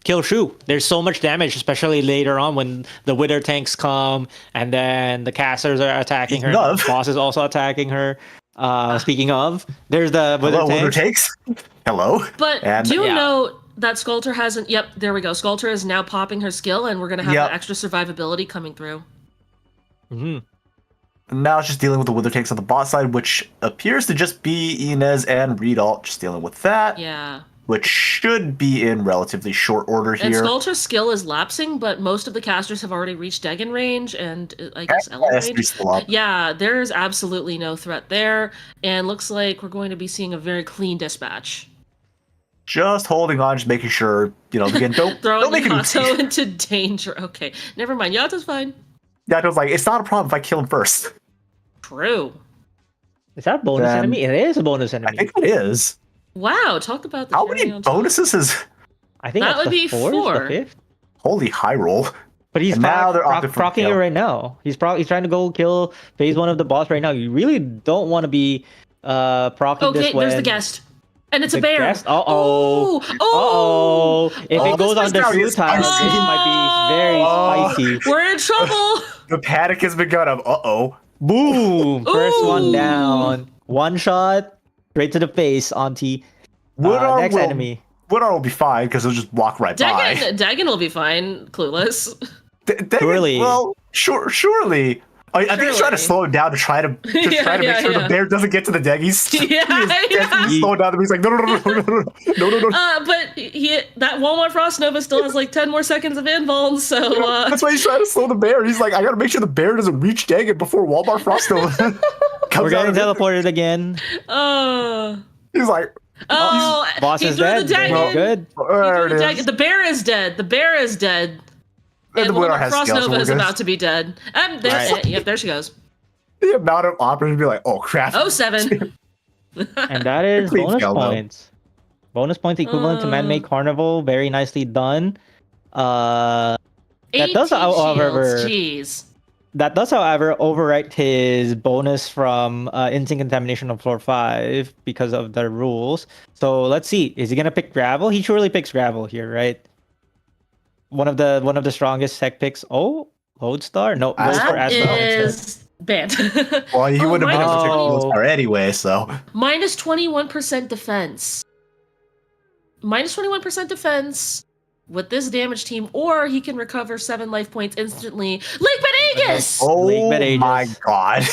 kill Shu. There's so much damage, especially later on when the Wither tanks come and then the casters are attacking her. The boss is also attacking her. Speaking of, there's the Wither tanks. Hello. But note that Sculptor hasn't... Yep, there we go. Sculptor is now popping her skill, and we're going to have that extra survivability coming through. Now it's just dealing with the Wither tanks on the bot side, which appears to just be Inez and Reedalt just dealing with that. Yeah. Which should be in relatively short order here. And Sculptor's skill is lapsing, but most of the casters have already reached Degen range and I guess Ellen range. Yeah, there's absolutely no threat there, and looks like we're going to be seeing a very clean dispatch. Just holding on, just making sure, again, don't make him Yato into danger. Okay, never mind. Yato's fine. Yato's like, it's not a problem if I kill him first. True. Is that a bonus enemy? It is a bonus enemy. I think it is. Wow, talk about the how many bonuses is? I think that would be 4. The 5th. Holy high roll! But he's now they're procking it right now. He's trying to go kill phase 1 of the boss right now. You really don't want to be procking this when... there's the guest. And it's a bear. Uh-oh. If it goes on the Shu time, this might be very spicy. We're in trouble. The panic has begun of boom. First one down. One shot. Straight to the face, Auntie. Next enemy. Woodar will be fine because he'll just walk right by. Degen will be fine, clueless. Surely. Well, surely. I think he's trying to slow him down to try to make sure the bear doesn't get to the Deg. He's slowing down. He's like, no. But that Walmart Frost Nova still has like 10 more seconds of invuln, so... That's why he's trying to slow the bear. He's like, I gotta make sure the bear doesn't reach Deg before Walmart Frost Nova We're getting teleported again. He's like... boss is dead. Good. The bear is dead. And Walmart Frost Nova is about to be dead. Yep, there she goes. The amount of operas would be like, oh crap. 07. And that is bonus points. Bonus points equivalent to Man-Made Carnival. Very nicely done. That does, however, overwrite his bonus from Instant Contamination on floor 5 because of the rules. So let's see. Is he gonna pick Gravel? He surely picks Gravel here, right? One of the strongest tech picks. Oh, Lodestar? No, Lodestar is banned. Well, he wouldn't have been able to pick Lodestar anyway, so. Minus 21% defense. Minus 21% defense with this damage team, or he can recover 7 life points instantly. Lungmen Aegis! Oh my god.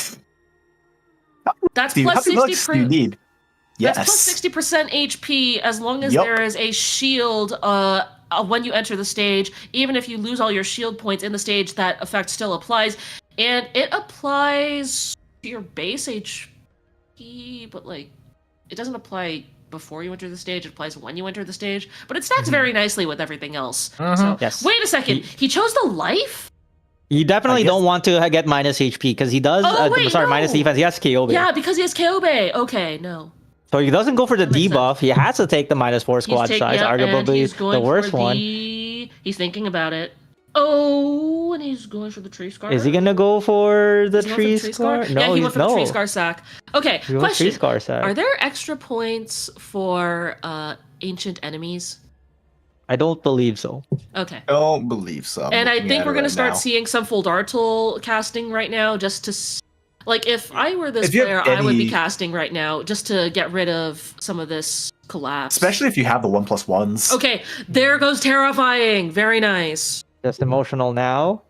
That's plus 60%. Do you need? Yes. That's plus 60% HP as long as there is a shield when you enter the stage. Even if you lose all your shield points in the stage, that effect still applies. And it applies to your base HP, but like, it doesn't apply before you enter the stage. It applies when you enter the stage. But it stacks very nicely with everything else. So, wait a second. He chose the life? You definitely don't want to get minus HP because he does. Minus defense. He has KO. Yeah, because he has KO. Okay, no. So he doesn't go for the debuff. He has to take the -4 squad size, arguably the worst one. He's thinking about it. Oh, and he's going for the tree scar. Is he gonna go for the tree scar? scar? No, yeah, he he's went for the tree scar sack. Okay, He went question. tree scar sack. Are there extra points for ancient enemies? I don't believe so. Okay. I don't believe so. And I Looking think at we're it going to right start now. seeing some Foldartal casting right now just to... Like, if I were this If you player, have I would be any- casting right now just to get rid of some of this collapse. Especially if you have the 1+1s. Okay, there goes Terrifying. Very nice. Just emotional now.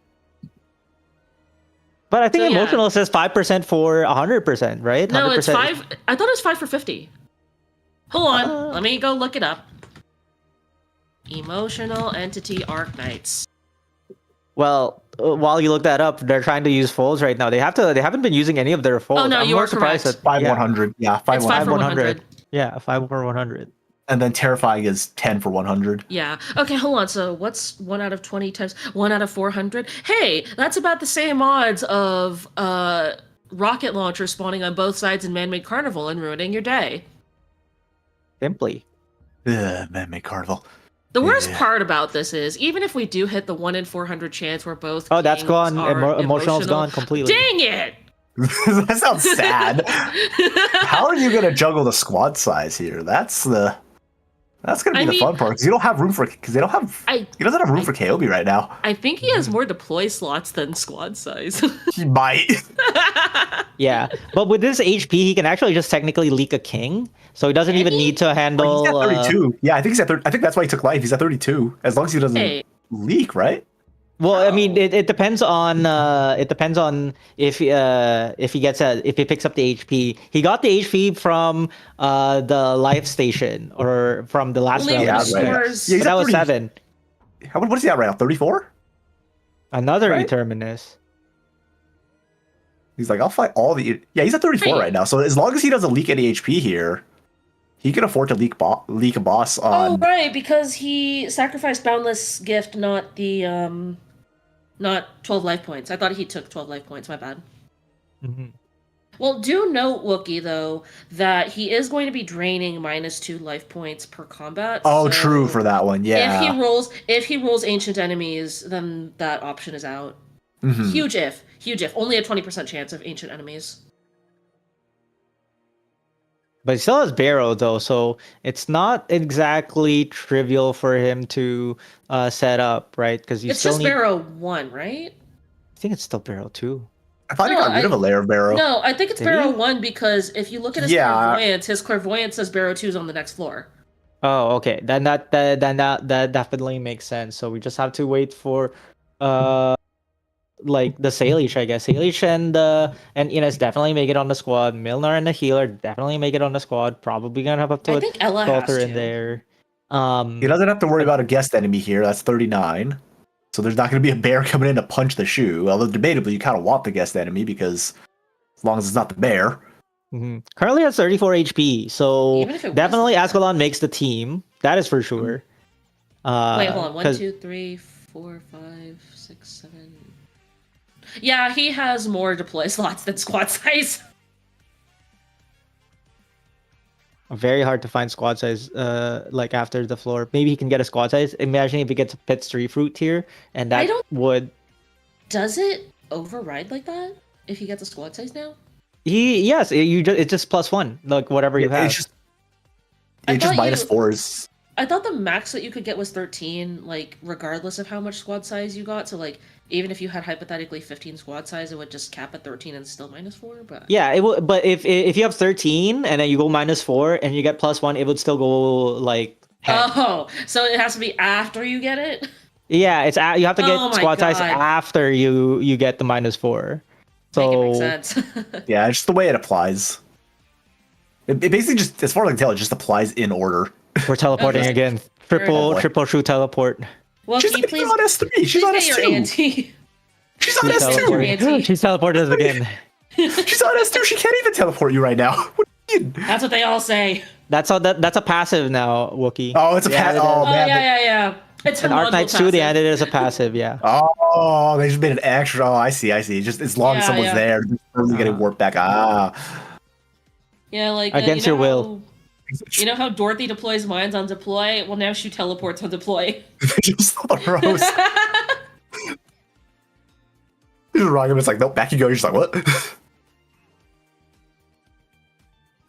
But I think So, yeah. emotional says 5% for 100%, right? No, 100%. it's 5... I thought it was 5 for 50. Hold on. Let me go look it up. Emotional Entity Arknights. Well, while you look that up, they're trying to use folds right now. They haven't been using any of their folds. Oh, no, I'm you more are surprised correct. that 5/100. Yeah, 5 It's 5 for 100. Yeah, 5 for 100. And then Terrifying is 10 for 100. Yeah. Okay, hold on. So what's 1 out of 20 times 1 out of 400? Hey, that's about the same odds of rocket launcher spawning on both sides in Man-Made Carnival and ruining your day. Simply. Ugh, man-made carnival. The worst Yeah. part about this is, even if we do hit the 1 in 400 chance where both Oh, that's kings gone. are Emotional's gone completely. Dang it! That sounds sad. How are you gonna juggle the squad size here? That's gonna be the fun part because you don't have room for he doesn't have room for Kobe right now. I think he has more deploy slots than squad size. He might. Yeah, but with this HP, he can actually just technically leak a king, so he doesn't even need to handle. He's at 32. Yeah, I think he's at 30. I think that's why he took life. He's at 32. As long as he doesn't Hey. leak, right? Well, I mean, it depends on if he picks up the HP. He got the HP from the life station or from the last Only round. if he right. scores- Yeah, he's But at that was 30. 7. What is he at right now? 34? Another Right? Eterminus. He's like, I'll fight all the. Yeah, he's at 34 Hey. right now. So as long as he doesn't leak any HP here, he can afford to leak a boss on. Oh, right, because he sacrificed Boundless Gift, not the not 12 life points. I thought he took 12 life points. My bad. Mhm. Well, do note, Wookie, though, that he is going to be draining -2 life points per combat. Oh, so true for that one. Yeah. If he rolls ancient enemies, then that option is out. Mhm. Huge if. Only a 20% chance of ancient enemies. But he still has Barrow though, so it's not exactly trivial for him to set up, right? Because you It's still just need. Barrow 1, right? I think it's still Barrow 2. I thought he No, got rid of a layer of Barrow. No, I think it's Did Barrow he? 1 because if you look at his clairvoyance says Barrow 2 is on the next floor. Oh, okay. Then that definitely makes sense. So we just have to wait for like the Salish, I guess. Salish and Ines definitely make it on the squad. Milner and the healer definitely make it on the squad. Probably gonna have up to I a think Ella has Salter to. in there. He doesn't have to worry about a guest enemy here. That's 39. So there's not going to be a bear coming in to punch the shoe. Although debatably, you kind of want the guest enemy because as long as it's not the bear. Mhm. Currently has 34 HP, so Even if it was definitely the- Ascalon makes the team. That is for sure. Wait, hold on. 1, 'cause- 2, 3, 4, 5, 6, 7. Yeah, he has more deploy slots than squad size. Very hard to find squad size like after the floor. Maybe he can get a squad size. Imagine if he gets a Pit's 3 fruit here, and I that don't- would Does it override like that if he gets a squad size now? it's just +1, like whatever you have. It's just, I it's just thought minus you- 4s. I thought the max that you could get was 13, like, regardless of how much squad size you got. So, like, even if you had hypothetically 15 squad size, it would just cap at 13 and still -4. But Yeah, it will. But if you have 13 and then you go -4 and you get +1, it would still go like. head. oh, so it has to be after you get it. Yeah, you have to get Oh my squad size God. after you get the -4. So Make it make sense. Yeah, it's just the way it applies. It basically just, as far as I can tell, it just applies in order. we're teleporting Okay. again. Oh, boy. Triple shoe teleport. Well, She's can you please on S3. She's please on get your S2. ante? She's on She's S2. teleporting. She's teleported us again. She's on S2. She can't even teleport you right now. What do you mean? That's what they all say. That's a passive now, Wookie. Oh, it's a Yeah, pat. it Oh, Oh, man. yeah. It's her And Arc module Knight 2, they passive. added it as a passive, yeah. Oh, they just made an extra. Oh, I see. Just as long as Yeah, someone's yeah. there, they're totally getting warped back. Ah. Yeah, like Against your will. You know how Dorothy deploys mines on deploy? Well, now she teleports on deploy. Just the rose. just rock him. It's like, nope, back you go. You're just like, what?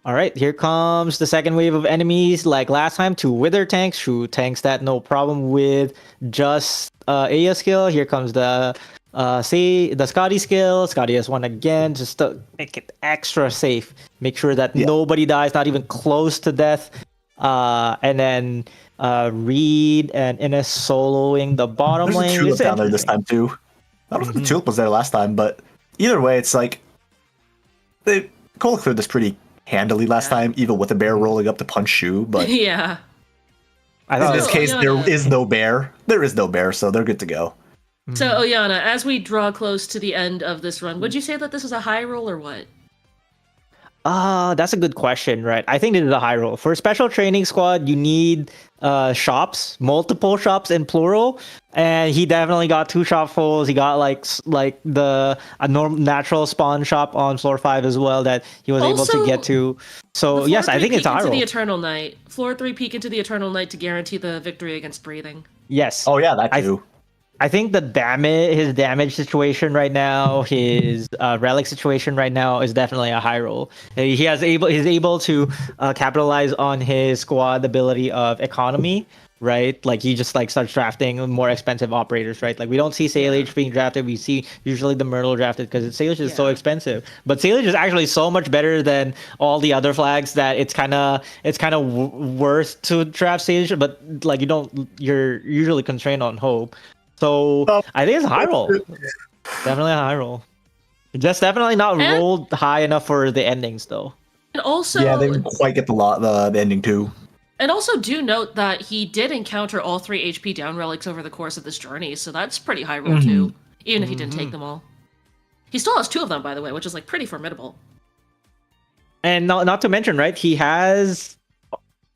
All right, here comes the second wave of enemies. Like last time, 2 Wither tanks, 2 tanks that no problem with just Aya skill. Here comes the Scotty skill. Scotty has one again, just to make it extra safe. Make sure that nobody dies, not even close to death. And then Reed and Innes soloing the bottom lane. There's a tulip down there this time too. I don't know if the tulip was there last time, but either way, it's like Cole cleared this pretty handily last time, even with a bear rolling up to punch Shu. But yeah, I in this case, there is no bear. There is no bear, so they're good to go. So Oyana, as we draw close to the end of this run, would you say that this is a high roll or what? That's a good question, right? I think this is a high roll. For a special training squad, you need shops, multiple shops in plural, and he definitely got 2 shop fulls. He got like a natural spawn shop on floor 5 as well that he was able to get to. So yes, I think it's a high roll. The Eternal Night. Floor 3 peek into the Eternal Night to guarantee the victory against breathing. Yes. Oh yeah, that too. I think his damage situation right now, his relic situation right now is definitely a high roll. He's able to capitalize on his squad ability of economy, right? Like he just like starts drafting more expensive operators, right? Like we don't see Salish being drafted. We see usually the Myrtle drafted because Salish is so expensive. But Salish is actually so much better than all the other flags that it's kind of worth to draft Salish. But like you're usually constrained on hope. So I think it's a high roll. Definitely a high roll. Just definitely not rolled high enough for the endings though. And also, yeah, they didn't quite get the ending too. And also do note that he did encounter all 3 HP down relics over the course of this journey, so that's pretty high roll too, even if he didn't take them all. He still has 2 of them, by the way, which is like pretty formidable. And not to mention, right? He has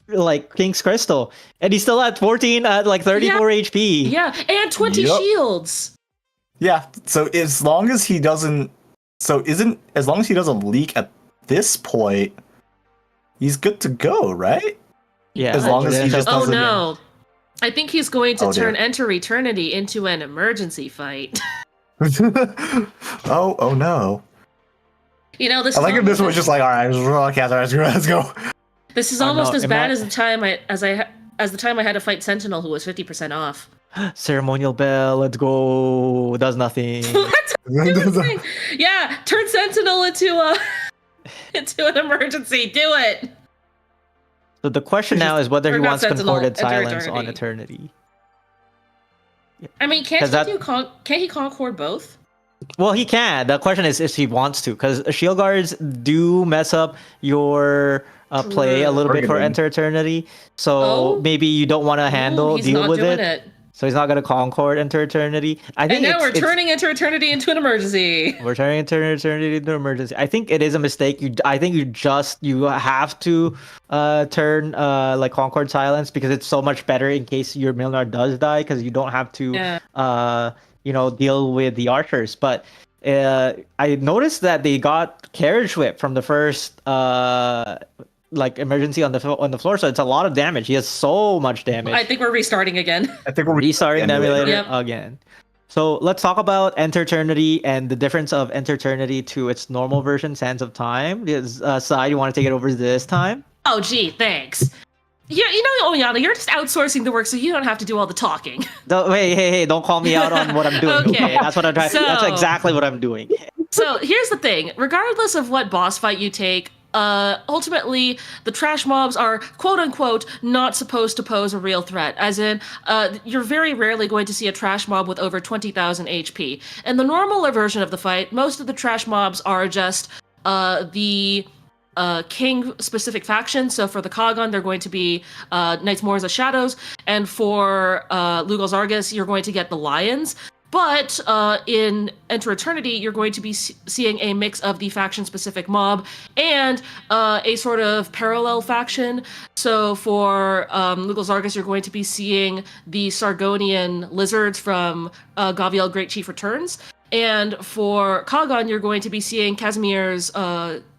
like King's Crystal, and he's still at 14 at like 34 HP. Yeah, and 20 shields. Yeah, so as long as he doesn't leak at this point, he's good to go, right? Yeah. As long as he just doesn't. Oh no. I think he's going to turn Enter Eternity into an emergency fight. oh no. You know, this I like if this was just like, alright, let's go. This is almost as bad as the time I had to fight Sentinel, who was 50% off. Ceremonial bell, let's go. Does nothing. Yeah, turn Sentinel into an emergency. Do it. So the question now is whether he wants Sentinel, Concorded Silence on Eternity. I mean, can't he Concord both? Well, he can. The question is if he wants to, because shield guards do mess up your play a little bit for Enter Eternity. So maybe you don't want to deal with it. So he's not going to Concord Enter Eternity. I think. And now we're turning Enter Eternity into an emergency. We're turning Enter Eternity into an emergency. I think it is a mistake. I think you have to turn like Concord Silence, because it's so much better in case your Milnar does die, because you don't have to deal with the archers. But I noticed that they got Carriage Whip from the first emergency on the floor, so it's a lot of damage. He has so much damage. I think we're restarting again. I think we're restarting the emulator again. So let's talk about Enter Eternity and the difference of Enter Eternity to its normal version, Sands of Time. Sai, you want to take it over this time? Oh, gee, thanks. Yeah, Oyana, you're just outsourcing the work, so you don't have to do all the talking. Hey, don't call me out on what I'm doing. Okay, that's what I'm trying. That's exactly what I'm doing. So here's the thing: regardless of what boss fight you take, ultimately the trash mobs are quote unquote not supposed to pose a real threat. As in, you're very rarely going to see a trash mob with over 20,000 HP. In the normal version of the fight, most of the trash mobs are just the king specific faction. So for the Kagon, they're going to be Knights Moors of Shadows, and for Lugal's Argus, you're going to get the Lions. But in Enter Eternity, you're going to be seeing a mix of the faction-specific mob and a sort of parallel faction. So for Lugal's Argus, you're going to be seeing the Sargonian lizards from Gaviel Great Chief Returns. And for Kagan, you're going to be seeing Casimir's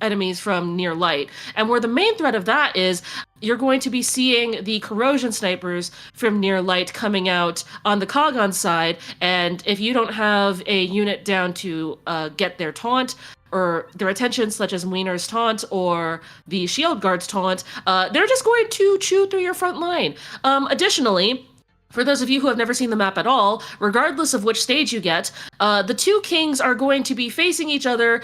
enemies from near light. And where the main threat of that is, you're going to be seeing the corrosion snipers from near light coming out on the Kagan side. And if you don't have a unit down to get their taunt, or their attention, such as Wiener's taunt or the Shield Guard's taunt, they're just going to chew through your front line. Additionally, for those of you who have never seen the map at all, regardless of which stage you get, the two kings are going to be facing each other.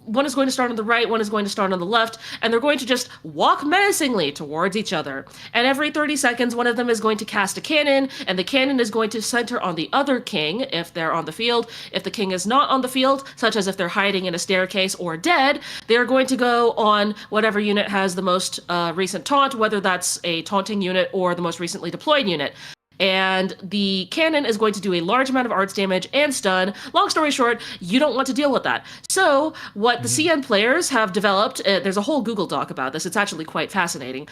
One is going to start on the right, one is going to start on the left, and they're going to just walk menacingly towards each other. And every 30 seconds, one of them is going to cast a cannon, and the cannon is going to center on the other king if they're on the field. If the king is not on the field, such as if they're hiding in a staircase or dead, they're going to go on whatever unit has the most recent taunt, whether that's a taunting unit or the most recently deployed unit. And the cannon is going to do a large amount of arts damage and stun. Long story short, you don't want to deal with that. So what the CN players have developed, there's a whole Google Doc about this, it's actually quite fascinating,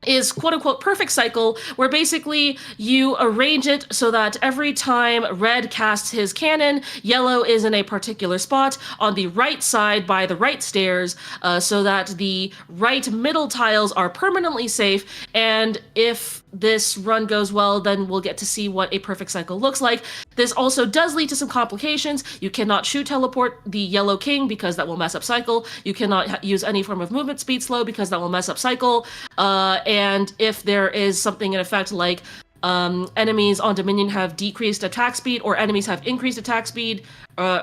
is quote-unquote perfect cycle, where basically you arrange it so that every time red casts his cannon, yellow is in a particular spot on the right side by the right stairs, so that the right middle tiles are permanently safe. And if this run goes well, then we'll get to see what a perfect cycle looks like. This also does lead to some complications. You cannot shoot teleport the yellow king because that will mess up cycle. You cannot use any form of movement speed slow because that will mess up cycle. And if there is something in effect like enemies on Dominion have decreased attack speed or enemies have increased attack speed,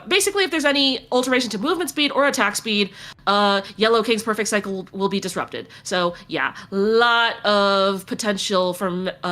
basically if there's any alteration to movement speed or attack speed, Yellow King's perfect cycle will be disrupted. So yeah, lot of potential for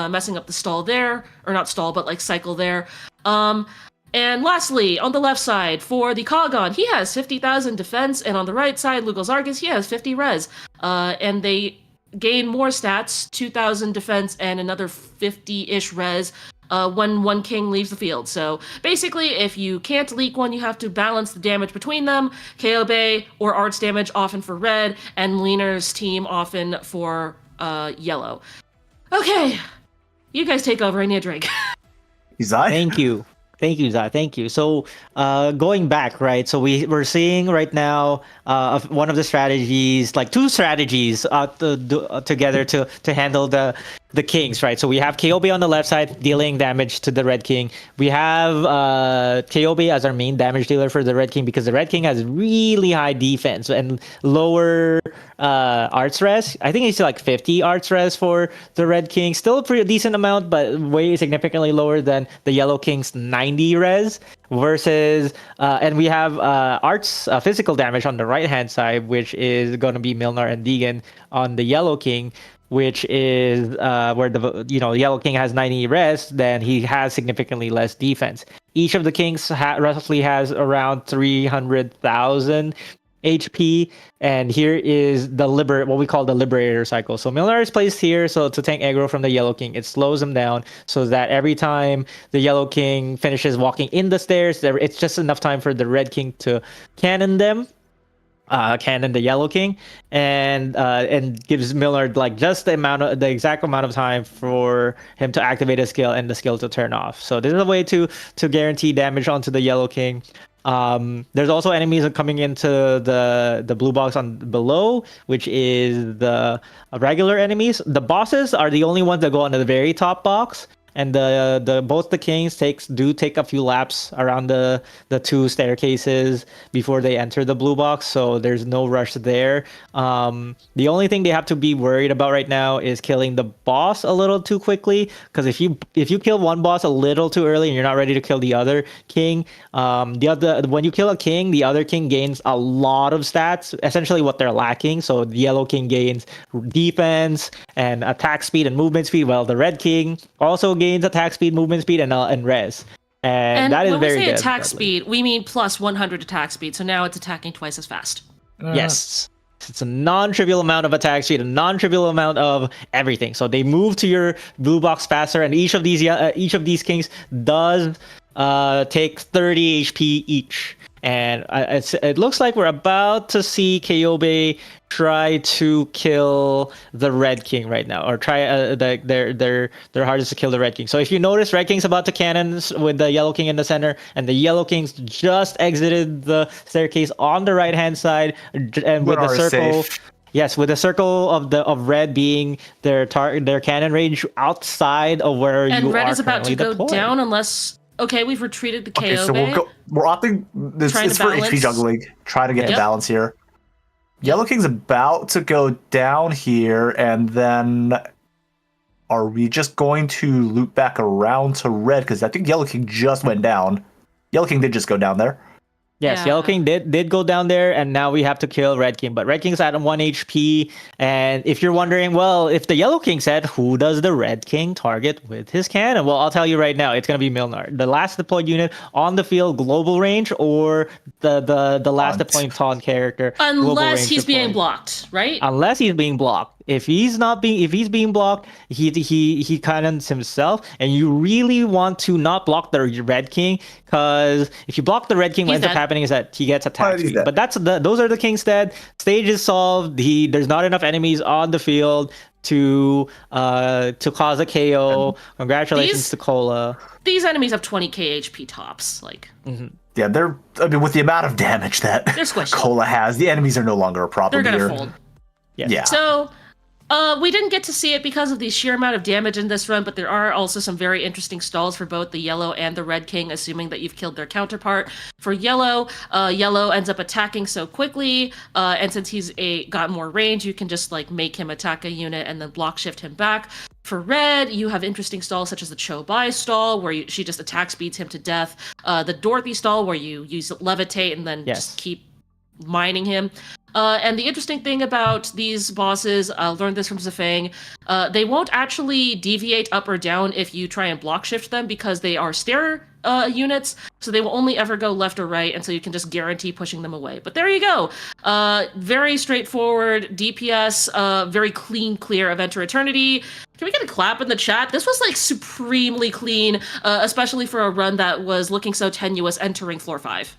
messing up the stall there, or not stall, but like cycle there. And lastly, on the left side, for the Kagan, he has 50,000 defense, and on the right side, Lugos Argus, he has 50 res. And they gain more stats, 2,000 defense and another 50-ish res when one king leaves the field. So basically, if you can't leak one, you have to balance the damage between them. KO Bay or arts damage often for red, and Leaner's team often for yellow. Okay, you guys take over. I need a drink. Zai? Thank you. Thank you, Zai. Thank you. So, going back, right? So we're seeing right now one of the strategies, like two strategies together to handle the kings, right? So we have KOB on the left side dealing damage to the Red King. We have KOB as our main damage dealer for the Red King because the Red King has really high defense and lower arts res. I think it's like 50 arts res for the Red King. Still a pretty decent amount, but way significantly lower than the Yellow King's 90 res. Versus, and we have arts physical damage on the right hand side, which is going to be Milnar and Deegan on the Yellow King, which is where the Yellow King has 90 res, then he has significantly less defense. Each of the kings roughly has around 300,000 HP, and here is the what we call the Liberator cycle. So Milnar is placed here so to tank aggro from the Yellow King. It slows him down so that every time the Yellow King finishes walking in the stairs, it's just enough time for the Red King to cannon them. Cannon the Yellow King, and gives Milnar like just the exact amount of time for him to activate a skill and the skill to turn off. So this is a way to guarantee damage onto the Yellow King. There's also enemies coming into the blue box on below, which is the regular enemies. The bosses are the only ones that go onto the very top box. And both the kings do take a few laps around the two staircases before they enter the blue box, so there's no rush there. The only thing they have to be worried about right now is killing the boss a little too quickly, because if you kill one boss a little too early and you're not ready to kill the other king, when you kill a king, the other king gains a lot of stats, essentially what they're lacking. So the Yellow King gains defense and attack speed and movement speed, while the Red King also gains attack speed, movement speed, and res. And that is very good. When we say attack speed, we mean plus 100 attack speed. So now it's attacking twice as fast. Yes. It's a non-trivial amount of attack speed, a non-trivial amount of everything. So they move to your blue box faster, and each of these kings does take 30 HP each. And it looks like we're about to see Kyobe try to kill the Red King right now, or try their hardest to kill the Red King. So if you notice, Red King's about to cannon with the Yellow King in the center, and the Yellow Kings just exited the staircase on the right hand side, and with the circle. Safe. Yes, with the circle of red being their cannon range outside of where And you red are is about to go deployed. down unless. Okay, we've retreated the KO. Okay, so we're opting. Trying It's to for balance. HP juggling. Try to get the Yep. balance here. Yellow King's about to go down here, and then are we just going to loop back around to red? Because I think Yellow King just went down. Yellow King did just go down there. Yes, Yeah. Yellow King did go down there, and now we have to kill Red King. But Red King's at 1 HP, and if you're wondering, well, if the Yellow King said, who does the Red King target with his cannon? Well, I'll tell you right now, it's going to be Milnar. The last deployed unit on the field, global range, or the last Taunt. deployed taunt character. global Unless range he's being deployed. blocked, right? Unless he's being blocked. If he's being blocked, he cannons himself, and you really want to not block the Red King, because if you block the Red King, what He's ends up dead. happening is that he gets attacked. he's dead. But those are the King's dead. Stage is solved. There's not enough enemies on the field to cause a KO. Congratulations These- to Cola. These enemies have 20k HP tops. Like, Yeah, with the amount of damage that They're squishy. Cola has, the enemies are no longer a problem they're gonna here. fold. Yes. Yeah. So, we didn't get to see it because of the sheer amount of damage in this run, but there are also some very interesting stalls for both the Yellow and the Red King, assuming that you've killed their counterpart. For Yellow, Yellow ends up attacking so quickly, and since he's got more range, you can just like make him attack a unit and then block shift him back. For Red, you have interesting stalls such as the Chobai stall, where she just attack speeds him to death. The Dorothy stall, where you use Levitate and then Yes. just keep mining him. And the interesting thing about these bosses, I learned this from Zafang, they won't actually deviate up or down if you try and block shift them, because they are stair units, so they will only ever go left or right, and so you can just guarantee pushing them away. But there you go. Very straightforward DPS, very clean, clear of Enter Eternity. Can we get a clap in the chat? This was like supremely clean, especially for a run that was looking so tenuous entering floor 5.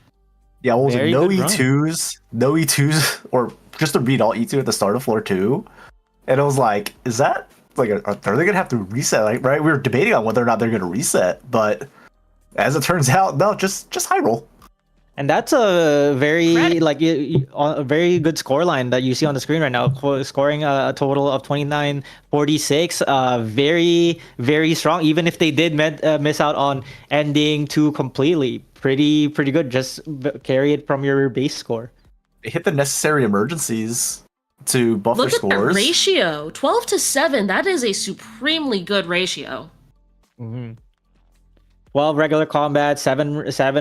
Yeah, what was Very it? No good run. E2s, or just a read all E2 at the start of floor 2. And it was like, is that like, are they gonna have to reset? Like, right? We were debating on whether or not they're gonna reset, but as it turns out, no, just high roll. And that's a very Credit. a very good score line that you see on the screen right now, scoring a total of 2946. Very, very strong. Even if they did miss out on ending 2 completely, pretty good. Just carry it from your base score. They hit the necessary emergencies to buff Look their at the scores. ratio, 12-7. That is a supremely good ratio. 12 regular combat, 7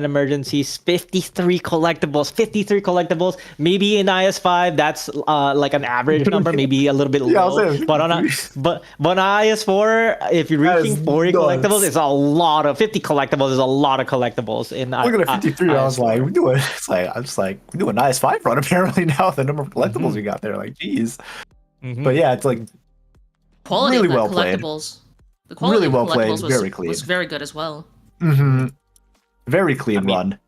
emergencies, 53 collectibles. Maybe in IS5 that's like an average number, maybe a little bit Yeah, I was low. saying, But on IS4, if you're That reaching is 40 nuts. collectibles, it's a lot of 50 collectibles is a lot of collectibles in Looking at 53, I was like, we're doing nice 5 run apparently now. The number of collectibles we got there, like, geez. But yeah, it's like Quality really of the well played. collectibles. The quality Really of well the played, collectibles very clean. was very good as well. Very clean mean, run.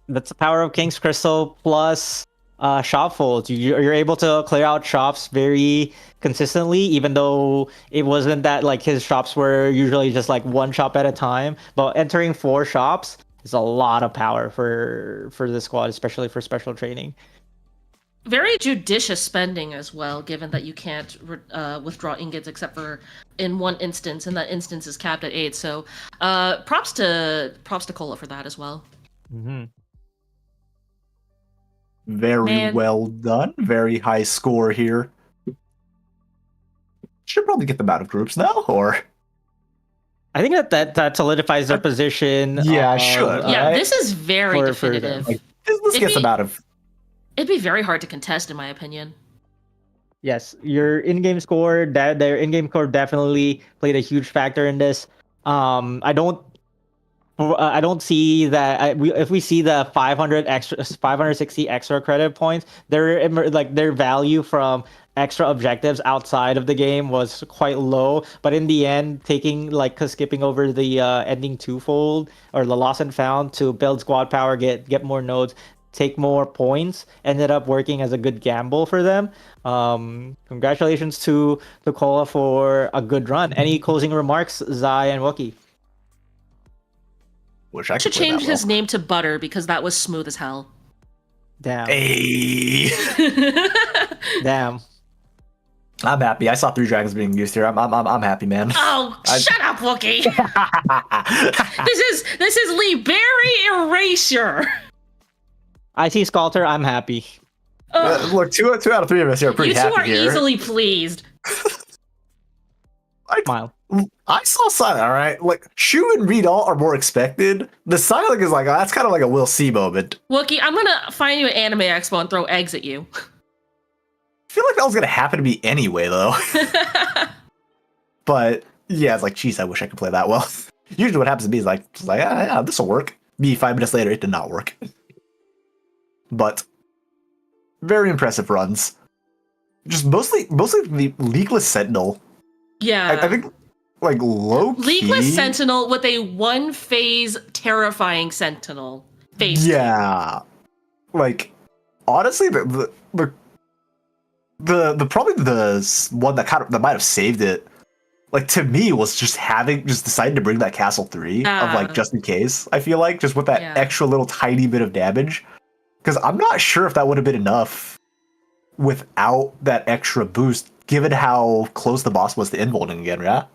that's the power of King's Crystal plus shop folds. You're able to clear out shops very consistently, even though it wasn't that like his shops were usually just like 1 shop at a time. But entering 4 shops is a lot of power for the squad, especially for special training. Very judicious spending as well, given that you can't withdraw ingots except for in one instance, and that instance is capped at 8. So, props to Cola for that as well. Very Man. well done. Very high score here. Should probably get them out of groups now, or I think that solidifies their position. Yeah, should. Yeah, Alright. this is very For them. definitive. like this It'd gets them be- out of. It'd be very hard to contest, in my opinion. Yes, your in-game score, their in-game score definitely played a huge factor in this. I don't see that if we see the 560 extra credit points, their value from extra objectives outside of the game was quite low. But in the end, skipping over the ending twofold or the lost and found to build squad power, get more nodes, take more points ended up working as a good gamble for them. Congratulations to Cola for a good run. Any closing remarks, Zai and Wookie? Wish I should could play change that well. his name to Butter because that was smooth as hell. Damn. Hey. Damn. I'm happy. I saw 3 dragons being used here. I'm happy, man. Oh, shut up, Wookie! This is Liberi Erasure. I see Scalter. I'm happy. Look, two out of 3 of us here are pretty happy here. You two are easily pleased. Smile. I saw Silent, all right? Like, Shu and Reed all are more expected. The Silent is like, that's kind of like a Will See moment. Wookie, I'm gonna find you at Anime Expo and throw eggs at you. I feel like that was going to happen to me anyway, though. But, yeah, it's like, geez, I wish I could play that well. Usually what happens to me is like yeah, this will work. Me, 5 minutes later, it did not work. But, very impressive runs. Just mostly the Leakless Sentinel. Yeah. I think, like, low-key... Leakless Sentinel with a 1-phase terrifying Sentinel. Phase. Yeah. Like, honestly, the probably the one that might have saved it, like, to me, was just deciding to bring that Castle 3 of, like, just in case, I feel like, just with that extra little tiny bit of damage. Because I'm not sure if that would have been enough without that extra boost, given how close the boss was to invulning again, yeah?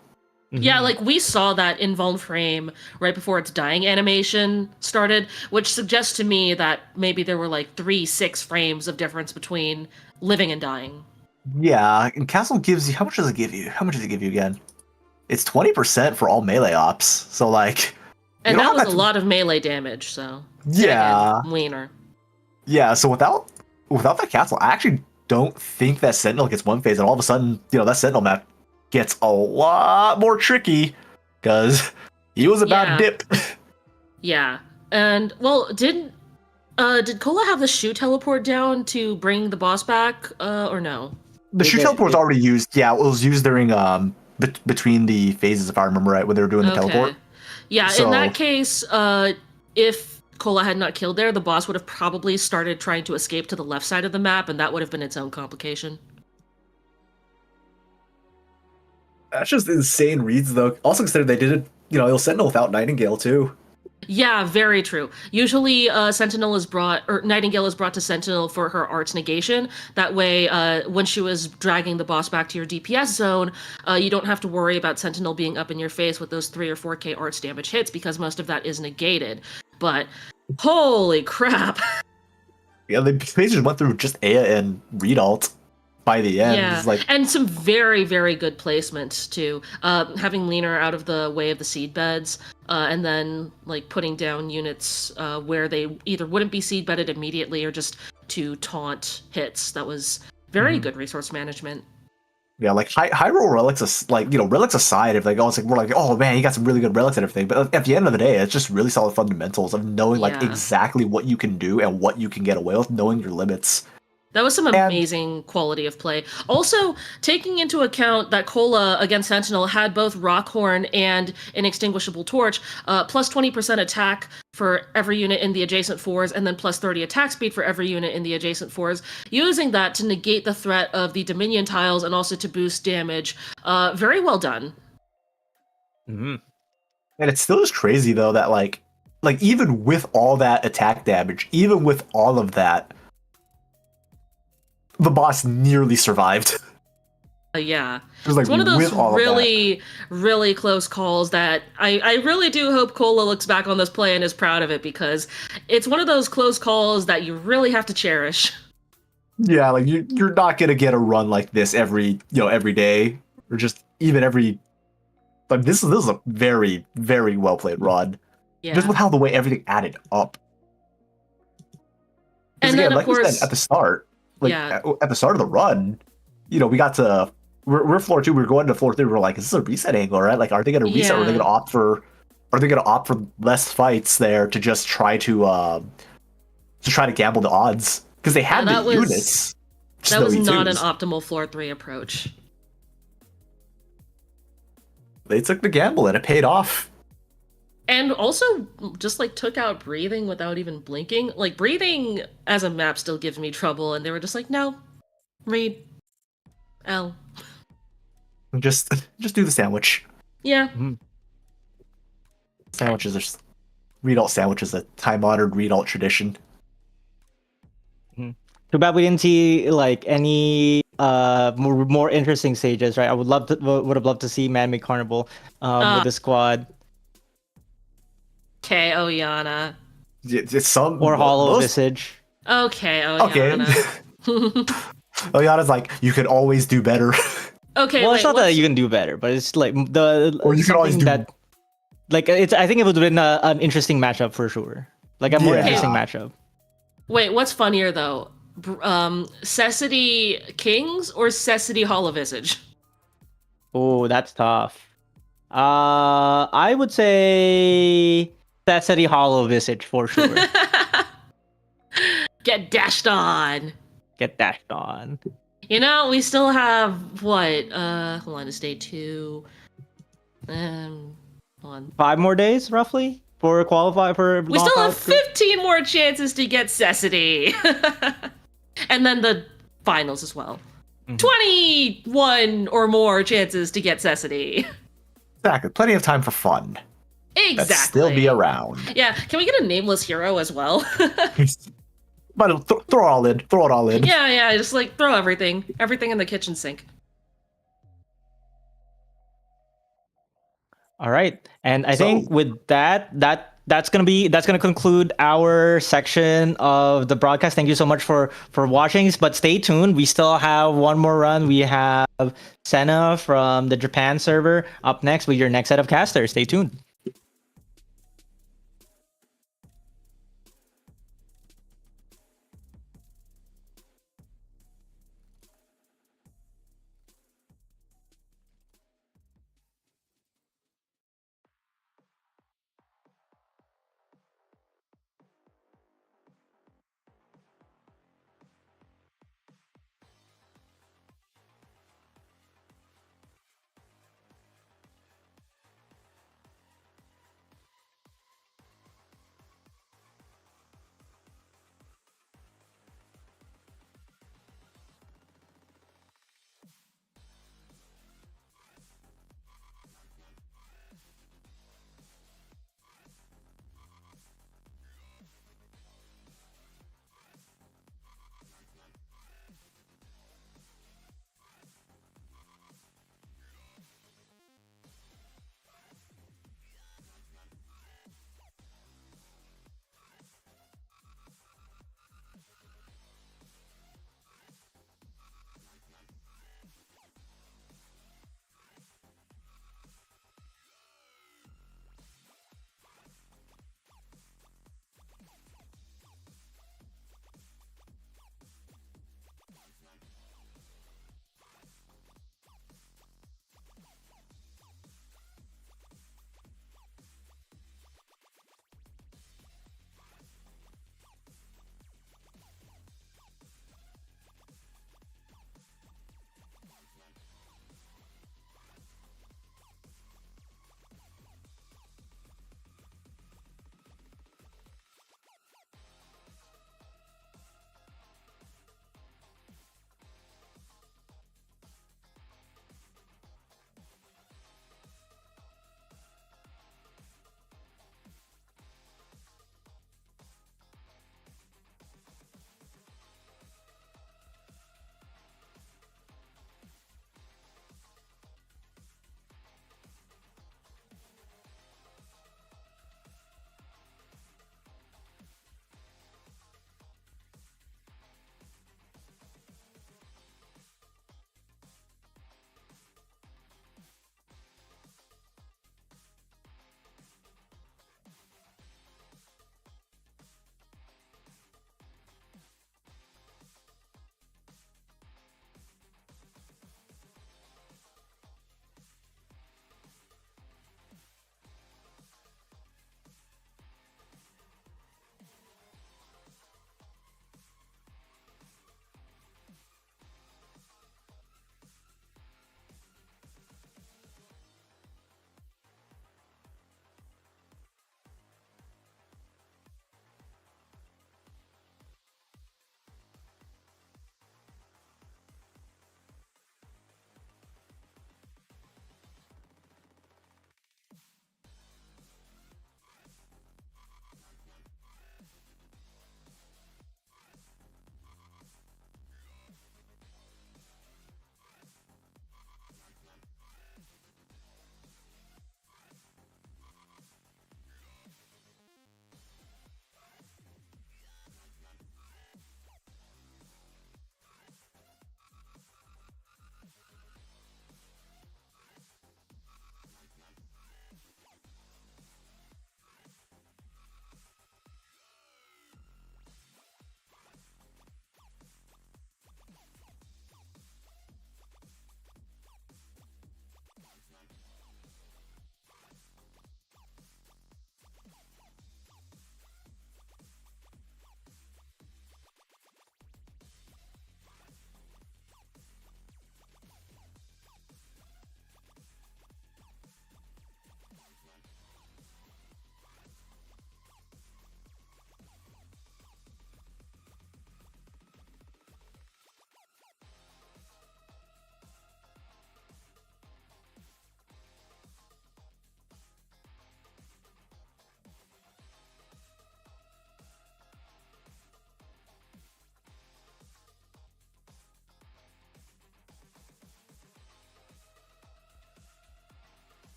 Yeah, like, we saw that invuln frame right before its dying animation started, which suggests to me that maybe there were, like, 3-6 frames of difference between living and dying. Yeah, and Castle gives you... How much does it give you? How much does it give you again? It's 20% for all melee ops, so, like... And that was a lot of melee damage, so... Yeah. Again, wiener. Yeah, so without that Castle, I actually don't think that Sentinel gets 1 phase, and all of a sudden, that Sentinel map gets a lot more tricky, because he was about to dip. Yeah, and, well, did Cola have the Shu teleport down to bring the boss back, or no? The Shu teleport was already used. Yeah, it was used during between the phases, if I remember right, when they were doing the teleport. Yeah, in that case, if Cola had not killed there, the boss would have probably started trying to escape to the left side of the map, and that would have been its own complication. That's just insane reads, though. Also consider they did it, it'll Sentinel without Nightingale, too. Yeah, very true. Usually, Nightingale is brought to Sentinel for her art's negation. That way, when she was dragging the boss back to your DPS zone, you don't have to worry about Sentinel being up in your face with those 3 or 4k arts damage hits, because most of that is negated. But, holy crap! Yeah, they basically just went through just Aya and Readalt by the end. Yeah, and some very, very good placements, too. Having Leaner out of the way of the seed beds, and then, like, putting down units where they either wouldn't be seed bedded immediately or just to taunt hits. That was very good resource management. Yeah, like high roll relics, relics aside, if like, we're like, oh man, you got some really good relics and everything. But at the end of the day, it's just really solid fundamentals of knowing like exactly what you can do and what you can get away with, knowing your limits. That was some amazing quality of play. Also, taking into account that Cola against Sentinel had both Rockhorn and Inextinguishable Torch, plus 20% attack for every unit in the adjacent fours, and then plus 30 attack speed for every unit in the adjacent fours, using that to negate the threat of the Dominion tiles and also to boost damage. Very well done. Mm-hmm. And it's still just crazy, though, that like even with all that attack damage, even with all of that, the boss nearly survived. Yeah. It was like, it's one of those really, really close calls that I really do hope Cola looks back on this play and is proud of it, because it's one of those close calls that you really have to cherish. Yeah, like you're not gonna get a run like this every day, or just even every. Like this is a very, very well played run. Yeah. Just with how the way everything added up. And again, then, of course, we said at the start. At the start of the run, we got to we're floor 2. We were going to floor 3. We were like, is this a reset angle, right? Like, are they going to reset? Or are they going to opt for less fights there to just try to gamble the odds, because they had the units. That was not an optimal floor 3 approach. They took the gamble and it paid off. And also just like took out breathing without even blinking. Like breathing as a map still gives me trouble, and they were just like, no, read L. Just do the sandwich. Yeah. Sandwiches are read alt sandwiches, a time honored read alt tradition. Too bad we didn't see like any more interesting stages, right? I would have loved to see Man-Made Carnival with the squad. Okay, Oyana. It's some Or Hollow most, Visage. Okay, Oyana. Okay. Oyana's like, you can always do better. Okay, Well, wait, it's not that you can do better, but it's like Or you can always something do that like it's. I think it would have been an interesting matchup for sure. Like a more Yeah. interesting matchup. Wait, what's funnier though? Cessity Kings or Cessity Hollow Visage? Oh, that's tough. I would say Cessity Hollow Visage for sure. Get dashed on. Get dashed on. You know, we still have what? Hold on, it's day 2. Hold on. 5 more days, roughly, for qualify for. We still have knockout group. 15 more chances to get Cessity. And then the finals as well. 21 or more chances to get Cessity. Exactly. Plenty of time for fun. Exactly. That's still be around. Yeah, can we get a nameless hero as well? But throw it all in. Throw it all in. Yeah, just like throw everything in the kitchen sink. All right, and I think with that's gonna conclude our section of the broadcast. Thank you so much for watching. But stay tuned. We still have one more run. We have Sena from the Japan server up next with your next set of casters. Stay tuned.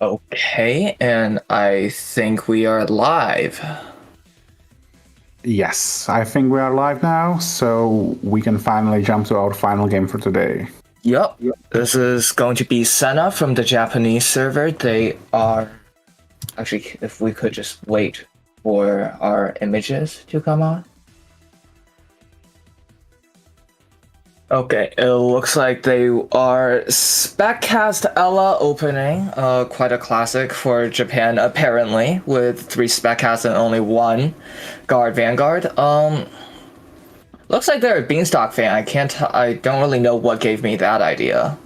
Okay, and I think we are live. Yes, I think we are live now, so we can finally jump to our final game for today. Yep, this is going to be Sena from the Japanese server. They are... Actually, if we could just wait for our images to come on. Okay, it looks like they are Speccast Ella opening, quite a classic for Japan apparently, with 3 Speccasts and only 1 Guard Vanguard. Looks like they're a Beanstalk fan. I don't really know what gave me that idea.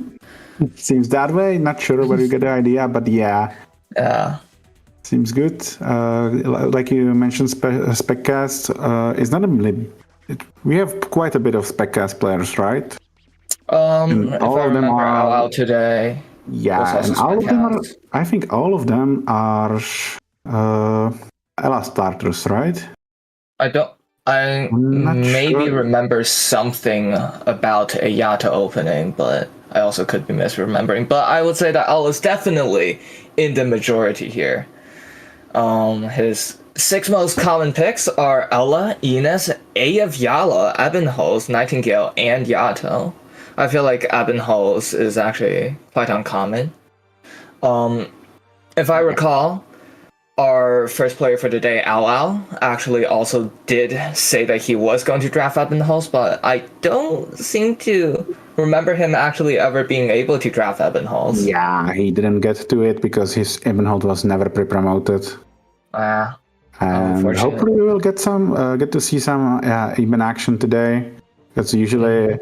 Seems that way. Not sure where you get the idea, but yeah. Yeah. Seems good. Like you mentioned, Speccast is not a mid. We have quite a bit of Speccast players, right? If all of them are Aoao today. Yeah, and all of them are. I think all of them are Ella starters, right? I maybe remember something about a Yatta opening, but I also could be misremembering. But I would say that Ella's definitely in the majority here. His 6 most common picks are Ella, Ines, Yala, Ebenholz, Nightingale, and Yato. I feel like Ebenholz is actually quite uncommon. If I recall, our first player for today, Aoao, actually also did say that he was going to draft Ebenholz, but I don't seem to remember him actually ever being able to draft Ebenholz. Yeah, he didn't get to it because his Ebenholz was never pre-promoted. And hopefully we will get to see some even action today. That's usually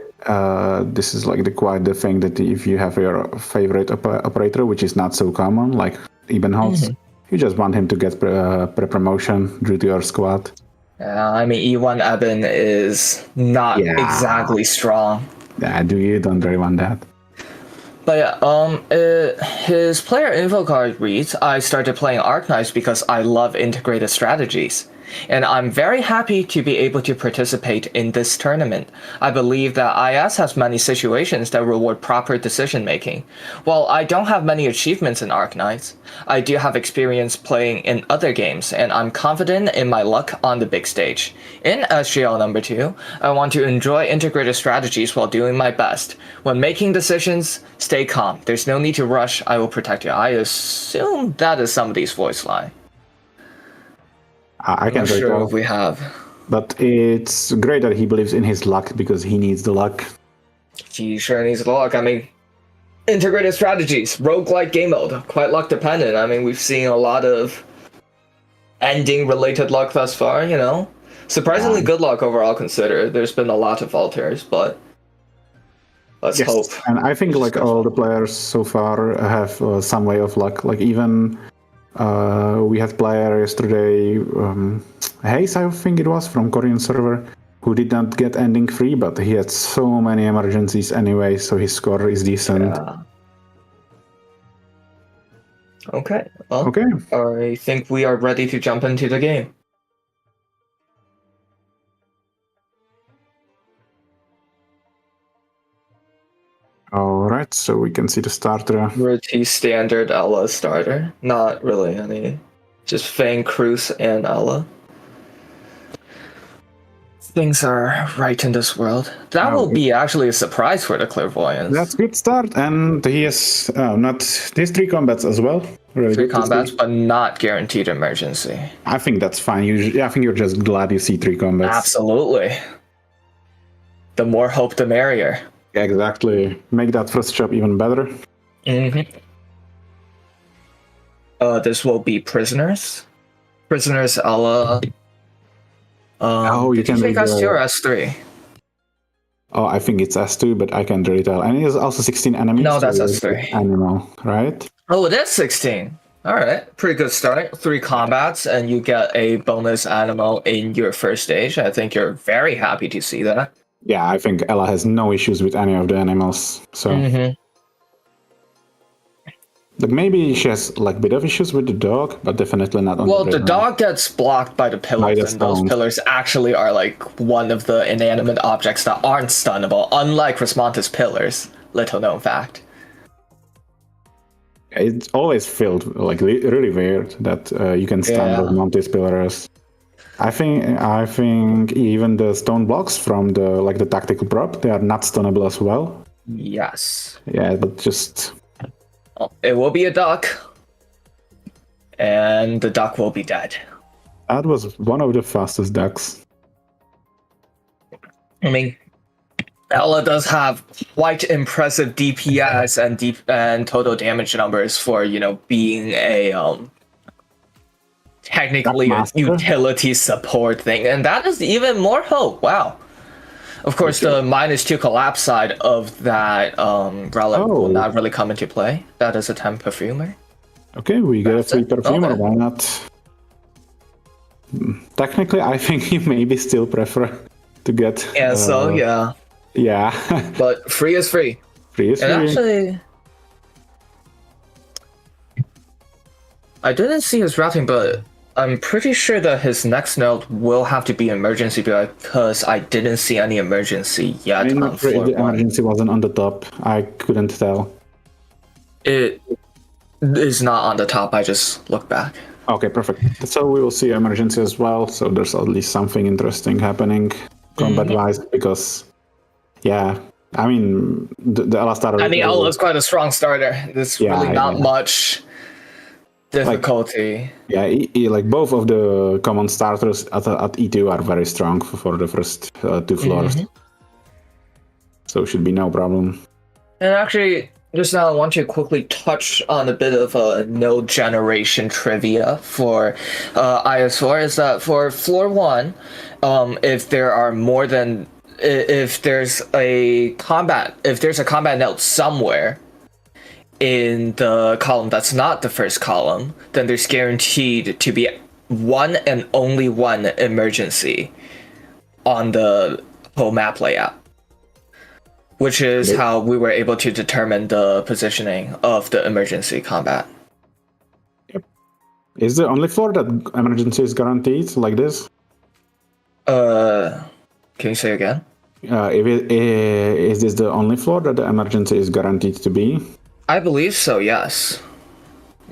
this is like quite the thing that if you have your favorite operator, which is not so common, like Ebenholz, you just want him to get pre-promotion due to your squad. I mean, E1 Eben is not exactly strong. Yeah, don't really want that. But yeah, his player info card reads, I started playing Arknights because I love integrated strategies. And I'm very happy to be able to participate in this tournament. I believe that IS has many situations that reward proper decision making. While I don't have many achievements in Arknights, I do have experience playing in other games, and I'm confident in my luck on the big stage. In SGL number 2, I want to enjoy integrated strategies while doing my best. When making decisions, stay calm. There's no need to rush. I will protect you. I assume that is somebody's voice line. I can't sure if we have. But it's great that he believes in his luck because he needs the luck. He sure needs the luck. I mean, integrated strategies, roguelike game mode, quite luck dependent. I mean, we've seen a lot of ending related luck thus far, you know. Surprisingly good luck overall considered. There's been a lot of falters, but let's hope. And I think like all the players so far have some way of luck. Like even we had player yesterday, Hayes, I think it was, from Korean server, who did not get ending 3, but he had so many emergencies anyway, so his score is decent. Yeah. Okay. Well, okay. I think we are ready to jump into the game. Alright, so we can see the starter. Pretty standard Ella starter. Not really any. Just Fang, Cruz, and Ella. Things are right in this world. That will be actually a surprise for the Clairvoyance. That's a good start, and he has there's 3 combats as well. Really 3 combats, but not guaranteed emergency. I think that's fine. I think you're just glad you see 3 combats. Absolutely. The more hope, the merrier. Exactly. Make that first job even better. This will be Prisoners. Prisoners, Ella. You can take S2 or S3? Oh, I think it's S2, but I can't really tell. And it is also 16 enemies. No, that's S3. Animal, right? Oh, it is 16. All right, pretty good start. 3 combats, and you get a bonus animal in your first stage. I think you're very happy to see that. Yeah, I think Ella has no issues with any of the animals. So, like maybe she has like bit of issues with the dog, but definitely not on Well, the the dog gets blocked by the pillars, and those pillars actually are like one of the inanimate objects that aren't stunnable, unlike Resmonta's pillars. Little known fact. It always felt like really weird that you can stun those Montes pillars. I think even the stone blocks from the tactical prop, they are not stunnable as well. Yes. Yeah, but just it will be a duck, and the duck will be dead. That was one of the fastest ducks. I mean, Ella does have quite impressive DPS and total damage numbers for being a technically a utility support thing, and that is even more hope. Wow. Of course, the -2 collapse side of that relic will not really come into play. That is a 10 perfumer. Okay, we get a 3 perfumer. Why not? Technically, I think you maybe still prefer to get. Yeah. Yeah. But free is free. Free is free. And actually, I didn't see his routing, but I'm pretty sure that his next node will have to be emergency because I didn't see any emergency yet. The emergency wasn't on the top. I couldn't tell. It is not on the top. I just looked back. Okay, perfect. So we will see emergency as well. So there's at least something interesting happening combat-wise because, yeah, I mean, the Ella starter. I mean, Ella is quite a strong starter. There's really not much difficulty. Like both of the common starters at E2 are very strong for the first 2 floors. So should be no problem. And actually, just now I want to quickly touch on a bit of a node generation trivia for IS4 is that for floor 1, if there's a combat node somewhere in the column that's not the first column, then there's guaranteed to be one and only one emergency on the whole map layout, which is how we were able to determine the positioning of the emergency combat. Yep. Is the only floor that emergency is guaranteed like this? Can you say again? Is this the only floor that the emergency is guaranteed to be? I believe so, yes.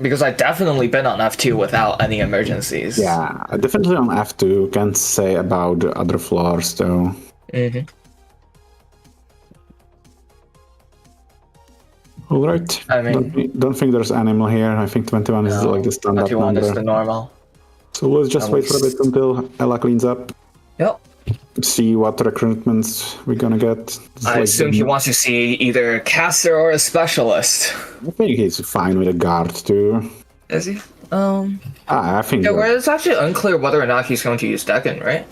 Because I've definitely been on F2 without any emergencies. Yeah, definitely on F2. Can't say about the other floors, though. All right. I mean, don't think there's animal here. I think 21 is like the standard 21 number. is the normal. So let's just wait for a bit until Ella cleans up. Yep. See what recruitments we're gonna get. I assume he wants to see either a caster or a specialist. I think he's fine with a guard too. Is he? I think. Yeah, well, it's actually unclear whether or not he's going to use Deacon, right?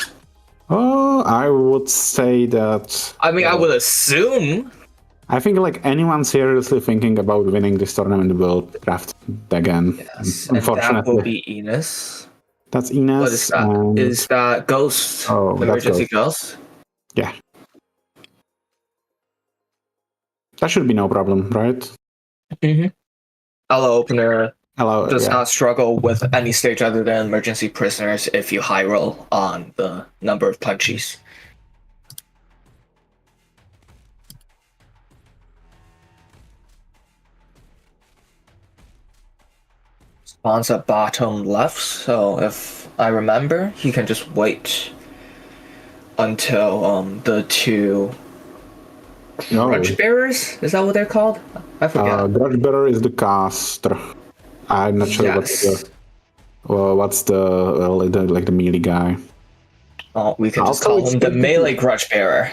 Oh, I would say that. I mean, I would assume. I think like anyone seriously thinking about winning this tournament will draft Deacon. Yes, unfortunately, and that will be Enos. That's Ines. What is that? Is that Ghost? Oh, emergency Ghost? Yeah. That should be no problem, right? Ella Opener does yeah. not struggle with any stage other than emergency prisoners if you high roll on the number of punchies. Spawns at bottom left, so if I remember, he can just wait until the 2 grudge bearers, is that what they're called? I forget. Grudge bearer is the caster. I'm not sure what's the melee guy. Oh, we can just call him the melee grudge bearer.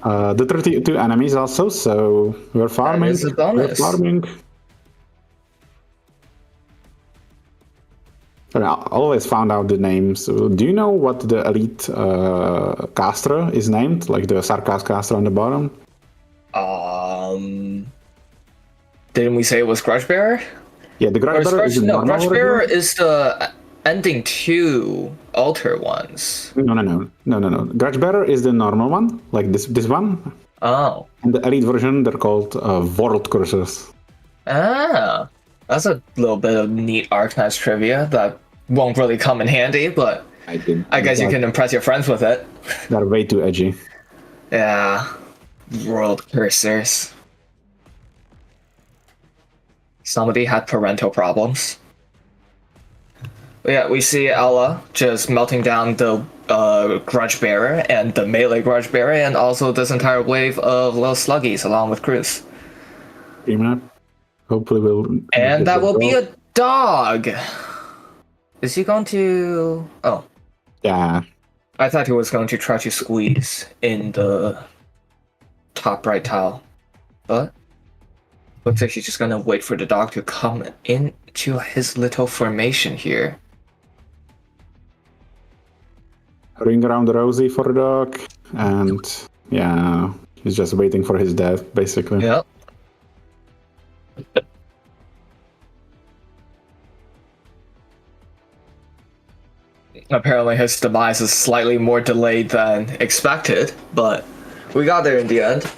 The 32 enemies also, so we're farming. We're farming. I always found out the names. Do you know what the elite caster is named? Like the Sarkaz caster on the bottom? Didn't we say it was Grudge Bearer? Yeah, the Grudge Bearer is the no, normal Grudge Bearer version. is the ending 2 altar ones. No. Grudge Bearer is the normal one, like this one. Oh. And the elite version, they're called World Cursors. Ah. That's a little bit of neat Arcanist trivia that won't really come in handy, but I guess you can impress your friends with it. They're way too edgy. Yeah. World Cursors. Somebody had parental problems. But yeah, we see Ella just melting down the Grudge Bearer and the melee Grudge Bearer, and also this entire wave of little sluggies along with Cruz. Hopefully we'll... And that will be a dog! Is he going to... Oh. Yeah. I thought he was going to try to squeeze in the top right tile. But looks like he's just going to wait for the dog to come into his little formation here. Ring around the rosy for the dog. And yeah, he's just waiting for his death, basically. Yep. Apparently his demise is slightly more delayed than expected, but we got there in the end.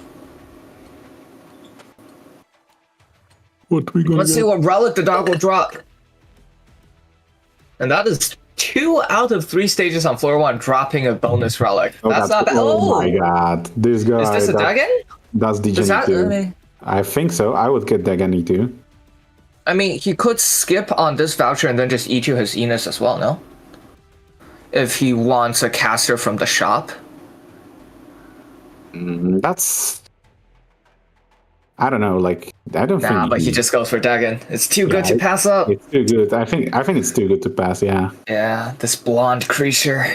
Let's see what relic the dog will drop. And that is 2 out of 3 stages on floor 1 dropping a bonus relic. That's not bad. Oh my god, this guy. Is this a Dagon? That's DGN2. I think so. I would get Dagon too. I mean, he could skip on this voucher and then just eat you his Enos as well, no? If he wants a caster from the shop. That's... I don't know, like, I don't think... Nah, but he just goes for Dagon. It's too good to pass up. It's too good. I think it's too good to pass, yeah. Yeah, this blonde creature.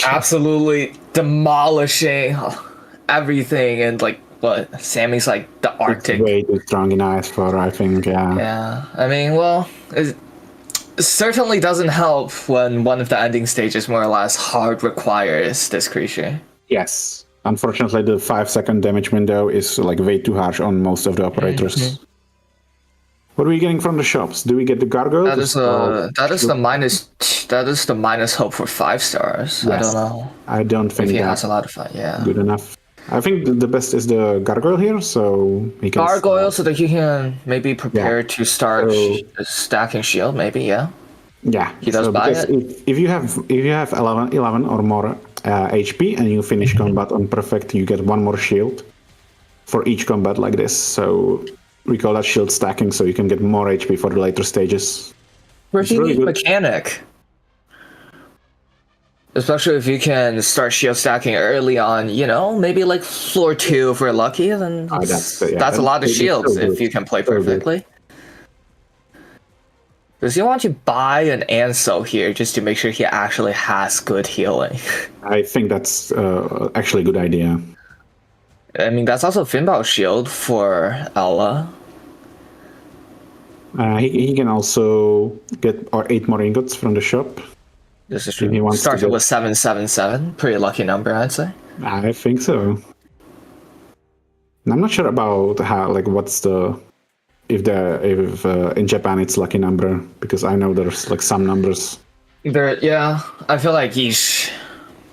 Absolutely demolishing everything, and like, what? Sammy's like the Arctic. It's way too strong in ice for, I think, yeah. Yeah, I mean, well, it certainly doesn't help when one of the ending stages more or less hard requires this creature. Yes. Unfortunately, the 5-second damage window is like way too harsh on most of the operators. What are we getting from the shops? Do we get the gargoyle? That is the minus hope for 5 stars. Yes. I don't know. I don't think if he has a lot of fun. Yeah. Good enough. I think the best is the gargoyle here, so he can gargoyle so that he can maybe prepare to start stacking shield. Maybe, yeah. Yeah, he does buy it. If you have 11 or more HP and you finish combat on perfect, you get 1 more shield for each combat like this. So we call that shield stacking, so you can get more HP for the later stages. Pretty neat mechanic. Especially if you can start shield stacking early on, you know, maybe like floor 2 if we're lucky, then that's a lot of shields if you can play perfectly. Does he want to buy an Ansel here just to make sure he actually has good healing? I think that's actually a good idea. I mean, that's also Finbal's shield for Ella. He can also get 8 more ingots from the shop. This is true. He started with 777. Pretty lucky number, I'd say. I think so. I'm not sure about how, like, what's the... If in Japan it's lucky number, because I know there's like some numbers. Yeah, I feel like each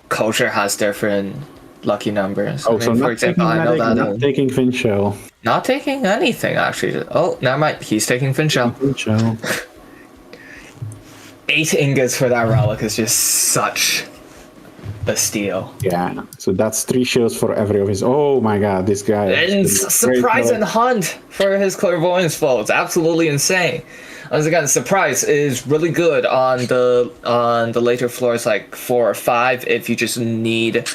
culture has different lucky numbers. Oh, I mean, so for example, I know that not taking Finchell. Not taking anything actually. Oh, never mind. He's taking Finchell. 8 ingots for that relic is just such a steal. Yeah, so that's 3 shields for every of his. Oh my god, this guy. And surprise and hunt for his clairvoyance flow. It's absolutely insane. Once again, surprise is really good on the later floors like 4 or 5 if you just need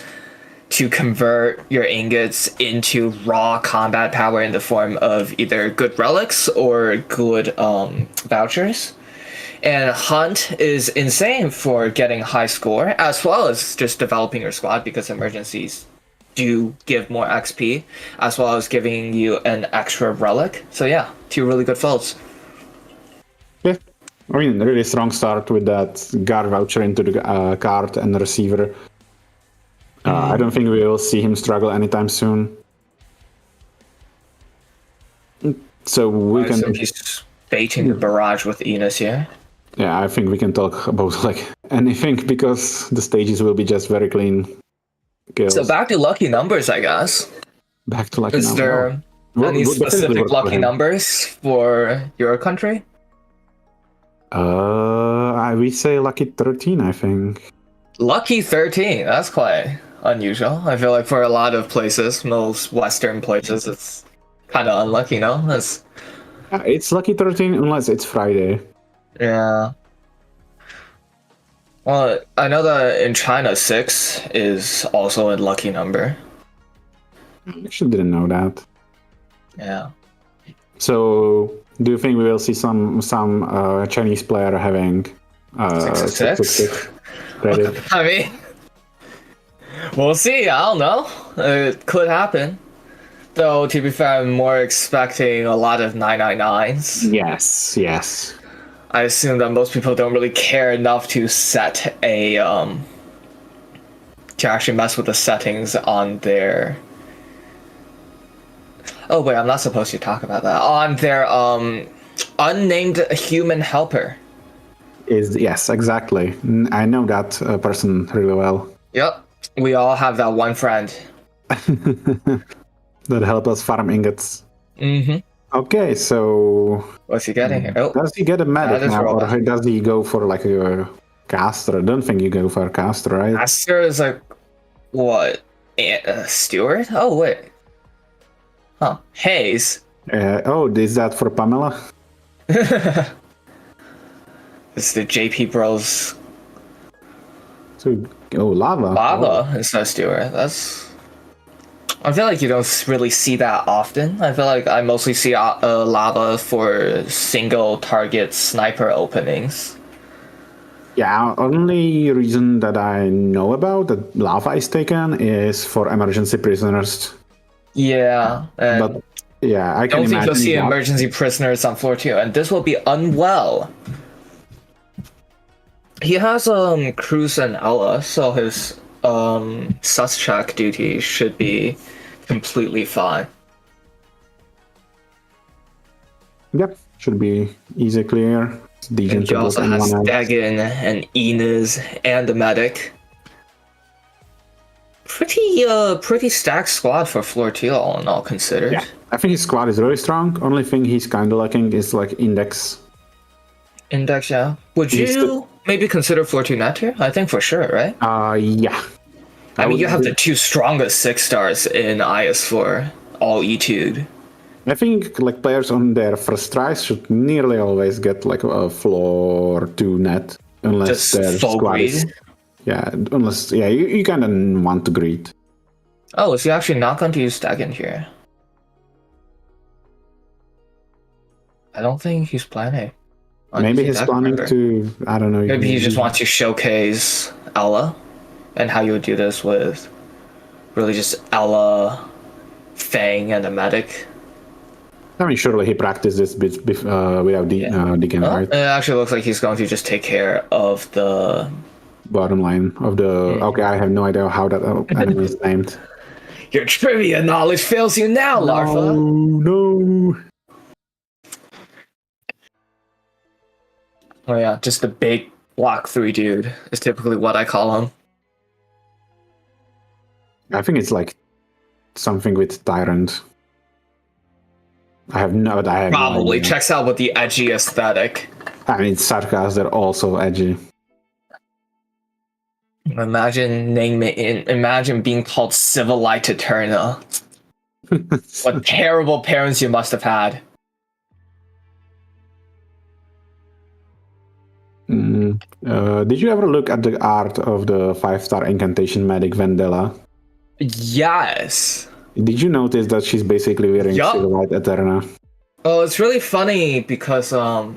to convert your ingots into raw combat power in the form of either good relics or good vouchers. And Hunt is insane for getting high score, as well as just developing your squad, because emergencies do give more XP, as well as giving you an extra relic. So yeah, 2 really good folds. Yeah, I mean, really strong start with that guard voucher into the card and the receiver. I don't think we will see him struggle anytime soon. So we I can. assume he's baiting the barrage with Enos here. Yeah, I think we can talk about like anything because the stages will be just very clean kills. So back to lucky numbers, I guess. Back to lucky Is numbers. there any specific lucky numbers for your country? We say lucky 13, I think. Lucky 13. That's quite unusual. I feel like for a lot of places, most Western places, it's kind of unlucky. No, It's lucky 13 unless it's Friday. Yeah. Well, I know that in China, 6 is also a lucky number. I actually didn't know that. Yeah. So, do you think we will see some Chinese player having 666? Ready? I mean, we'll see. I don't know. It could happen. Though, to be fair, I'm more expecting a lot of 999s. Yes. I assume that most people don't really care enough to set a to actually mess with the settings on their. Oh wait, I'm not supposed to talk about that. On their unnamed human helper. Yes, exactly. I know that person really well. Yep, we all have that one friend. That help us farm ingots. Mm-hmm. Okay, so What's he getting here? Oh, does he get a medic now, or does he go for like a caster? I don't think you go for a caster, right? Caster is like what? Steward? Oh wait. Huh? Hayes. Is that for Pamela? It's the JP Bros. So, lava. Lava instead of Steward. I feel like you don't really see that often. I feel like I mostly see lava for single target sniper openings. Yeah, only reason that I know about that lava is taken is for emergency prisoners. Yeah, but yeah, I can don't think you'll see that. emergency prisoners on floor 2, and this will be unwell. He has Cruz and Ella, so his sus check duty should be completely fine. Yep, should be easy clear. And he also has Dagon and Inez and the medic. Pretty stacked squad for floor 2, all in all considered. Yeah, I think his squad is really strong. Only thing he's kind of lacking is like index. Index, yeah. Would you maybe consider floor 2 net tier? I think for sure, right? Yeah. I mean, you have the 2 strongest 6 stars in IS4, all E2'd. I think like players on their first tries should nearly always get like a floor 2 net, unless just their full squad greed. is. Yeah, unless you kind of want to greed. Oh, is he actually not going to use Dagon here? I don't think he's planning. Maybe he's planning to. I don't know. Maybe he just wants to showcase Ella, and how you would do this with really just Ella, Fang, and a medic. I mean, surely he practiced this bit without Deacon, right? It actually looks like he's going to just take care of the bottom line of the. Okay, I have no idea how that enemy is named. Your trivia knowledge fails you now, Larfa. No. Oh yeah, just the big block 3 dude is typically what I call him. I think it's like something with Tyrant. I have no Probably idea. checks out with the edgy aesthetic. I mean, Sarkaz, they're also edgy. Imagine being called Civilite Eterna. What terrible parents you must have had. Did you ever look at the art of the 5-star incantation medic Vendela? Yes. Did you notice that she's basically wearing Civilite Eterna? Oh, it's really funny because I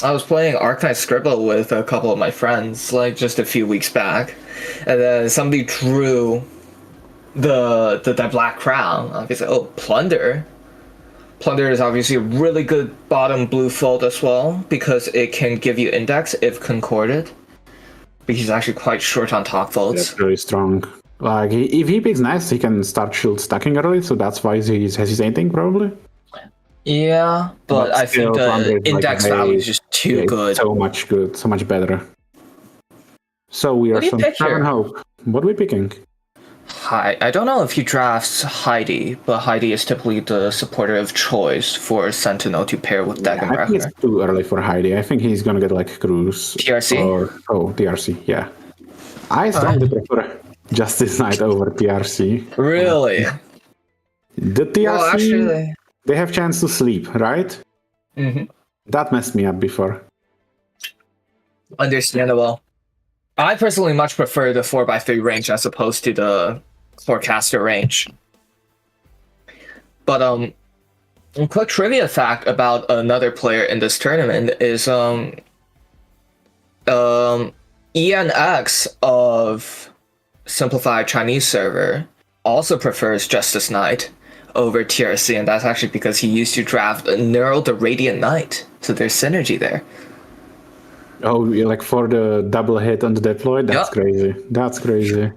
was playing Arcanine Scribble with a couple of my friends like just a few weeks back, and then somebody drew the black crown. Obviously, Plunder. Plunder is obviously a really good bottom blue fold as well because it can give you index if concorded. But he's actually quite short on top folds. That's really strong. Like, if he picks nice, he can start shield stacking early, so that's why he's hesitating, probably. Yeah, but I think still, Plunder the is, like, index way- value is just too good. So much good, so much better. So we are What do you some pick 7 here? hope. What are we picking? I don't know if he drafts Heidi, but Heidi is typically the supporter of choice for Sentinel to pair with I think Dagenbrecher. it's too early for Heidi. I think he's gonna get like Cruise. TRC? Or TRC, yeah. I strongly prefer Justice Knight over TRC. Really? The TRC, Well, actually, they have chance to sleep, right? hmm That messed me up before. understandable. I personally much prefer the 4x3 range as opposed to the forecaster range. But a quick trivia fact about another player in this tournament is ENX of Simplified Chinese server also prefers Justice Knight over TRC, and that's actually because he used to draft Neural the Radiant Knight, so there's synergy there. Oh, like for the double hit on the deploy? That's crazy. That's crazy.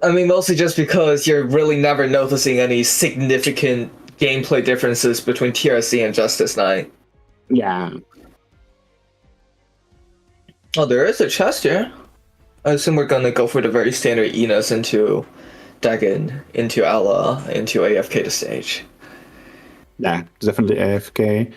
I mean, mostly just because you're really never noticing any significant gameplay differences between TRC and Justice Knight. Yeah. Oh, there is a chest here. I assume we're gonna go for the very standard Enos into Dagon, into Ella, into AFK to stage. Yeah, definitely AFK.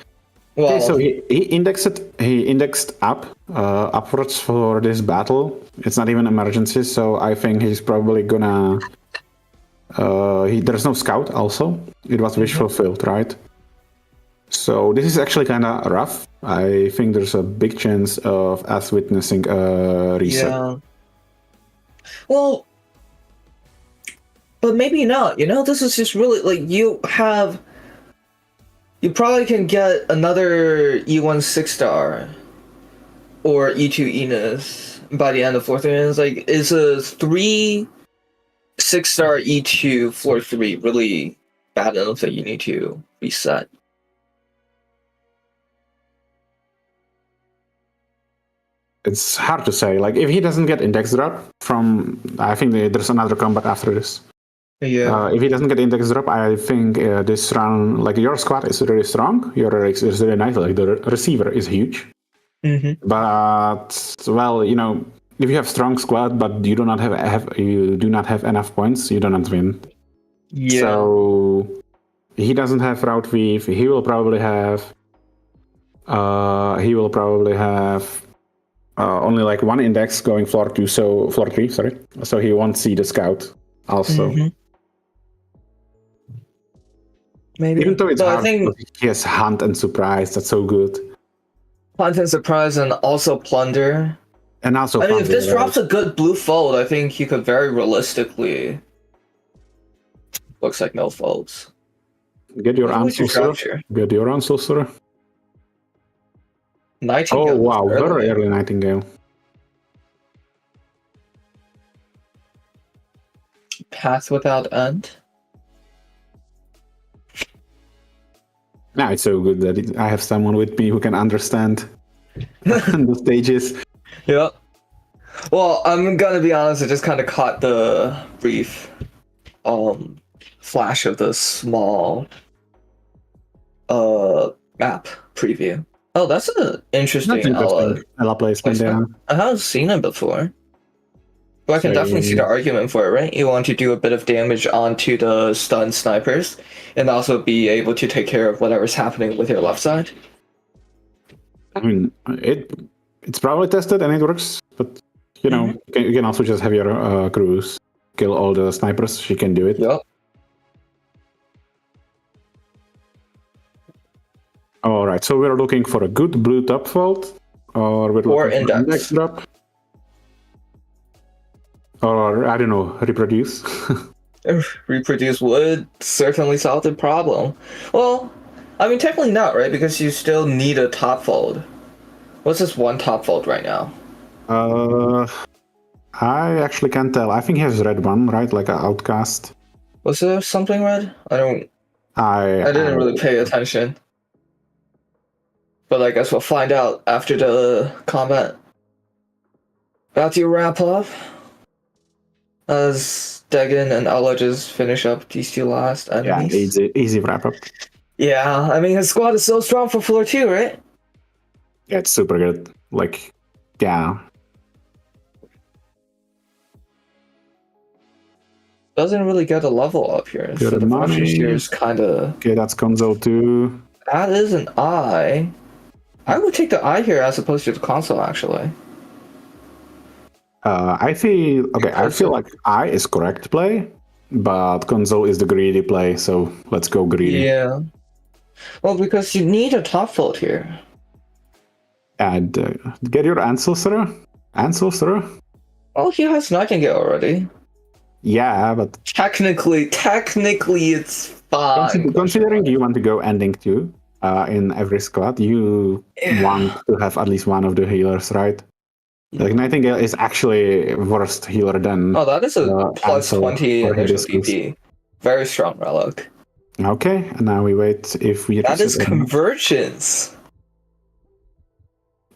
Well, Okay, so he indexed upwards for this battle. It's not even emergency, so I think he's probably gonna there's no scout also. It was wish fulfilled, right? So this is actually kinda rough. I think there's a big chance of us witnessing a reset. yeah. Well, but maybe not. This is just really like you probably can get another E1 6-star or E2 Enos by the end of fourth innings. Like, is a 3 6-star E2 floor 3 really bad enough that you need to reset? It's hard to say. Like, if he doesn't get index drop from, I think there's another combat after this. Yeah. If he doesn't get index drop, I think this round, like, your squad is really strong. Your RX is really nice. Like, the receiver is huge. Mm-hmm. But, well, if you have strong squad, but you do not have enough points, you do not win. Yeah. So he doesn't have route weave. He will probably have only like one index going floor 3, sorry. So he won't see the scout also. Mm-hmm. Maybe. Even though it's but hard, I think he has hunt and surprise. That's so good. hunt and surprise and also plunder. And also, I mean, if plunder, this right? drops a good blue fold, I think he could very realistically. Looks like no folds. Get your What would you answer, drop sir. here? Get your answer, sir. Nightingale. Oh wow, early. very early Nightingale. Path without end. Now it's so good that I have someone with me who can understand the stages. Yep. Well, I'm gonna be honest. I just kind of caught the brief, flash of the small, map preview. Oh, that's an interesting. That's interesting. Ella placement, yeah. I haven't seen it before. But I can So- definitely see the argument for it, right? You want to do a bit of damage onto the stun snipers, and also be able to take care of whatever's happening with your left side. I mean, it's probably tested and it works, but you can also just have your crews kill all the snipers. She can do it. Yep. All right, so we're looking for a good blue top fold, or we're Or looking for index. drop, or I don't know, reproduce. Reproduce would certainly solve the problem. Well, I mean, technically not, right? Because you still need a top fold. What's this one top fold right now? I actually can't tell. I think he has red one, right? Like an outcast. Was there something red? I didn't really pay attention. But I guess we'll find out after the combat. About to wrap up. As Dagon and Allah just finish up these two last enemies. Yeah, easy wrap up. Yeah, I mean his squad is so strong for floor 2, right? Yeah, it's super good. Like, yeah. Doesn't really get a level up here. Good So the money. pressure here is kind of... Okay, that's console 2. That is an eye. I would take the eye here as opposed to the console, actually. I feel like I is correct play, but console is the greedy play, so let's go greedy. Yeah. Well, because you need a top fold here. And get your ancestor. Oh, he has Nightingale already. Yeah, but Technically, it's fine. considering you want to go ending 2 in every squad, you want to have at least one of the healers, right? Like Nightingale is actually worst healer than. Oh, that is a plus Alyssal 20 or initial Hibiscus. DP. Very strong relic. Okay, and now we wait if we. That is convergence.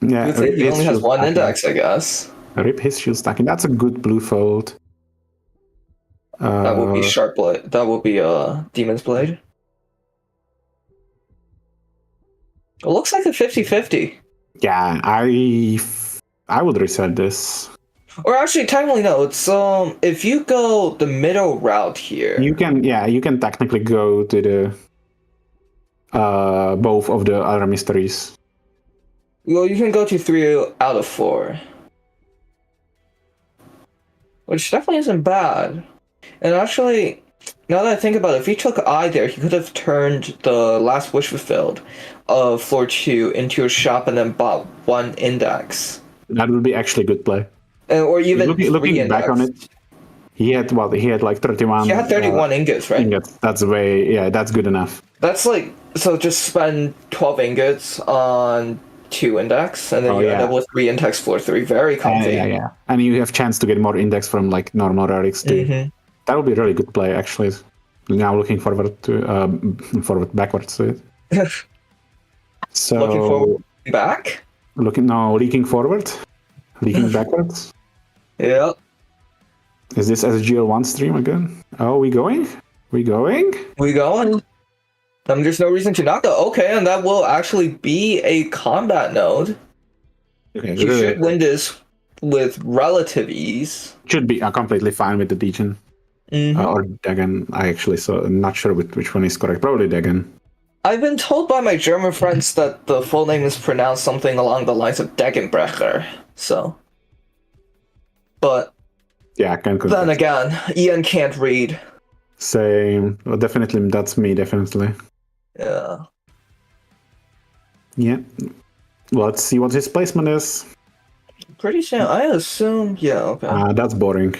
Yeah, Good thing he only has one index, I guess. Rip his shield stacking. That's a good blue fold. That would be Sharp Blade. That would be Demon's Blade. It looks like a 50-50. Yeah, I would reset this. Or actually, technically no. It's if you go the middle route here, You can technically go to the both of the other mysteries. well, you can go to 3 out of 4, which definitely isn't bad. And actually, now that I think about it, if he took Eye there, he could have turned the last wish fulfilled of floor 2 into a shop and then bought 1 index. That would be actually good play. Or even looking back on it, he had like 31. He had 31 ingots, right? Ingots. That's that's good enough. That's like, so just spend 12 ingots on 2 index, and then you end up with 3 index floor 3. Very comfy. Yeah. And you have chance to get more index from like normal relics too. Mm-hmm. That would be a really good play, actually. Now looking forward to backwards to it. So Looking forward back? Leaking forward. Leaking backwards. Yeah. Is this SGL 1 stream again? Oh, we going? We going? There's no reason to not go. Okay, and that will actually be a combat node. Okay, You should win this with relative ease. Should be completely fine with the Degen. Or Degen. I'm not sure which one is correct. Probably Degen. I've been told by my German friends that the full name is pronounced something along the lines of Degenbrecher. So, but yeah, I can. Then again, Ian can't read. Same. Well, definitely, that's me. Definitely. Yeah. Yeah. Let's see what his placement is. Pretty soon, I assume. Yeah. Okay. That's boring.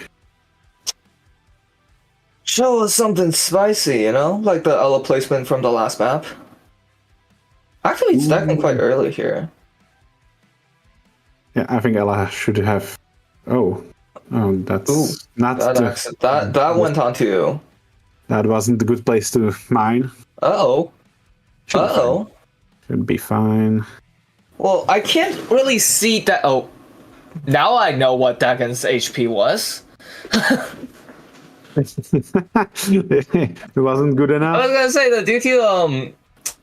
Show us something spicy, like the Ella placement from the last map. Actually, it's stacking quite early here. Yeah, I think Ella should have. Oh, that's not. That went on to. That wasn't a good place to mine. Should be fine. Well, I can't really see that. Oh, now I know what Dagon's HP was. It wasn't good enough. I was gonna say that due to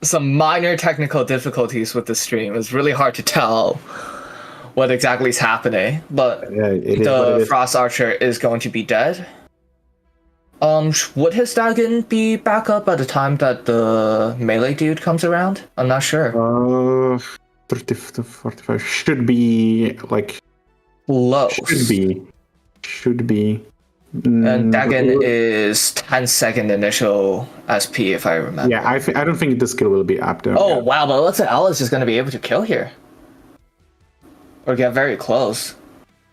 some minor technical difficulties with the stream, it's really hard to tell what exactly is happening. But the Frost Archer is going to be dead. Would his Dagon be back up by the time that the melee dude comes around? I'm not sure. 30 to 45 should be like low. Should be. And Dagon is 10-second initial SP, if I remember. Yeah, I don't think the skill will be up there. Oh, wow, but let's say Alice is going to be able to kill here. Or get very close.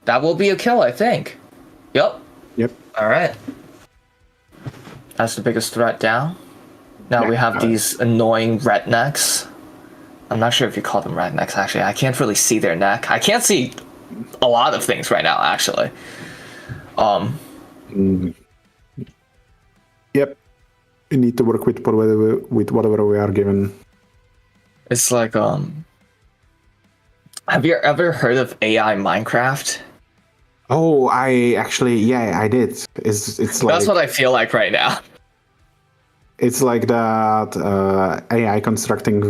That will be a kill, I think. Yep. Alright. That's the biggest threat down. Now we have these annoying rednecks. I'm not sure if you call them rednecks, actually. I can't really see their neck. I can't see a lot of things right now, actually. Yep. We need to work with whatever we are given. It's like, have you ever heard of AI Minecraft? Oh, I did. It's like That's what I feel like right now. it's like that AI constructing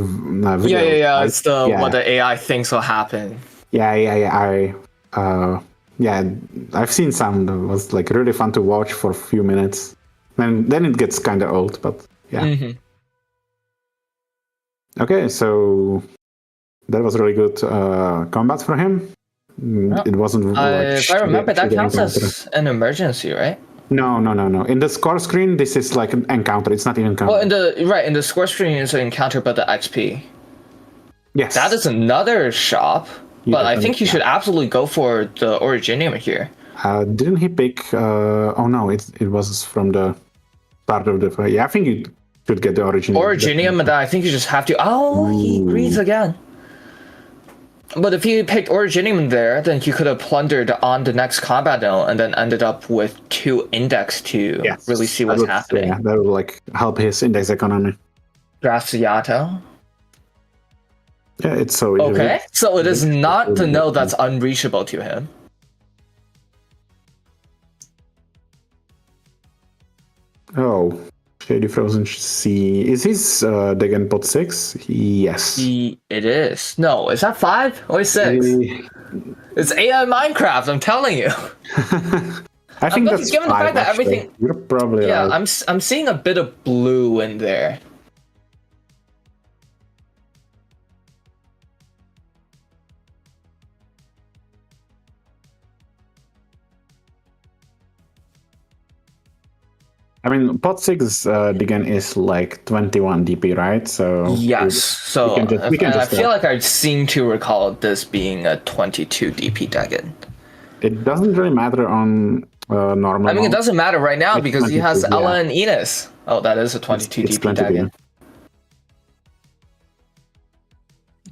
video. Yeah. Right? It's what the AI thinks will happen. I've seen some that was like really fun to watch for a few minutes. Then it gets kind of old, but yeah. Mm-hmm. Okay, so that was really good combat for him. It wasn't. If I remember, that counts as an emergency, right? No. In the score screen, this is like an encounter. It's not even counter. Well, in the score screen, it's an encounter, but the XP. Yes. That is another shop, but I think he should absolutely go for the Originium here. Didn't he pick? Oh no, it was from the start of the. Yeah, I think you should get the Originium, and then I think you just have to. Oh, he reads again. But if he picked Originium there, then he could have plundered on the next combat node and then ended up with 2 index to really see what's happening. Yeah, that would like help his index economy. Draft Yato. Yeah, it's so easy. Okay, so it is not the node that's unreachable to him. Oh, Shady Frozen Sea. Is his Degen pot 6? Yes. It is. No, is that 5 or 6? It's AI Minecraft, I'm telling you. I think that's given 5, the fact that actually. everything. You're probably Yeah, right. I'm seeing a bit of blue in there. I mean, pot 6 Degen is like 21 DP, right? So Yes. So I feel like I seem to recall this being a 22 DP Degen. It doesn't really matter on normal. I mean, it doesn't matter right now because he has 22, Ella and Enos. Oh, that is a 22 DP Degen.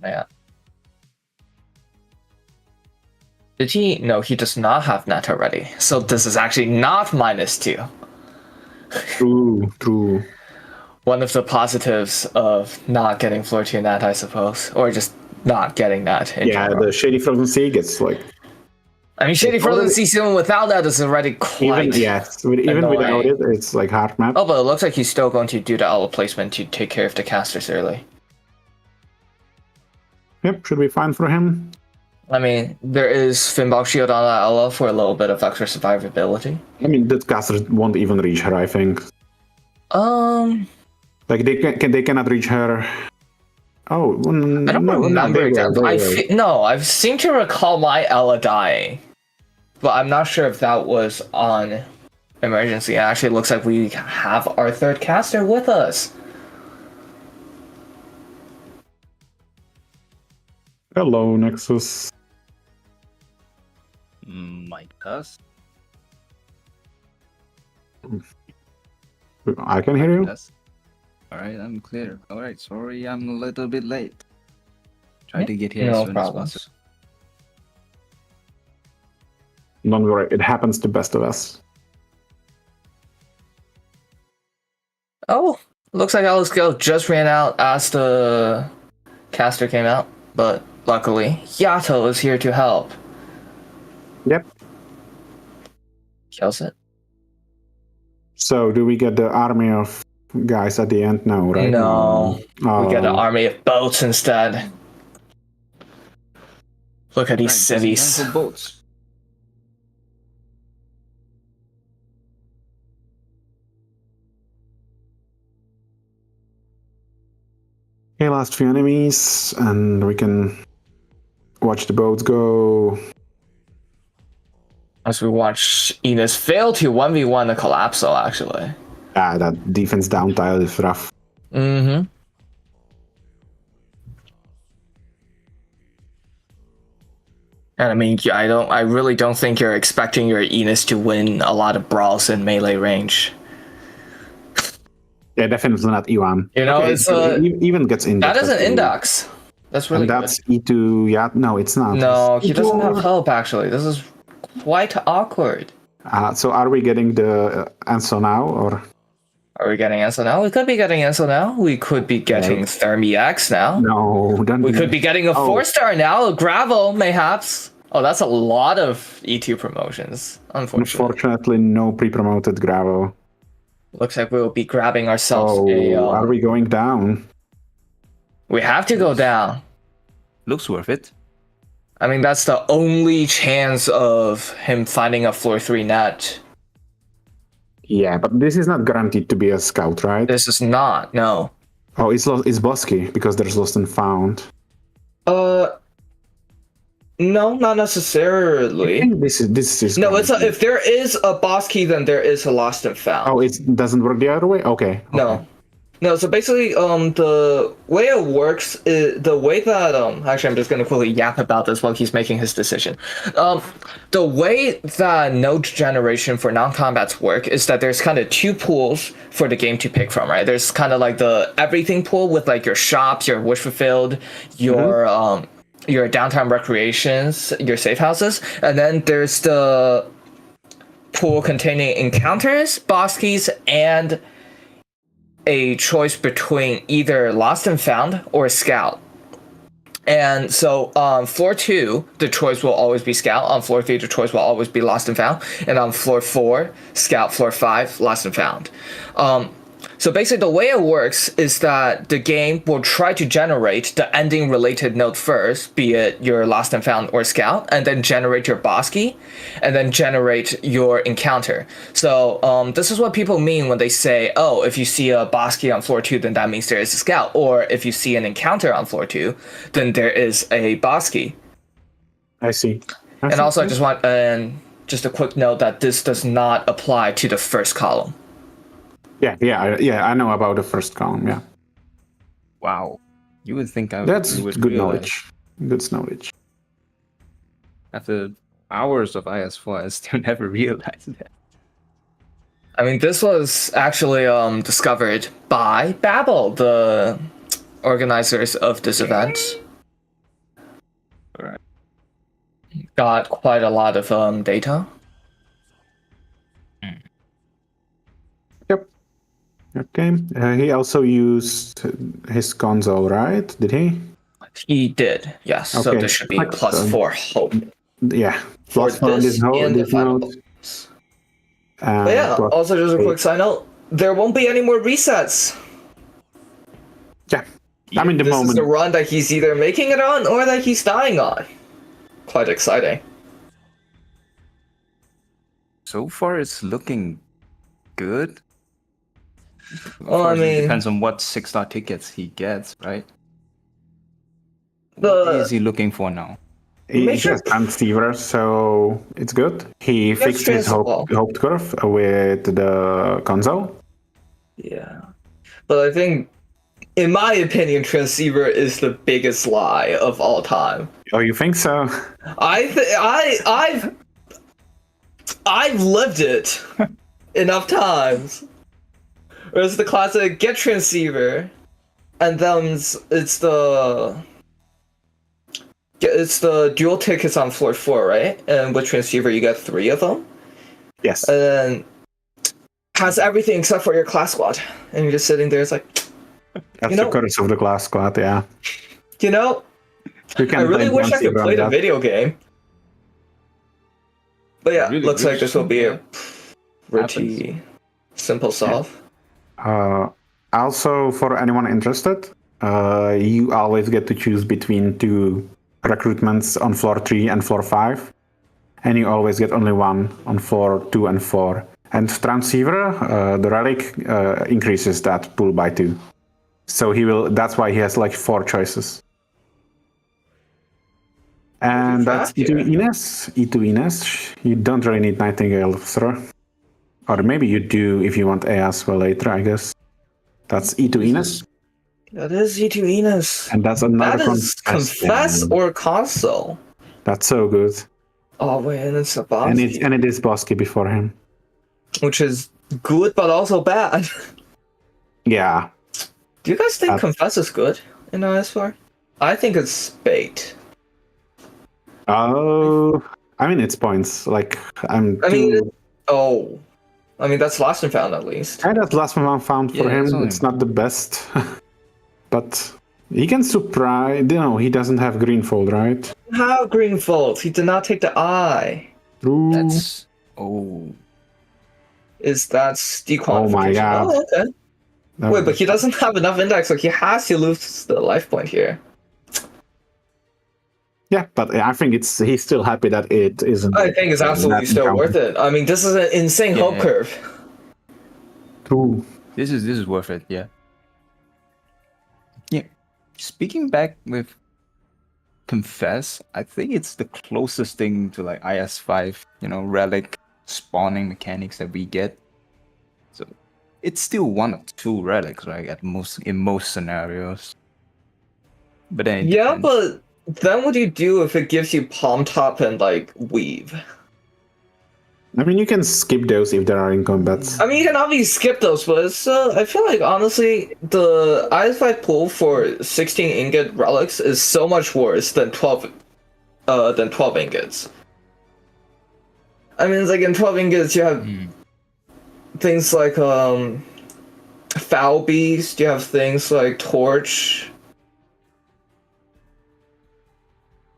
Yeah. Did he? No, he does not have net already. So this is actually not -2. True. One of the positives of not getting floor 2 net, I suppose. Or just not getting that. The Shady Frozen Sea gets like... I mean, Shady Frozen Sea even without that is already quite even without it, it's like hard map. Oh, but it looks like he's still going to do the Ella placement to take care of the casters early. Yep, should be fine for him. I mean, there is Finbok Shield on that Ella for a little bit of extra survivability. I mean, that caster won't even reach her, I think. Like, they cannot reach her. Oh, I don't remember exactly. I seem to recall my Ella dying. But I'm not sure if that was on emergency. It actually looks like we have our 3rd caster with us. Hello, Nexus. Mic test. I can hear you. Yes. Alright, I'm clear. Alright, sorry I'm a little bit late. Try to get here as soon as possible. Don't worry, it happens to best of us. Oh, looks like Alyssal just ran out as the caster came out, but luckily Yato is here to help. Yep. Kills it. So, do we get the army of guys at the end? No, right? No. We get an army of boats instead. Look at these cities. Boats. Okay, last few enemies, and we can watch the boats go. As we watch Enos fail to 1v1 the Collapso, actually. That defense down tile is rough. Mm-hmm. And I mean, I really don't think you're expecting your Enos to win a lot of brawls in melee range. Yeah, definitely not E1. You know, okay, it's even gets index. That is an index. That's really and that's good. E2. Yeah, no, it's not. No, he doesn't have help. Actually, this is quite awkward. So are we getting the Ansel now, or are we getting Ansel now? We could be getting Ansel now. We could be getting Thermi X now. No, we could be getting a 4-star now, a Gravel, mayhaps. Oh, that's a lot of E2 promotions, unfortunately. Unfortunately, no pre-promoted gravel. Looks like we'll be grabbing ourselves Are we going down? We have to go down. Looks worth it. I mean, that's the only chance of him finding a floor 3 net. Yeah, but this is not guaranteed to be a scout, right? This is not, no. Oh, it's Bosky, because there's lost and found. No, not necessarily. I think this is No, if there is a boss key, then there is a lost and found. Oh, it doesn't work the other way? Okay. No, so basically, the way it works is the way that actually I'm just gonna quickly yap about this while he's making his decision. The way that node generation for non-combats work is that there's kind of 2 pools for the game to pick from, right? There's kind of like the everything pool with like your shops, your wish fulfilled, your downtime recreations, your safe houses, and then there's the pool containing encounters, boss keys, and a choice between either lost and found or scout. And so on floor 2, the choice will always be scout. On floor 3, the choice will always be lost and found. And on floor 4, scout. Floor 5, lost and found. So basically the way it works is that the game will try to generate the ending related node first, be it your lost and found or scout, and then generate your boss key, and then generate your encounter. So this is what people mean when they say, oh, if you see a boss key on floor 2, then that means there is a scout. Or if you see an encounter on floor 2, then there is a boss key. I see. And also I just want just a quick note that this does not apply to the first column. Yeah, I know about the first column, yeah. Wow. You would think That's you would good realize. knowledge. Good knowledge. After hours of IS4, I still never realized that. I mean, this was actually discovered by Babel, the organizers of this event. Alright. Got quite a lot of data. Okay. He also used his console, right? Did he? He did, yes. So Okay. this should be +4 hope. Yeah. For Plus 4 on this and the this final node. bonus. But yeah, plus also just a 8. quick side note, there won't be any more resets. Yeah. I mean, the This moment. is the run that he's either making it on or that he's dying on. Quite exciting. So far, it's looking good. Of Well, I course, it mean, depends on what 6-star tickets he gets, right? The- What is he looking for now? He Make sure- has transceiver, so it's good. He fixed his transfer hoped curve with the console. yeah. But I think, in my opinion, transceiver is the biggest lie of all time. Oh, you think so? I've lived it enough times. Whereas the classic get transceiver, and then it's the dual tickets on floor 4, right? And with transceiver you get 3 of them, Yes. and then has everything except for your class squad, and you're just sitting there. It's like, That's the curse of the glass squad, yeah. you know, You can I really blame wish I could transceiver on play the that. video game. But yeah, Really looks like wish this will be a Happens. pretty simple solve. Also, for anyone interested, you always get to choose between 2 recruitments on floor 3 and floor 5, and you always get only 1 on floor 2 and 4. And transceiver, the relic, increases that pool by 2. So that's why he has like 4 choices. And that's Pretty E2 Ines. E2 Ines. You don't really need Nightingale throw. Or maybe you do if you want A as well later, I guess. That's E2 Ines. That is E2 Enos. And that's another That is confess or console. That's so good. Oh wait, and it's a boss, And it is Bosky before him. which is good but also bad. Yeah. Do you guys think Uh, confess is good in IS4? I think it's bait. Oh, I mean, it's points. Like, I mean, that's lost and found at least. that's last one found for Yeah, it's him. only- It's not the best, but He can surprise. No, he doesn't have Greenfold, right? How Greenfold? He did not take the eye. True. That's That's dequalification. Oh my god. Oh, okay. Wait, but he doesn't have enough index, so he has to lose the life point here. Yeah, but I think he's still happy that it isn't. I think it's absolutely still worth it. I mean, this is an insane hope curve. True. This is worth it. Yeah. Yeah. Speaking back with Confess, I think it's the closest thing to like IS5, relic spawning mechanics that we get. So it's still one of two relics, right? In most scenarios. But then but then what do you do if it gives you palm top and like weave? I mean, you can skip those if there are in combats. I mean, you can obviously skip those, but it's, I feel like honestly, the IS5 pool for 16 ingot relics is so much worse than 12 ingots. I mean, it's like in 12 ingots you have things like Foul Beast, you have things like Torch.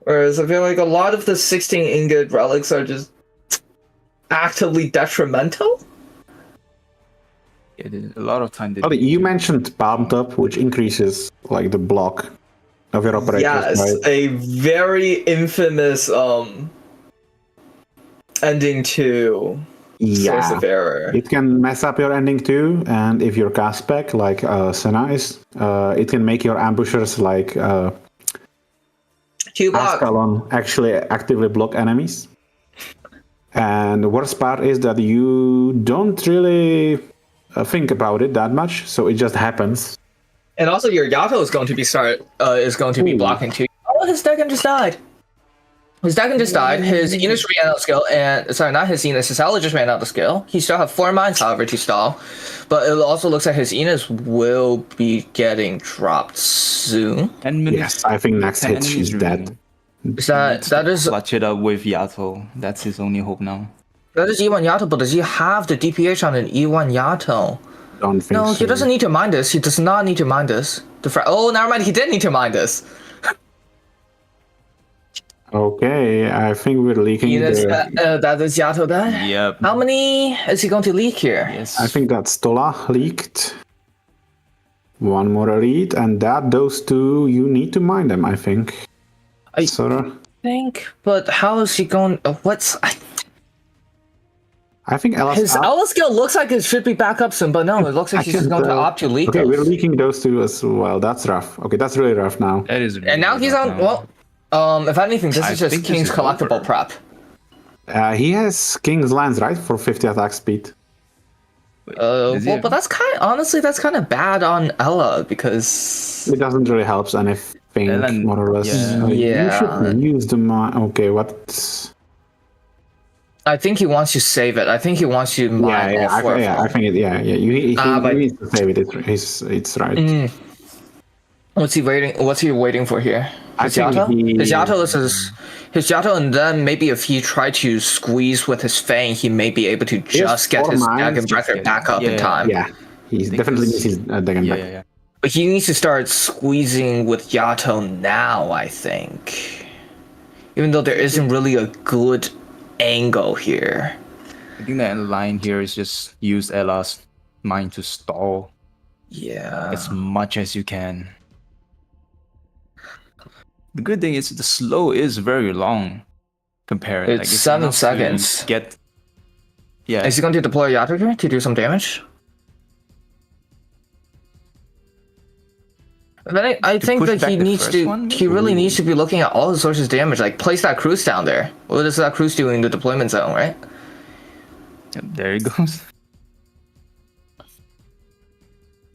Whereas I feel like a lot of the 16 ingot relics are just actively detrimental. Yeah, a lot of time. You mentioned Palm Top, which increases like the block of your operators. Yes, right? a very infamous ending to Source of Error. It can mess up your ending too, and if your cast spec like Sena is, it can make your ambushers like Aegir actually actively block enemies. And the worst part is that you don't really think about it that much, so it just happens. And also, your Yato is going to be blocking too. Oh, his Dragon just died. His Dragon just died. His Enos ran out of skill, and sorry, not his Enos. His Ella just ran out of skill. He still have 4 mines, however, to stall. But it also looks like his Enos will be getting dropped soon. 10 minutes. Yes, I think next hit she's dead. That is clutch it up with Yato. That's his only hope now. That is E1 Yato, but does he have the DPH on an E1 Yato? Don't think so. He doesn't need to mind this. He does not need to mind this. Never mind. He did need to mind this. Okay, I think we're leaking. That is Yato dead? Yep. How many is he going to leak here? Yes. I think that Stola leaked. One more elite, and those two, you need to mind them, I think. Sora? But how is he going? I think his Ella skill looks like it should be back up soon, but no, it looks like he's just going to opt to leak. Okay, those. we're leaking those two as well. That's rough. Okay, that's really rough now. That is. Really and now he's on. Now. Well, if anything, this is just King's collectible prep. He has King's Lance, right, for 50 attack speed. But that's that's kind of bad on Ella because it doesn't really help anything. More or less. You should use the okay, what? I think he wants to save it. I think he wants to mine I think he needs to save it. It's right. What's he waiting for here? His Yato, and then maybe if he tried to squeeze with his Fang, he may be able to just get his Dragon Breaker back up in time. Yeah, he definitely needs his Dragon Breaker. Yeah. But he needs to start squeezing with Yato now, I think. Even though there isn't really a good angle here. I think the line here is just use Ella's mine to stall. Yeah. As much as you can. The good thing is the slow is very long compared. It's 7 seconds. Is he going to deploy Yato here to do some damage? Then I think that he really needs to be looking at all the sources damage, like place that cruise down there. What is that cruise doing in the deployment zone, right? Yep, there he goes.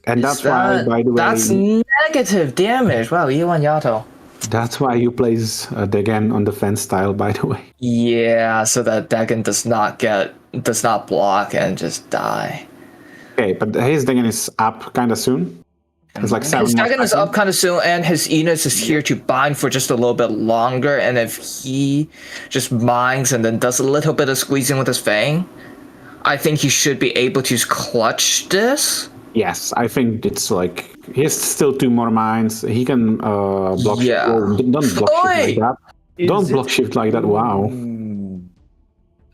And that's why, by the way... That's negative damage. Wow, E1 Yato. That's why you place Dagon on defense style, by the way. Yeah, so that Dagon does not block and just die. Okay, but his Dagon is up kind of soon. It's like 7 his Dagon is up kind of soon, and his Enos is here to bind for just a little bit longer. And if he just mines and then does a little bit of squeezing with his Fang, I think he should be able to clutch this. Yes, I think it's like He has still 2 more mines. He can block. Yeah. Oh, don't block shift like that. Don't block shift like that. Wow.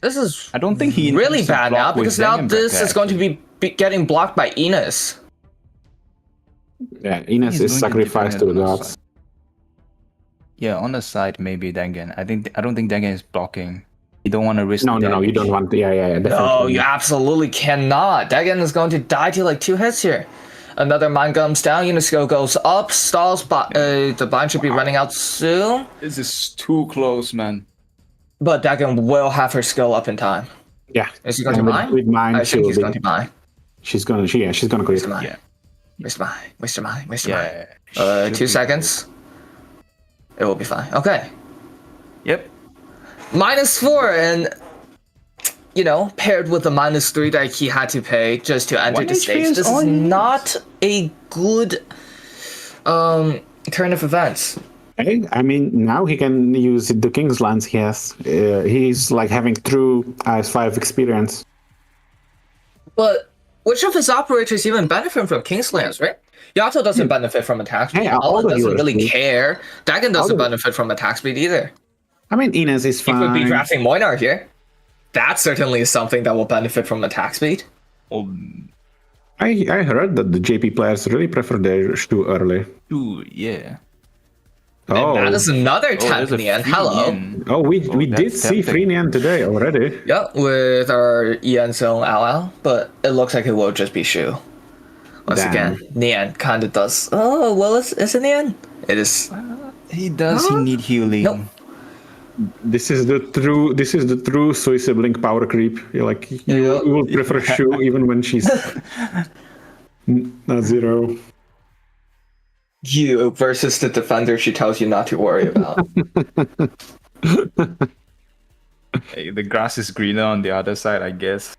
This is I don't think he really intends to bad block now with because now Zangenberg, this is going to be getting blocked by Enos. Yeah, Ines He's is going to sacrificed to defend the it on the gods. side. Yeah, on the side maybe Dengen. I don't think Dengen is blocking. You don't want to risk. No, the you damage. don't want. Yeah, definitely. No, you absolutely cannot. Dagon is going to die to like 2 hits here. Another mine comes down. Unisco goes up. Stalls. The bind should be running out soon. This is too close, man. But Dagon will have her skill up in time. Yeah. Is he going to mine? With mine, I think he's going to mine. She's gonna quit. Waste your mine. Waste your mine. Waste your mine. Yeah. 2 seconds. It will be fine. Okay. Yep. -4 and paired with the -3 that he had to pay just to enter 1 the stage. HP is This is on. not a good turn of events. Hey, I mean, now he can use the King's Lands he has. He's like having true IS5 experience. But which of his operators even benefit from King's Lands, right? Yato doesn't benefit from attack speed. Hey, all Alan the doesn't healers really do. care. Dagon doesn't benefit from attack speed either. I mean, Ines is He could be fine. drafting Moinar here. That certainly is something that will benefit from attack speed. I heard that the JP players really prefer their Shu early. Yeah. Oh, And that is another tank in the end. Hello. oh, we did that's see tempting. Freenian today already. Yeah, with our Ian Zone Aoao, but it looks like it will just be Shu. Once Damn. again, Nian kind of does. Oh, well, is it Nian? It is. He does. He need healing. Nope. This is the true soy sibling power creep. You're like you will prefer Shu even when she's not 0. You versus the defender she tells you not to worry about. Hey, the grass is greener on the other side, I guess.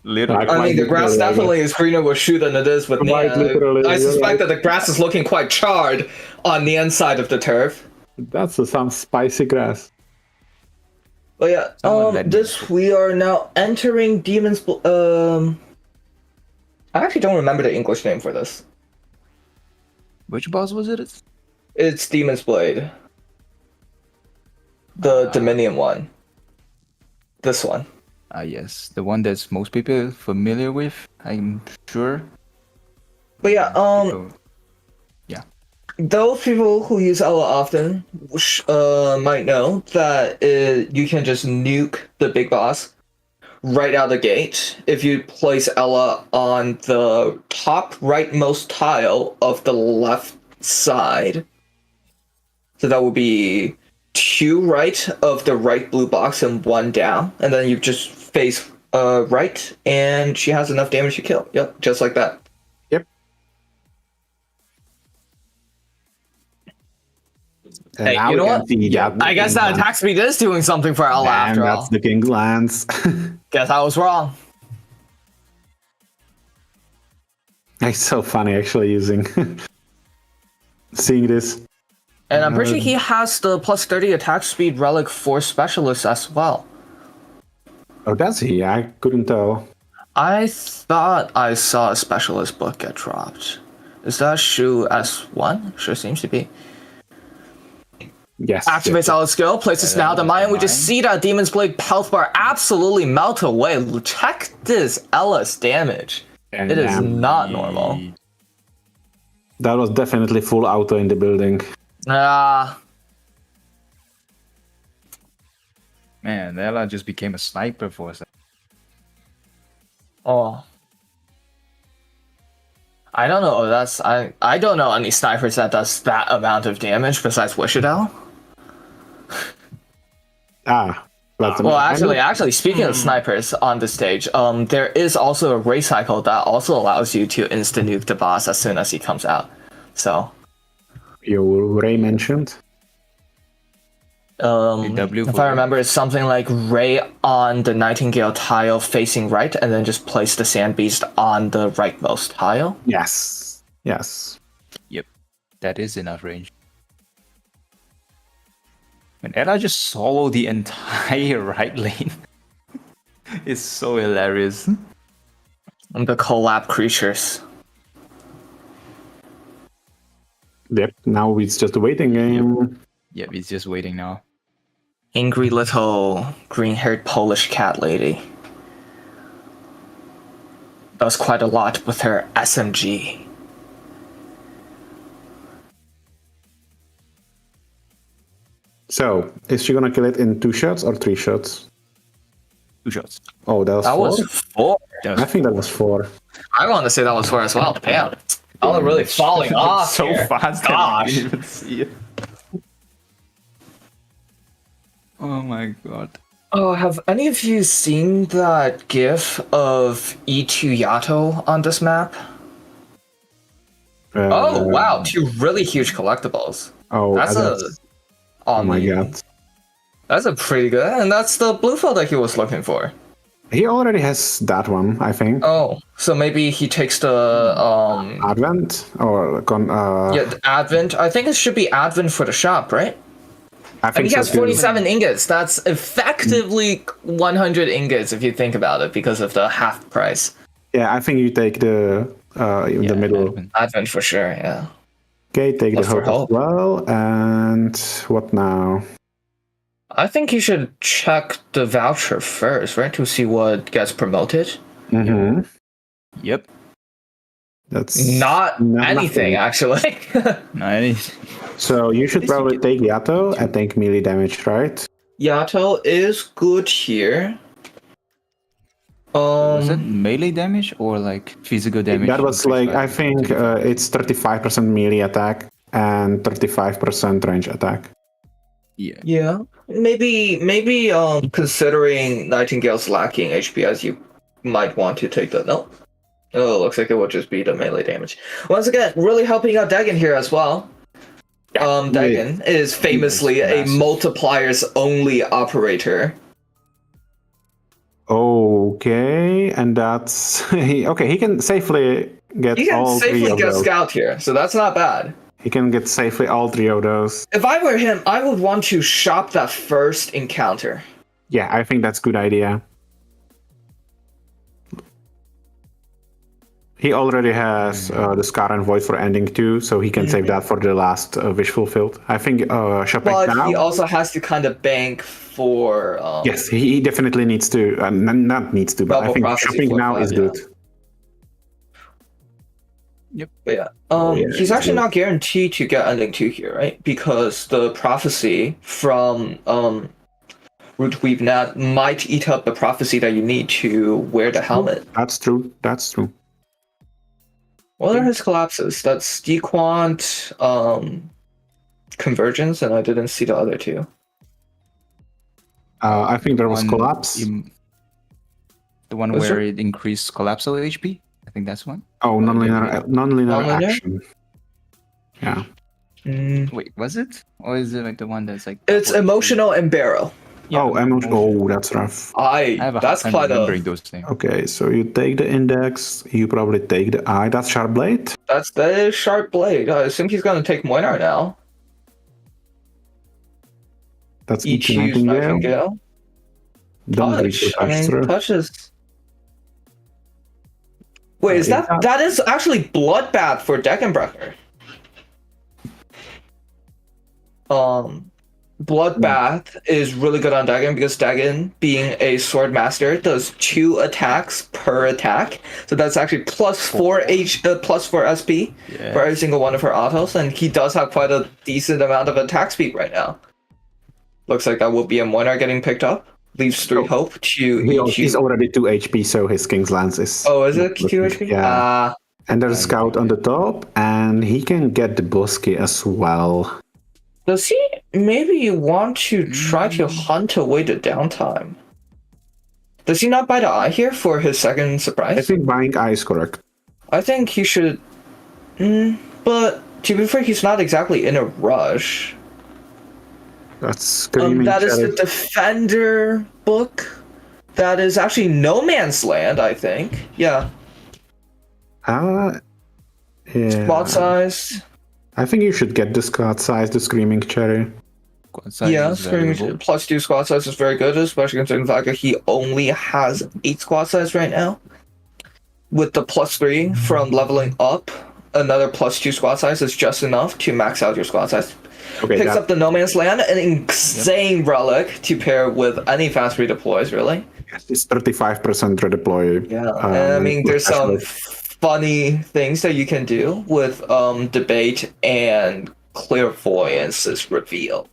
Literally. I mean, the grass literally, definitely is greener with Shu than it is with Quite Nian. literally, I you're suspect right. that the grass is looking quite charred on Nian's side of the turf. That's some spicy grass. But yeah, we are now entering Demon's. I actually don't remember the English name for this. Which boss was it? It's Demon's Blade. The Dominion one. This one. Yes, the one that's most people familiar with, I'm sure. But yeah, So, those people who use Ella often might know that you can just nuke the big boss right out of the gate if you place Ella on the top rightmost tile of the left side. So that would be 2 right of the right blue box and 1 down, and then you just face right, and she has enough damage to kill. Yep, just like that. Yep. And Hey, now you we know can what? see that I guess that attack speed is doing something for Ella and after all. that's the King's Lands. Guess I was wrong. It's so funny actually using seeing this. And I'm pretty sure he has the plus 30 attack speed relic for specialists as well. Oh, does he? I couldn't tell. I thought I saw a specialist book get dropped. Is that Shu S1? Sure seems to be. Yes. Activates all skill, places now the mine. We just see that Demon's Blade health bar absolutely melt away. Check this Ella's damage. And It is not normal. that was definitely full auto in the building. man, Ella just became a sniper for a second. Oh. I don't know. I don't know any snipers that does that amount of damage besides Wishadel. Well, actually, speaking of snipers on the stage, there is also a race cycle that also allows you to instant nuke the boss as soon as he comes out. So, Ray mentioned. if I remember, it's something like Ray on the Nightingale tile facing right, and then just place the Sand Beast on the rightmost tile. Yes. Yep, that is enough range. When Ella just solo the entire right lane, it's so hilarious. And the collab creatures. Yep. Now it's just a waiting game. Yep, he's just waiting now. Angry little green-haired Polish cat lady. Does quite a lot with her SMG. So, is she gonna kill it in 2 shots or 3 shots? 2 shots. Oh, that was That 4? was 4. I think that was 4. I want to say that was 4 as well. Damn. Y'all are really falling off so here. fast. Gosh. I didn't even see it. Oh my god. Oh, have any of you seen that GIF of E2 Yato on this map? Oh wow, 2 really huge collectibles. Oh, oh my god. That's a pretty good, and that's the blue fill that he was looking for. He already has that one, I think. Oh, so maybe he takes the Advent or yeah, the Advent. I think it should be Advent for the shop, right? I And think he has so too. 47 ingots. That's effectively 100 ingots if you think about it, because of the half price. Yeah, I think you take the middle. Advent for sure, yeah. Okay, take the Hope for hope as well. And what now? I think you should check the voucher first, right, to see what gets promoted. Mm-hmm. Yep. That's Not anything, nothing. actually. Not anything. So you should probably take Yato and take melee damage, right? Yato is good here. Was it melee damage or like physical damage? That was like, I think it's 35% melee attack and 35% range attack. Yeah. Yeah. Maybe considering Nightingale's lacking HP, as you might want to take that. No. Oh, looks like it would just be the melee damage. Once again, really helping out Dagon here as well. Dagon is famously a multipliers only operator. Okay, and that's okay. He can safely get He can all 3 safely of get those. scout here, so that's not bad. He can get safely all 3 of those. If I were him, I would want to shop that first encounter. Yeah, I think that's a good idea. He already has the Scar and Void for ending too, so he can save that for the last wish fulfilled. I think shopping But now. he also has to kind of bank for. Yes, he definitely needs to. Not needs to, but I Double think prophecy shopping for now 5, is yeah. good. But yeah, yeah, he's actually not guaranteed to get ending 2 here, right? Because the prophecy from Root Weave Nat might eat up the prophecy that you need to wear the helmet. That's true. That's true. What are his collapses? That's Dequant, Convergence, and I didn't see the other 2. I think there was collapse. The one Was where there? it increased collapsal HP. I think that's one. Oh, non-linear Non-linear? action. Yeah. Wait, was it? Or is it like the one that's like? It's emotional and barrel. Oh, that's rough. I have a hard That's time quite remembering those things. Okay, so you take the index. You probably take the eye. That's sharp blade. That's the sharp blade. I assume he's gonna take Moinar now. That's Each each use nightingale. Nightingale. Don't reach the I mean, through. touches. Wait, is that is actually Bloodbath for Deckenbrecher. Bloodbath is really good on Dagon because Dagon, being a sword master, does 2 attacks per attack. So that's actually plus 4 SP for every single one of her autos, and he does have quite a decent amount of attack speed right now. Looks like that will be a Moinar getting picked up. Leaves 3 hope to He's already 2 HP, so his King's Lance is. Oh, is it 2 HP? Yeah. And there's a scout on the top, and he can get the Bosque as well. Does he maybe want to try to hunt away the downtime? Does he not buy the eye here for his second surprise? I think buying eye is correct. I think he should. But to be fair, he's not exactly in a rush. That's screaming. That is the Defender book. That is actually No Man's Land, I think. Yeah. Yeah. Spot size. I think you should get the squad size, the Screaming Cherry. Yeah, Screaming plus 2 squad size is very good, especially considering the fact that he only has 8 squad size right now. With the plus 3 from leveling up another +2 squad size is just enough to max out your squad size. Okay, Picks up the No Man's Land, an insane relic to pair with any fast redeploys, really. It's 35% redeploy. Yeah, and I mean, there's some funny things that you can do with debate and clairvoyance's reveal.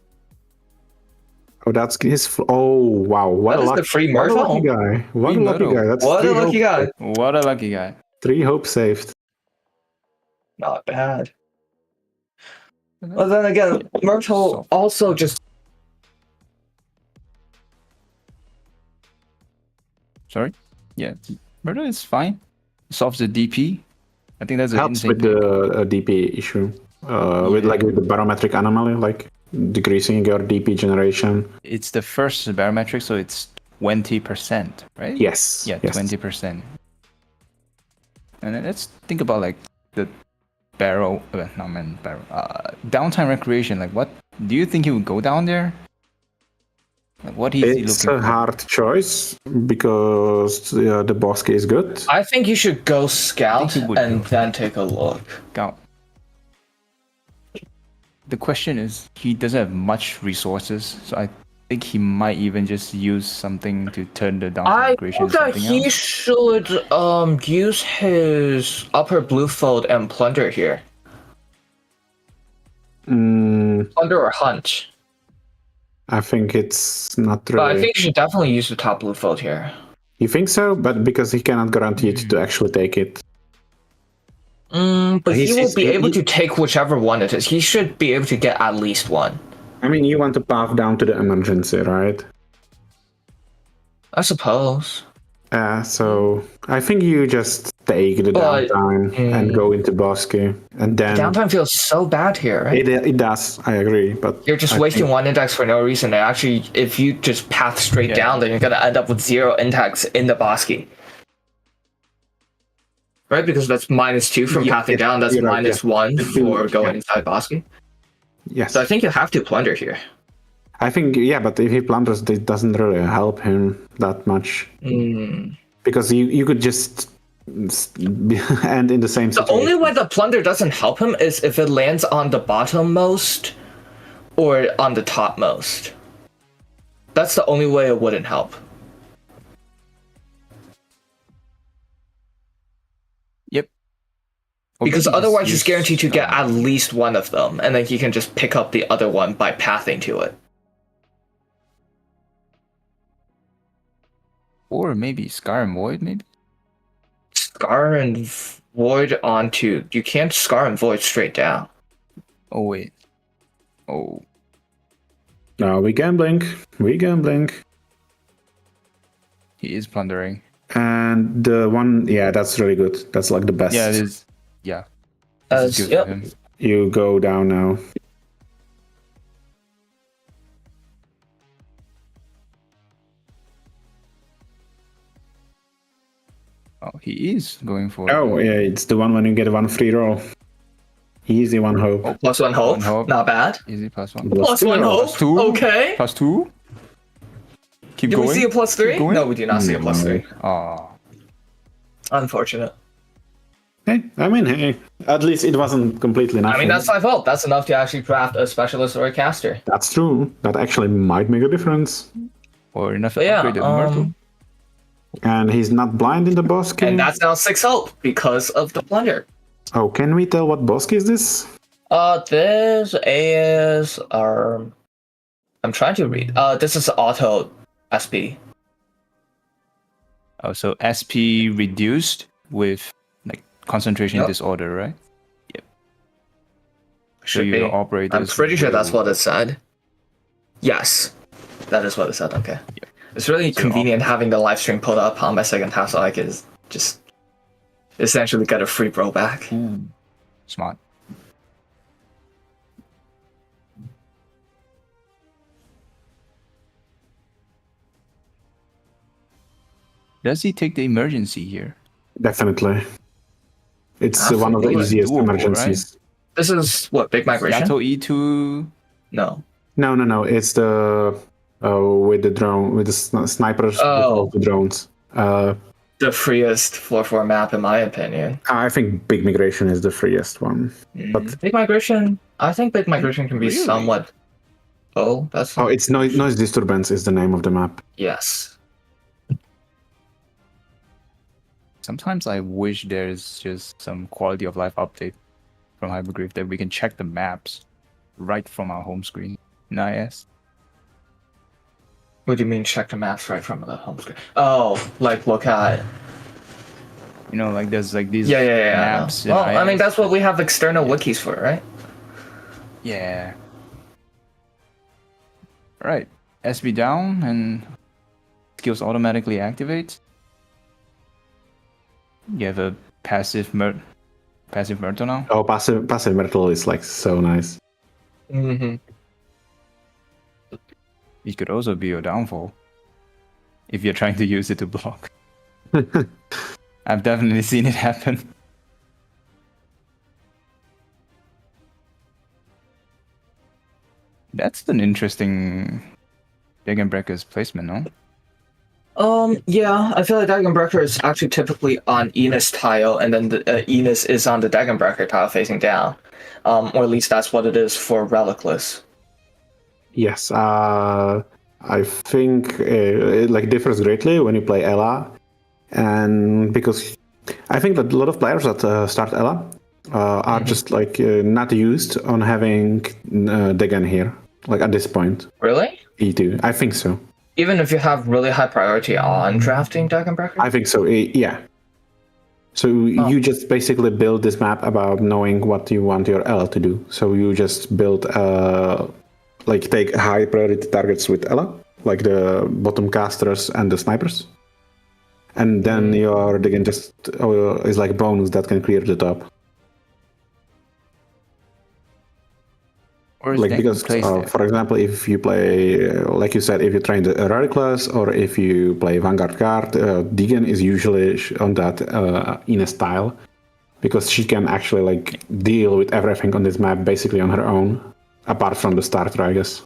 Oh, that's his. Oh, wow! What That a is lucky, the free what a lucky Myrtle. guy! What a lucky guy! That's What a three lucky hope- guy. What a lucky guy. 3 hope saved. Not bad. But then again, Myrtle also just Sorry? Yeah. Murder is fine. Solves the DP. I think that's an Helps insane with pick. the DP issue. With the barometric anomaly, like decreasing your DP generation. It's the first barometric, so it's 20%, right? Yes. Yeah, yes. 20%. And then let's think about like the downtime recreation. Like, what do you think he would go down there? Like, what is he It's looking a for? hard choice because the Bosque is good. I think you should go scout he would and go. then take a look. Scout. The question is, he doesn't have much resources, so I think he might even just use something to turn the downtime I recreation think into that something he else. should use his upper blue fold and plunder here. Plunder or hunt. I think it's not But really. I think you should definitely use the top blue fold here. You think so? But because he cannot guarantee it to actually take it. But he He's- will be he- able to take whichever one it is. He should be able to get at least one. I mean, you want to path down to the emergency, right? I suppose. So I think you just take the But- downtime and go into Bosque, and then Downtime feels so bad here, right? it does. I agree, but You're just I wasting think- one index for no reason. And actually, if you just path straight Yeah. down, then you're gonna end up with 0 index in the Bosque. Right? Because that's -2 from Yeah, pathing yeah, down. That's you're right, -1 for going Yeah. inside Bosque. Yes, So I think you have to plunder here. I think but if he plunders, it doesn't really help him that much because you could just end in the same The situation. only way the plunder doesn't help him is if it lands on the bottommost or on the topmost. That's the only way it wouldn't help. Yep. Because maybe otherwise just he's guaranteed to use, get at least one of them, and then he can just pick up the other one by pathing to it. or maybe Scar and Void, maybe? Scar and Void onto... You can't Scar and Void straight down. Oh, wait. Oh. No, we gambling. He is plundering. And the one, that's really good. That's like the best. Yeah, it is. Yeah. This is good Yep. for him. You go down now. Oh, he is going for Oh, yeah, it's the one when you get one free roll. Easy one hope. Oh, +1 hope. One hope. Not bad. Easy +1. +1 hope. +2. Okay. +2. Keep Do going. we see a +3? going? No, we do not see a +3. Oh. Unfortunate. Hey, at least it wasn't completely nothing. I mean, that's 5 hope. That's enough to actually craft a specialist or a caster. That's true. That actually might make a difference. Or enough But yeah, upgrade the Myrtle. And he's not blind in the Bosque. and that's now 6 hope because of the plunder. Oh, can we tell what Bosque is this? This is I'm trying to read. This is auto SP. Oh, so SP reduced with like concentration Yep. disorder, right? So Should your be. operators I'm pretty sure that's will- what it said. Yes, that is what it said. Okay. Yeah. It's really So convenient having the live stream pulled up on my second tab, so I can just essentially get a free bro back. Ooh, smart. Does he take the emergency here? Definitely. It's one of the Absolutely. easiest Doable, emergencies. This is what, big migration? Yato E2. No. No. It's the with the drone with the snipers. Oh. with the drones. the freest 4/4 map in my opinion. I think Big Migration is the freest one. But Big Migration, I think Big Migration can be Really? somewhat. Oh, that's. oh, it's noise disturbance is the name of the map. Yes. Sometimes I wish there's just some quality of life update from Hypergriff that we can check the maps right from our home screen in IS. What do you mean check the maps right from the home screen? Oh, like look at. You know, like there's like these Yeah. maps. in Well, I mean IS. that's what we have external wikis for, right? Yeah. Right. SB down and skills automatically activate. You have a passive Myrtle now. Oh, passive Myrtle is like so nice. Mm-hmm. It could also be your downfall if you're trying to use it to block. I've definitely seen it happen. That's an interesting Dragon Breaker's placement, no? Yeah, I feel like Dagonbreaker is actually typically on Enos tile, and then the Enos is on the Dagonbreaker tile facing down. Or at least that's what it is for Relicless. Yes, I think it like differs greatly when you play Ella, and because I think that a lot of players that start Ella are just like not used on having Dagon here, like at this point. Really? E2, I think so. Even if you have really high priority on drafting Dagonbreaker? I think so. Yeah. So you just basically build this map about knowing what you want your Ella to do. So you just build like take high priority targets with Ella, like the bottom casters and the snipers, and then your Dagon just is like bonus that can clear the top. Or is Like Dagon because, placed there? for example, if you play, like you said, if you train the Relicless or if you play Vanguard card, Dagon is usually on that Ines style, because she can actually like deal with everything on this map basically on her own, apart from the starter, I guess.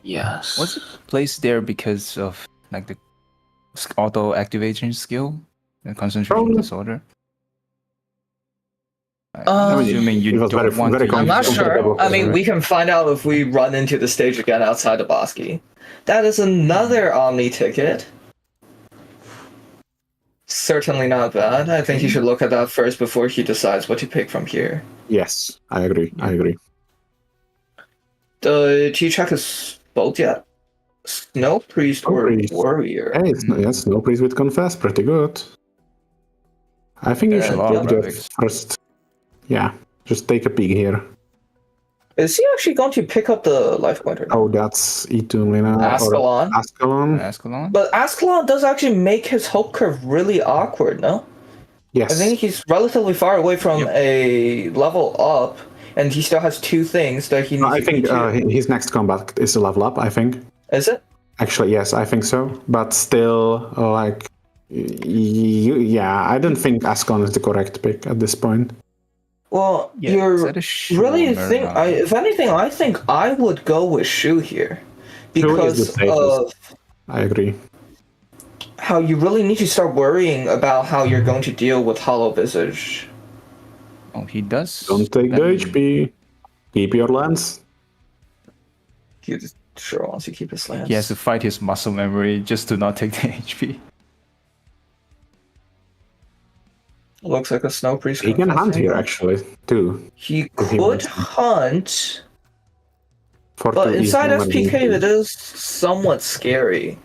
Yes. Was it placed there because of like the auto activation skill and concentration disorder? I'm assuming you it was don't want to. I'm not Very sure. I mean, right? we can find out if we run into the stage again outside of Bosky. That is another Omni ticket. Certainly not bad. I think he should look at that first before he decides what to pick from here. Yes, I agree. I agree. Did you check his bolt yet? Snow Priest or Priest. Warrior? Hey, yes, no priest with confess, pretty good. I think you should lot of look there relics. first. Yeah, just take a peek here. Is he actually going to pick up the life pointer? Oh, that's E2 Lena. Ascalon. Ascalon. Ascalon? But Ascalon does actually make his hope curve really awkward, no? Yes. I think he's relatively far away from a level up, and he still has two things that he needs I to think do. his next combat is a level up, I think. Is it? Actually, yes, I think so. But still, like, yeah, I don't think Ascalon is the correct pick at this point. Well, Yeah, is you're that a Shu really or think. not? If anything, I think I would go with Shu here, Shu is the because safest. of I agree. how you really need to start worrying about how you're going to deal with Hollow Visage. Oh, he does. Don't take the spend- HP. Keep your lance. He just sure wants to keep his lance. He has to fight his muscle memory just to not take the HP. Looks like a Snow Priest. He can hunt confessing. here, actually, too. He if he could wants to. hunt, For but two inside easy SPK enemies. it is somewhat scary.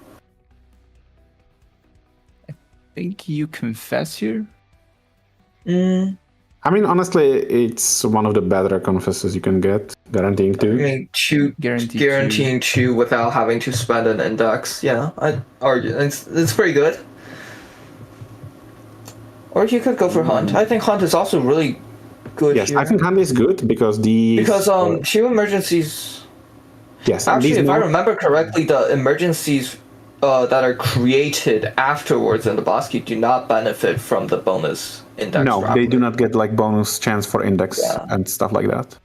Think you confess here? I mean, honestly, it's one of the better confesses you can get, guaranteeing I two. mean, guaranteeing two without having to spend an index. Yeah, I'd argue it's pretty good. Or you could go for Hunt. I think Hunt is also really good Yes, here. I think Hunt is good because two emergencies. yes, and Actually, these if I more- remember correctly, the emergencies that are created afterwards in the boss key do not benefit from the bonus index. no, drop they do rate. not get like bonus chance for index Yeah. and stuff like that.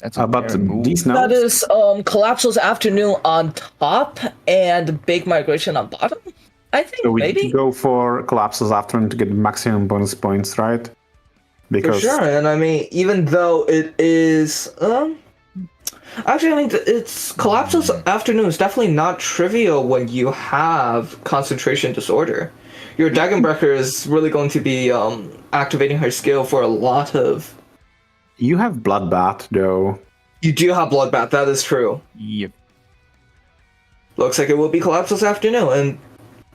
That's a But rare move. these now, That is Collapsal's Afternoon on top and Big Migration on bottom. I think So we need maybe to go for Collapses Afternoon to get maximum bonus points, right? for sure. And I mean, even though it is, actually, I mean, it's Collapses Afternoon is definitely not trivial when you have concentration disorder. Your Dagonbreaker is really going to be activating her skill for a lot of. You have Bloodbath, though. You do have Bloodbath, that is true. Yep. Looks like it will be Collapse this afternoon. And,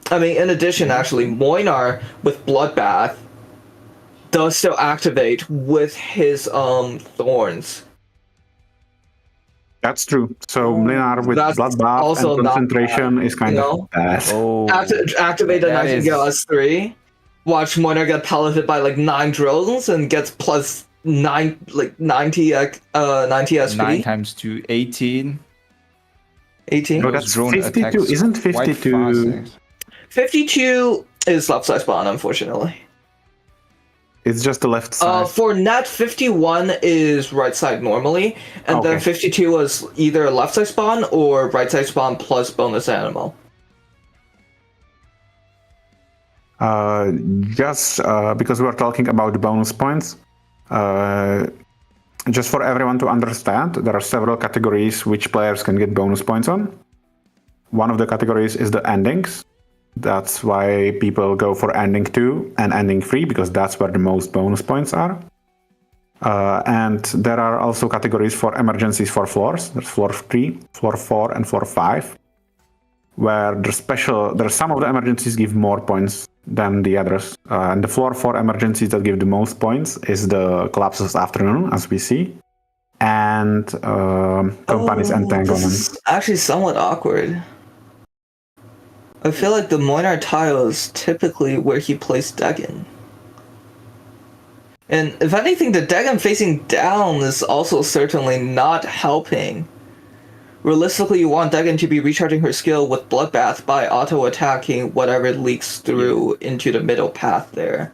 I mean, in addition, actually, Moinar with Bloodbath does still activate with his Thorns. That's true. So Mlinar with That's Bloodbath also and not concentration bad, is kind you of know? bad. Oh, Activate the that Nightingale is- S3. Watch Moinar get pelleted by like 9 drones and gets plus 9, like 90 SP. 9 times 2, 18. 18. No, Those that's drone 52. attacks Isn't quite 52? fast. 52 is left side spawn, unfortunately. It's just the left side. For net, 51 is right side normally, and then Okay. 52 is either left side spawn or right side spawn plus bonus animal. Just because we're talking about the bonus points, just for everyone to understand, there are several categories which players can get bonus points on. One of the categories is the endings. That's why people go for ending 2 and ending 3, because that's where the most bonus points are. And there are also categories for emergencies for floors. There's floor 3, floor 4, and floor 5, where there's some of the emergencies give more points than the others. And the floor 4 emergencies that give the most points is the Collapses Afternoon, as we see, and Company's Entanglement. This is actually somewhat awkward. I feel like the Moinar tile is typically where he placed Dagon. And if anything, the Dagon facing down is also certainly not helping. Realistically, you want Dagon to be recharging her skill with Bloodbath by auto-attacking whatever leaks through into the middle path there.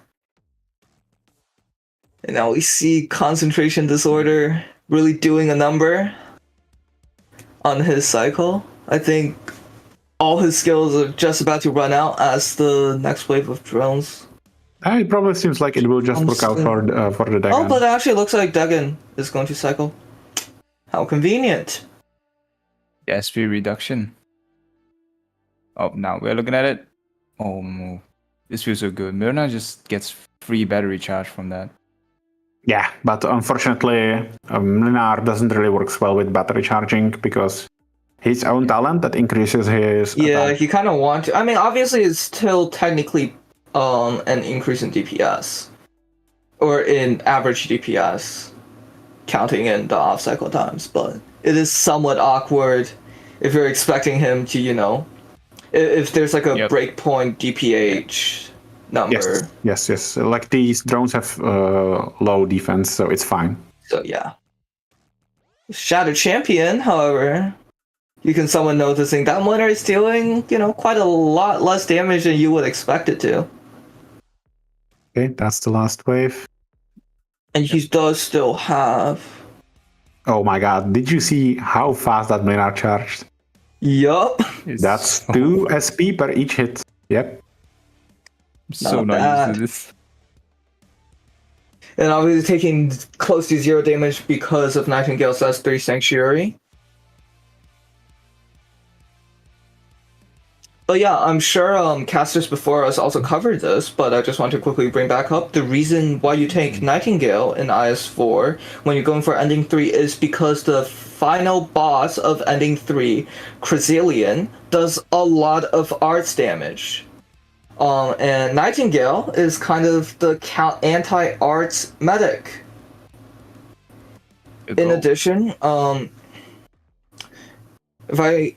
And now we see Concentration Disorder really doing a number on his cycle. I think all his skills are just about to run out as the next wave of drones. It probably seems like it will just work out for the Dagon. Oh, but it actually looks like Dagon is going to cycle. How convenient. The SP reduction. Oh, now we're looking at it. Oh, no. This feels so good. Myrna just gets free battery charge from that. Yeah, but unfortunately, Mlinar doesn't really work well with battery charging because his own talent that increases his attack. You kind of want to. I mean, obviously, it's still technically an increase in DPS or in average DPS, counting in the off cycle times. But it is somewhat awkward if you're expecting him to, you know, if there's like a breakpoint DPH number. Yes. Like these drones have low defense, so it's fine. So yeah. Shadow Champion, however, you can someone noticing that Moinar is dealing, you know, quite a lot less damage than you would expect it to. Okay, that's the last wave. And he does still have. Oh my god, did you see how fast that Mlinar charged? Yup. That's 2 SP per each hit. Yep. So Not not used to this. And obviously taking close to 0 damage because of Nightingale's S3 Sanctuary. But yeah, I'm sure casters before us also covered this, but I just want to quickly bring back up the reason why you take Nightingale in IS4 when you're going for Ending 3 is because the final boss of Ending 3, Chrysalian, does a lot of arts damage. And Nightingale is kind of the anti-arts medic. In addition, if I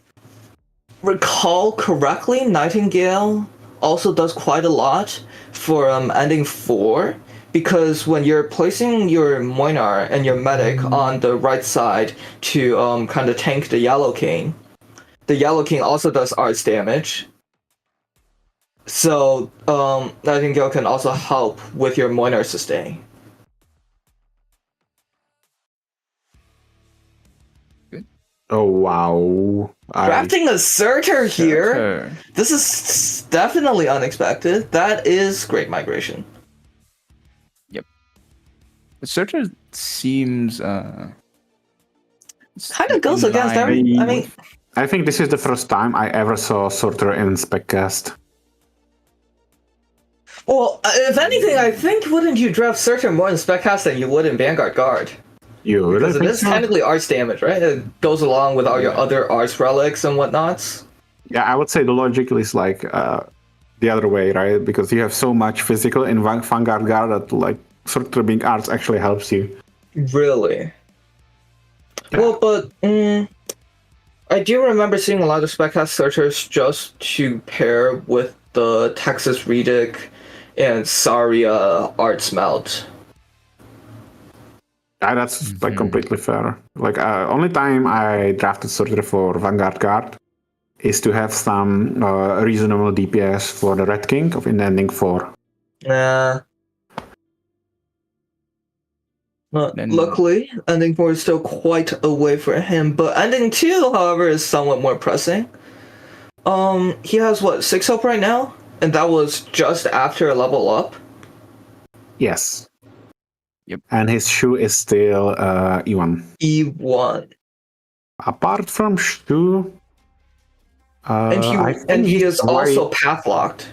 recall correctly, Nightingale also does quite a lot for Ending 4, because when you're placing your Moinar and your medic on the right side to kind of tank the Yellow King, the Yellow King also does arts damage. So Nightingale can also help with your Moinar sustain. Oh wow. Drafting a Surtur here. Surtur. This is definitely unexpected. That is great migration. The Surtur seems Kind of goes against every. I mean, I think this is the first time I ever saw Surtur in Speccast. well, if anything, I think wouldn't you draft Surtur more in Speccast than you would in Vanguard Guard? You really Because it think is so? technically arts damage, right? It goes along with all your other arts relics and whatnots. Yeah, I would say the logic is like the other way, right? Because you have so much physical in Vanguard Guard that like Surtur being arts actually helps you. Really? Yeah. Well, but I do remember seeing a lot of Speccast Surturs just to pair with the Texas Redic and Saria Arts Mount. Yeah, that's like completely fair. Like only time I drafted Surtur for Vanguard Guard is to have some reasonable DPS for the Red King of Ending 4. Nah. Then- Luckily, Ending 4 is still quite a way for him, but Ending 2, however, is somewhat more pressing. He has what, 6 hope right now? And that was just after a level up? Yes. Yep. And his shoe is still E1. E1. Apart from shoe, And I think he he's is also path locked.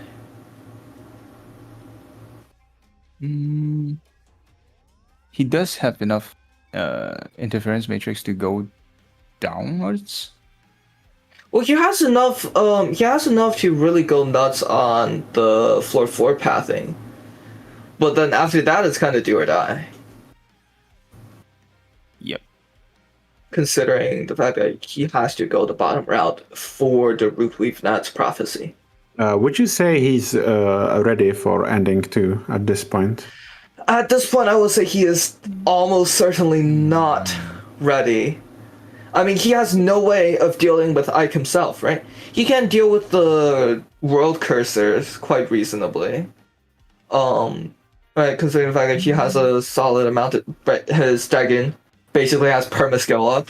He does have enough interference matrix to go downwards. Well, he has enough. He has enough to really go nuts on the floor 4 pathing, but then after that, it's kind of do or die. Yep. Considering the fact that he has to go the bottom route for the Rootweave Nuts prophecy. would you say he's ready for Ending 2 at this point? At this point, I would say he is almost certainly not ready. I mean, he has no way of dealing with Ike himself, right? He can deal with the world cursors quite reasonably. Right, considering the fact that he has a solid amount of, right, his dragon basically has perma-skill up.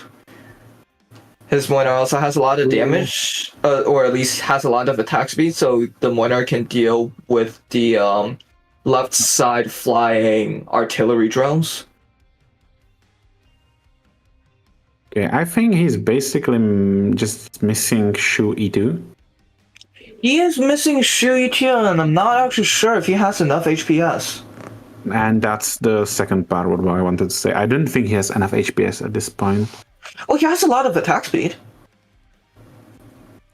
His Moinar also has a lot of damage, or at least has a lot of attack speed, so the Moinar can deal with the left side flying artillery drones. Okay, I think he's basically just missing shoe E2. He is missing Shu Yiqian, and I'm not actually sure if he has enough HPS. And that's the second part what I wanted to say. I don't think he has enough HPS at this point. Well, he has a lot of attack speed.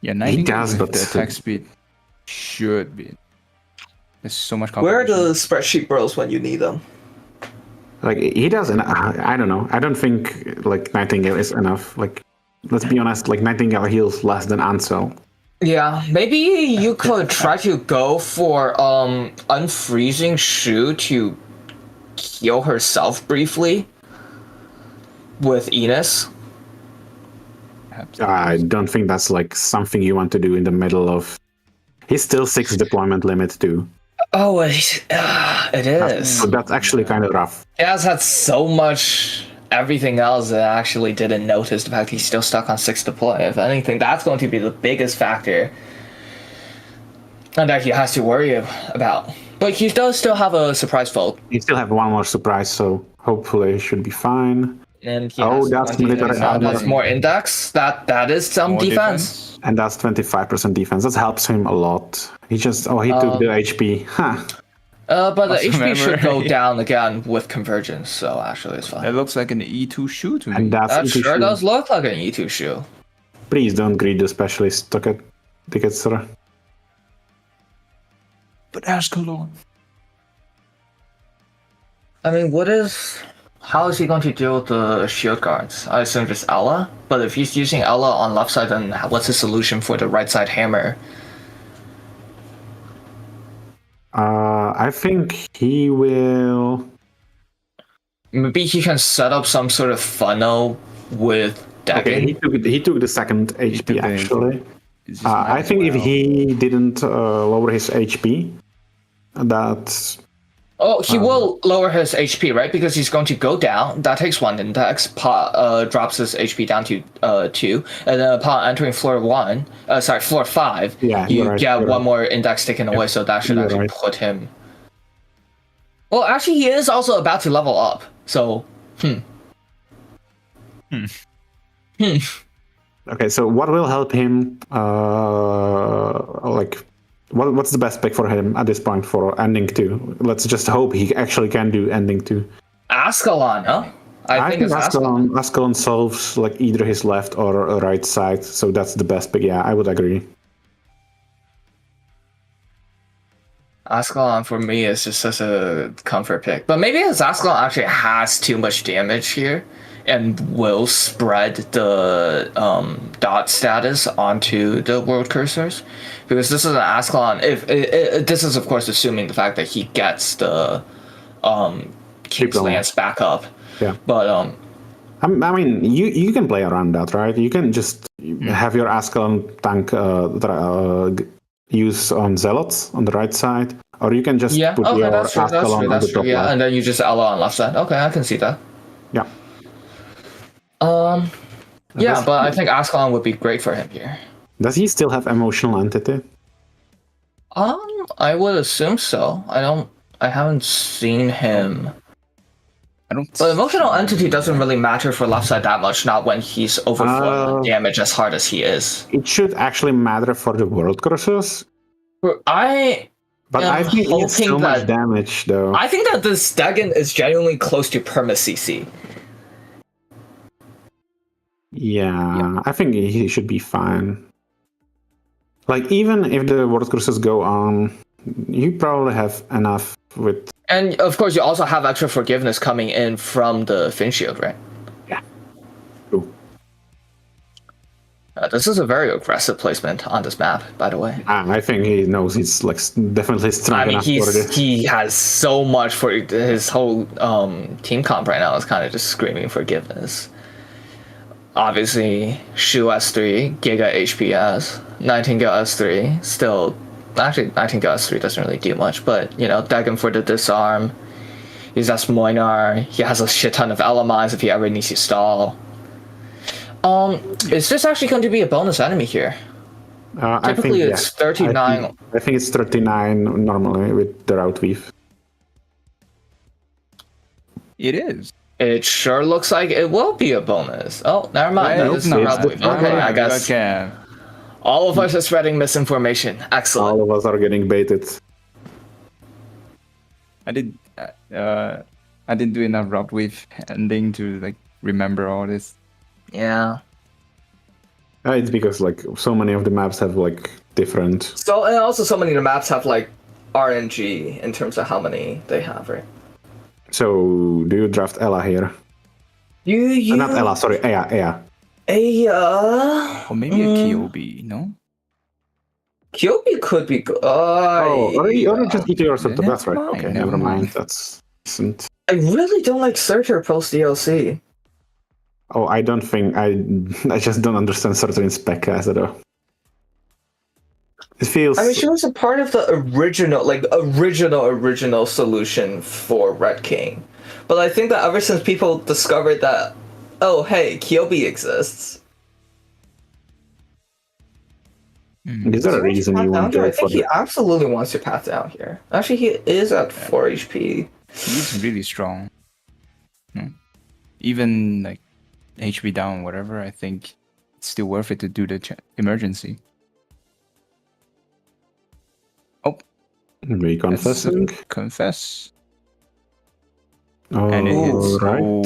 Yeah, 90 does, with but the still. attack speed should be. There's so much Where are competition. the spreadsheet bros when you need them? Like he doesn't. I don't know. I don't think like Nightingale is enough. Like, let's be honest. Like Nightingale heals less than Ansel. Yeah, maybe you could try to go for unfreezing Shu to heal herself briefly with Enos. I don't think that's like something you want to do in the middle of. He's still 6 deployment limit too. Oh, it is. So that's actually kind of rough. He has had so much everything else that I actually didn't notice the fact he's still stuck on 6 deploy. If anything, that's going to be the biggest factor and that he has to worry about. But he does still have a surprise fold. You still have one more surprise, so hopefully it should be fine. And he Oh, has that's 20, military armor. that's more index. That is some More defense. And that's 25% defense. That helps him a lot. He just he took the HP. Huh. But the Also HP should go memory. down again with convergence, so actually it's fine. That looks like an E2 shoe to me. And that's That into sure shoe. does look like an E2 shoe. Please don't greet the specialist tickets, sir. But Ashkelon. I mean, how is he going to deal with the shield guards? I assume just Ella, but if he's using Ella on left side, then what's his solution for the right side hammer? I think he will. Maybe he can set up some sort of funnel with Okay, Dagon. he took the second HP the- actually. It's just I think if he didn't lower his HP, that Oh, he will lower his HP, right? Because he's going to go down. That takes 1 index. Drops his HP down to 2, and then upon entering floor 5, you get one more index taken away. So that should actually put him. Well, actually, he is also about to level up. So, Okay, so what will help him? What's the best pick for him at this point for ending 2? Let's just hope he actually can do ending 2. Ascalon, huh? I think Ascalon solves like either his left or right side, so that's the best pick. Yeah, I would agree. Ascalon for me is just such a comfort pick, but maybe his Ascalon actually has too much damage here and will spread the dot status onto the world cursors, because this is an Ascalon. This is of course assuming the fact that he gets the King's Lance back up. Yeah, but I mean, you can play around that, right? You can just have your Ascalon tank use on Zealots on the right side, or you can just put your Ascalon on the top left. And then you just Ella on left side. Okay, I can see that. Yeah. Yeah, but I think Ascalon would be great for him here. Does he still have emotional entity? I would assume so. I haven't seen him. But emotional entity doesn't really matter for left side that much, not when he's overflowing damage as hard as he is. It should actually matter for the world curses. I think it's so much damage, though. I think that this Dagon is genuinely close to perma CC. Yeah, I think he should be fine. Like, even if the world curses go on, you probably have enough with... And, of course, you also have extra forgiveness coming in from the Fin Shield, right? Yeah. True. This is a very aggressive placement on this map, by the way. I think he knows he's like definitely strong enough for this. He has so much for his whole team comp right now is kind of just screaming forgiveness. Obviously, Shu S3, Giga HPS, Nightingale S3, still... Actually, Nightingale S3 doesn't really do much, but, you know, Dagon for the disarm. He's S Moinar. He has a shit ton of LMIs if he ever needs to stall. Is this actually going to be a bonus enemy here? Typically, it's 39. I think it's 39 normally with the route weave. It is. It sure looks like it will be a bonus. Oh, never mind. It's not route weave. Okay, I guess. Okay. All of us are spreading misinformation. Excellent. All of us are getting baited. I didn't do enough route weave ending to like remember all this. Yeah. It's because like so many of the maps have like different. So and also so many of the maps have like RNG in terms of how many they have, right? So do you draft Ella here? You not Ella, sorry, Ea. Or maybe a Kyobi, no? Kyobi could be good. Or just eat yours of the best, right? Okay, never mind. That's decent. I really don't like Searcher post DLC. Oh, I don't think I just don't understand Searcher in spec as at all. It feels. I mean, she was a part of the original solution for Red King, but I think that ever since people discovered that, oh hey, Kyobi exists. Is there a reason you want to? I think he absolutely wants to path down here. Actually, he is at 4 HP. He's really strong. Even like HP down, whatever. I think it's still worth it to do the emergency. Oh, we confessing. Confess. Oh, and it is right.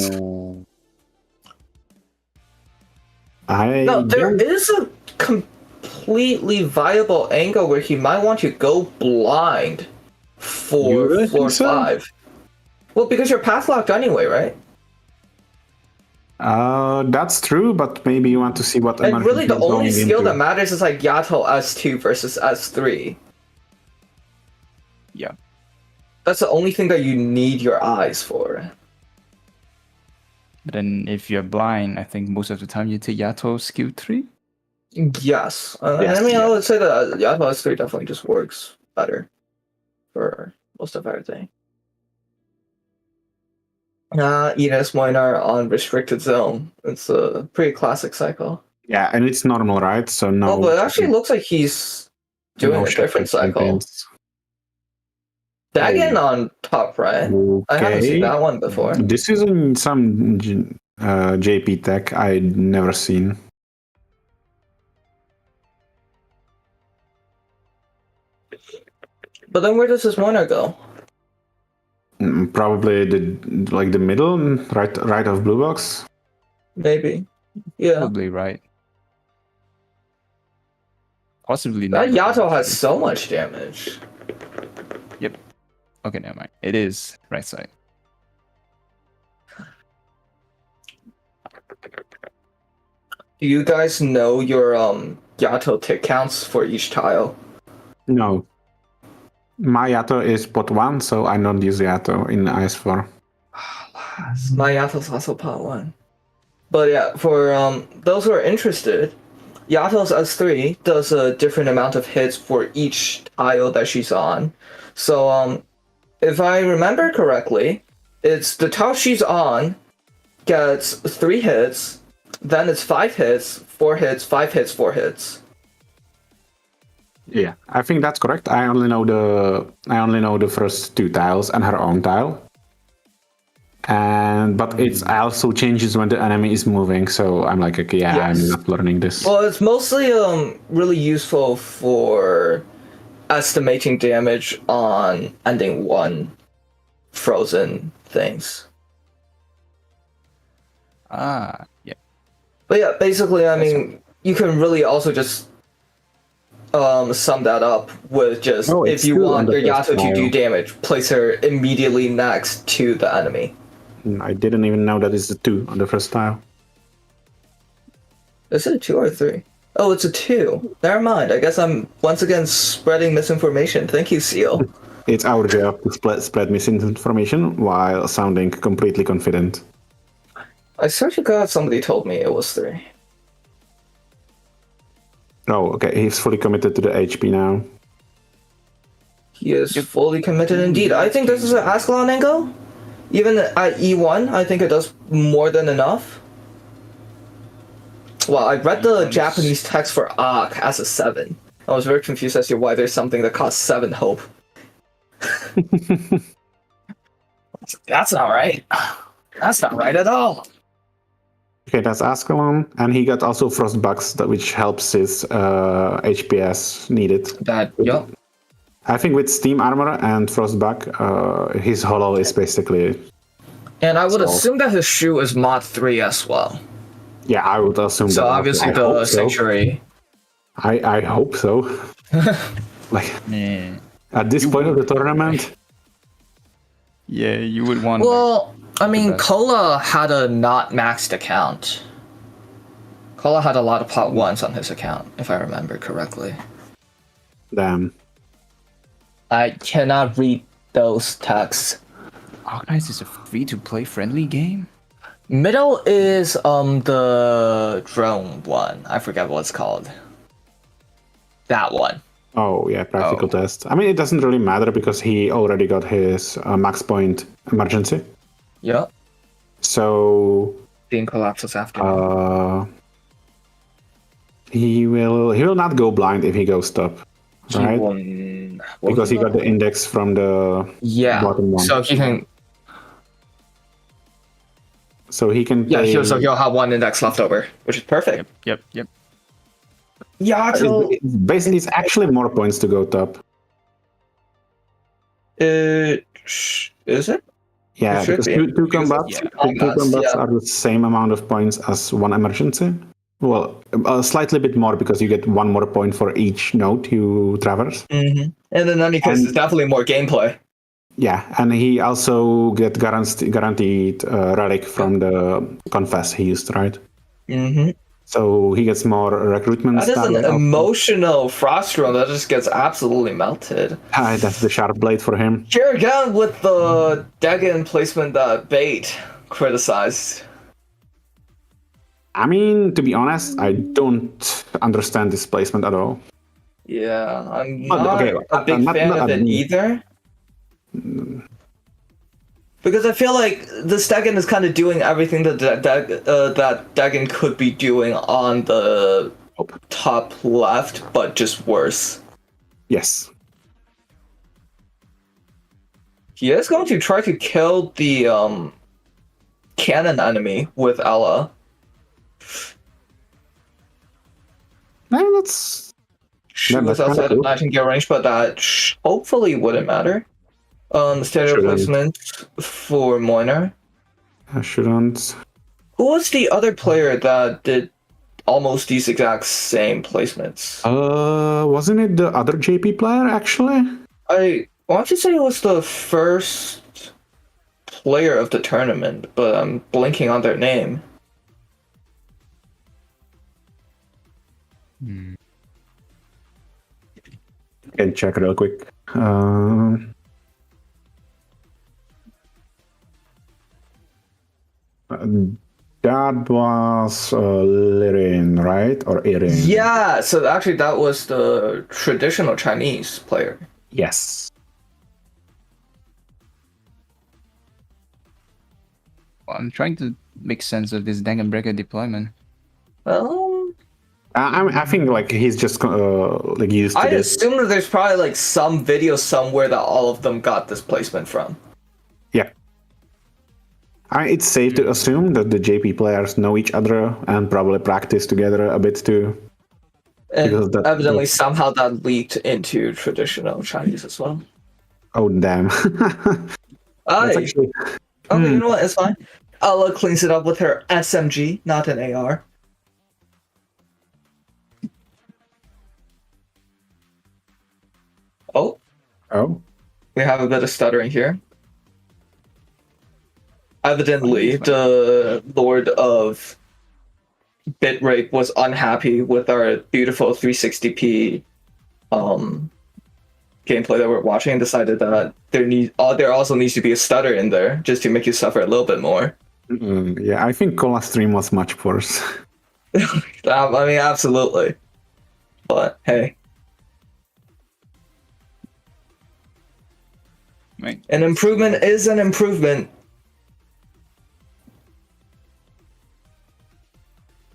There is a completely viable angle where he might want to go blind for really 4-5. Well, because you're path locked anyway, right? That's true, but maybe you want to see what. And really, the only skill that matters is like Yato S2 versus S3. Yeah. That's the only thing that you need your eyes for. But then if you're blind, I think most of the time you take Yato skill 3. Yes. I mean, I would say that Yato S3 definitely just works better for most of everything. Enos Miner on Restricted Zone. It's a pretty classic cycle. Yeah, and it's normal, right? So no. Oh, but it actually looks like he's doing a different cycle. Dagon on top right. Okay. I haven't seen that one before. This is some JP tech I'd never seen. But then where does this Miner go? Probably the middle, right of blue box. Maybe. Yeah. Probably right. Possibly That not. Yato has so much damage. Yep. Okay, never mind. It is right side. Do you guys know your Yato tick counts for each tile? No. My Yato is pot 1, so I don't use Yato in IS4. My Yato's also pot 1. But yeah, for those who are interested, Yato's S3 does a different amount of hits for each tile that she's on. So if I remember correctly, it's the tile she's on gets 3 hits, then it's 5 hits, 4 hits, 5 hits, 4 hits. Yeah, I think that's correct. I only know the first 2 tiles and her own tile. But it also changes when the enemy is moving, so I'm like, okay, yeah, yes. I'm not learning this. Well, it's mostly really useful for estimating damage on ending 1 frozen things. Yeah. But yeah, basically, I mean, you can really also just sum that up with just if you want your Yato to do damage, place her immediately next to the enemy. I didn't even know that it's a 2 on the first tile. Is it a 2 or a 3? Oh, it's a 2. Never mind. I guess I'm once again spreading misinformation. Thank you, Seal. It's our job to spread misinformation while sounding completely confident. I swear to God, somebody told me it was 3. Oh, okay. He's fully committed to the HP now. He is fully committed indeed. I think this is an Ascalon angle. Even at E1, I think it does more than enough. Well, I read the Japanese text for Ak as a 7. I was very confused as to why there's something that costs 7 hope. That's not right. That's not right at all. Okay, that's Ascalon, and he got also Frostbucks, which helps his HPS needed. Yep. I think with Steam Armor and Frostbuck, his Hollow is basically... And I would assume that his shoe is mod 3 as well. Yeah, I would assume so that. So obviously the Sanctuary. I hope so. Like, at this point of the tournament... Yeah, you would want... Well, I mean, Kola had a not maxed account. Kola had a lot of pot 1s on his account, if I remember correctly. Damn. I cannot read those texts. Arknights is a free-to-play friendly game? Middle is the drone one. I forget what it's called. That one. Oh, yeah, practical test. I mean, it doesn't really matter because he already got his max point emergency. Yeah. So... Being collapses after. He will not go blind if he goes top. Right? Because he got the index from the bottom one. So he can... So he can play... Yeah, so he'll have 1 index left over, which is perfect. Yep. Yato... Basically, it's actually more points to go top. Is it? Yeah, because two combats are the same amount of points as 1 emergency. Well, slightly bit more because you get 1 more point for each node you traverse. Mm-hmm. And in any case, it's definitely more gameplay. Yeah, and he also get guaranteed relic from the confess he used, right? Mm-hmm. So he gets more recruitment. That is an emotional frost rune that just gets absolutely melted. That's the sharp blade for him. Here again with the Dagon placement that Bait criticized. I mean, to be honest, I don't understand this placement at all. Yeah, I'm not a big fan of it either. Because I feel like this Degen is kind of doing everything that that Degen could be doing on the top left, but just worse. Yes. He is going to try to kill the cannon enemy with Ella. No, that's... She was outside of Nightingale range, but that hopefully wouldn't matter. Stereo placement for Moiner. I shouldn't. Who was the other player that did almost these exact same placements? Wasn't it the other JP player, actually? I want to say it was the first player of the tournament, but I'm blinking on their name. Can check real quick. That was Lirin, right? Or Irin? Yeah, so actually that was the traditional Chinese player. Yes. I'm trying to make sense of this Degen Breaker deployment. I think like he's just like used to I this. assume that there's probably like some video somewhere that all of them got this placement from. Yeah. It's safe to assume that the JP players know each other and probably practice together a bit too. And evidently somehow that leaked into traditional Chinese as well. Oh, damn. Actually... Okay, you know what? It's fine. Ella cleans it up with her SMG, not an AR. Oh. We have a bit of stuttering here. Evidently, the Lord of Bitrate was unhappy with our beautiful 360p gameplay that we're watching and decided that there also needs to be a stutter in there just to make you suffer a little bit more. Yeah, I think Cola stream was much worse. I mean, absolutely. But hey. Right. An improvement is an improvement.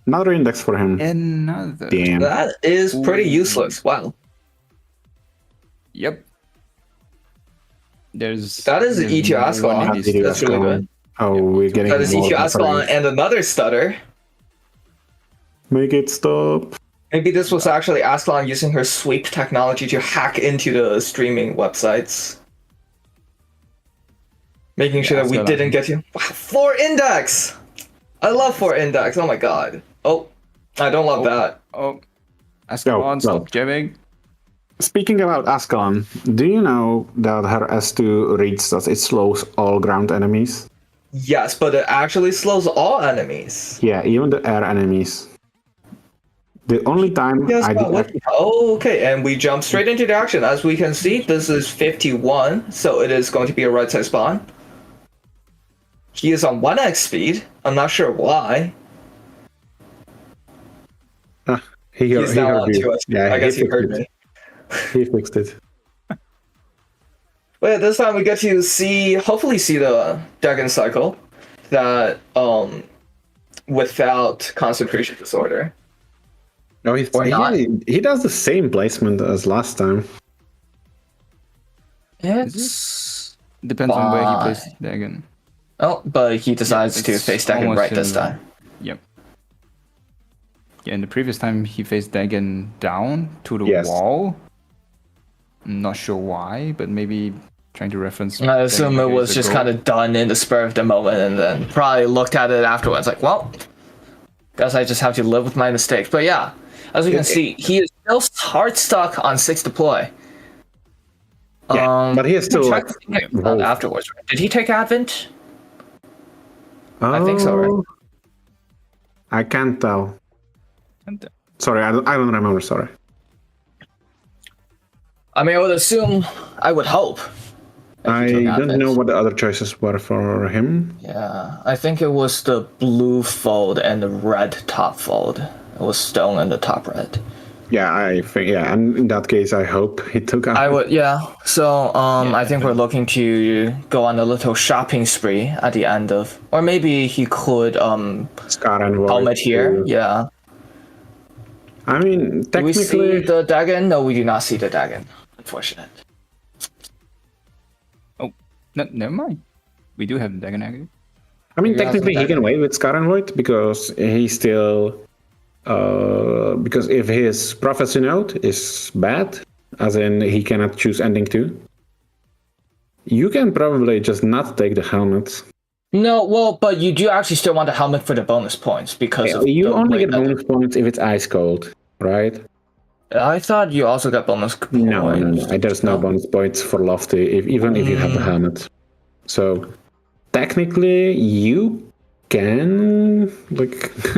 Another index for him. Another. Damn. That is pretty useless. Wow. Yep. That is E2 Ascalon. That's really good. Oh, we're getting that is E2 Ascalon and another stutter. Make it stop. Maybe this was actually Ascalon using her sweep technology to hack into the streaming websites. Making sure that we didn't get you. Wow, 4 index! I love 4 index. Oh my god. Oh, I don't love that. Oh, Ascalon, stop jamming. Speaking about Ascalon, do you know that her S2 reads that it slows all ground enemies? Yes, but it actually slows all enemies. Yeah, even the air enemies. The only time I did... Oh, okay, and we jump straight into the action. As we can see, this is 51, so it is going to be a right side spawn. He is on 1x speed. I'm not sure why. He's now on 2x speed. Yeah, I guess he heard me. He fixed it. But this time we get to hopefully see the Degen cycle that without concentration disorder. No, he does the same placement as last time. It's depends on where he places Degen. Oh, but he decides to face Degen right this time. Yep. Yeah, and the previous time he faced Degen down to the wall. I'm not sure why, but maybe trying to reference. I assume it was just kind of done in the spur of the moment, and then probably looked at it afterwards, like, well, guess I just have to live with my mistakes. But yeah, as we can see, he is still hard stuck on 6 deploy. Yeah, but he is still afterwards. Right? Did he take Advent? I think so, right? I can't tell. Sorry, I don't remember. Sorry. I mean, I would assume, I would hope. I don't know what the other choices were for him. Yeah, I think it was the blue fold and the red top fold. It was stone and the top red. Yeah, I think and in that case, I hope he took out. I would, So, I think we're looking to go on a little shopping spree at the end of, or maybe he could Scar and Void helmet here. too. Yeah. I mean, Do we see technically, the Dagon? No, we do not see the Dagon. Unfortunate. Oh, no, never mind. We do have the Dagon Aegir. I mean, You have technically, some he can wait with Scar and Void because he's still. Because if his prophecy note is bad, as in he cannot choose ending 2, you can probably just not take the helmet. No, well, but you do actually still want the helmet for the bonus points because of You the only way get bonus points if it's ice cold, right? I thought you also got bonus points. No. There's no bonus points for Lofty, even if you have the helmet. So technically, you can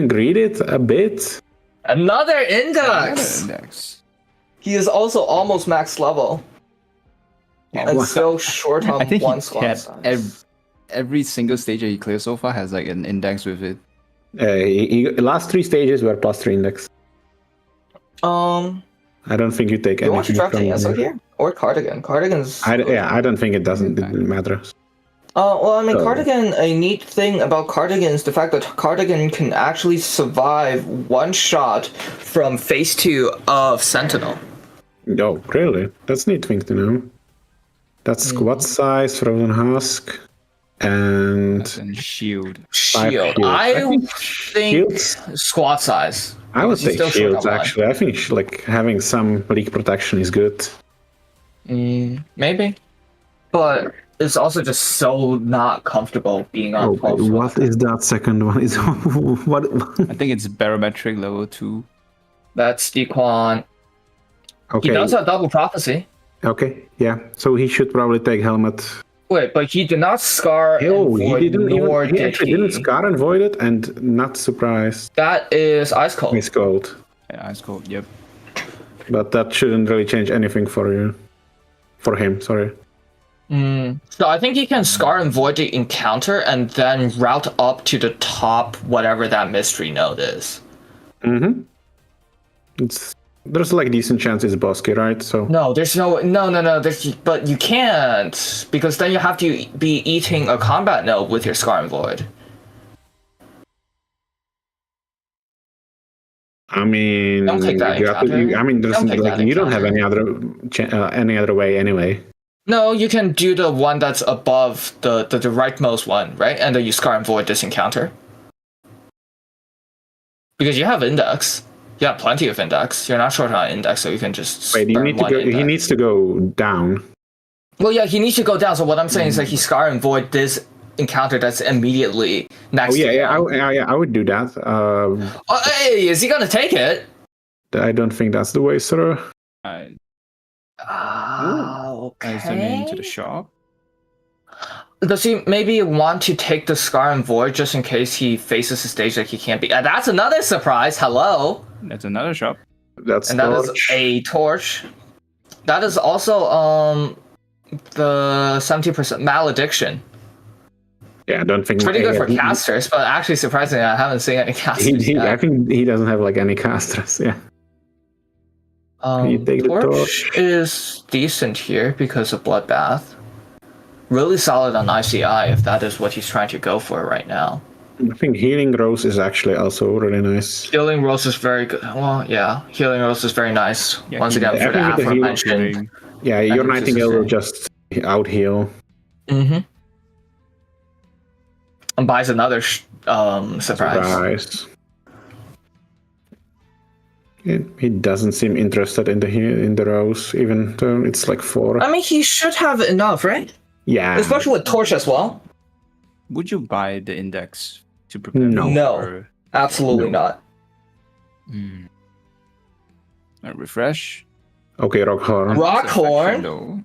greed it a bit. Another index. He is also almost max level. And still short on I think one squad size. every single stage that he clears so far has like an index with it. Last 3 stages were +3 index. I don't think you take You want to anything draft from Aoao here. here? Or Cardigan? Cardigan's... I don't think it matters. Well, I mean, So- Cardigan, a neat thing about Cardigan is the fact that Cardigan can actually survive one shot from phase 2 of Sentinel. Oh, really? That's a neat thing to know. That's squad size, frozen husk, and shield. Shield. I think shields. squad size. I would He's say still short shields on one. actually. I think having some leak protection is good. Maybe. But it's also just so not comfortable being on 12. What is that second one? Is what? I think it's barometric level 2. That's Dequan. Okay. He does have double prophecy. Okay. Yeah. So he should probably take helmet. Wait, but he did not scar Oh, and he void, didn't nor even. He did actually didn't scar and void it, and not surprised. That is ice cold. It's cold. Yeah, ice cold. Yep. But that shouldn't really change anything for you. For him, sorry. So I think he can scar and void the encounter and then route up to the top, whatever that mystery node is. Mm-hmm. There's decent chance it's Bosky, right? So No, there's no. But you can't, because then you have to be eating a combat node with your scar and void. I mean, Don't take that encounter. You don't have any other way anyway. No, you can do the one that's above the rightmost one, right? And then you scar and void this encounter. Because you have index. You have plenty of index. You're not short on index, so you can just Wait, burn one he index. needs to go down. Well, yeah, he needs to go down. So what I'm saying is that he scar and void this encounter that's immediately next to him. I would do that. Hey, is he gonna take it? I don't think that's the way, sir. Okay. As him into the shop. Does he maybe want to take the scar and void just in case he faces a stage that he can't be? And that's another surprise. Hello. That's another shop. That is a torch. That is also the 70% malediction. Yeah, I don't think Pretty good for casters, but actually surprisingly, I haven't seen any casters. I think he doesn't have any casters. Yeah. You take the torch is decent here because of Bloodbath. Really solid on ICI if that is what he's trying to go for right now. I think Healing Rose is actually also really nice. Healing Rose is very good. Well, yeah, Healing Rose is very nice. Yeah, Once again, for the aforementioned. Yeah, your Nightingale will just out heal. Mm-hmm. And buys another surprise. He doesn't seem interested in the Rose, even though it's 4. I mean, he should have enough, right? Yeah. Especially with Torch as well. Would you buy the index to prepare? No, absolutely not. Refresh. Okay, Rockhorn. Rockhorn.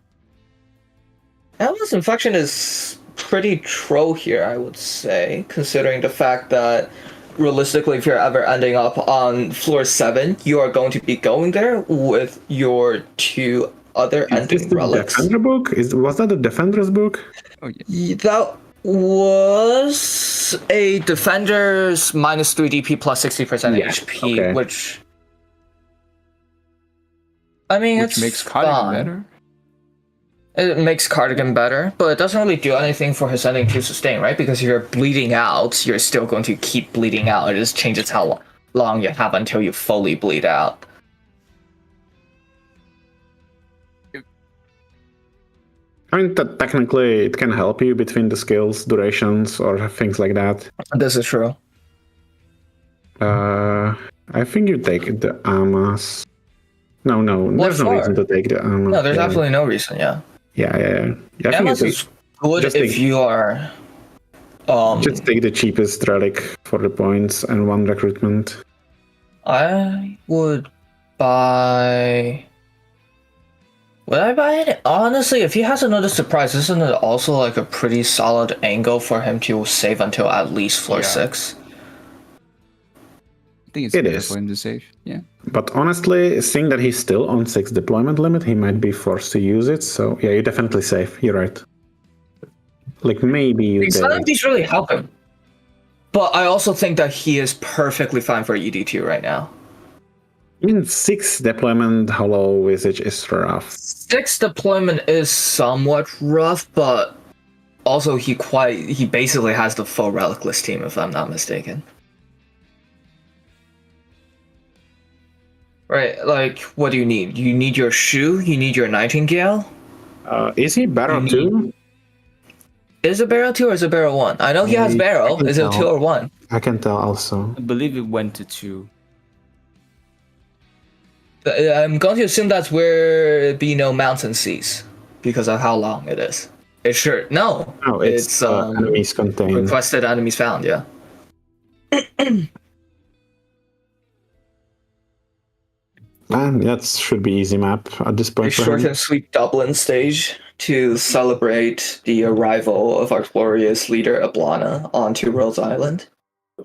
Endless Infection is pretty tro here, I would say, considering the fact that realistically, if you're ever ending up on floor 7, you are going to be going there with your 2 other ending relics. Defender book? Was that the Defender's book? Oh yeah. That was a Defender's -3 DP plus 60% HP, okay. which I mean, which it's makes Cardigan fine. better. It makes Cardigan better, but it doesn't really do anything for his ending to sustain, right? Because if you're bleeding out, you're still going to keep bleeding out. It just changes how long you have until you fully bleed out. I mean, technically, it can help you between the skills, durations, or things like that. This is true. I think you take the Amas. No, there's no reason to take the Amas. No, there's absolutely no reason, yeah. Yeah. I think Amas is good if you are... just take the cheapest relic for the points and 1 recruitment. I would buy... Would I buy it? Honestly, if he has another surprise, isn't it also like a pretty solid angle for him to save until at least floor 6? I think it's better for him to save. Yeah. But honestly, seeing that he's still on 6 deployment limit, he might be forced to use it. So yeah, you definitely save. You're right. Like maybe you. None of these really help him. But I also think that he is perfectly fine for ED2 right now. I mean, 6 deployment hollow visage is rough. 6 deployment is somewhat rough, but also he basically has the full relicless team, if I'm not mistaken. Right, like, what do you need? You need your Shu, you need your Nightingale? Is he Barrow 2? Is it Barrow 2 or is it Barrow 1? I know he has Barrow. Is it 2 or 1? I can tell also. I believe it went to 2. I'm going to assume that's where it be no mountain seas, because of how long it is. It's sure. No, it's enemies contained. Requested enemies found, yeah. That should be easy map at this point. A short and sweet Dublin stage to celebrate the arrival of our glorious leader Ablana on Two Worlds Island.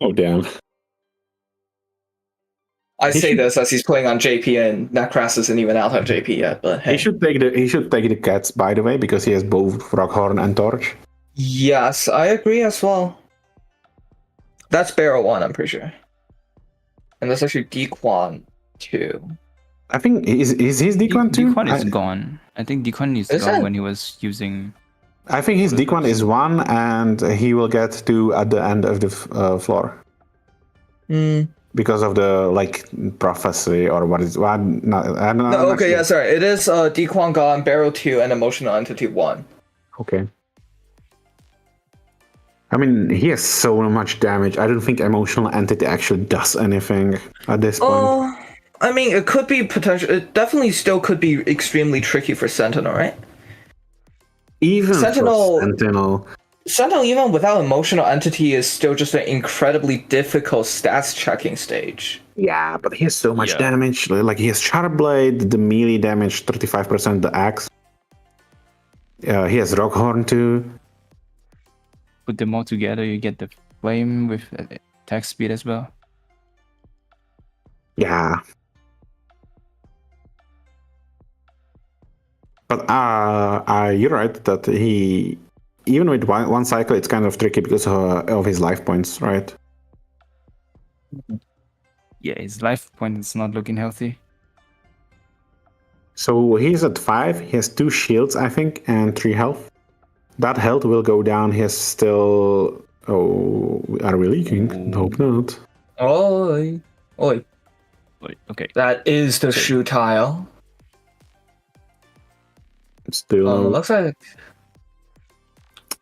Oh damn! I say this as he's playing on JP and Necras isn't even out on JP yet, but hey. He should take the cats, by the way, because he has both Froghorn and Torch. Yes, I agree as well. That's Barrow 1, I'm pretty sure. And that's actually Dequan 2. I think is his Dequan 2? Dequan is gone. I think Dequan is gone when he was using... I think his Dequan is 1 and he will get 2 at the end of the floor. Because of the prophecy or what is what? Sorry. It is Dequan gone, Barrow 2, and Emotional Entity 1. Okay. I mean, he has so much damage. I don't think Emotional Entity actually does anything at this point. I mean, it could be potential. It definitely still could be extremely tricky for Sentinel, right? Even Sentinel, Sentinel, even without Emotional Entity, is still just an incredibly difficult stats checking stage. Yeah, but he has so much damage. Like he has Sharp Blade, the melee damage, 35%, the axe. He has Rockhorn too. Put them all together, you get the flame with attack speed as well. Yeah. But you're right that he, even with one cycle, it's kind of tricky because of his life points, right? Yeah, his life point is not looking healthy. So he's at 5. He has 2 shields, I think, and 3 health. That health will go down. He has still... Oh, are we leaking? Hope not. Oi. Okay. That is the Shu tile. Still... looks like...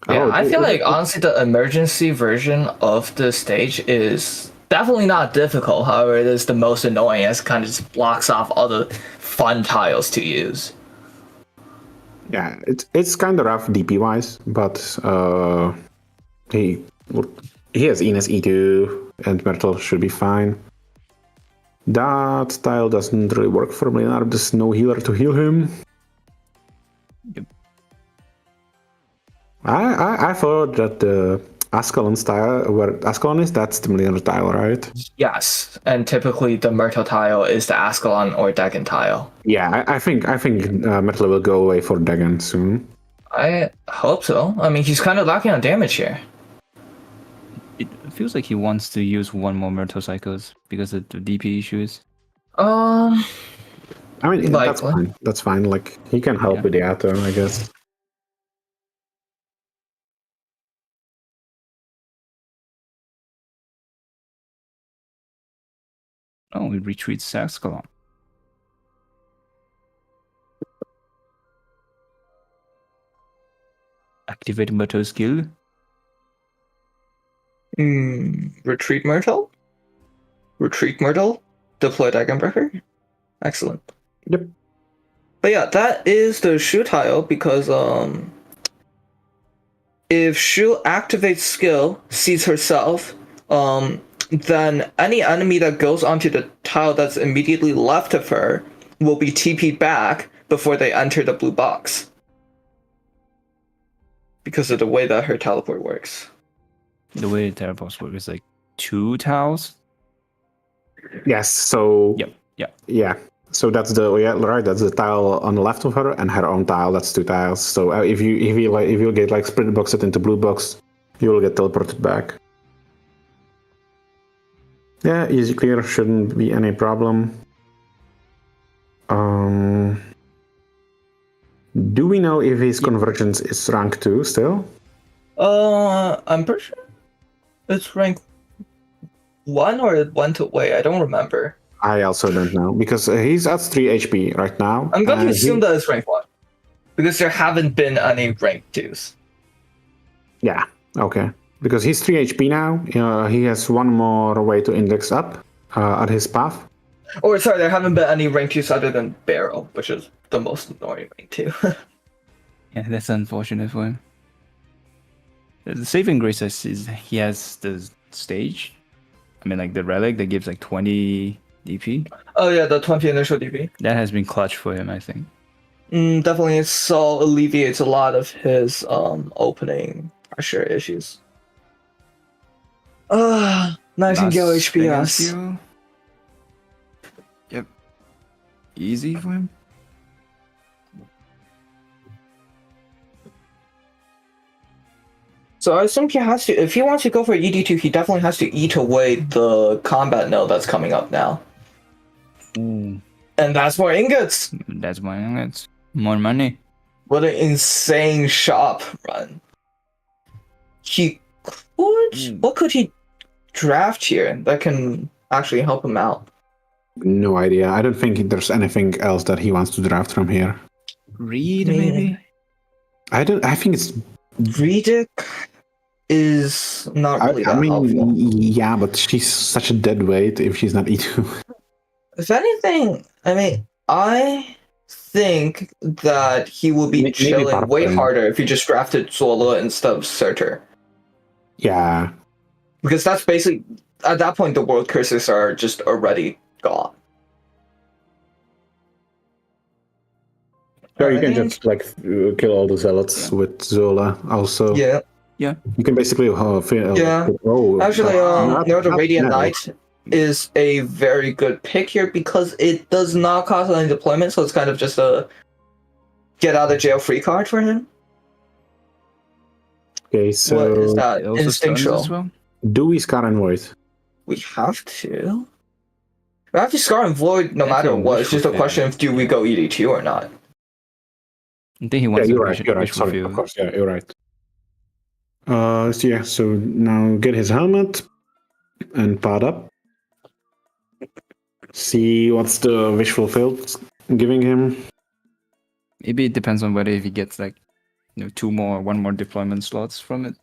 Yeah, I feel like, honestly, the emergency version of the stage is definitely not difficult. However, it is the most annoying as it kind of just blocks off all the fun tiles to use. Yeah, it's kind of rough DP-wise, but he has Ines E2, and Myrtle should be fine. That style doesn't really work for Mlinar. There's no healer to heal him. Yep. I thought that the Ascalon style, where Ascalon is, that's the Mlinar tile, right? Yes, and typically the Myrtle tile is the Ascalon or Dagon tile. Yeah, I think Myrtle will go away for Dagon soon. I hope so. I mean, he's kind of lacking on damage here. It feels like he wants to use 1 more Myrtle cycles because of the DP issues. I mean, that's Likely. fine. That's fine. Like, he can help with the Ato, I guess. Oh, we retreat Saxcalon. Activate Myrtle skill. Retreat Myrtle? Retreat Myrtle? Deploy Dagonbreaker? Excellent. Yep. But yeah, that is the Shu tile because if Shu activates skill, sees herself, then any enemy that goes onto the tile that's immediately left of her will be TP'd back before they enter the blue box. Because of the way that her teleport works. The way the teleports work is like 2 tiles. Yes, so... Yep. Yeah. So that's right. That's the tile on the left of her, and her own tile. That's 2 tiles. So if you get like split boxed into blue box, you will get teleported back. Yeah, easy clear, shouldn't be any problem. Do we know if his convergence is rank 2 still? I'm pretty sure it's rank 1 or it went away. I don't remember. I also don't know, because he's at 3 HP right now. I'm going to assume that it's rank 1. Because there haven't been any rank 2s. Yeah, okay. Because he's 3 HP now. He has one more way to index up at his path. Or sorry, there haven't been any rank 2s other than Barrel, which is the most annoying rank 2. Yeah, that's unfortunate for him. The saving grace is he has the stage. I mean, like the relic that gives like 20 DP. Oh yeah, the 20 initial DP. That has been clutch for him, I think. Definitely, so alleviates a lot of his opening pressure issues. Nightingale HPS. Yep. Easy for him. So I assume he has to, if he wants to go for ED2, he definitely has to eat away the combat node that's coming up now. Ooh. And that's more ingots! That's more ingots. More money. What an insane shop run. He could... What could he draft here that can actually help him out? No idea. I don't think there's anything else that he wants to draft from here. Reed, maybe? I think it's... Redick is not really that helpful. Yeah, but she's such a dead weight if she's not E2. If anything, I mean, I think that he will be chilling way harder if he just drafted Zola instead of Surtur. Yeah. Because that's basically, at that point, the world curses are just already gone. Sure, you can just like kill all the zealots with Zola also. Yeah. Yeah. You can basically Actually, the Radiant Knight is a very good pick here because it does not cost any deployment, so it's kind of just a get out of jail free card for him. Okay, so what is that? Instinctual. Well? Do we Scar and Void? We have to. We have to Scar and Void no matter what. It's just a question of do we go ED2 or not. I think he wants you're right. Sorry, of course. Yeah, you're right. So now get his helmet and pad up. See what's the wish fulfilled giving him. Maybe it depends on whether if he gets like one more deployment slots from it.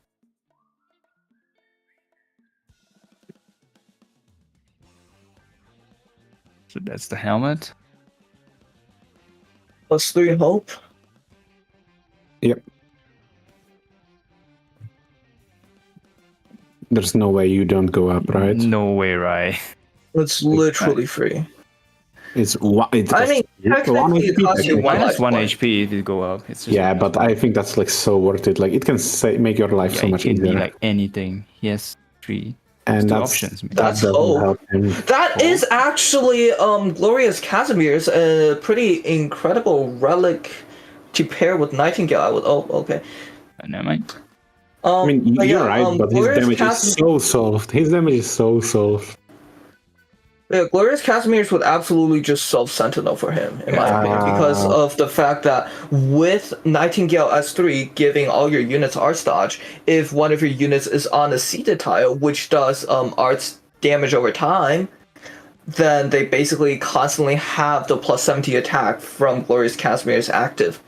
So that's the helmet. +3 hope. Yep. There's no way you don't go up, right? No way, right? It's literally free. I mean, technically it costs you minus 1 HP if you go up. It's just but I think that's like so worth it. Like it can make your life so much easier. Like anything. Yes, 3. And that's options. That's hope. That is actually Glorious Casimir's a pretty incredible relic to pair with Nightingale. I would. Oh, okay. Never mind. I mean, you're right, but his damage is so soft. His damage is so soft. Yeah, Glorious Casimir's would absolutely just solve Sentinel for him, in my opinion, because of the fact that with Nightingale S3 giving all your units Arts dodge, if one of your units is on a seated tile, which does Arts damage over time, then they basically constantly have the plus 70 attack from Glorious Casimir's active.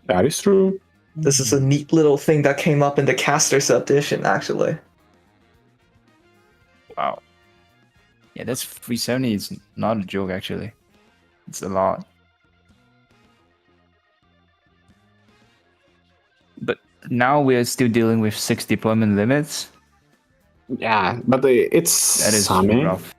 That is true. This is a neat little thing that came up in the Caster's edition, actually. Wow. Yeah, that's 370. It's not a joke, actually. It's a lot. But now we're still dealing with 6 deployment limits. Yeah, but it's That is Same. rough.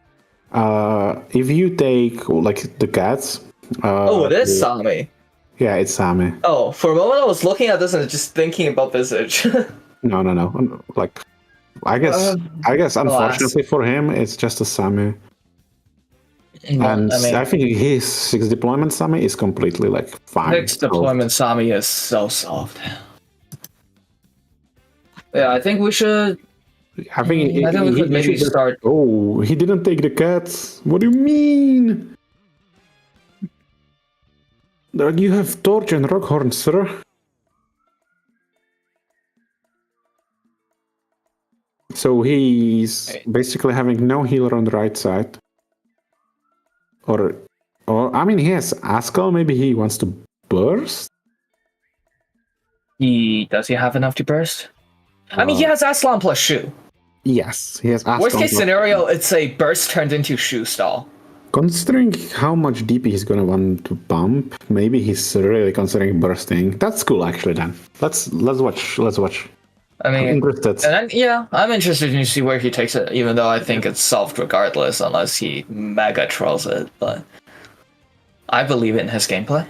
If you take like the cats. It is Sami. Yeah, it's Same. Oh, for a moment I was looking at this and just thinking about Visage. No. Like, I guess unfortunately for him, it's just a Sami. And I think his 6 deployment Sami is completely like fine. 6 deployment Sami is so soft. Yeah, I think we should. I think we could maybe start. Oh, he didn't take the cats. What do you mean? You have Torch and Rockhorn, sir. So he's basically having no healer on the right side. Or I mean, he has Askell. Maybe he wants to burst. Does he have enough to burst? I mean, he has Aslan plus Shu. Yes, he has Askell. Worst case scenario, it's a burst turned into Shu stall. Considering how much DP he's gonna want to bump, maybe he's really considering bursting. That's cool, actually. Then let's watch. I mean, I'm interested. And I'm interested to see where he takes it. Even though I think it's solved regardless, unless he mega trolls it. But I believe in his gameplay.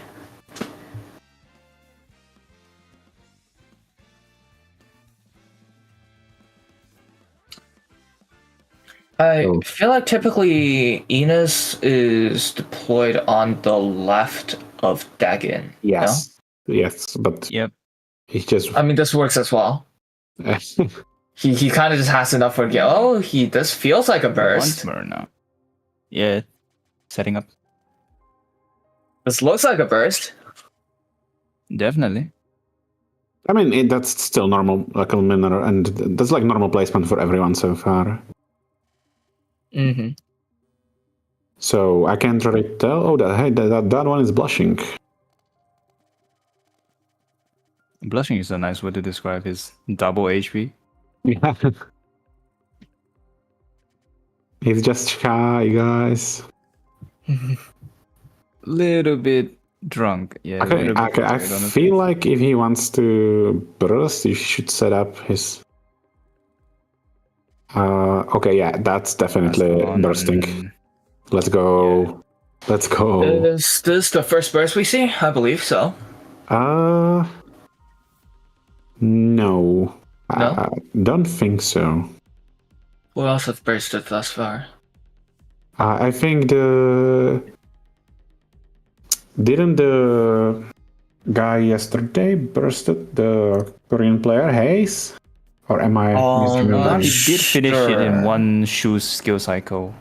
I feel like typically Enos is deployed on the left of Dagon. Yes. Yes, but he's just. I mean, this works as well. he kind of just has enough for this feels like a burst. Once more now. Yeah, setting up. This looks like a burst. Definitely. I mean, that's still normal, like a minor, and that's like normal placement for everyone so far. Mm-hmm. So I can't really tell. Oh, that one is blushing. Blushing is a nice way to describe his double HP. Yeah. He's just shy, guys. Little bit drunk. Yeah. Okay. I feel like if he wants to burst, you should set up his. Okay, yeah, that's definitely bursting. Let's go. Yeah. Let's go. Is this the first burst we see? I believe so. No. Don't think so. Who else have bursted thus far? I think didn't the guy yesterday bursted the Korean player Hayes? Or am I misremembering? He did finish it in one Shu skill cycle.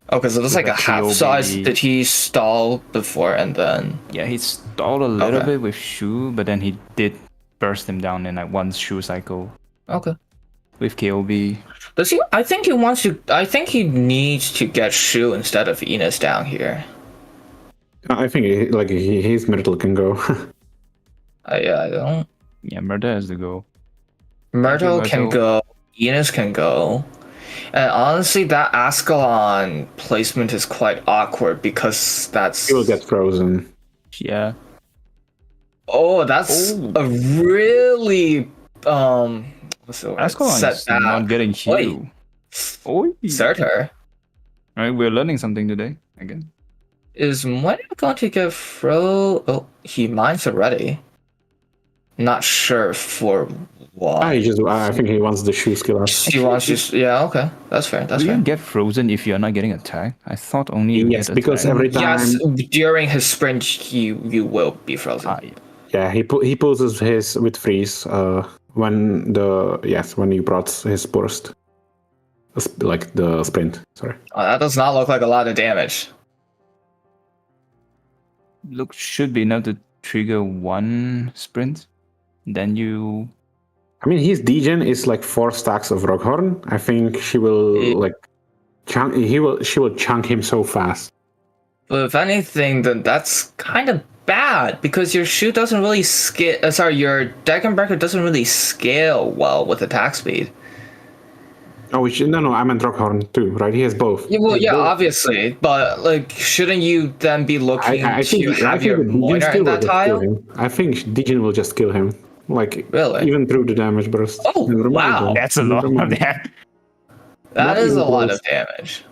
Okay, so that's like a half size. Did he stall before and then? Yeah, he stalled a little bit with Shu, but then he did burst him down in like one Shu cycle. Okay. With KOB. Does he? I think he needs to get Shu instead of Enos down here. I think his Myrtle can go. I don't. Yeah, Myrtle has to go. Myrtle can go. Enos can go. And honestly, that Ascalon placement is quite awkward because he will get frozen. Yeah. Oh, that's a really what's the word? Ascalon is not getting healed. Xairathan. Alright, we're learning something today again. Is Moya going to get Oh, he mines already. Not sure for what. I think he wants the Shu skill up. He wants to. Yeah, okay, that's fair. That's fair. You get frozen if you're not getting attacked. I thought only you yes, get because attack. every time. Yes, during his sprint, you will be frozen. Yeah, he pulls his with freeze when you brought his burst. like the sprint. Sorry. Oh, that does not look like a lot of damage. Look, should be enough to trigger one sprint. Then you. I mean, his degen is like 4 stacks of Rockhorn. I think she will like chunk. She will chunk him so fast. But if anything, then that's kind of bad because your shoot doesn't really scale. Sorry, your Dagenbreaker doesn't really scale well with attack speed. Oh, no, I meant Rockhorn too, right? He has both. Yeah, well, yeah, both. Obviously, but like, shouldn't you then be looking to have your Moiner in that tile? I think Degen will just kill him, like really, even through the damage burst. Oh wow, that's a lot of damage. That is a lot of damage.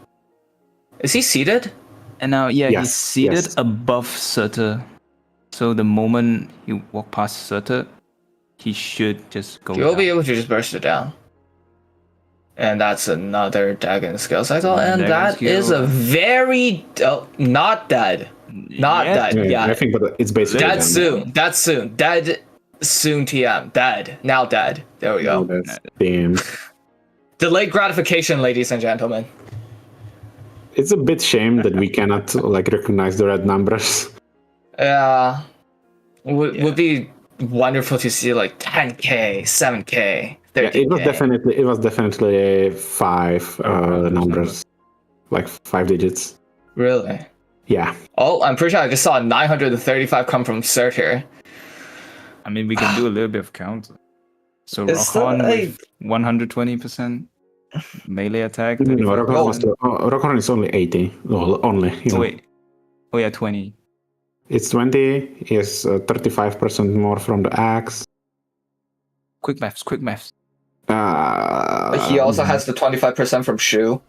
Is he seated? And now, yeah, he's seated above Surtur. So the moment you walk past Surtur, he should just go. You'll be able to just burst it down. And that's another Dagon skill cycle, and that is a very not dead, not dead. Yeah, I think, but it's basically dead soon. That's soon. Dead soon. TM dead now. Dead. There we go. Oh, damn. Delayed gratification, ladies and gentlemen. It's a bit shame that we cannot like recognize the red numbers. Yeah, would be wonderful to see like 10K, 7K. Yeah, it was definitely 5 numbers, like 5 digits. Really? Yeah. Oh, I'm pretty sure I just saw 935 come from Cert here. I mean, we can do a little bit of count. So Rockhorn with 120% melee attack. No, Rockhorn is only 80. Well, only. Oh, wait. Oh yeah, 20. It's 20. He has 35% more from the axe. Quick maths. He also has the 25% from Shu.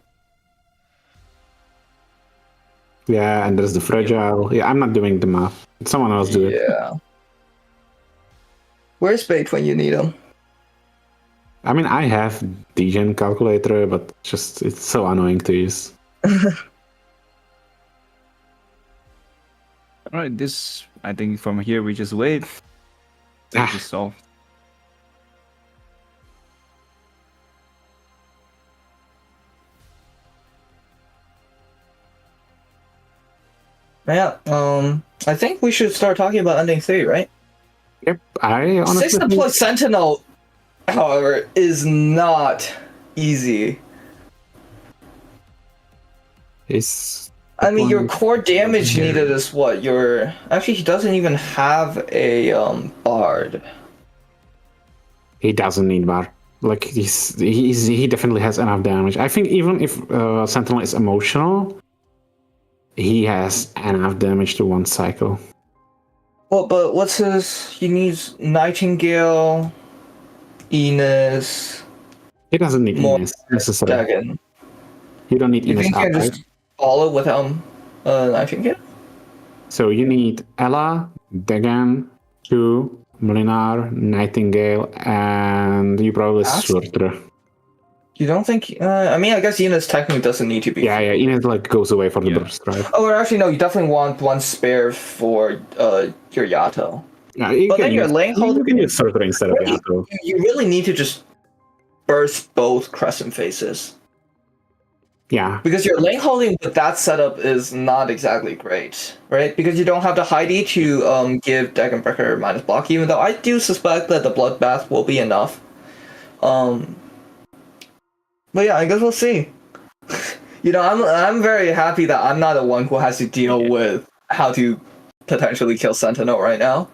Yeah, and there's the fragile. Yeah, I'm not doing the math. Someone else do it. Yeah. Where's Bait when you need him? I mean, I have degen calculator, but it's so annoying to use. Alright, this, I think from here we just wait. It's solved. Yeah, I think we should start talking about ending 3, right? Yep, I honestly 6 deploy Sentinel, however, is not easy. I mean, your core damage needed is what? Actually, he doesn't even have a Bard. He doesn't need Bard. Like, he definitely has enough damage. I think even if Sentinel is emotional, he has enough damage to 1 cycle. Well, but what's his... He needs Nightingale, Enos... He doesn't need Enos necessarily. Dagon. You don't need Enos You can just follow with Nightingale? So you need Ella, Dagon, Shu, Molinar, Nightingale, and you probably Surtur. You don't think... I mean, I guess Enos technically doesn't need to be... Yeah, Enos like goes away for the burst, right? Oh, or actually, no, you definitely want 1 spare for your Yato. Yeah, but then your lane hold... You can use Surtur instead of Yato. You really need to just burst both Crescent faces. Yeah. Because your lane holding with that setup is not exactly great, right? Because you don't have the Heidi to give Dagenbreaker minus block, even though I do suspect that the Bloodbath will be enough. But yeah, I guess we'll see. I'm very happy that I'm not the one who has to deal with how to potentially kill Sentinel right now.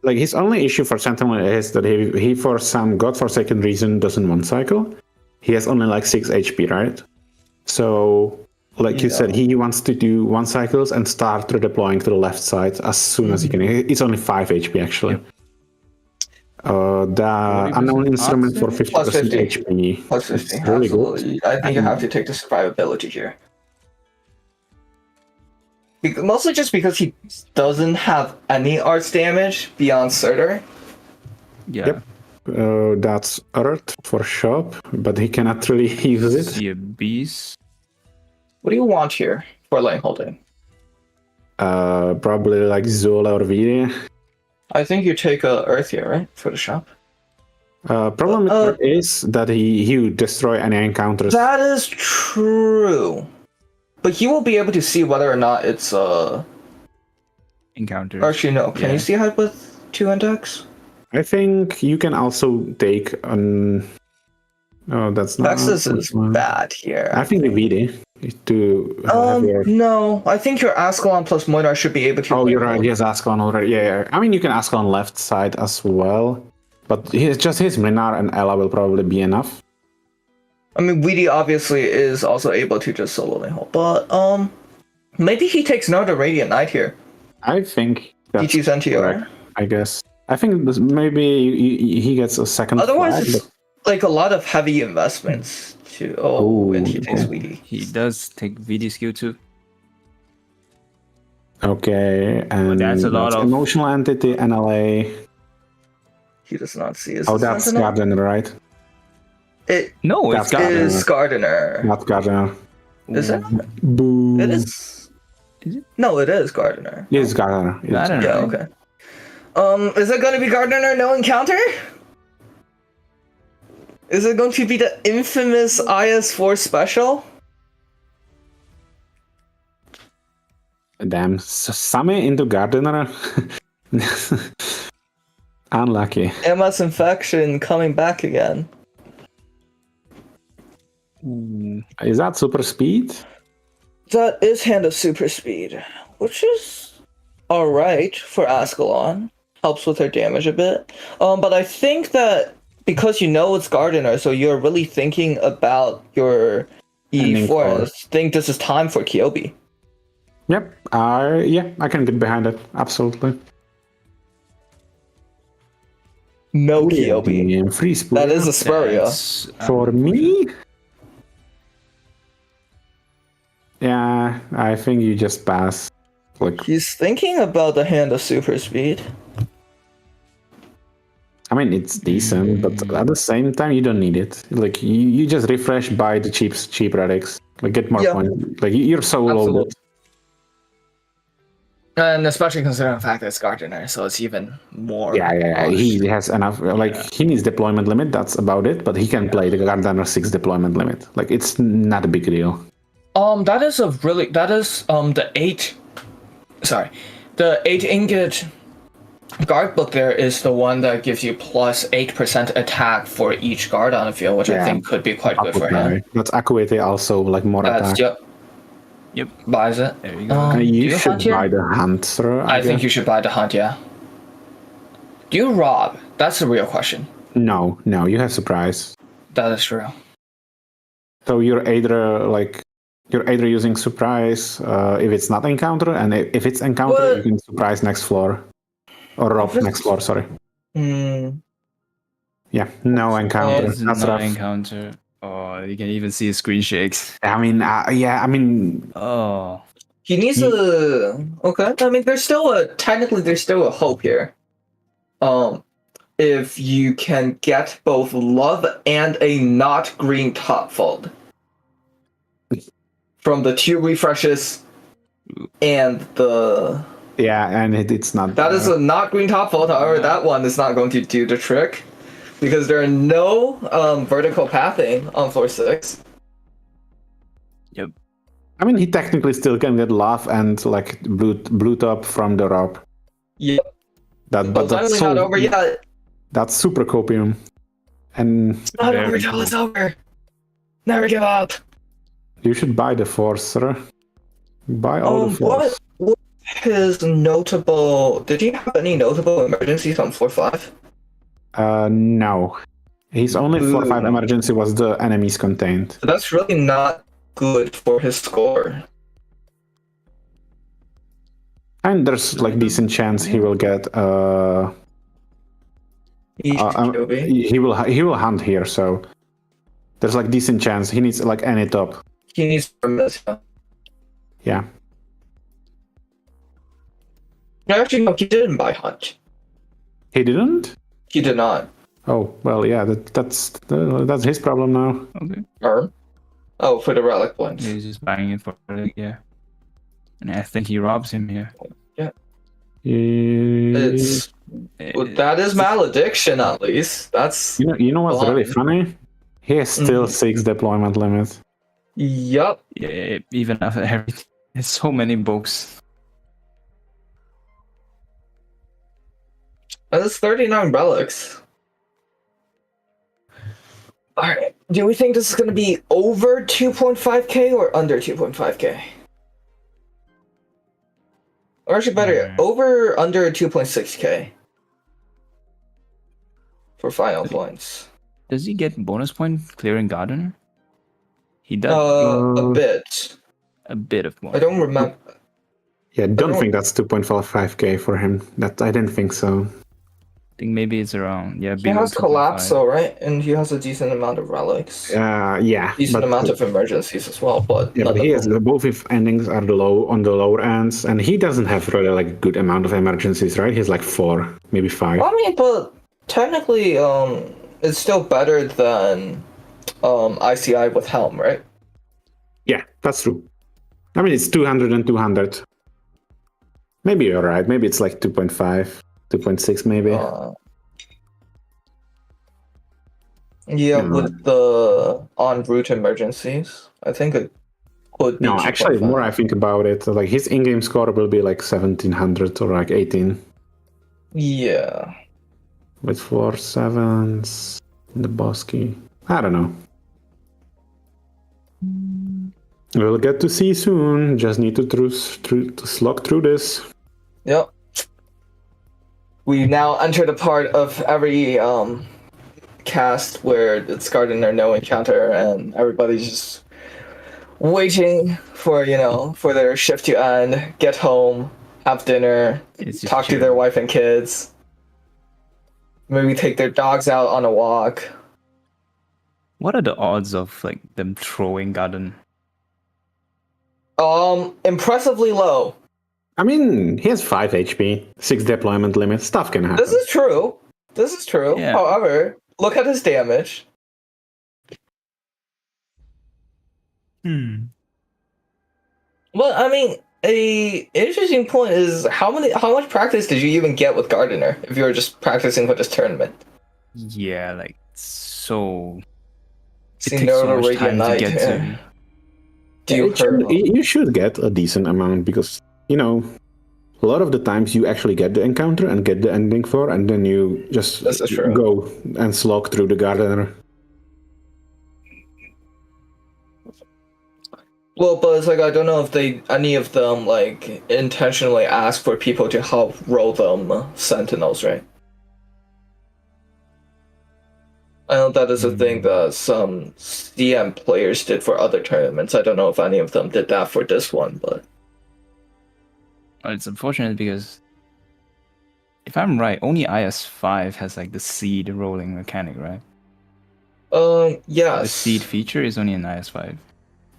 Like, his only issue for Sentinel is that he for some godforsaken reason doesn't 1 cycle. He has only like 6 HP, right? So, like you said, he wants to do 1 cycles and start redeploying to the left side as soon as he can. It's only 5 HP actually. The unknown instrument for 50% HP. Plus 50. It's really absolutely. good. I think you have to take the survivability here. Mostly just because he doesn't have any arts damage beyond Surtur. Yeah. Yep. That's Earth for shop, but he cannot really use it. See a beast. What do you want here for lane holding? Probably like Zola or Viri. I think you take Earth here, right? For the shop. Problem with that is that he would destroy any encounters. That is true. But he will be able to see whether or not it's Encounters. Actually, no. Can you see height with 2 index? I think you can also take an. Oh, that's not. Nexus is bad here. I think the VD to. No. I think your Ascalon plus Moinar should be able to. Oh, you're right. He has Ascalon already. Yeah. I mean, you can Ascalon left side as well, but his Minar and Ella will probably be enough. I mean, Weedy obviously is also able to just solo hold, but maybe he takes another Radiant Knight here. I think that's DT's NTR. correct, I guess. I think maybe he gets a second. Otherwise, flag, it's like a lot of heavy investments to. Oh, and he takes Weedy. He does take VD skill too. Okay, and that's a lot of emotional entity NLA. He does not see his. Oh, that's Gardener, right? No, it's Gardener. Not Gardener. Is it? Boo. It is. No, it is Gardener. It is Gardener. Yeah, okay. Is it going to be Gardener no encounter? Is it going to be the infamous IS4 special? Damn, Same into Gardener. Unlucky. MS Infection coming back again. Is that super speed? That is Hand of Super Speed, which is alright for Ascalon. Helps with her damage a bit. But I think that because you know it's Gardener, so you're really thinking about your E4. I think this is time for Kyobi. Yep. Yeah, I can get behind it. Absolutely. No Kyobi. Free spool. That is a Spuria. For me? Yeah, I think you just pass. Like, he's thinking about the Hand of Super Speed. I mean, it's decent, but at the same time, you don't need it. Like, you just refresh, buy the cheap relics. Like, get more points. Like, you're so loaded. And especially considering the fact that it's Gardener, so it's even more. Yeah. He has enough. Like, he needs deployment limit. That's about it. But he can play the Gardener 6 deployment limit. Like, it's not a big deal. That is the 8 ingot guard book there is the one that gives you plus 8% attack for each guard on the field, which I think could be quite good for him. That's Akuete also, like, more attack. Yep. Buys it. There you go. You should buy the Hunter. I think you should buy the Hunt, yeah. Do you rob? That's the real question. No, you have Surprise. That is true. So you're either using Surprise if it's not Encounter, and if it's Encounter, you can Surprise next floor. Or Rob next floor, sorry. Yeah, no Encounter. That's no rough. Encounter. Oh, you can even see his screen shakes. I mean... Oh. He needs a... Okay, I mean, there's still a hope here. If you can get both Love and a not green top fold. From the 2 refreshes and the... Yeah, and it's not... That is a not green top fold, however, that one is not going to do the trick. Because there are no vertical pathing on floor 6. Yep. I mean, he technically still can get Love and, like, blue top from the Rob. Yep. But that's not over yet. That's super copium. And... It's not over till it's over. Never give up. You should buy the Forcer. Buy all the Force. What his notable... Did he have any notable emergencies on floor 5? No. His only 4-5 emergency was the enemies contained. So that's really not good for his score. And there's like decent chance he will get he will hunt here, so there's like decent chance he needs like any top. He needs this. Yeah. Actually, no, he didn't buy hunt. He didn't? He did not. Oh well, yeah. That's his problem now. Okay. Oh, for the relic points. He's just buying it for relic, yeah. And I think he robs him here. Yeah. It that is malediction at least. That's You know what's really fine. funny? He has still 6 deployment limits. Yup. Yeah, even after everything, there's so many books. That's 39 relics. Alright. Do we think this is going to be over 2.5k or under 2.5k? Or actually better, over or under 2.6k? For final points. Does he get bonus point clearing Gardener? He does. A bit. A bit of bonus. I don't remember. Yeah, don't think that's 2.55k for him. That I didn't think so. I think maybe it's around. Yeah, He has collapse, though, right? And he has a decent amount of relics. Yeah. Decent amount of emergencies as well, but yeah, but he has both his endings are on the lower ends, and he doesn't have really like a good amount of emergencies, right? He's like 4, maybe 5. I mean, but technically, it's still better than ICI with Helm, right? Yeah, that's true. I mean, it's 200 and 200. Maybe you're right. Maybe it's like 2.5, 2.6, maybe. Yeah, with the en route emergencies, I think it could be. No, actually, the more I think about it, like his in-game score will be like 1700 or like 18. Yeah. With 4 7s, the boss key. I don't know. We'll get to see soon. Just need to slog through this. Yep. We now enter the part of every cast where it's Gardener no encounter and everybody's just waiting for for their shift to end, get home, have dinner, talk to their wife and kids, maybe take their dogs out on a walk. What are the odds of like them throwing Garden? Impressively low. I mean, he has 5 HP, 6 deployment limit. Stuff can happen. This is true. Yeah. However, look at his damage. Well, I mean, a interesting point is how much practice did you even get with Gardener if you were just practicing for this tournament? Yeah, like so. It See, takes so no much Radiant time to Knight. get to. You should get a decent amount because, a lot of the times you actually get the encounter and get the ending for, and then you just go and slog through the Gardener. Well, but it's like, I don't know if any of them like intentionally ask for people to help roll them Sentinels, right? I know that is a thing that some CM players did for other tournaments. I don't know if any of them did that for this one, but... Well, it's unfortunate because, if I'm right, only IS5 has like the seed rolling mechanic, right? Yes. The seed feature is only in IS5.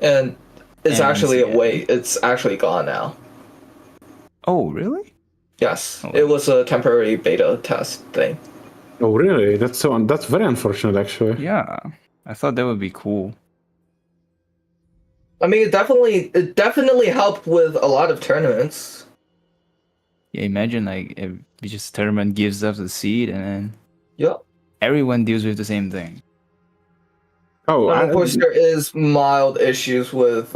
And it's actually it's actually gone now. Oh, really? Yes. It was a temporary beta test thing. Oh, really? That's very unfortunate, actually. Yeah, I thought that would be cool. I mean, it definitely helped with a lot of tournaments. Yeah, imagine like if just tournament gives up the seed and then everyone deals with the same thing. Oh, and of course there is mild issues with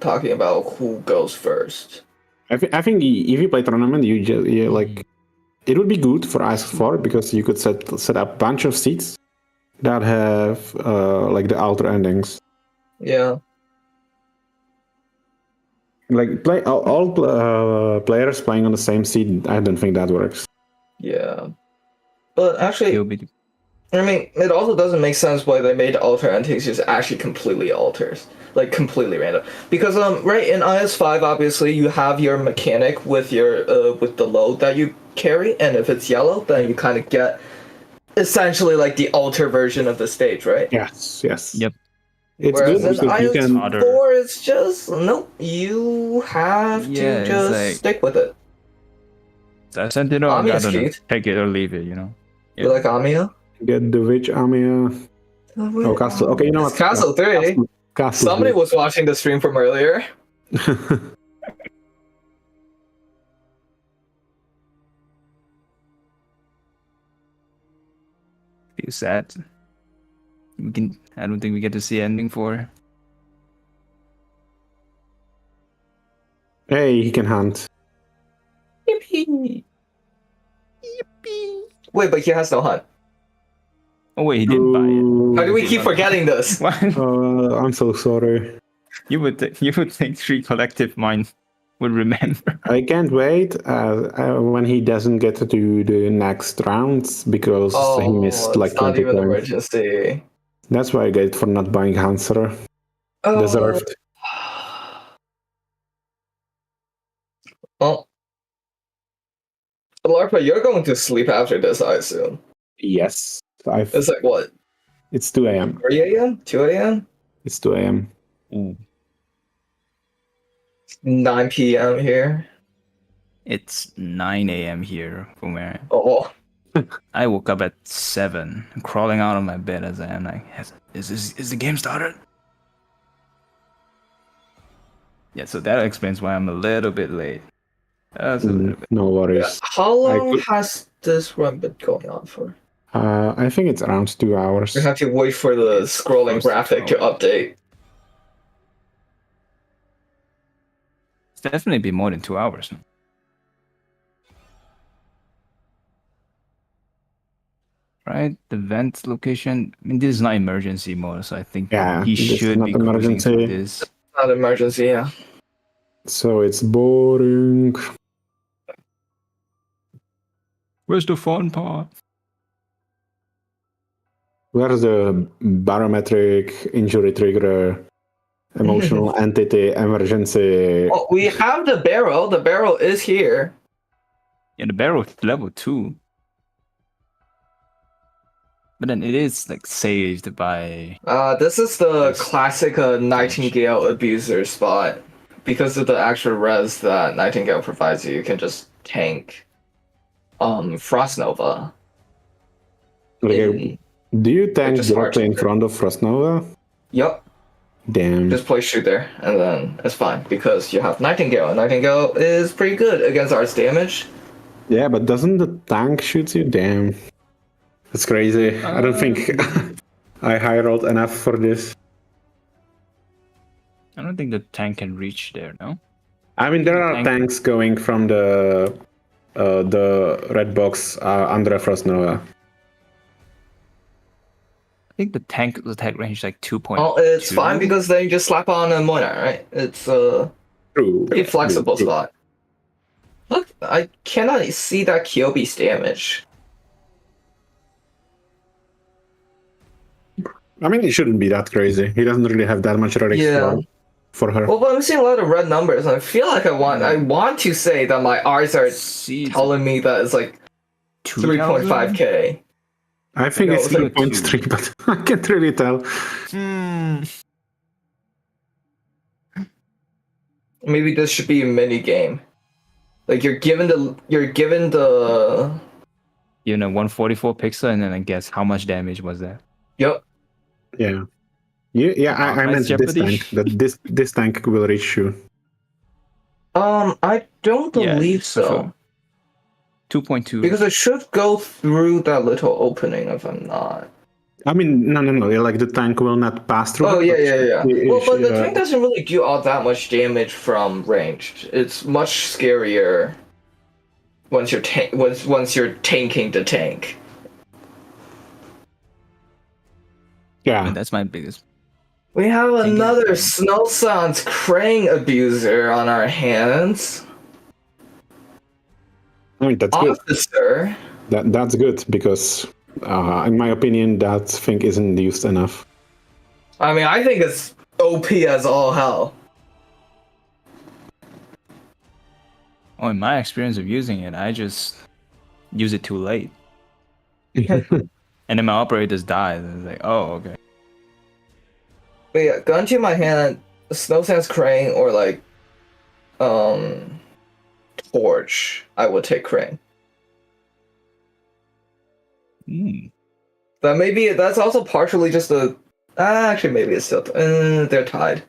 talking about who goes first. I think if you play tournament, you like. It would be good for IS4 because you could set up a bunch of seats that have like the alter endings. Yeah. Like all players playing on the same seat, I don't think that works. Yeah. But actually, I mean, it also doesn't make sense why they made alter endings just actually completely alters. Like completely random. Because right in IS5 obviously you have your mechanic with your with the load that you carry, and if it's yellow then you kind of get essentially like the alter version of the stage, right? Yes. Yep. It's whereas good in because IS4 it's just nope, you have to just like, stick with it. I sent it on, Amiya's cute. take it or leave it, You like Amiya? Get the witch Amiya. Oh, Castle. Okay, you know what? It's Castle 3. Somebody was watching the stream from earlier. Feel sad. I don't think we get to see ending for. Hey, he can hunt. Yippee! Yippee! Wait, but he has no hunt. Oh wait, he didn't buy it. How do we keep forgetting this? I'm so sorry. You would think 3 collective mind would remember. I can't wait when he doesn't get to do the next rounds because he missed like it's not 20 even points. emergency. That's why I get it for not buying Hanser. Deserved. Oh. Larfa, you're going to sleep after this, I assume. Yes. It's like what? It's 2 a.m. 3 a.m.? 2 a.m.? It's 2 a.m. Ooh. 9 p.m. here. It's 9 a.m. here from where Oh. I woke up at 7, crawling out of my bed as I am like, is the game started? Yeah, so that explains why I'm a little bit late. No worries. How long has this run been going on for? I think it's around 2 hours. You have to wait for the scrolling graphic to update. It's definitely been more than 2 hours. Right? The vent location. I mean, this is not emergency mode, so I think he should be cruising through this. Not emergency, yeah. So it's boring. Where's the fun part? Where's the barometric injury trigger, emotional entity, emergency? Oh, we have the barrel. The barrel is here. Yeah, the barrel is level 2. But then it is like saved by. This is the classic Nightingale abuser spot. Because of the extra res that Nightingale provides you, you can just tank Frost Nova. Do you tank directly in front of Frost Nova? Yep. Damn. Just place shoot there, and then it's fine because you have Nightingale. Nightingale is pretty good against arts damage. Yeah, but doesn't the tank shoot you? Damn. That's crazy. I don't think I high rolled enough for this. I don't think the tank can reach there, no? I mean, there are tanks going from the red box under a Frost Nova. I think the tank attack range is like 2.2. Oh, it's fine because then you just slap on a Moina, right? It's a pretty flexible spot. Look, I cannot see that Kyobi's damage. I mean, it shouldn't be that crazy. He doesn't really have that much relics for her. Well, but I'm seeing a lot of red numbers, and I feel like I want to say that my R's are telling me that it's like 3.5k. I think it's 3.3, but I can't really tell. Maybe this should be a mini game. Like you're given the 144 pixel, and then I guess how much damage was that? Yep. Yeah. I meant this tank. That this tank will reach you. I don't believe so. 2.2. Because it should go through that little opening if I'm not. I mean, no. Like the tank will not pass through. Oh yeah. Well, but the tank doesn't really do all that much damage from range. It's much scarier once you're tanking the tank. Yeah, I mean, that's my biggest. We have another Snow Sans Krang abuser on our hands. I mean, that's Officer. good. That's good because, in my opinion, that thing isn't used enough. I mean, I think it's OP as all hell. Oh, in my experience of using it, I just use it too late. And then my operators die. It's like, oh, okay. But yeah, gun to my hand, Snow Sans Krang or like, Torch. I would take Krang. That's also partially just a. Actually, maybe it's still. They're tied.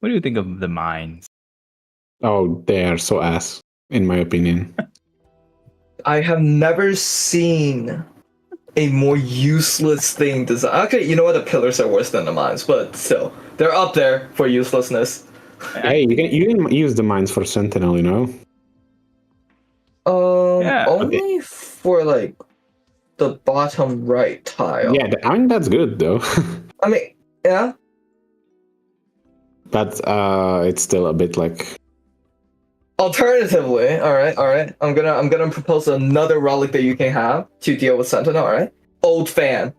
What do you think of the mines? Oh, they are so ass, in my opinion. I have never seen a more useless thing design. Okay, you know what? The pillars are worse than the mines, but still, they're up there for uselessness. Hey, you can use the mines for Sentinel, you know? Yeah. Only for like the bottom right tile. Yeah, I mean, that's good though. I mean, yeah. But it's still a bit like... Alternatively, all right. I'm gonna propose another relic that you can have to deal with Sentinel. All right, old fan.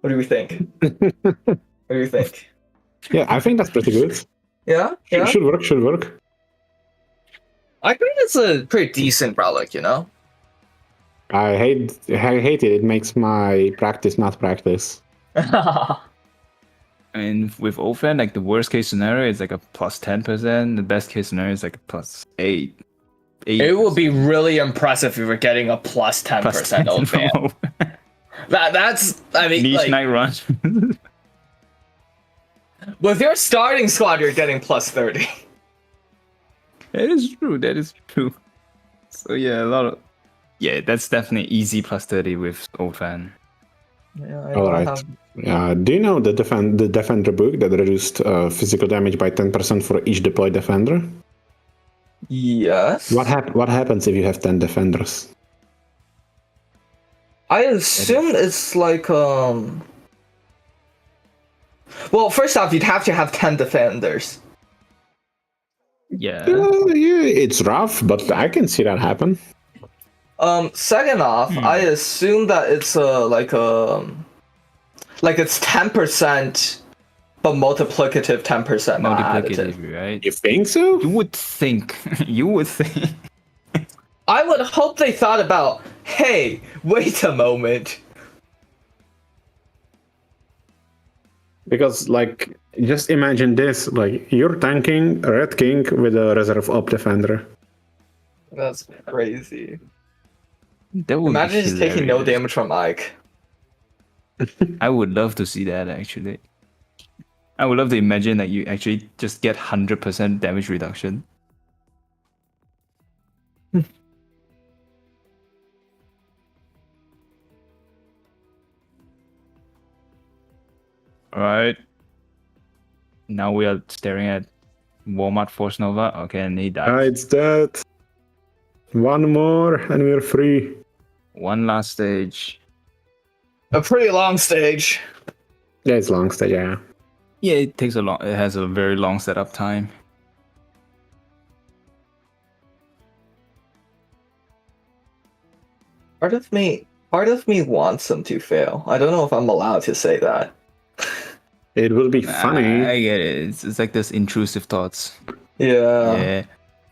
What do we think? What do you think? Yeah, I think that's pretty good. Yeah. Should work. I think it's a pretty decent relic, you know. I hate it. It makes my practice not practice. And with Ofen, like the worst case scenario is like a plus 10%. The best case scenario is like a plus 8. It would be really impressive if we were getting a plus 10% old fan. That's I mean, niche like, night run. with your starting squad, you're getting plus 30. That is true. So yeah, that's definitely easy plus 30 with Ofen. Yeah, All right. Do you know the Defender book that reduced physical damage by 10% for each deployed Defender? Yes. What happens if you have 10 Defenders? I assume it's like Well, first off, you'd have to have 10 Defenders. Yeah. Yeah, it's rough, but I can see that happen. Second off, I assume that it's like it's 10%, but multiplicative 10%, not additive. Right? You think so? You would think. I would hope they thought about, hey, wait a moment. Because, like, just imagine this, like, you're tanking a Red King with a reserve op Defender. That's crazy. That would Imagine just taking no damage from Ike. I would love to see that, actually. I would love to imagine that you actually just get 100% damage reduction. Alright. Now we are staring at Walmart Force Nova. Okay, and he dies. It's dead. One more and we're free. One last stage. A pretty long stage. Yeah, it's long stage, yeah. Yeah, it has a very long setup time. Part of me wants them to fail. I don't know if I'm allowed to say that. It will be funny. I get it. It's like this intrusive thoughts. Yeah.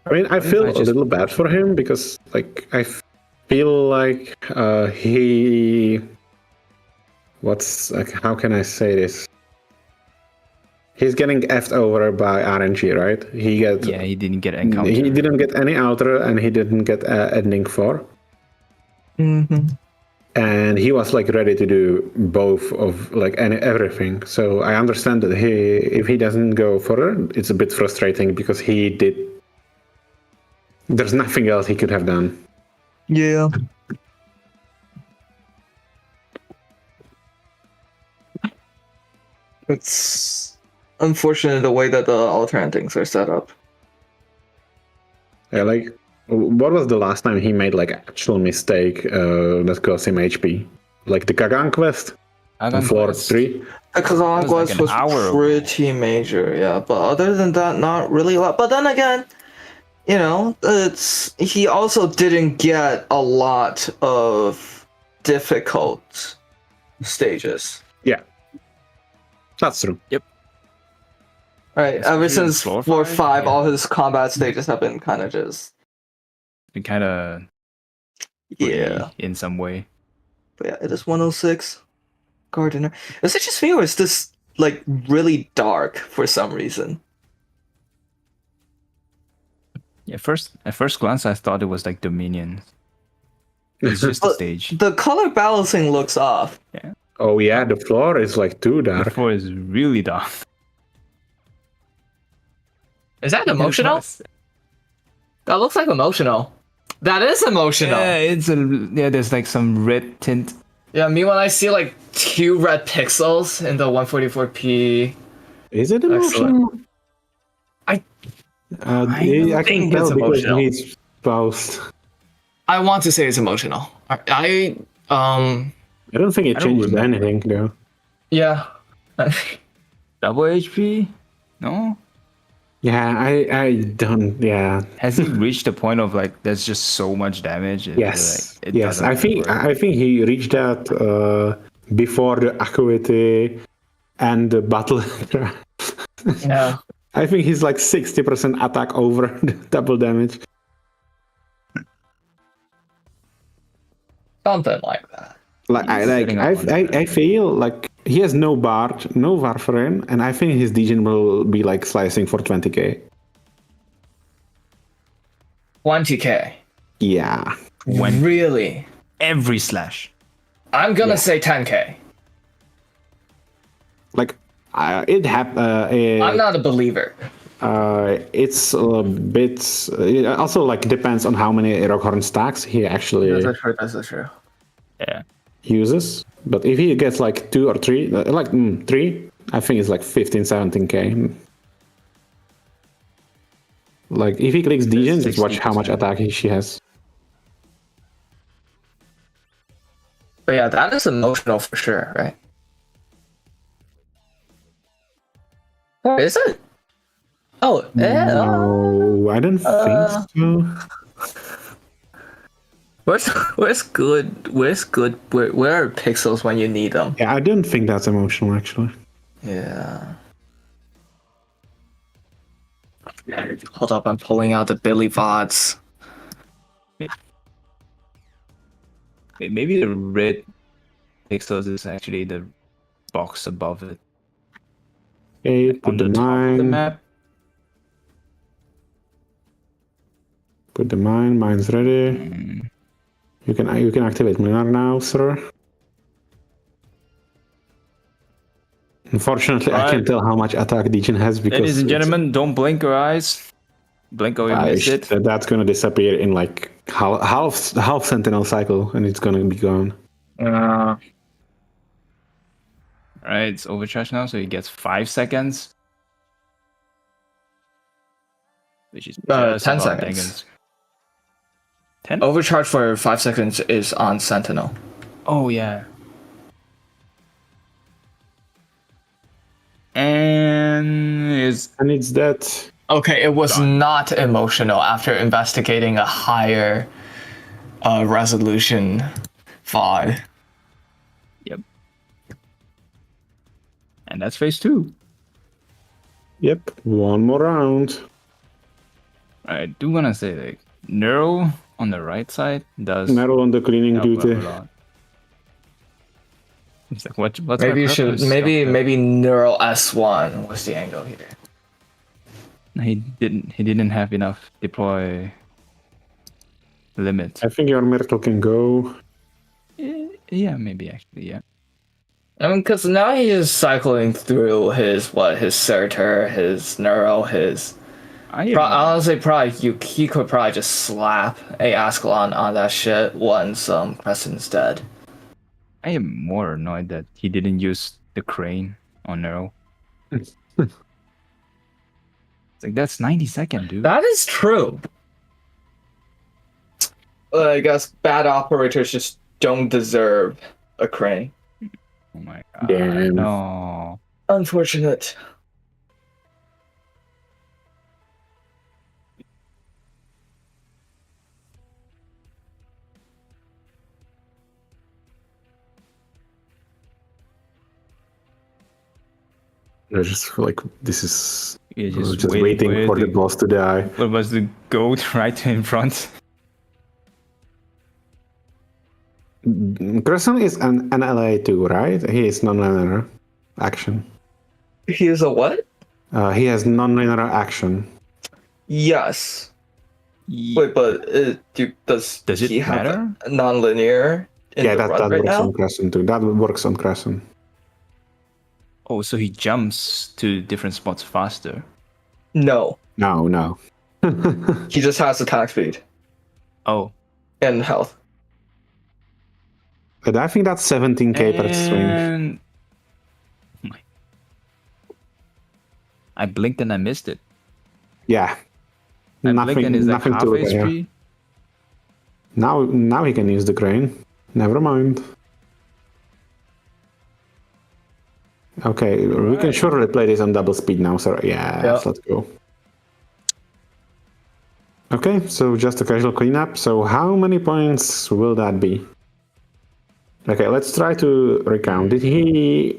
I mean, I feel a little bad for him because, like, I feel like he... how can I say this? He's getting effed over by RNG, right? He didn't get encounter. He didn't get any outer, and he didn't get ending 4. Mm-hmm. And he was like ready to do both of like everything. So I understand that if he doesn't go further, it's a bit frustrating because there's nothing else he could have done. Yeah. It's unfortunate the way that the alternate things are set up. Yeah, like, what was the last time he made like actual mistake that cost him HP? Like the Kagan quest? On floor 3? The Kagan quest was pretty major, yeah. But other than that, not really a lot. But then again, you know, he also didn't get a lot of difficult stages. Yeah. That's true. Yep. Right, ever since floor 5, all his combat stages have been kind of just... Been kind of... Yeah. In some way. But yeah, it is 106. Gardener. Is it just me or is this, like, really dark for some reason? Yeah, at first glance, I thought it was like Dominion. It's just a stage. The color balancing looks off. Yeah. Oh yeah, the floor is like too dark. The floor is really dark. Is that emotional? That looks like emotional. That is emotional. Yeah, there's like some red tint Yeah, me when I see like 2 red pixels in the 144p. Is it Excellent. emotional? I I can think tell it's because emotional. he's paused. I want to say it's emotional. I don't think it I don't changes remember. anything though. yeah. Double HP? No? Yeah, I don't. Yeah. Has he reached the point of like there's just so much damage? Yes. Like, it Yes. doesn't I think he reached that before the Acuity and the battle. Yeah. I think he's like 60% attack over the double damage. Something like that. I feel like he has no Bard, no Warfarin, and I think his Degen will be like slicing for 20k. 20k. Yeah. Really? every slash. I'm gonna say 10k. Like it happened. I'm not a believer. It's a bit. It also like depends on how many Roghorn stacks he actually That's true. Yeah. uses. But if he gets like 2 or 3, like 3, I think it's like 15, 17k. Like if he clicks Degen, just watch how much attack she has. But yeah, that is emotional for sure, right? Or is it? Oh, yeah. No, I don't think so. Where's good? Where are pixels when you need them? Yeah, I don't think that's emotional actually. Yeah. Hold up, I'm pulling out the Billy VODs. Maybe the red pixels is actually the box above it. Okay, On put the the top of the mine. map. Put the mine. Mine's ready. You can activate Minar now, sir. Unfortunately, I can't tell how much attack Degen has because. Ladies and gentlemen, don't blink your eyes. Blink or you miss it. That's gonna disappear in like half Sentinel cycle, and it's gonna be gone. Alright, it's overcharged now, so he gets 5 seconds. Which is 10 just about seconds. 10? Overcharge for 5 seconds is on Sentinel. Oh, yeah. And it's that. Okay, it was not emotional after investigating a higher resolution VOD. Yep. And that's phase 2. Yep, one more round. I do wanna say, like, Neuro on the right side does Metal on the cleaning help duty. a lot. It's like, what's Maybe my you should purpose? maybe Neural S1 was the angle here. He didn't have enough deploy limit. I think your Myrtle can go. Yeah, maybe actually, yeah. I mean, because now he is cycling through his Surtur, his Neuro, his. Honestly, he could probably just slap a Ascalon on that shit once Crescent's dead. I am more annoyed that he didn't use the crane on Neuro. It's like, that's 90 seconds, dude. That is true. I guess bad operators just don't deserve a crane. Oh my god. Damn. No. Unfortunate. I just feel like this is. You're just waiting for the boss to die. What was the goat right in front? Crescent is an LA too, right? He is non-linear action. He is a what? He has non-linear action. Yes. Wait, but does it he have matter? Non-linear? Yeah, that right works now? on Crescent too. That works on Crescent. Oh, so he jumps to different spots faster. No. No. He just has attack speed Oh. and health. But I think that's 17k per swing. And I blinked and I missed it. Yeah. I blinked and it's like nothing half to look at here. HP. Now he can use the crane. Never mind. Okay, we can surely play this on double speed now, so yeah, Yep. let's go. Okay, so just a casual cleanup. So how many points will that be? Okay, let's try to recount. Did he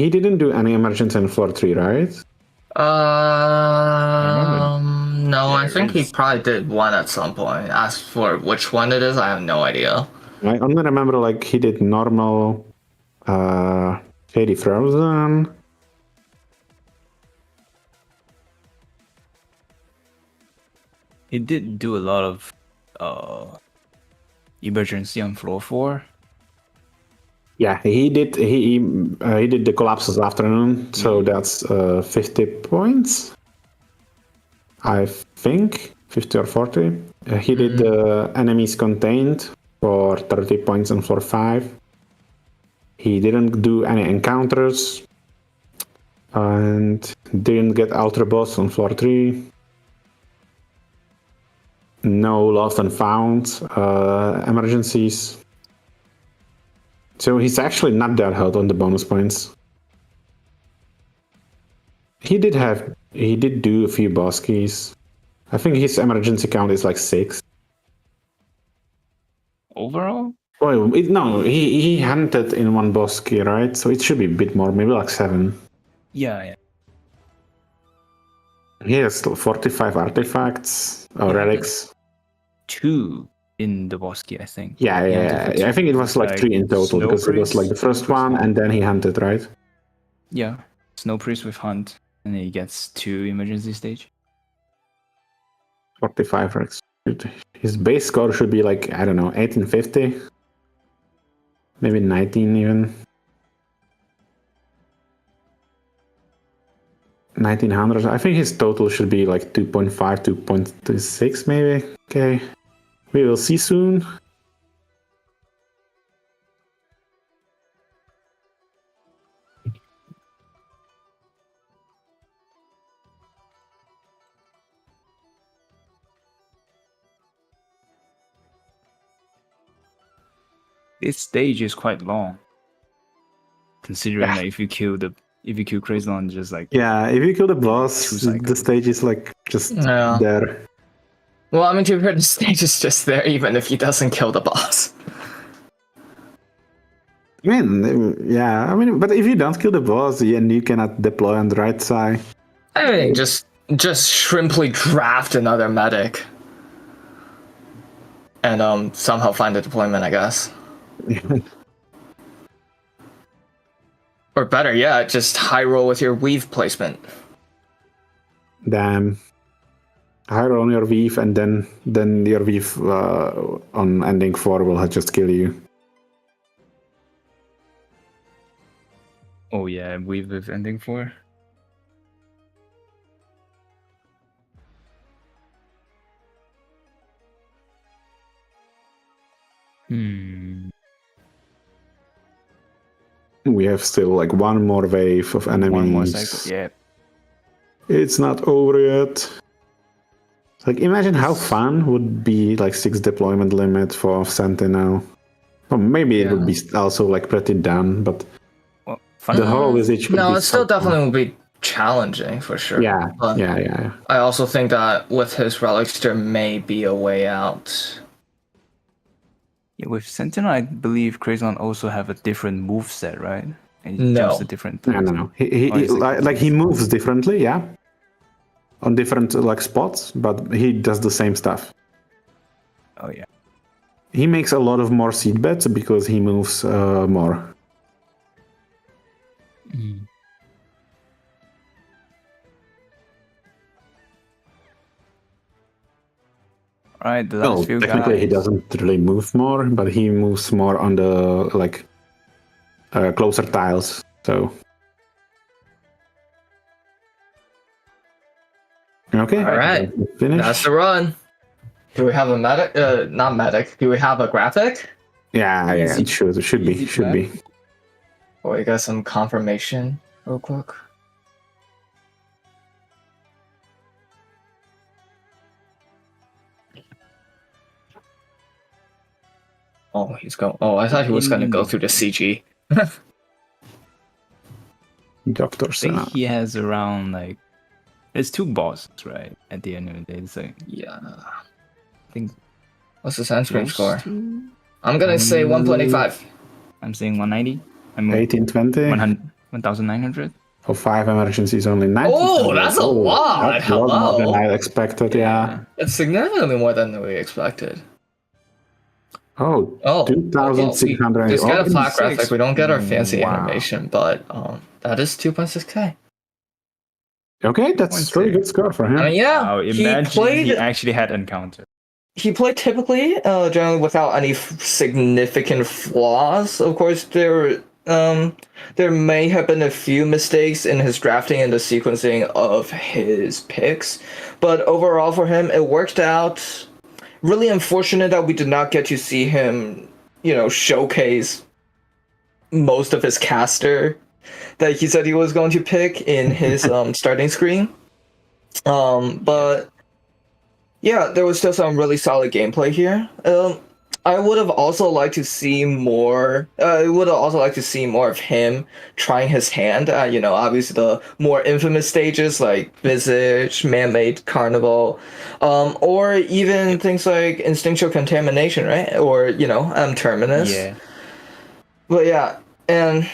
didn't do any emergency on floor 3, right? No, I think he is. probably did one at some point. As for which one it is, I have no idea. I only remember like he did normal Shady Frozen. He did do a lot of emergency on floor 4. Yeah, he did the collapse this afternoon, so that's 50 points. I think 50 or 40. He did the enemies contained for 30 points on floor 5. He didn't do any encounters and didn't get Ultra Boss on floor 3. No lost and found emergencies. So he's actually not that hot on the bonus points. He did do a few boss keys. I think his emergency count is like 6. Overall? Well, no, he hunted in one boss key, right? So it should be a bit more, maybe like 7. Yeah. He has 45 artifacts or relics. 2 in the Bosky, I think. Yeah. I think it was like 3 in total because it was like the first one and then he hunted, right? Yeah. Snow Priest with Hunt, and he gets 2 emergency stage. 45 relics. His base score should be like, I don't know, 1850. Maybe 19 even. 1900. I think his total should be like 2.5, 2.26 maybe. Okay. We will see soon. This stage is quite long. Considering that if you kill Xairathan, just like if you kill the boss, 2 cycles. the stage is like just Yeah. there. Well, I mean, to be fair, the stage is just there even if he doesn't kill the boss. I mean, but if you don't kill the boss, and you cannot deploy on the right side. I mean, just simply draft another medic. And somehow find a deployment, I guess. Or better yet, just high roll with your weave placement. Damn. High roll on your weave, and then your weave on ending 4 will just kill you. Oh yeah, weave with ending 4. We have still like one more wave of enemies. One more cycle. Yeah. It's not over yet. Like, imagine how fun would be like 6 deployment limit for Sentinel. Well, maybe it would be also like pretty done, but the whole visage would No, be it still so definitely fun. will be challenging for sure. Yeah. I also think that with his relics, there may be a way out. Yeah, with Sentinel, I believe Xairathan also have a different move set, right? And he No. jumps a different. No. He moves differently, yeah, on different like spots, but he does the same stuff. Oh yeah. He makes a lot of more seed bets because he moves more. Alright, the last few Technically guys. he doesn't really move more, but he moves more on the like closer tiles. So okay, Alright. finish. That's the run. Do we have a medic? Not medic. Do we have a graphic? Yeah, Easy- it should be. easy Should be. Oh, we got some confirmation real quick. Oh, he's going. Oh, I thought he was going to go through the CG. Dr. I think Sena. he has around like there's 2 bosses, right? At the end of the day, it's like Yeah. I think What's the sunscreen close score? to- I'm gonna say 125. I'm saying 190. I'm 1820 1,900. for 5 emergencies only. 19. Oh, that's a lot. That's a lot more than Hello. I expected. Yeah. It's significantly more than we expected. Oh, Oh, 2,600. Just get a flat 6. graphic. We don't get our fancy Wow. animation, but that is 2.6k. Okay, that's really good score for him. I mean, yeah, Wow, he imagine played. he actually had encounter. He played typically, generally without any significant flaws. Of course, there may have been a few mistakes in his drafting and the sequencing of his picks, but overall for him, it worked out. Really unfortunate that we did not get to see him, showcase most of his caster that he said he was going to pick in his starting screen. But yeah, there was still some really solid gameplay here. I would have also liked to see more. I would have also liked to see more of him trying his hand at, obviously the more infamous stages like Visage, Man-Made Carnival, or even things like Instinctual Contamination, right? Or Terminus. Yeah. But yeah, and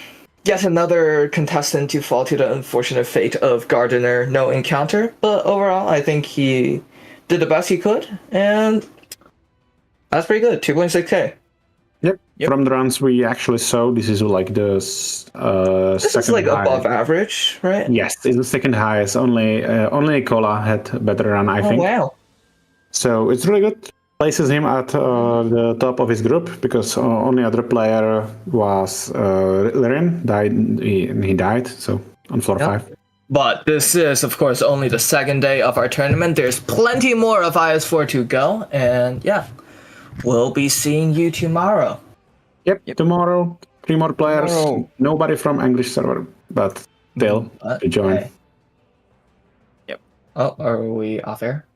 yet another contestant to fall to the unfortunate fate of Gardener, no encounter. But overall, I think he did the best he could, and that's pretty good. 2.6k. Yep. From the runs we actually saw, this is like the This second is like highest. above average, right? Yes, it's the second highest. Only Cola had a better run, I think. Oh wow. So it's really good. Places him at the top of his group because only other player was Lyrian. He died, so on floor 5. But this is, of course, only the second day of our tournament. There's plenty more of IS4 to go, and yeah, we'll be seeing you tomorrow. Yep. Tomorrow, 3 more players. Tomorrow. Nobody from English server, but still to join. Yep. Oh, are we off air?